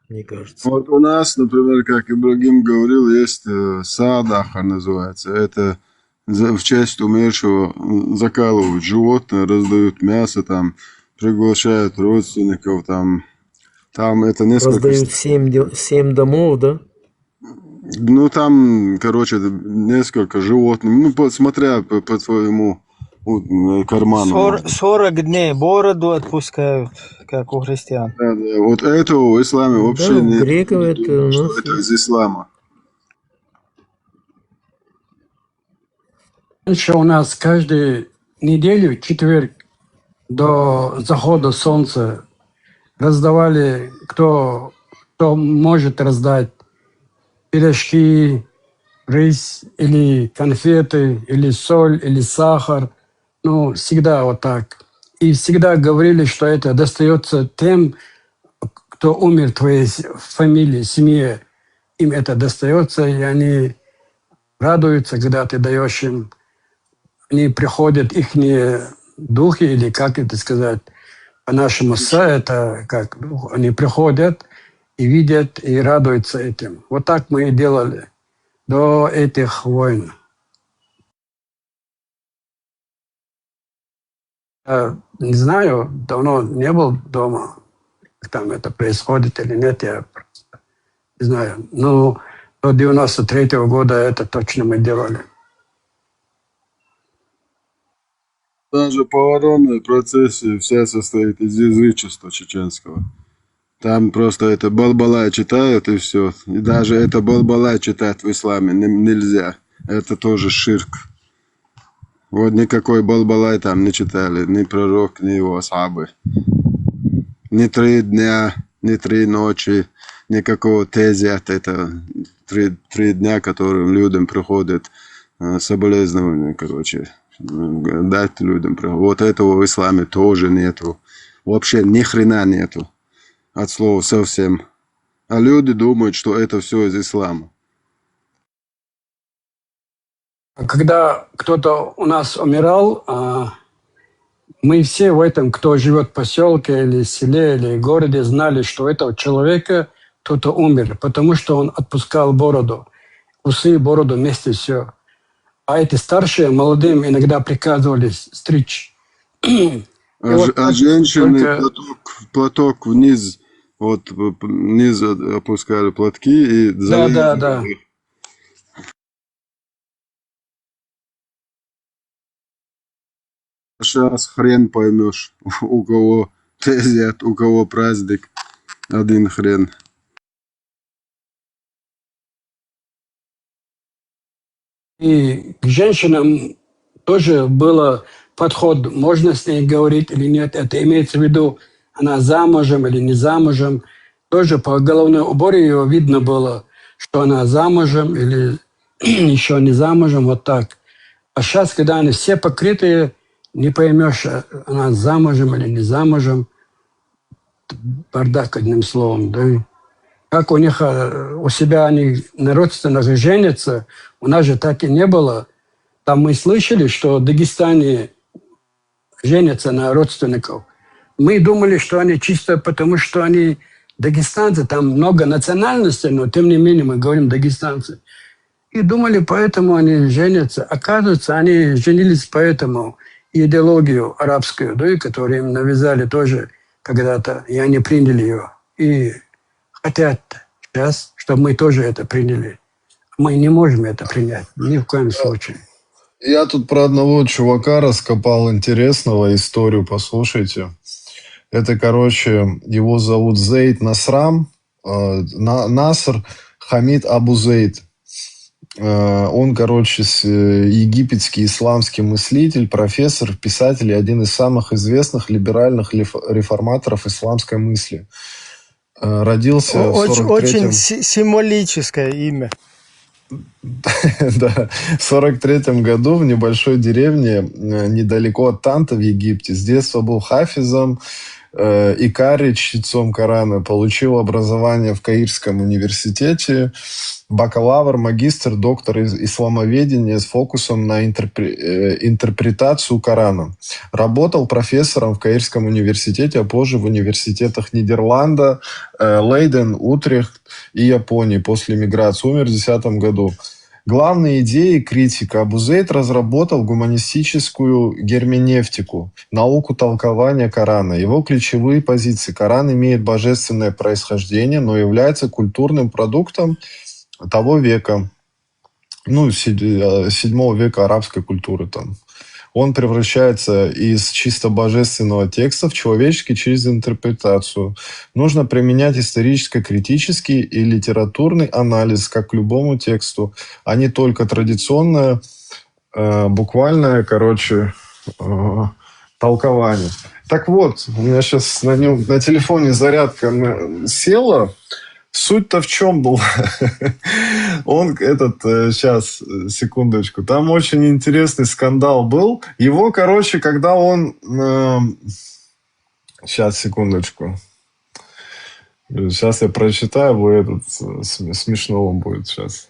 мне кажется. Вот у нас, например, как Ибрагим говорил, есть саадаха называется. Это в честь умершего закалывают животное, раздают мясо, там, приглашают родственников, там это несколько... Раздают 7 домов, да? Ну, там, короче, несколько животных, ну, смотря по твоему карману. 40 дней бороду отпускают, как у христиан. Да. Вот этого в исламе вообще да, нет. Греков это у нас это из ислама. Раньше у нас каждую неделю, четверг, до захода солнца раздавали, кто может раздать пирожки, рис или конфеты, или соль, или сахар. Ну, всегда вот так. И всегда говорили, что это достается тем, кто умер в твоей фамилии, семье. Им это достается, и они радуются, когда ты даешь им. Они приходят, их духи, или как это сказать, по-нашему, это как, они приходят и видят, и радуются этим. Вот так мы и делали до этих войн. Я не знаю, давно не был дома, как там это происходит или нет, я просто не знаю. Но до 93-го года это точно мы делали. Даже похоронные процессии вся состоит из язычества чеченского. Там просто это балбалай читают и все. И даже это балбалай читать в исламе нельзя. Это тоже ширк. Вот никакой балбалай там не читали. Ни пророк, ни его асхабы. Ни 3 дня, ни 3 ночи. Никакого тезиат. Это 3 дня, которым людям приходят соболезнования, короче. Дать людям. Вот этого в исламе тоже нету. Вообще ни хрена нету. От слова совсем. А люди думают, что это все из ислама. Когда кто-то у нас умирал, мы все в этом, кто живет в поселке или селе, или городе, знали, что этого человека кто-то умер, потому что он отпускал бороду. Усы, бороду вместе все. А эти старшие, молодым иногда приказывали стричь. А женщины платок вниз, вот вниз опускали платки и Да. Сейчас хрен поймешь, у кого тезиат, у кого праздник. Один хрен. И к женщинам тоже был подход, можно с ней говорить или нет. Это имеется в виду, она замужем или не замужем. Тоже по головной уборе ее видно было, что она замужем или еще не замужем, вот так. А сейчас, когда они все покрытые, не поймешь, она замужем или не замужем. Бардак, одним словом, да. Как у них, у себя они на родственниках женятся, у нас же так и не было. Там мы слышали, что в Дагестане женятся на родственников. Мы думали, что они чисто потому, что они дагестанцы, там много национальностей, но тем не менее мы говорим дагестанцы. И думали, поэтому они женятся. Оказывается, они женились поэтому идеологию арабскую, да, которую им навязали тоже когда-то, и они приняли ее. И хотят сейчас, чтобы мы тоже это приняли. Мы не можем это принять ни в коем случае. Я тут про одного чувака раскопал интересного историю, послушайте. Это, короче, его зовут Зейд Насрам, Наср Хамид Абу Зейд. Он, короче, египетский исламский мыслитель, профессор, писатель и один из самых известных либеральных реформаторов исламской мысли. Родился в 43-м... Очень символическое имя. Да, в 43-м году в небольшой деревне недалеко от Танта в Египте. С детства был хафизом, икари, чтецом Корана. Получил образование в Каирском университете. Бакалавр, магистр, доктор исламоведения с фокусом на интерпретацию Корана. Работал профессором в Каирском университете, а позже в университетах Нидерланда, Лейден, Утрехт и Японии после миграции. Умер в 2010 году. Главные идеи критика Абу Зейд разработал гуманистическую герменевтику, науку толкования Корана. Его ключевые позиции: Коран имеет божественное происхождение, но является культурным продуктом того века, 7 века арабской культуры там. Он превращается из чисто божественного текста в человеческий через интерпретацию. Нужно применять историческо-критический и литературный анализ, как к любому тексту, а не только традиционное, буквальное, толкование. Так вот, у меня сейчас на телефоне зарядка села. Суть-то в чем была? Сейчас, секундочку. Там очень интересный скандал был. Его, когда он... Сейчас, секундочку. Сейчас я прочитаю, смешно вам будет сейчас.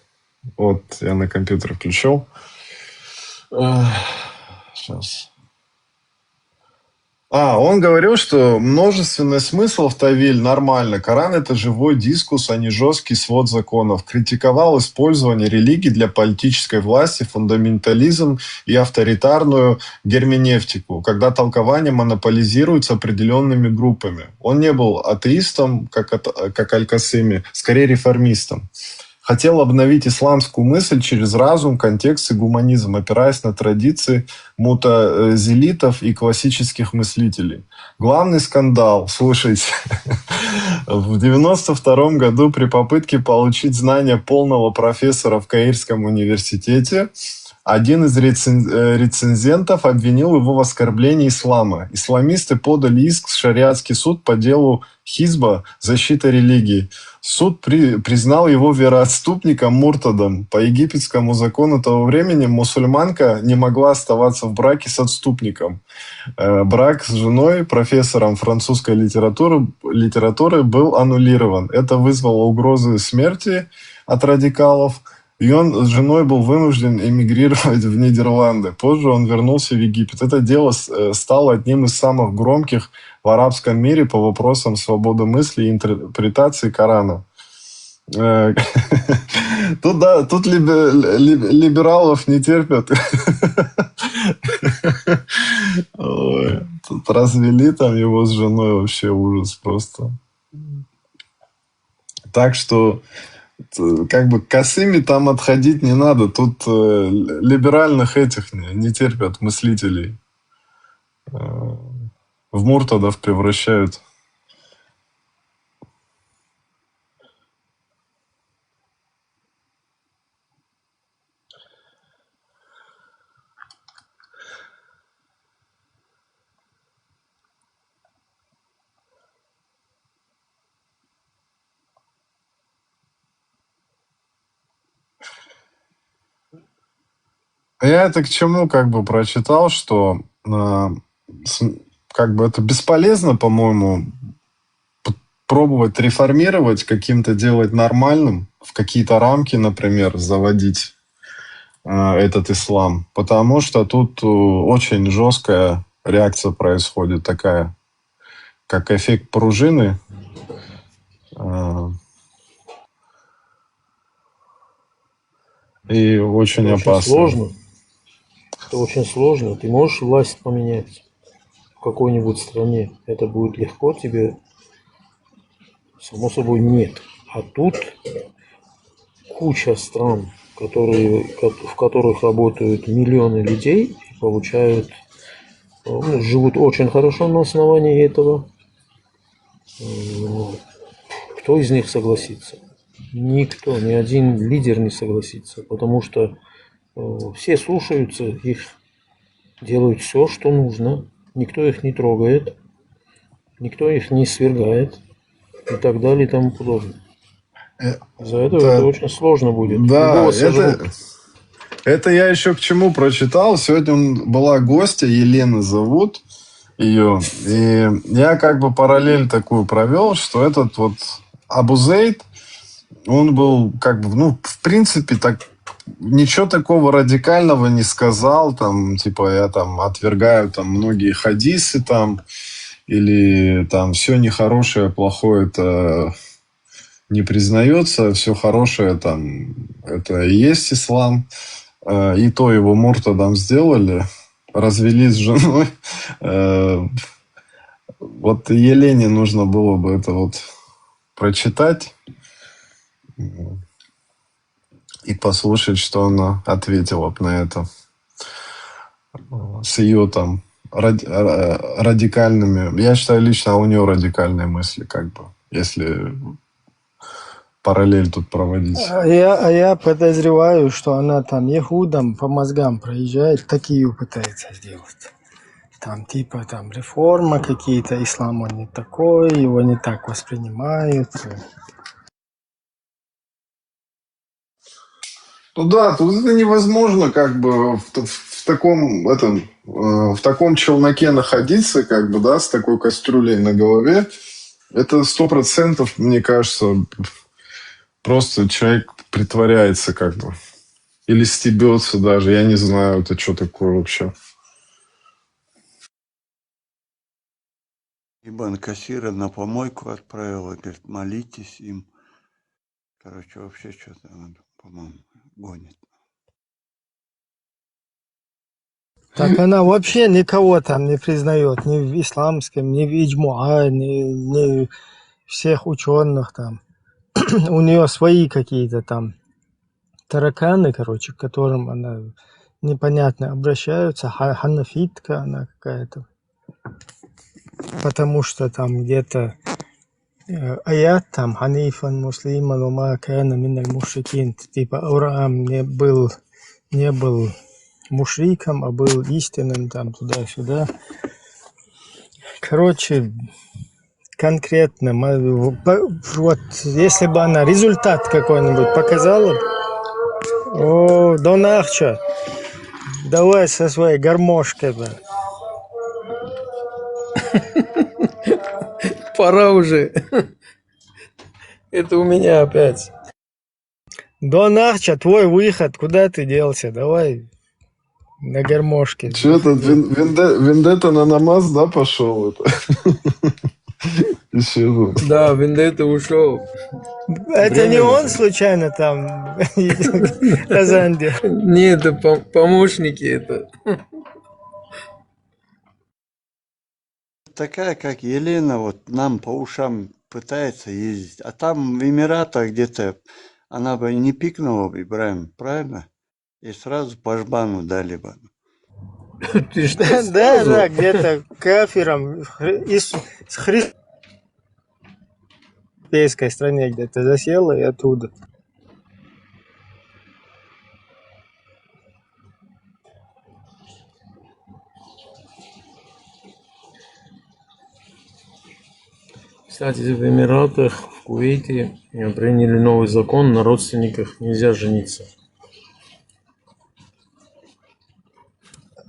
Вот, я на компьютер включил. Сейчас. Он говорил, что множественный смысл в Тавиль нормально. Коран – это живой дискурс, а не жесткий свод законов. Критиковал использование религии для политической власти, фундаментализм и авторитарную герменевтику, когда толкование монополизируется определенными группами. Он не был атеистом, как Аль-Касими, скорее реформистом. Хотел обновить исламскую мысль через разум, контекст и гуманизм, опираясь на традиции мутазилитов и классических мыслителей. Главный скандал, слушайте, в 1992 году при попытке получить знания полного профессора в Каирском университете один из рецензентов обвинил его в оскорблении ислама. Исламисты подали иск в шариатский суд по делу Хизба «Защита религии». Суд признал его вероотступником муртадом. По египетскому закону того времени мусульманка не могла оставаться в браке с отступником. Брак с женой, профессором французской литературы, был аннулирован. Это вызвало угрозы смерти от радикалов. И он с женой был вынужден эмигрировать в Нидерланды. Позже он вернулся в Египет. Это дело стало одним из самых громких в арабском мире по вопросам свободы мысли и интерпретации Корана. Тут либералов не терпят. Тут развели там его с женой, вообще ужас просто. Так что к Касыми там отходить не надо. Тут либеральных этих не терпят мыслителей. В муртадов превращают. Я это к чему прочитал, что это бесполезно, по-моему, пробовать реформировать, каким-то делать нормальным, в какие-то рамки, например, заводить этот ислам. Потому что тут очень жесткая реакция происходит, такая, как эффект пружины. И очень опасно. Сложно. Это очень сложно. Ты можешь власть поменять в какой-нибудь стране. Это будет легко тебе? Само собой, нет. А тут куча стран, в которых работают миллионы людей и получают, ну, живут очень хорошо на основании этого. Кто из них согласится? Никто, ни один лидер не согласится, потому что все слушаются их, делают все, что нужно, никто их не трогает, никто их не свергает и так далее и тому подобное. Из-за этого это очень сложно будет. Да, это я еще к чему прочитал. Сегодня была гостья, Елена зовут ее. И я как бы параллель такую провел, что этот вот Абу Зейд, он был как бы, ну, в принципе, так ничего такого радикального не сказал, там, типа, я там отвергаю там многие хадисы там, или там все нехорошее, плохое это не признается, все хорошее там, это и есть ислам. И то его муртадом сделали, развелись с женой. Вот Елене нужно было бы это вот прочитать и послушать, что она ответила на это. С ее там радикальными... Я считаю, лично у нее радикальные мысли, как бы, если параллель тут проводить. Я подозреваю, что она там ехудам по мозгам проезжает, такие пытается сделать. Там типа там реформа какие-то, ислам он не такой, его не так воспринимают. Ну да, тут это невозможно как бы в таком челноке находиться, как бы, да, с такой кастрюлей на голове. Это 100%, мне кажется, просто человек притворяется как бы. Или стебется даже, я не знаю, это что такое вообще. Ибн Касира на помойку отправил, и говорит, молитесь им. Короче, вообще что-то, по-моему, гонит. Так она вообще никого там не признает, ни в исламском, ни в иджмуа, ни всех ученых там. У нее свои какие-то там тараканы, короче, к которым она непонятно обращаются. Ханафитка она какая-то. Потому что там где-то аят там ханифан муслиман ума кана миналь мушрикин. Типа Авраам не был мушриком, а был истинным там туда-сюда. Короче, конкретно, вот если бы она результат какой-нибудь показала, о, Донахча, давай со своей гармошкой. Пора уже. Это у меня опять. Донахча, твой выход, куда ты делся? Давай на гармошке. Че этот Вендетта на намаз, да, пошел? Да, Вендетта ушел. Это не он случайно там азан делал? Нет, это помощники это. Такая, как Елена, вот нам по ушам пытается ездить. А там в Эмиратах где-то она бы не пикнула бы, Ибраим, правильно? И сразу по жбану дали бы. Ты что, да, где-то кафиром с европейской стране где-то засела и оттуда. Кстати, в Эмиратах, в Кувейте приняли новый закон, на родственниках нельзя жениться.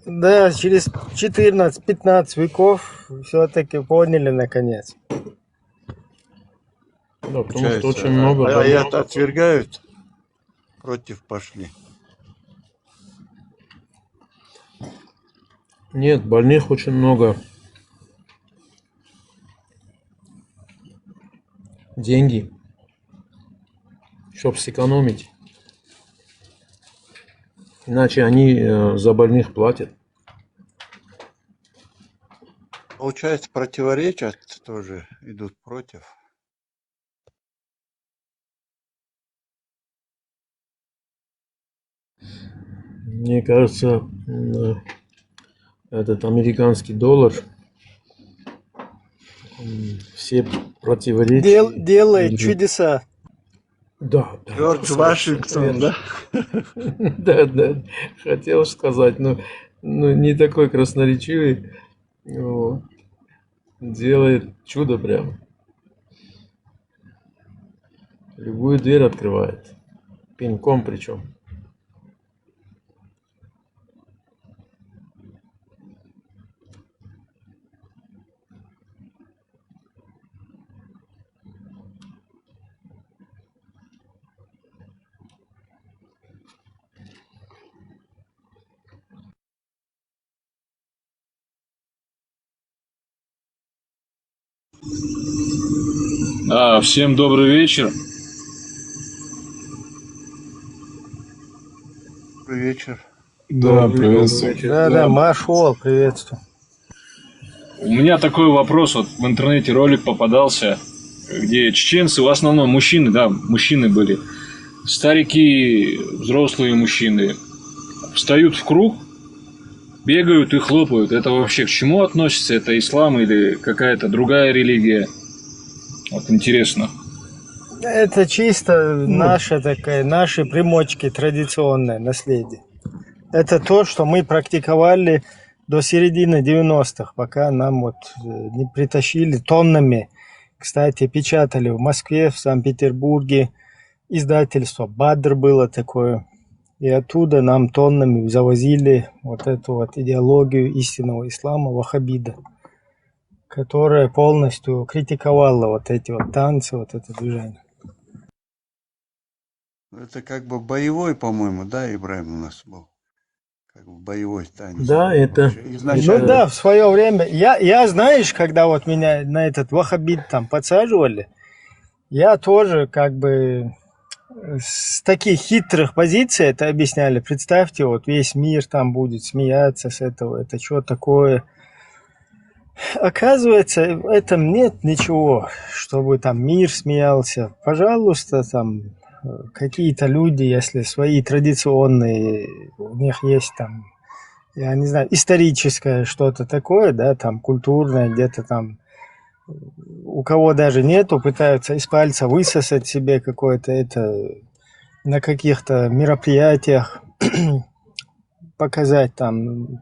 Да, через 14-15 веков все-таки поняли наконец. Да, потому что очень много... Аят отвергают, против пошли. Нет, больных очень много. Деньги, чтобы сэкономить. Иначе они за больных платят. Получается, противоречат тоже идут против. Мне кажется, этот американский доллар все противоречия... Делает чудеса. Да, да. Джордж Вашингтон, да? Да, да. Хотел сказать, но не такой красноречивый. Вот. Делает чудо прям. Любую дверь открывает. Пинком причем. Всем добрый вечер. Добрый вечер. Да, приветствую. Да, Машол, приветствую. У меня такой вопрос. Вот в интернете ролик попадался, где чеченцы, в основном мужчины, да, мужчины были, старики, взрослые мужчины, встают в круг, бегают и хлопают. Это вообще к чему относится? Это ислам или какая-то другая религия? Вот интересно. Это чисто наша такая, наши примочки, традиционное наследие. Это то, что мы практиковали до середины 90-х, пока нам вот не притащили тоннами. Кстати, печатали в Москве, в Санкт-Петербурге, издательство «Бадр» было такое. И оттуда нам тоннами завозили вот эту вот идеологию истинного ислама, ваххабида, которая полностью критиковала вот эти вот танцы, вот это движение. Это как бы боевой, по-моему, да, Ибраим у нас был? Как бы боевой танец. Да, это... Ну да, в свое время. Я, знаешь, когда вот меня на этот ваххабит там подсаживали, я тоже как бы с таких хитрых позиций это объясняли. Представьте, вот весь мир там будет смеяться с этого, это что такое? Оказывается, в этом нет ничего, чтобы там мир смеялся. Пожалуйста, там какие-то люди, если свои традиционные, у них есть там, я не знаю, историческое что-то такое, да, там культурное, где-то там, у кого даже нету, пытаются из пальца высосать себе какое-то это, на каких-то мероприятиях показать там,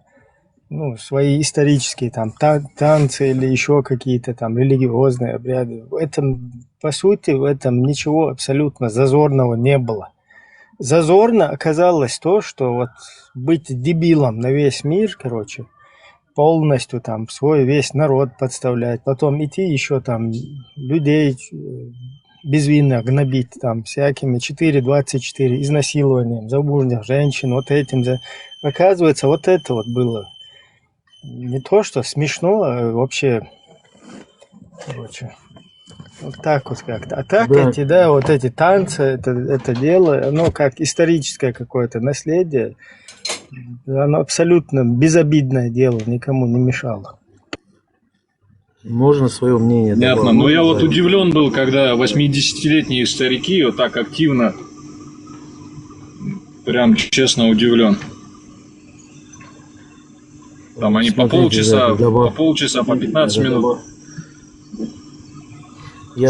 ну, свои исторические там танцы или еще какие-то там религиозные обряды. В этом, по сути, в этом ничего абсолютно зазорного не было. Зазорно оказалось то, что вот быть дебилом на весь мир, короче, полностью там свой весь народ подставлять, потом идти еще там людей безвинно гнобить там всякими 4.24 изнасилованием, замужних женщин, вот этим. Оказывается, вот это вот было не то, что смешно, а вообще, короче, вот так вот как-то. А так Да. эти, да, вот эти танцы, это дело, оно как историческое какое-то наследие, оно абсолютно безобидное дело, никому не мешало. Можно свое мнение Понятно, добавить? но я вот удивлен был, когда 80-летние старики вот так активно, прям честно удивлен. Там они по полчаса, по 15 минут.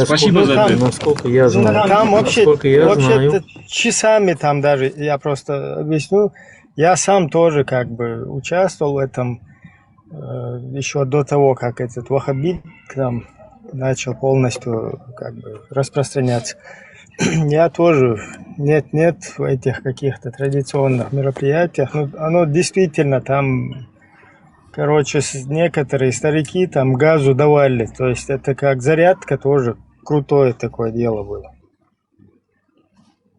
Спасибо за ответ. Насколько я знаю. Там вообще, Насколько я знаю. вообще часами там даже, я просто объясню, я сам тоже как бы участвовал в этом еще до того, как этот ваххабит там начал полностью как бы распространяться. Я тоже нет в этих каких-то традиционных мероприятиях. Ну, оно действительно там, короче, некоторые старики там газу давали. То есть это как зарядка тоже крутое такое дело было.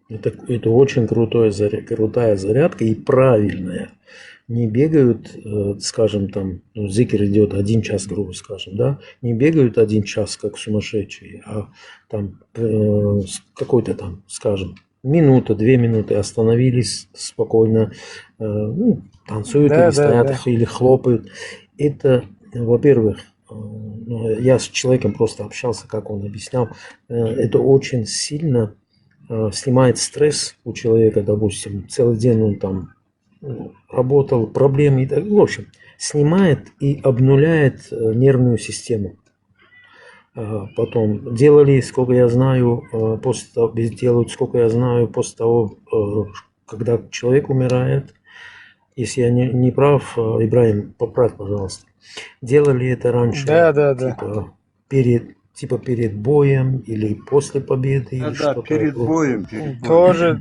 Это очень крутая зарядка и правильная. Не бегают, скажем, там, ну, зикр идет 1 час, грубо скажем, да, не бегают 1 час, как сумасшедшие, а там какой-то там, скажем, минута, 2 минуты остановились спокойно, ну, танцуют или стоят, или хлопают. Это, во-первых, я с человеком просто общался, как он объяснял, это очень сильно снимает стресс у человека, допустим, целый день он там работал, проблемы, в общем, снимает и обнуляет нервную систему. Потом делали, сколько я знаю, делают, сколько я знаю, после того, когда человек умирает. Если я не прав, Ибраим, поправь, пожалуйста. Делали это раньше. Да. Перед боем или после победы. Или Да, перед боем.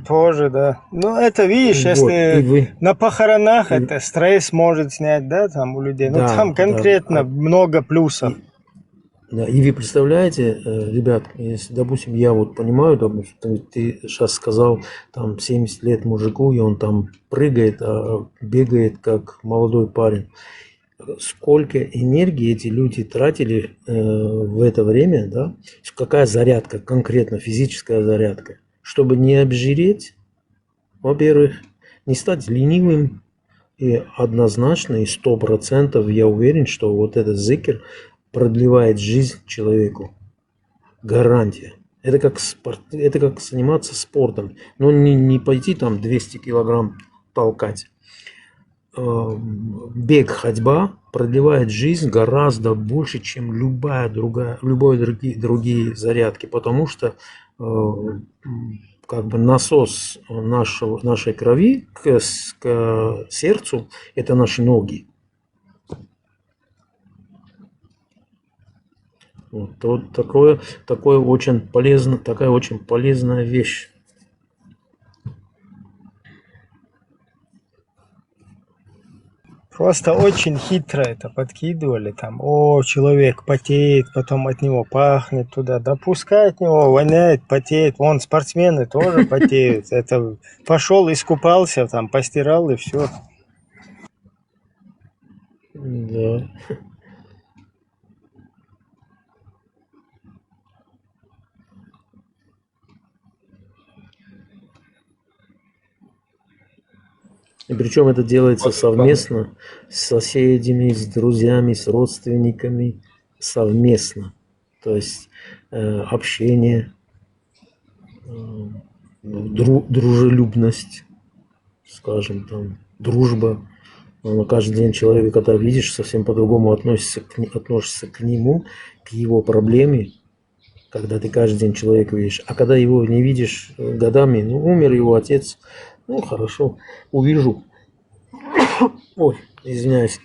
Тоже, да. Ну, это, видишь, если на похоронах это стресс может снять, да, там у людей. Ну, там конкретно много плюсов. Да, и вы представляете, ребят, если, допустим, я вот понимаю, допустим, ты сейчас сказал, там, 70 лет мужику, и он там прыгает, бегает, как молодой парень. Сколько энергии эти люди тратили в это время, да? Какая зарядка, конкретно физическая зарядка, чтобы не обжиреть, во-первых, не стать ленивым, и однозначно, и 100% я уверен, что вот этот зикр продлевает жизнь человеку. Гарантия. Это как спорт, это как заниматься спортом. Но не пойти там 200 килограмм толкать. Бег, ходьба продлевает жизнь гораздо больше, чем любые другие зарядки, потому что как бы насос нашей крови к сердцу – это наши ноги. Вот такая очень полезная вещь. Просто очень хитро это подкидывали. Там, человек потеет, потом от него пахнет туда. Да пускай от него воняет, потеет. Вон спортсмены тоже потеют. Это пошел, искупался, там, постирал и все. Да. И причем это делается совместно с соседями, с друзьями, с родственниками, совместно. То есть общение, дружелюбность, скажем, там, дружба. Но каждый день человека, когда видишь, совсем по-другому относишься к нему, к его проблеме, когда ты каждый день человека видишь. А когда его не видишь годами, умер его отец, хорошо, увижу,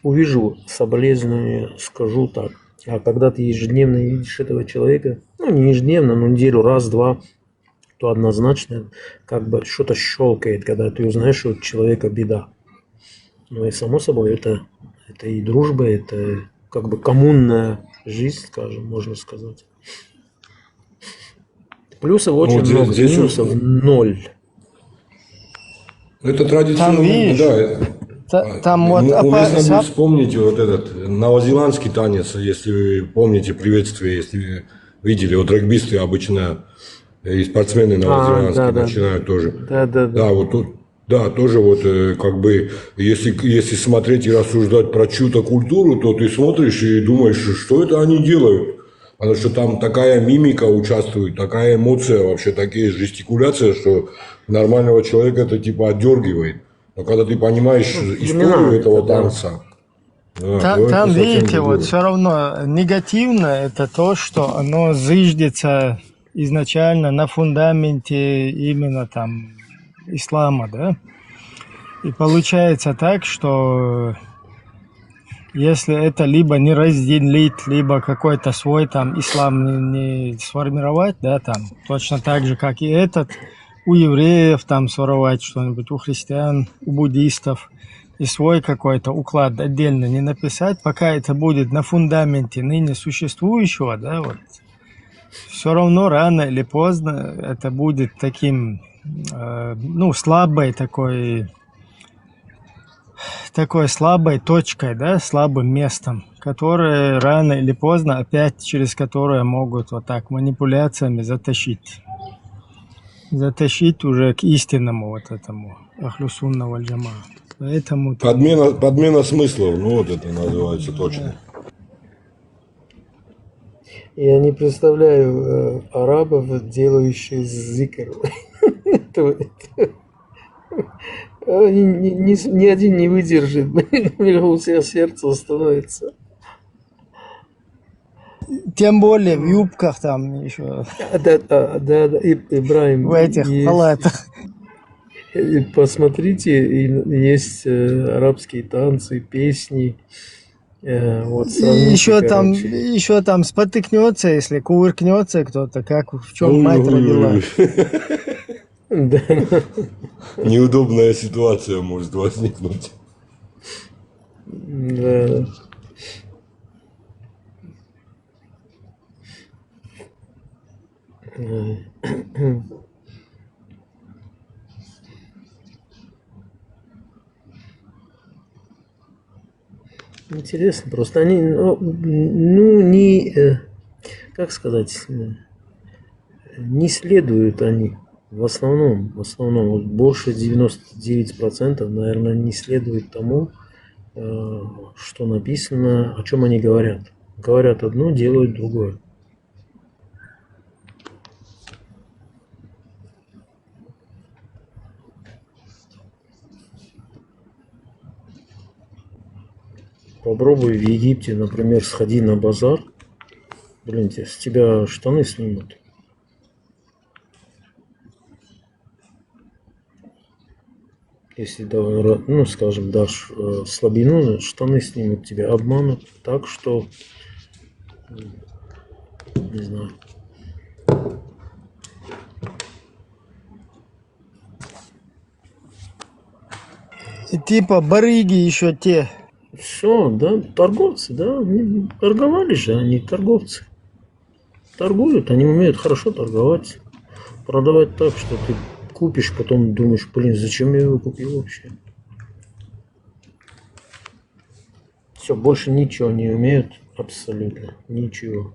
увижу соболезнования, скажу так. А когда ты ежедневно видишь этого человека, не ежедневно, но неделю, раз-два, то однозначно как бы что-то щелкает, когда ты узнаешь, что у человека беда. Ну и само собой, это и дружба, это как бы коммунная жизнь, скажем, можно сказать. Плюсов очень много, минусов ноль. Это традиционно, там, видишь, да. Уместно будет вспомнить вот этот новозеландский танец, если вы помните приветствие, если вы видели, вот регбисты обычно и спортсмены новозеландские начинают тоже. Да, вот тут, да, тоже вот как бы, если смотреть и рассуждать про чью-то культуру, то ты смотришь и думаешь, что это они делают. Потому что там такая мимика участвует, такая эмоция, вообще такие жестикуляции, что нормального человека это типа отдергивает. Но когда ты понимаешь историю этого танца... Там видите, вот все равно негативно это то, что оно зыждется изначально на фундаменте именно там ислама, да? И получается так, что... Если это либо не разделить, либо какой-то свой там ислам не сформировать, да, там, точно так же, как и этот, у евреев там своровать что-нибудь, у христиан, у буддистов, и свой какой-то уклад отдельно не написать, пока это будет на фундаменте ныне существующего, да, вот, все равно рано или поздно это будет таким, слабой такой слабой точкой, да, слабым местом, которое рано или поздно опять через которое могут вот так манипуляциями затащить уже к истинному вот этому Ахлю Сунна валь Джамаа. Поэтому подмена смыслов, вот это называется точно. Я не представляю арабов, делающих зикр. Ни один не выдержит. У тебя сердце остановится. Тем более в юбках там еще. Да, Ибраим. В этих палатах. Посмотрите, есть арабские танцы, песни. Вот, Еще там спотыкнется, если кувыркнется кто-то, как в чем мать родила. Да. Неудобная ситуация может возникнуть. Да. Интересно, просто они, как сказать, не следуют они. В основном, вот больше 99%, наверное, не следует тому, что написано, о чем они говорят. Говорят одно, делают другое. Попробуй в Египте, например, сходи на базар. Блин, с тебя штаны снимут. Если, скажем, дашь слабину, штаны снимут тебя, обманут так, что, не знаю. И типа барыги еще те. Все, да, торговцы, да, торговали же, они торговцы. Торгуют, они умеют хорошо торговать, продавать так, что ты купишь, потом думаешь, блин, зачем я его купил вообще? Все, больше ничего не умеют, абсолютно, ничего.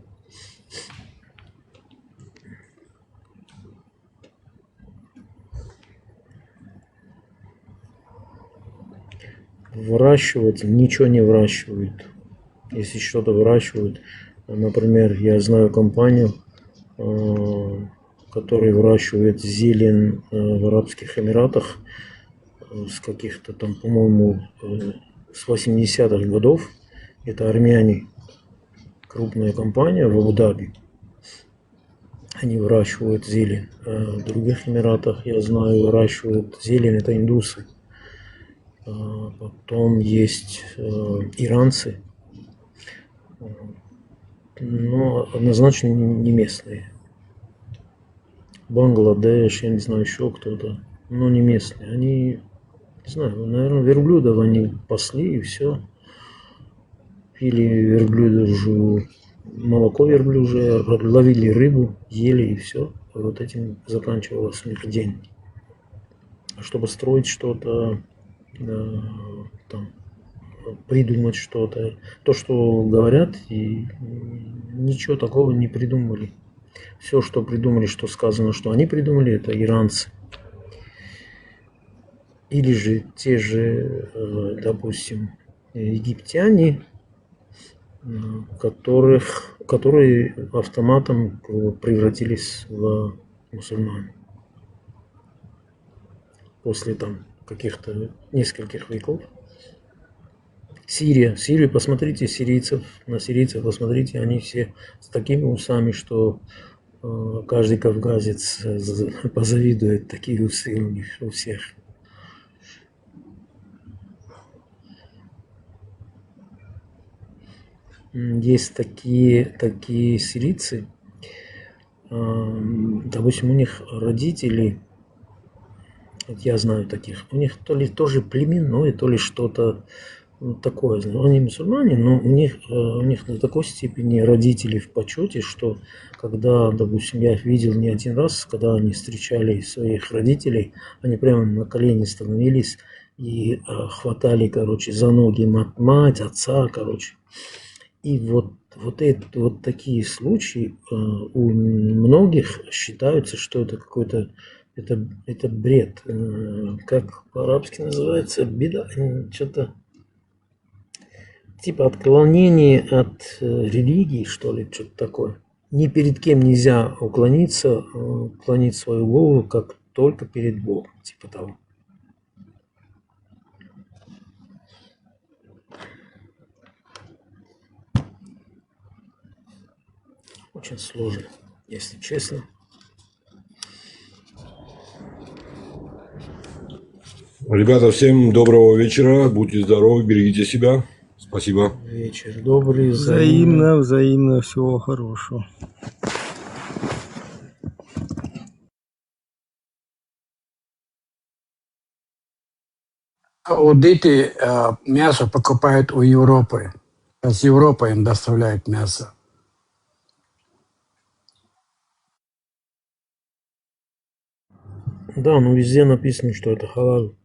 Выращивать ничего не выращивают. Если что-то выращивают, например, я знаю компанию, которая выращивает зелень в Арабских Эмиратах с каких-то там, по-моему, с 80-х годов. Это армяне, крупная компания в Абу-Даби. Они выращивают зелень. В других Эмиратах, я знаю, выращивают зелень, это индусы. Потом есть иранцы, но однозначно не местные. Бангладеш, я не знаю, еще кто-то, но не местные. Они, не знаю, наверное, верблюдов они пасли и все. Пили верблюжью, молоко верблюжье, ловили рыбу, ели и все. Вот этим заканчивался у них день. А чтобы строить что-то, там, придумать что-то, то, что говорят, и ничего такого не придумали. Все, что придумали, что сказано, что они придумали, это иранцы. Или же те же, допустим, египтяне, которые автоматом превратились в мусульман. После там каких-то нескольких веков. Сирию, посмотрите сирийцев, на сирийцев посмотрите, они все с такими усами, что каждый кавказец позавидует, такие усы у них у всех. Есть такие сирийцы, допустим, у них родители, вот я знаю таких, у них то ли тоже племенное, то ли что-то такое. Они мусульмане, но у них до такой степени родители в почете, что когда, допустим, я их видел не один раз, когда они встречали своих родителей, они прямо на колени становились и хватали, за ноги мать, отца, И вот такие случаи у многих считаются, что это какой-то это бред. Как по-арабски называется? Беда. Что-то типа отклонение от религии, что ли, что-то такое. Ни перед кем нельзя уклонить свою голову, как только перед Богом. Типа того. Очень сложно, если честно. Ребята, всем доброго вечера. Будьте здоровы, берегите себя. Спасибо. Вечер добрый, Взаимно, взаимно, всего хорошего. Вот эти мясо покупают у Европы. С Европы им доставляют мясо. Да, ну везде написано, что это халал.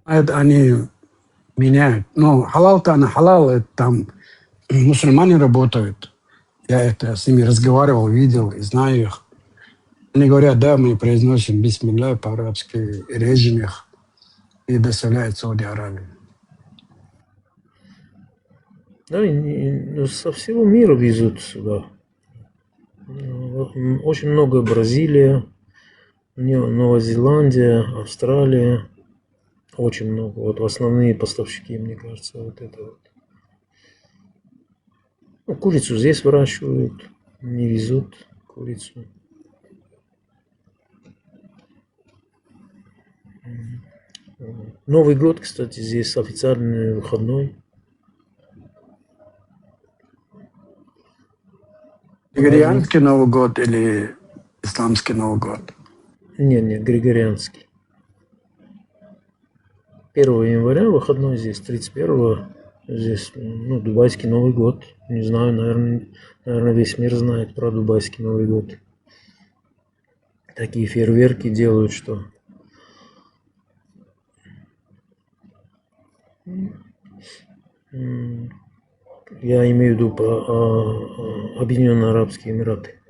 Это они меняют. Ну, халал-то на халал, это там мусульмане работают. Я это с ними разговаривал, видел и знаю их. Они говорят, да, мы произносим бисмилля по-арабски, режем их и доставляют в Саудовскую Аравию. Да, ну, со всего мира везут сюда. Очень много Бразилия, Новая Зеландия, Австралия. Очень много. Вот основные поставщики, мне кажется, вот это вот. Ну, курицу здесь выращивают, не везут курицу. Новый год, кстати, здесь официальный выходной. Григорианский Новый год или исламский Новый год? Не, григорианский. 1 января выходной здесь, 31 здесь, ну, дубайский Новый год. Не знаю, наверное, весь мир знает про дубайский Новый год. Такие фейерверки делают, что... Я имею в виду Объединенные Арабские Эмираты.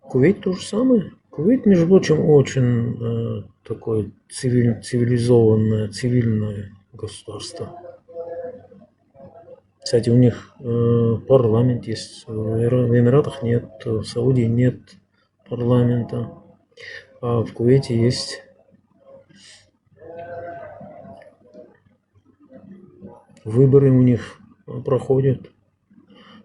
Кувейт то же самое. Кувейт, между прочим, очень такое цивилизованное, цивильное государство. Кстати, у них парламент есть. В Эмиратах нет, в Саудии нет парламента, а в Кувейте есть. Выборы у них проходят.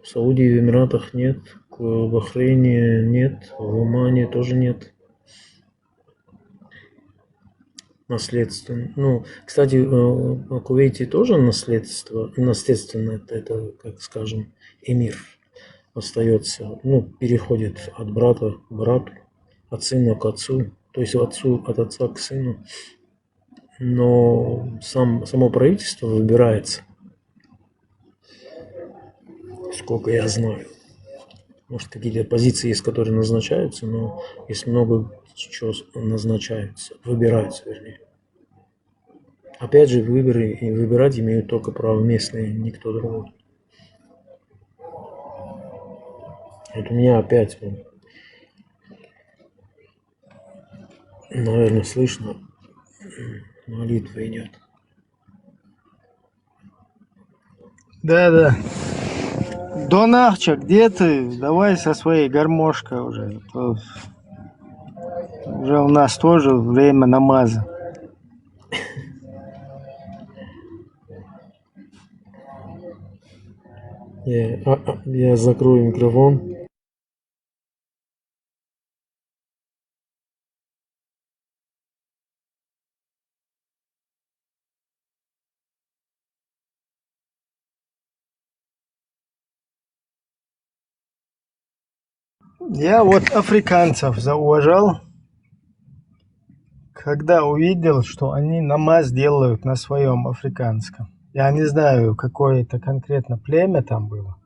В Саудии и в Эмиратах нет, в Бахрейне нет, в Омане тоже нет. Наследственно. Ну, кстати, в Кувейте тоже наследственно, это, как скажем, эмир остается, ну, переходит от брата к брату, от сына к отцу, то есть от отца к сыну. Но само правительство выбирается, сколько я знаю. Может, какие-то позиции есть, которые назначаются, но есть много чего назначаются, выбираются, вернее. Опять же, выборы и выбирать имеют только право местные, никто другой. Вот у меня опять, наверное, слышно, молитва идет. Да. Донахча, где ты? Давай со своей гармошкой уже. Уже у нас тоже время намаза. Я закрою микрофон. Я вот африканцев зауважал, когда увидел, что они намаз делают на своем африканском. Я не знаю, какое это конкретно племя там было.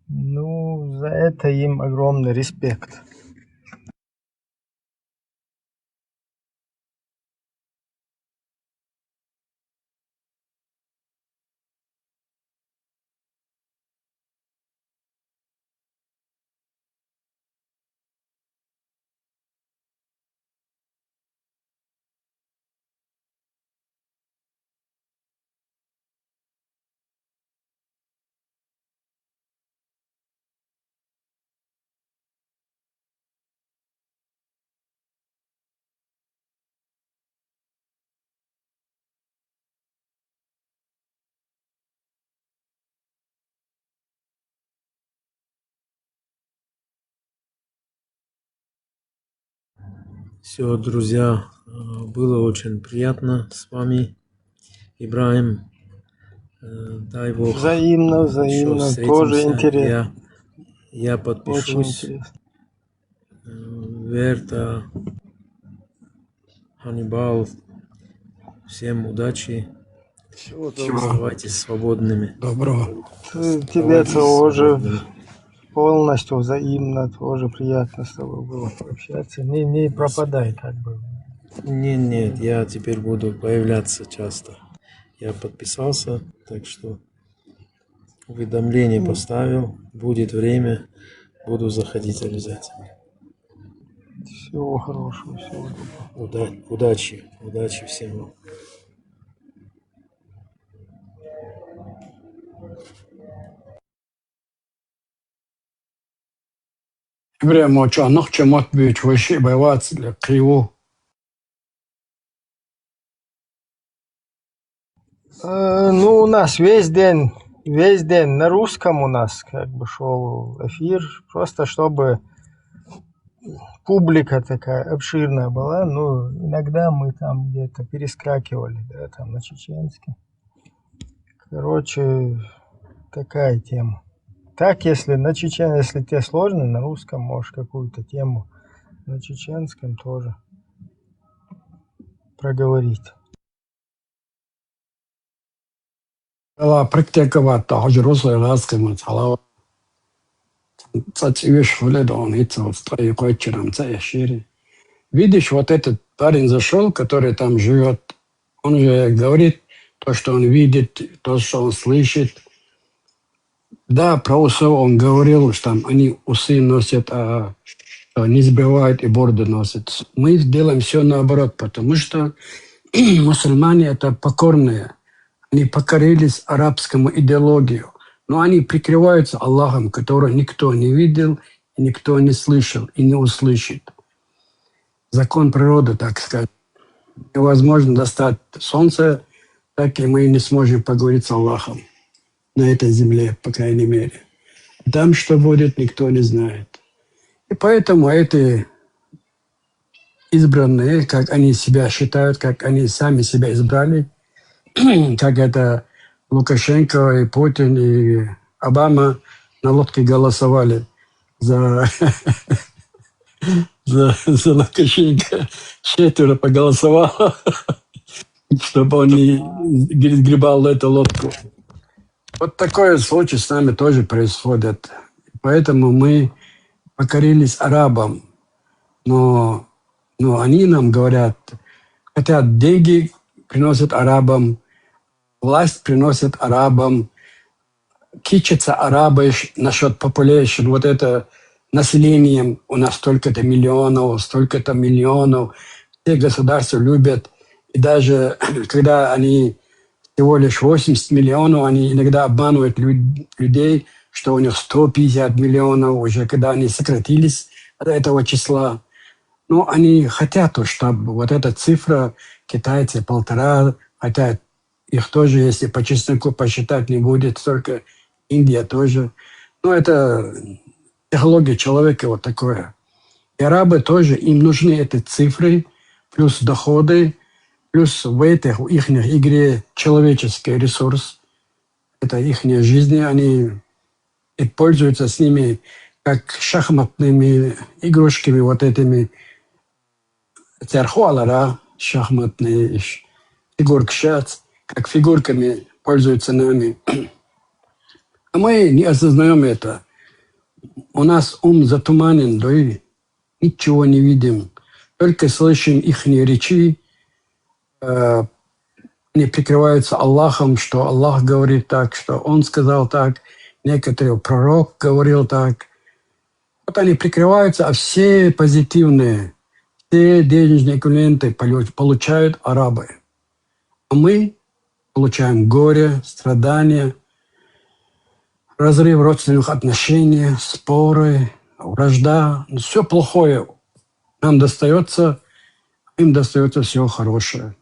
Ну, за это им огромный респект. Все, друзья, было очень приятно с вами, Ибраим. Дай Бог. Взаимно, еще взаимно. встретимся. Тоже интересно. Я Очень подпишусь. интересно. Верта, Ханнибал, всем удачи. Всего доброго. Оставайтесь свободными. Доброго. Тебе тоже полностью взаимно, тоже приятно с тобой было пообщаться. Не пропадай как бы. Нет, я теперь буду появляться часто. Я подписался, так что уведомление поставил. Будет время, буду заходить обязательно. Всего хорошего, всего доброго. Удачи всем вам. Время что, ночью мог быть вообще боеваться для криво. Ну, у нас весь день на русском у нас как бы шел эфир, просто чтобы публика такая обширная была. Ну, иногда мы там где-то перескакивали, да, там на чеченский. Короче, такая тема. Так, если если тебе сложно, на русском можешь какую-то тему на чеченском тоже проговорить. Практиковать взрослые ласками, Видишь, вот этот парень зашел, который там живет, он же говорит то, что он видит, то, что он слышит. Да, про усы он говорил, что там они усы носят, а не сбривают и бороды носят. Мы делаем все наоборот, потому что мусульмане это покорные. Они покорились арабскому идеологию. Но они прикрываются Аллахом, которого никто не видел, никто не слышал и не услышит. Закон природы, так сказать. Невозможно достать солнце, так и мы не сможем поговорить с Аллахом на этой земле, по крайней мере. Там что будет, никто не знает. И поэтому эти избранные, как они себя считают, как они сами себя избрали, как это Лукашенко и Путин и Обама на лодке голосовали за Лукашенко. 4 проголосовало, чтобы он не сгребал эту лодку. Вот такое случай с нами тоже происходит. Поэтому мы покорились арабам. Но они нам говорят, хотят деньги приносят арабам, власть приносит арабам, кичатся арабы насчет population, вот это населением, у нас столько-то миллионов, столько-то миллионов. Все государства любят. И даже когда они всего лишь 80 миллионов, они иногда обманывают людей, что у них 150 миллионов, уже когда они сократились от этого числа. Но они хотят, чтобы вот эта цифра, китайцы 1,5, хотя их тоже, если по чесноку посчитать, не будет столько, Индия тоже. Но это психология человека вот такое. И арабы тоже, им нужны эти цифры, плюс доходы, плюс в этой их игре человеческий ресурс. Это их жизнь, они и пользуются с ними как шахматными игрушками, вот этими церхуалара, шахматные фигурки, как фигурками пользуются нами. А мы не осознаем это. У нас ум затуманен, да и ничего не видим. Только слышим их речи, они прикрываются Аллахом, что Аллах говорит так, что Он сказал так, некоторые пророк говорил так. Вот они прикрываются, а все позитивные, все денежные эквиваленты получают арабы. А мы получаем горе, страдания, разрыв родственных отношений, споры, вражда. Все плохое нам достается, им достается все хорошее.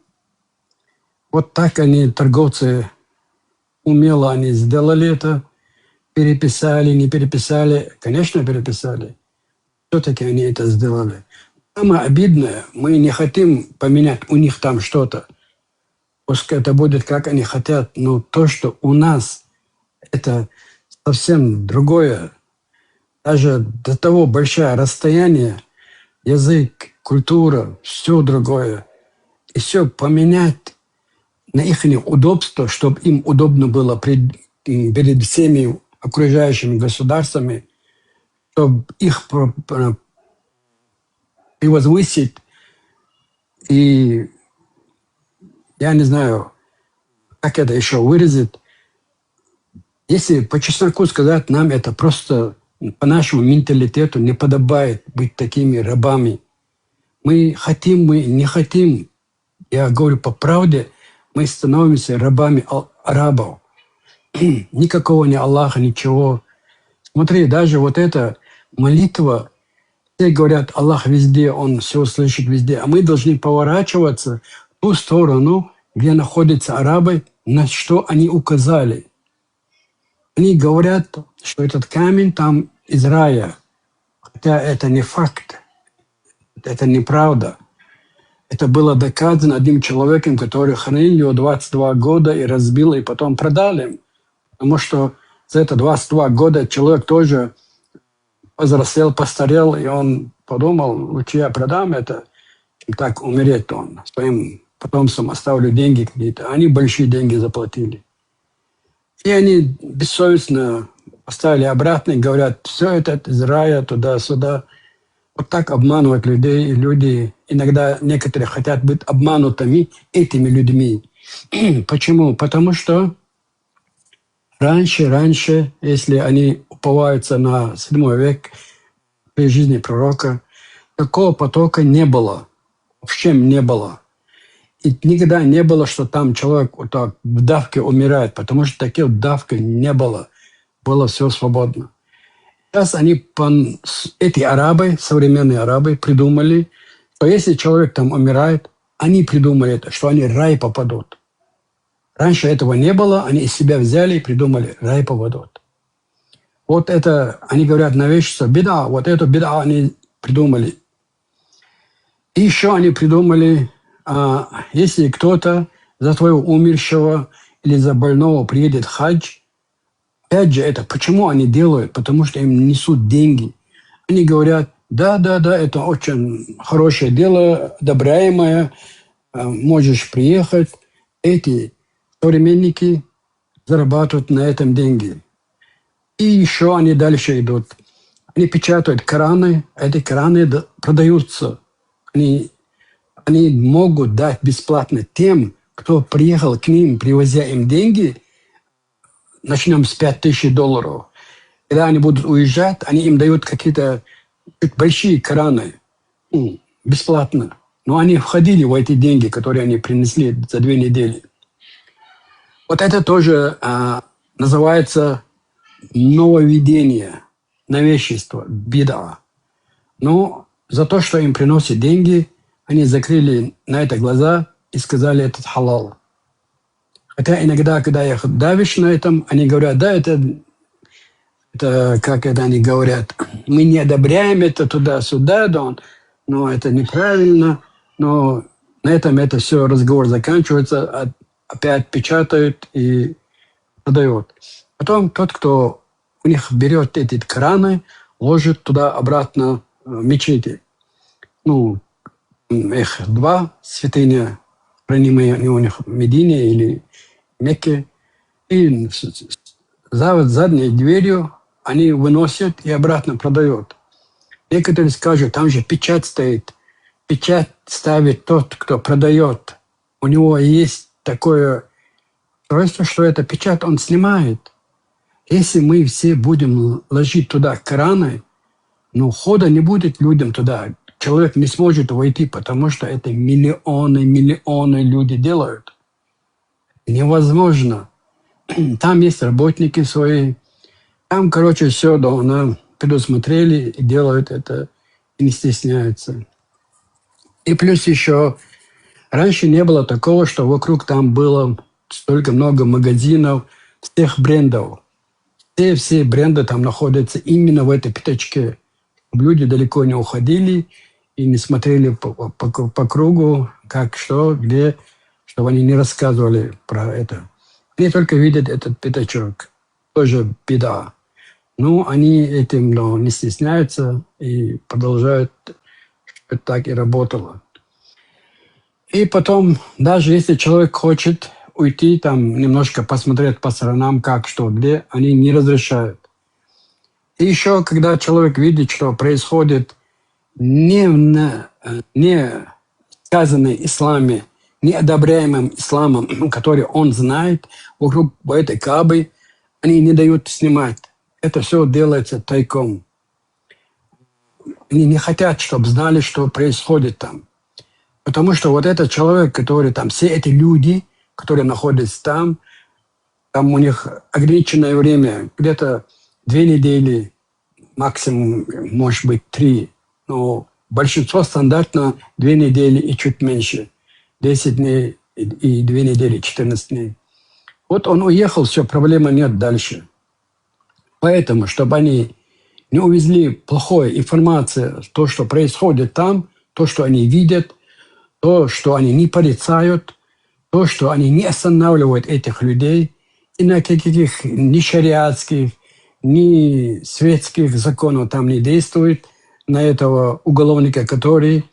Вот так они, торговцы, умело они сделали это, переписали, не переписали. Конечно, переписали. Все-таки они это сделали. Самое обидное, мы не хотим поменять у них там что-то. Пускай это будет, как они хотят, но то, что у нас, это совсем другое. Даже до того большое расстояние, язык, культура, все другое. И все поменять на их удобство, чтобы им удобно было перед всеми окружающими государствами, чтобы их превозвысить. И я не знаю, как это еще выразить. Если по чесноку сказать, нам это просто по нашему менталитету не подобает быть такими рабами. Мы хотим, мы не хотим. Я говорю по правде, мы становимся рабами арабов. Никакого ни Аллаха, ничего. Смотри, даже вот эта молитва, все говорят, Аллах везде, Он все слышит везде, а мы должны поворачиваться в ту сторону, где находятся арабы, на что они указали. Они говорят, что этот камень там из рая. Хотя это не факт, это неправда. Это было доказано одним человеком, который хранил его 22 года и разбил, и потом продал им. Потому что за это 22 года человек тоже возрастел, постарел, и он подумал, лучше я продам это, чем так умереть он. Своим потомствам оставлю деньги какие-то. Они большие деньги заплатили. И они бессовестно поставили обратно и говорят, все это из рая туда-сюда. Вот так обманывают людей. И люди иногда некоторые хотят быть обманутыми этими людьми. Почему? Потому что раньше, если они уповаются на 7 век при жизни пророка, такого потока не было. Вообще не было. И никогда не было, что там человек вот так в давке умирает, потому что таких давки не было. Было все свободно. Сейчас эти арабы, современные арабы, придумали, что если человек там умирает, они придумали это, что они в рай попадут. Раньше этого не было, они из себя взяли и придумали, рай попадут. Вот это, они говорят на вещь, что беда, вот эту беда они придумали. И еще они придумали, если кто-то за твоего умершего или за больного приедет в хадж, опять же, это почему они делают? Потому что им несут деньги. Они говорят, да, это очень хорошее дело, одобряемое, можешь приехать. Эти современники зарабатывают на этом деньги. И еще они дальше идут. Они печатают Кораны, эти Кораны продаются. Они могут дать бесплатно тем, кто приехал к ним, привозя им деньги. Начнем с $5000. Когда они будут уезжать, они им дают какие-то большие Кораны бесплатно. Но они входили в эти деньги, которые они принесли за 2 недели. Вот это тоже называется нововведение, новещество, беда. Но за то, что им приносят деньги, они закрыли на это глаза и сказали, это халал. Хотя иногда, когда их давишь на этом, они говорят, да, это как это они говорят, мы не одобряем это туда-сюда, но это неправильно. Но на этом это все, разговор заканчивается, опять печатают и продают. Потом тот, кто у них берет эти Кораны, ложит туда обратно в мечети. Их 2 святыни, хранимые у них в Медине или Мекке. И за задней дверью они выносят и обратно продают. Некоторые скажут, там же печать стоит. Печать ставит тот, кто продает. У него есть такое устройство, что эта печать он снимает. Если мы все будем ложить туда Кораны, хода не будет людям туда. Человек не сможет войти, потому что это миллионы люди делают. Невозможно. Там есть работники свои. Там, все предусмотрели и делают это, и не стесняются. И плюс еще, раньше не было такого, что вокруг там было столько много магазинов, всех брендов. Все бренды там находятся именно в этой пятачке. Люди далеко не уходили, и не смотрели по кругу, как, что, где, чтобы они не рассказывали про это. Они только видят этот пятачок. Тоже беда. Ну, они этим не стесняются и продолжают, чтобы так и работало. И потом, даже если человек хочет уйти, там немножко посмотреть по сторонам, как, что, где, они не разрешают. И еще, когда человек видит, что происходит не сказанное исламе, неодобряемым исламом, который он знает, вокруг этой Каабы, они не дают снимать. Это все делается тайком. Они не хотят, чтобы знали, что происходит там. Потому что вот этот человек, который там, все эти люди, которые находятся там у них ограниченное время, где-то 2 недели, максимум, может быть, 3. Но большинство стандартно 2 недели и чуть меньше. 10 дней и 2 недели, 14 дней. Вот он уехал, все, проблемы нет дальше. Поэтому, чтобы они не увезли плохой информацию, то, что происходит там, то, что они видят, то, что они не порицают, то, что они не останавливают этих людей, и на каких ни шариатских, ни светских законов там не действует, на этого уголовника, который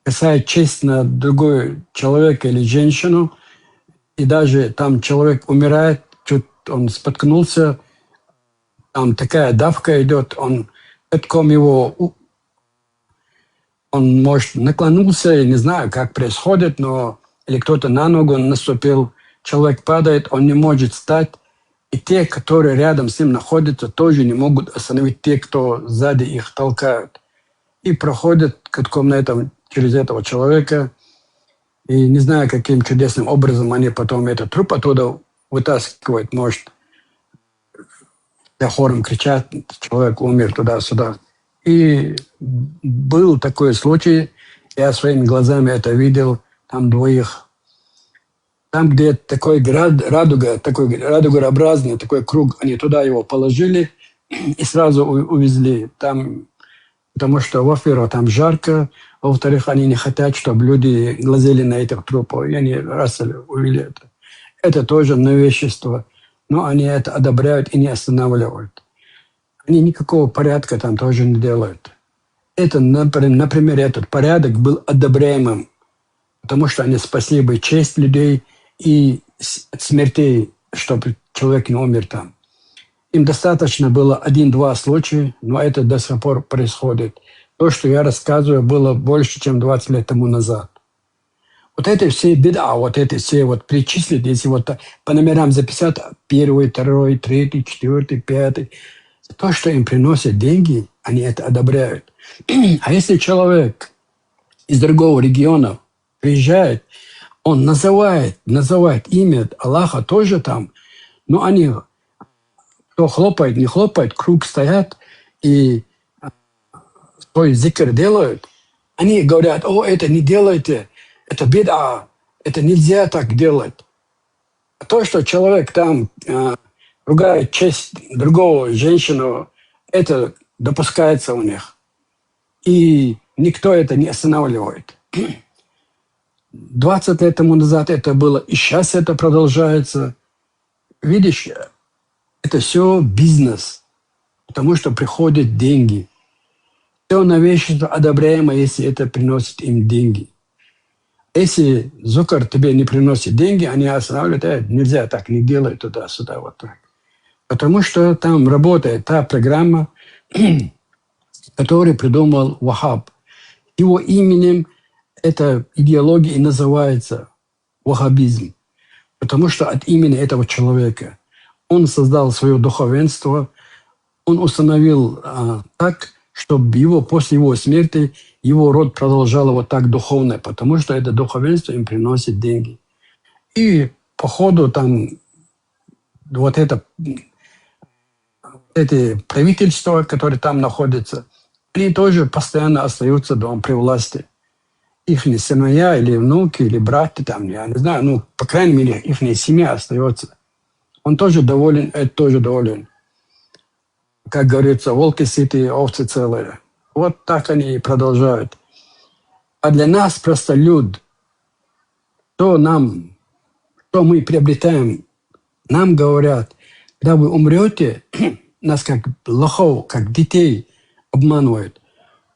касает честь на другой человека или женщину, и даже там человек умирает, чуть он споткнулся, там такая давка идет, он пятком его, он, может, наклонился, я не знаю, как происходит, но или кто-то на ногу наступил, человек падает, он не может встать, и те, которые рядом с ним находятся, тоже не могут остановить те, кто сзади их толкают. И проходят катком через этого человека, и не знаю, каким чудесным образом они потом этот труп оттуда вытаскивают, может, хором кричат, человек умер туда-сюда. И был такой случай, я своими глазами это видел, там 2. Там, где такой радугообразный такой круг, они туда его положили и сразу увезли. Там, потому что, во-первых, там жарко, во-вторых, они не хотят, чтобы люди глазели на этих трупов, и они раз увели это. Это тоже новшество, но они это одобряют и не останавливают. Они никакого порядка там тоже не делают. Это, например, этот порядок был одобряемым, потому что они спасли бы честь людей и от смертей, чтобы человек не умер там. Им достаточно было 1-2 случая, но это до сих пор происходит. То, что я рассказываю, было больше, чем 20 лет тому назад. Вот это все беда, вот это все вот перечислить, если вот по номерам записать 1, 2, 3, 4, 5. То, что им приносят деньги, они это одобряют. А если человек из другого региона приезжает, он называет имя Аллаха тоже там, но они, кто хлопает, не хлопает, круг стоят и свой зикр делают, они говорят: о, это не делайте, это беда, это нельзя так делать. А то, что человек там ругает честь другого женщину, это допускается у них. И никто это не останавливает. 20 лет тому назад это было, и сейчас это продолжается. Видишь, это все бизнес, потому что приходят деньги. Все новейшество одобряемо, если это приносит им деньги. Если зукар тебе не приносит деньги, они останавливают: нельзя так, не делай туда-сюда, вот так. Потому что там работает та программа, которую придумал Вахаб. Его именем эта идеология и называется ваххабизм. Потому что от имени этого человека он создал свое духовенство, он установил так, чтобы после его смерти его род продолжал вот так духовно, потому что это духовенство им приносит деньги. И по ходу там вот эти правительства, которые там находятся, они тоже постоянно остаются дома при власти. Их сыновья или внуки, или братья, там, я не знаю, по крайней мере, их семья остается. Он тоже доволен, это тоже доволен. как говорится, волки сытые, овцы целые. Вот так они и продолжают. А для нас, простолюд, что мы приобретаем, нам говорят, когда вы умрете, нас как лохов, как детей обманывают.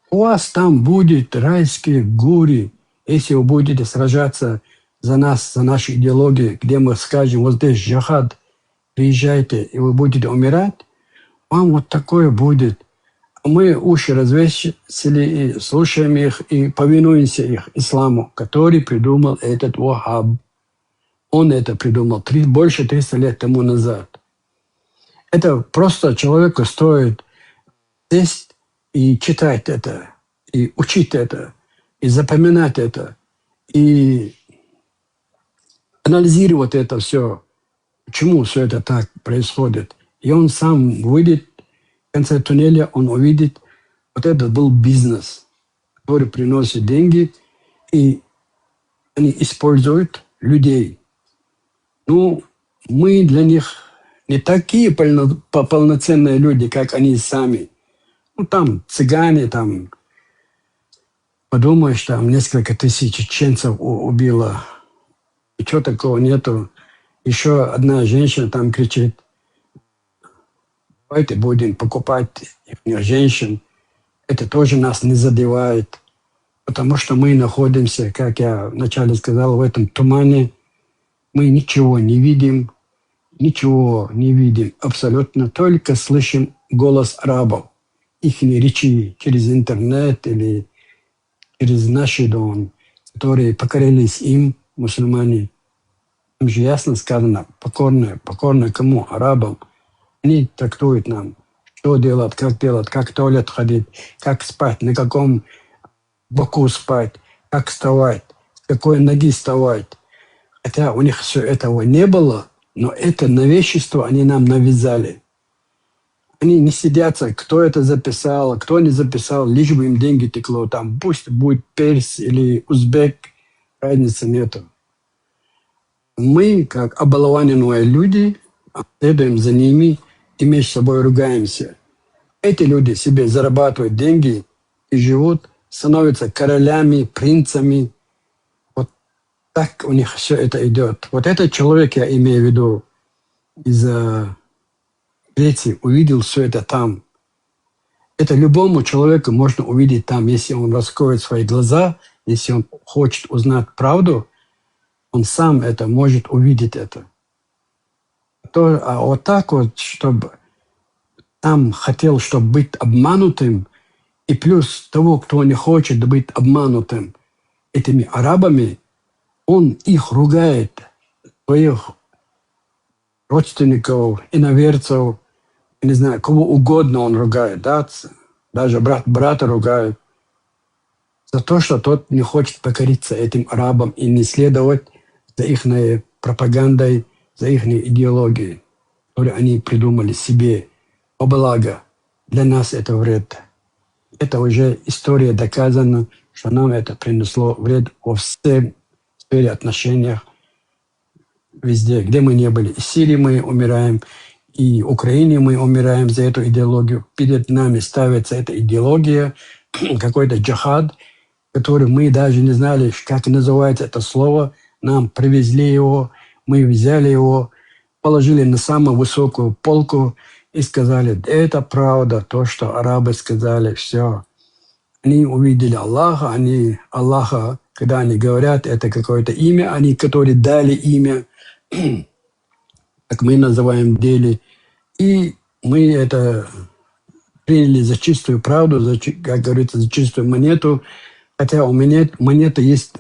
У вас там будет райские горы, если вы будете сражаться за нас, за нашу идеологию, где мы скажем, вот здесь джихад, приезжайте, и вы будете умирать, вам вот такое будет. Мы уши развесили и слушаем их, и повинуемся их исламу, который придумал этот Вахаб. Он это придумал больше 300 лет тому назад. Это просто человеку стоит сесть и читать это, и учить это, и запоминать это, и анализировать это все, почему все это так происходит. И он сам выйдет в конце туннеля, он увидит, вот это был бизнес, который приносит деньги, и они используют людей. Ну, мы для них не такие полноценные люди, как они сами. Ну, там цыгане, там, подумаешь, там несколько тысяч чеченцев убило. Ничего такого нету. Еще одна женщина там кричит, давайте будем покупать их женщин. Это тоже нас не задевает, потому что мы находимся, как я вначале сказал, в этом тумане. Мы ничего не видим, абсолютно, только слышим голос арабов, их речи через интернет или через наши дома, которые покорились им, мусульмане. Там же ясно сказано, покорные кому? Арабам. Они трактуют нам, что делать, как в туалет ходить, как спать, на каком боку спать, как вставать, с какой ноги вставать. Хотя у них все этого не было, но это новейшество они нам навязали. Они не сидятся, кто это записал, кто не записал, лишь бы им деньги текло. Там пусть будет перс или узбек, разницы нету. Мы, как обалованные люди, следуем за ними и между собой ругаемся. Эти люди себе зарабатывают деньги и живут, становятся королями, принцами. Вот так у них все это идет. Вот этот человек, я имею в виду, из Греции, увидел все это там. Это любому человеку можно увидеть там, если он раскроет свои глаза, если он хочет узнать правду, он сам это может увидеть это. А вот так вот, чтобы там хотел, чтобы быть обманутым, и плюс того, кто не хочет быть обманутым этими арабами, он их ругает, своих родственников, иноверцев, не знаю, кого угодно он ругает, да? Даже брат брата ругает за то, что тот не хочет покориться этим арабам и не следовать за их пропагандой, за их идеологией, которую они придумали себе во благо. Для нас это вред. Это уже история доказана, что нам это принесло вред во всей сфере отношениях, везде, где мы не были. И в Сирии мы умираем, и в Украине мы умираем за эту идеологию. Перед нами ставится эта идеология, какой-то джихад, который мы даже не знали, как называется это слово. Нам привезли его, мы взяли его, положили на самую высокую полку и сказали, это правда, то, что арабы сказали, все. Они увидели Аллаха, Аллаха, когда они говорят, это какое-то имя, они, которые дали имя, как мы называем деле, и мы это приняли за чистую правду, как говорится, за чистую монету, хотя у монеты есть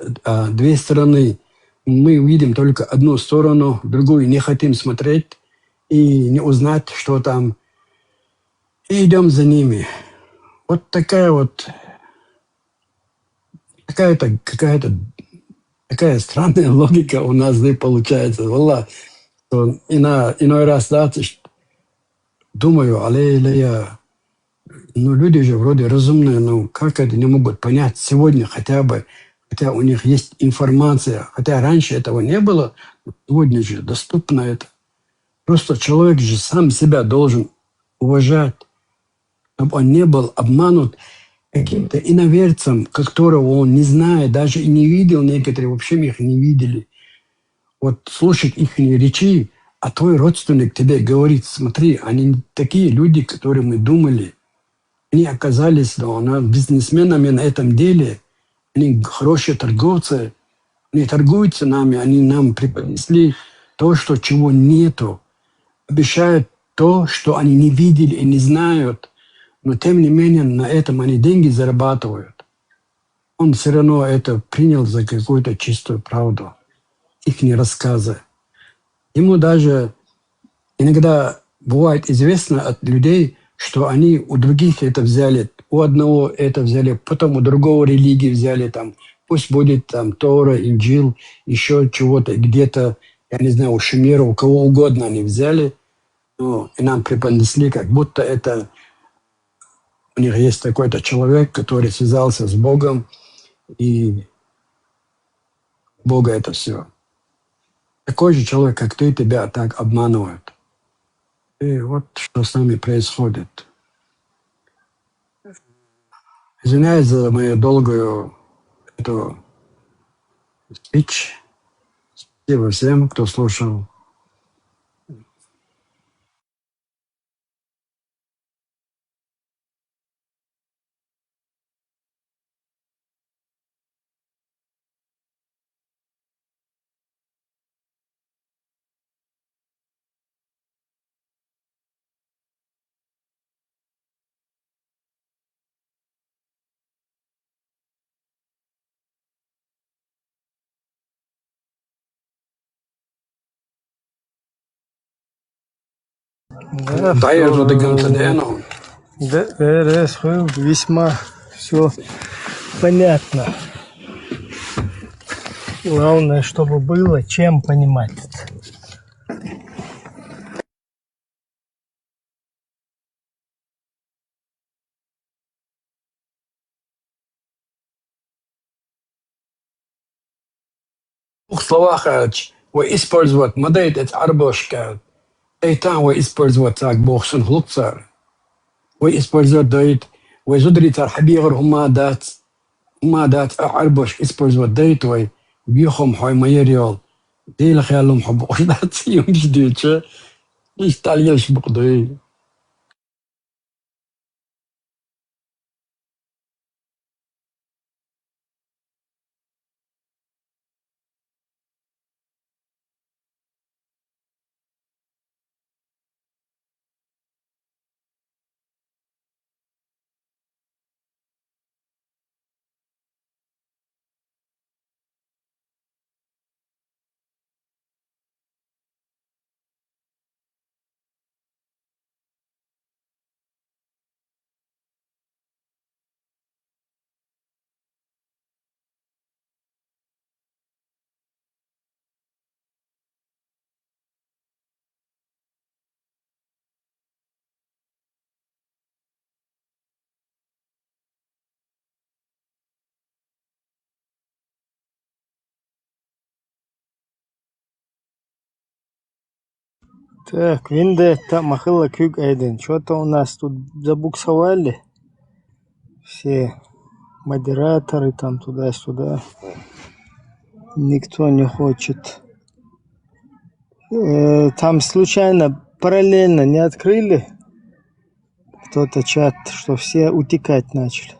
две стороны. Мы видим только одну сторону, другую не хотим смотреть и не узнать, что там. И идем за ними. Вот такая странная логика у нас получается. Wallah, иной раз, да, думаю, люди же вроде разумные, как это не могут понять сегодня хотя бы, хотя у них есть информация, хотя раньше этого не было, сегодня же доступно это. Просто человек же сам себя должен уважать, чтобы он не был обманут каким-то иноверцем, которого он не знает, даже и не видел, некоторые вообще их не видели. Вот слушать их речи, а твой родственник тебе говорит, смотри, они не такие люди, которые мы думали. Они оказались бизнесменами на этом деле, они хорошие торговцы, они торгуют с нами, они нам преподнесли то, что чего нету, обещают то, что они не видели и не знают, но тем не менее на этом они деньги зарабатывают. Он все равно это принял за какую-то чистую правду, их рассказы. Ему даже иногда бывает известно от людей, что они у других это взяли, у одного это взяли, потом у другого религии взяли, там, пусть будет там Тора, Инджил, еще чего-то, где-то, я не знаю, у Шумера, у кого угодно они взяли, ну, и нам преподнесли, как будто это у них есть такой-то человек, который связался с Богом, и Бога это все. Такой же человек, как ты, тебя так обманывают. И вот что с нами происходит. Извиняюсь за мою долгую эту спич. Спасибо всем, кто слушал. Да, весьма все понятно. Главное, чтобы было чем понимать это. В двух словах использовать модель это арбошка. И там использовать так Бог сын глупцар. Использовать дает, зудрит архабигр humadaat arbosh использовать дает, бьехом хой майориал. Дил خيالهم حب قشدات يوم جديد يستعليش بقضي Так, Виндетта, Махыла Кюк Эйден. Что-то у нас тут забуксовали. Все модераторы там туда-сюда. Никто не хочет. Там случайно параллельно не открыли кто-то чат, что все утекать начали.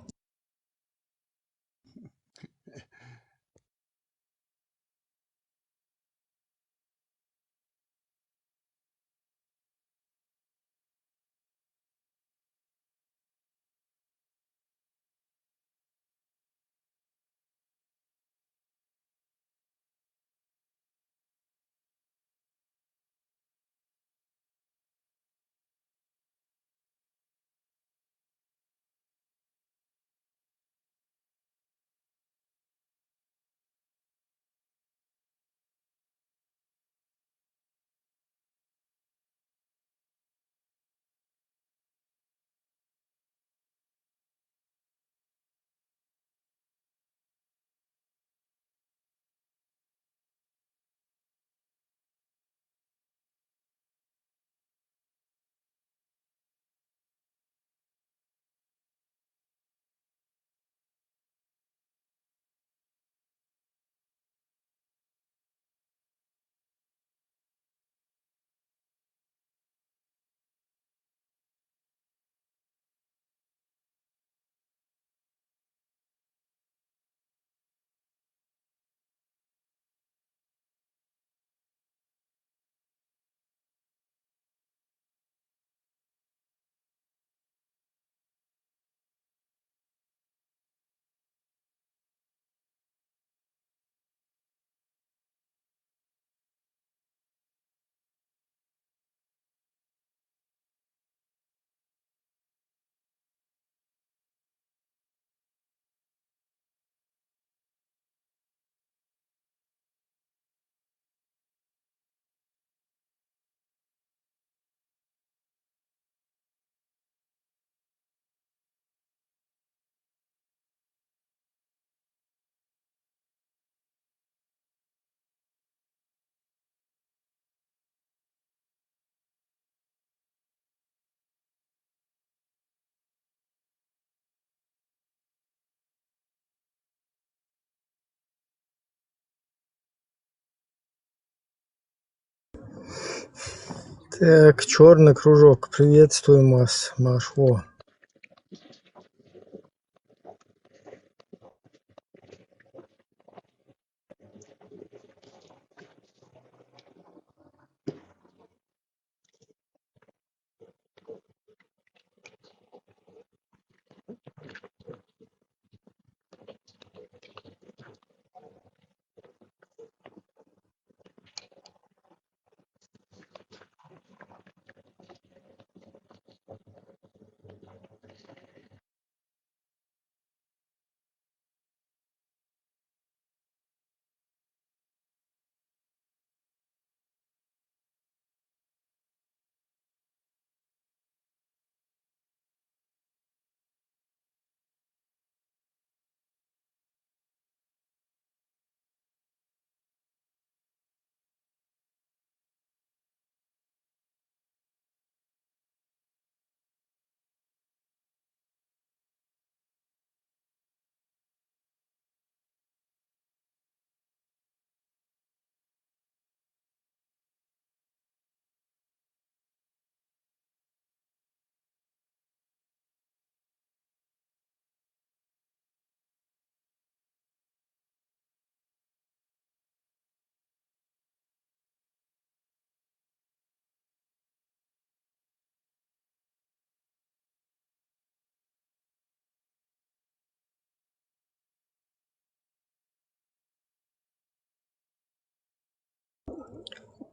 Так, черный кружок, приветствуем вас, Машло.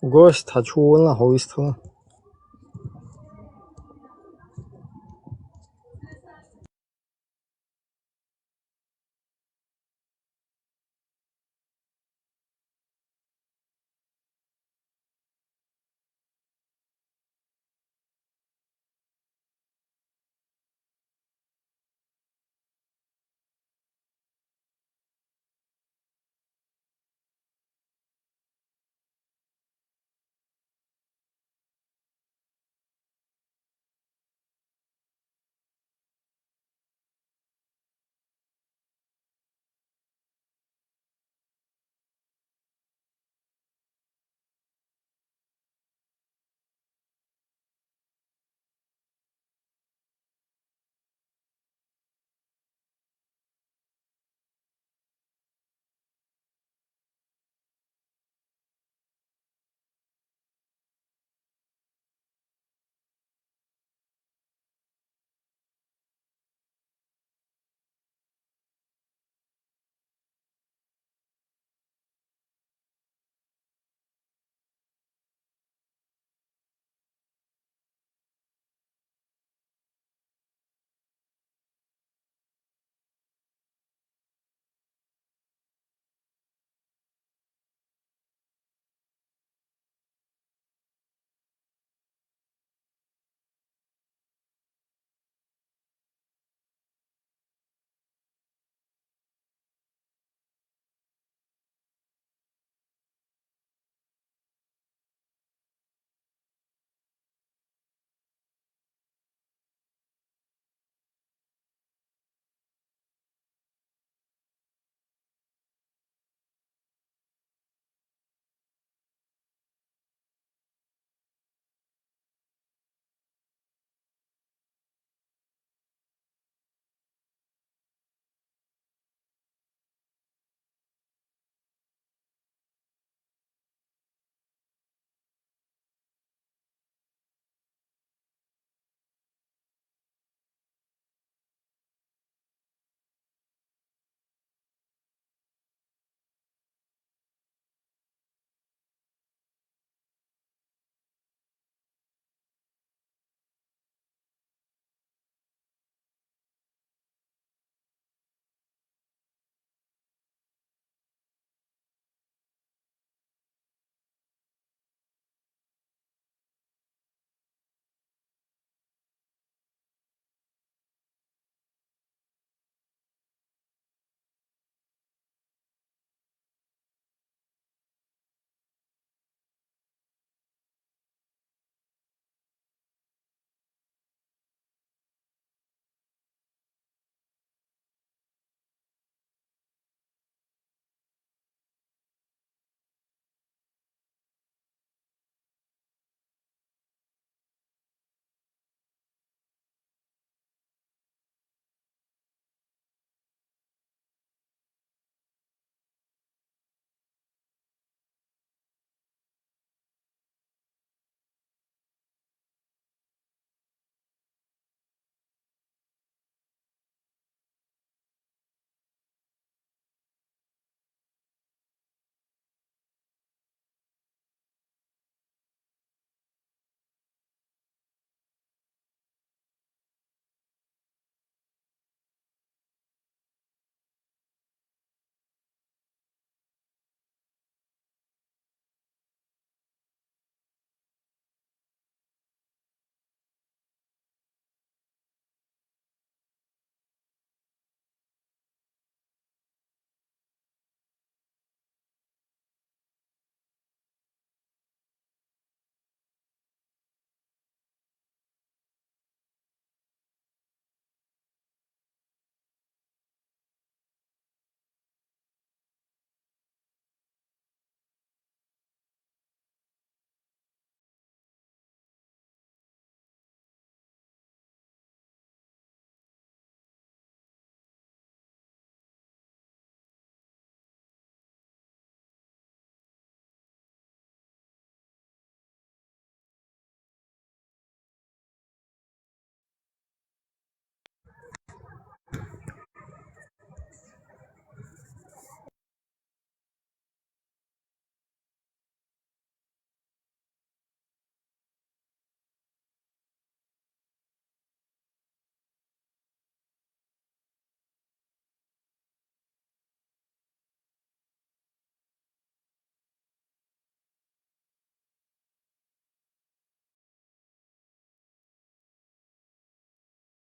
Гость, хочу на хойство.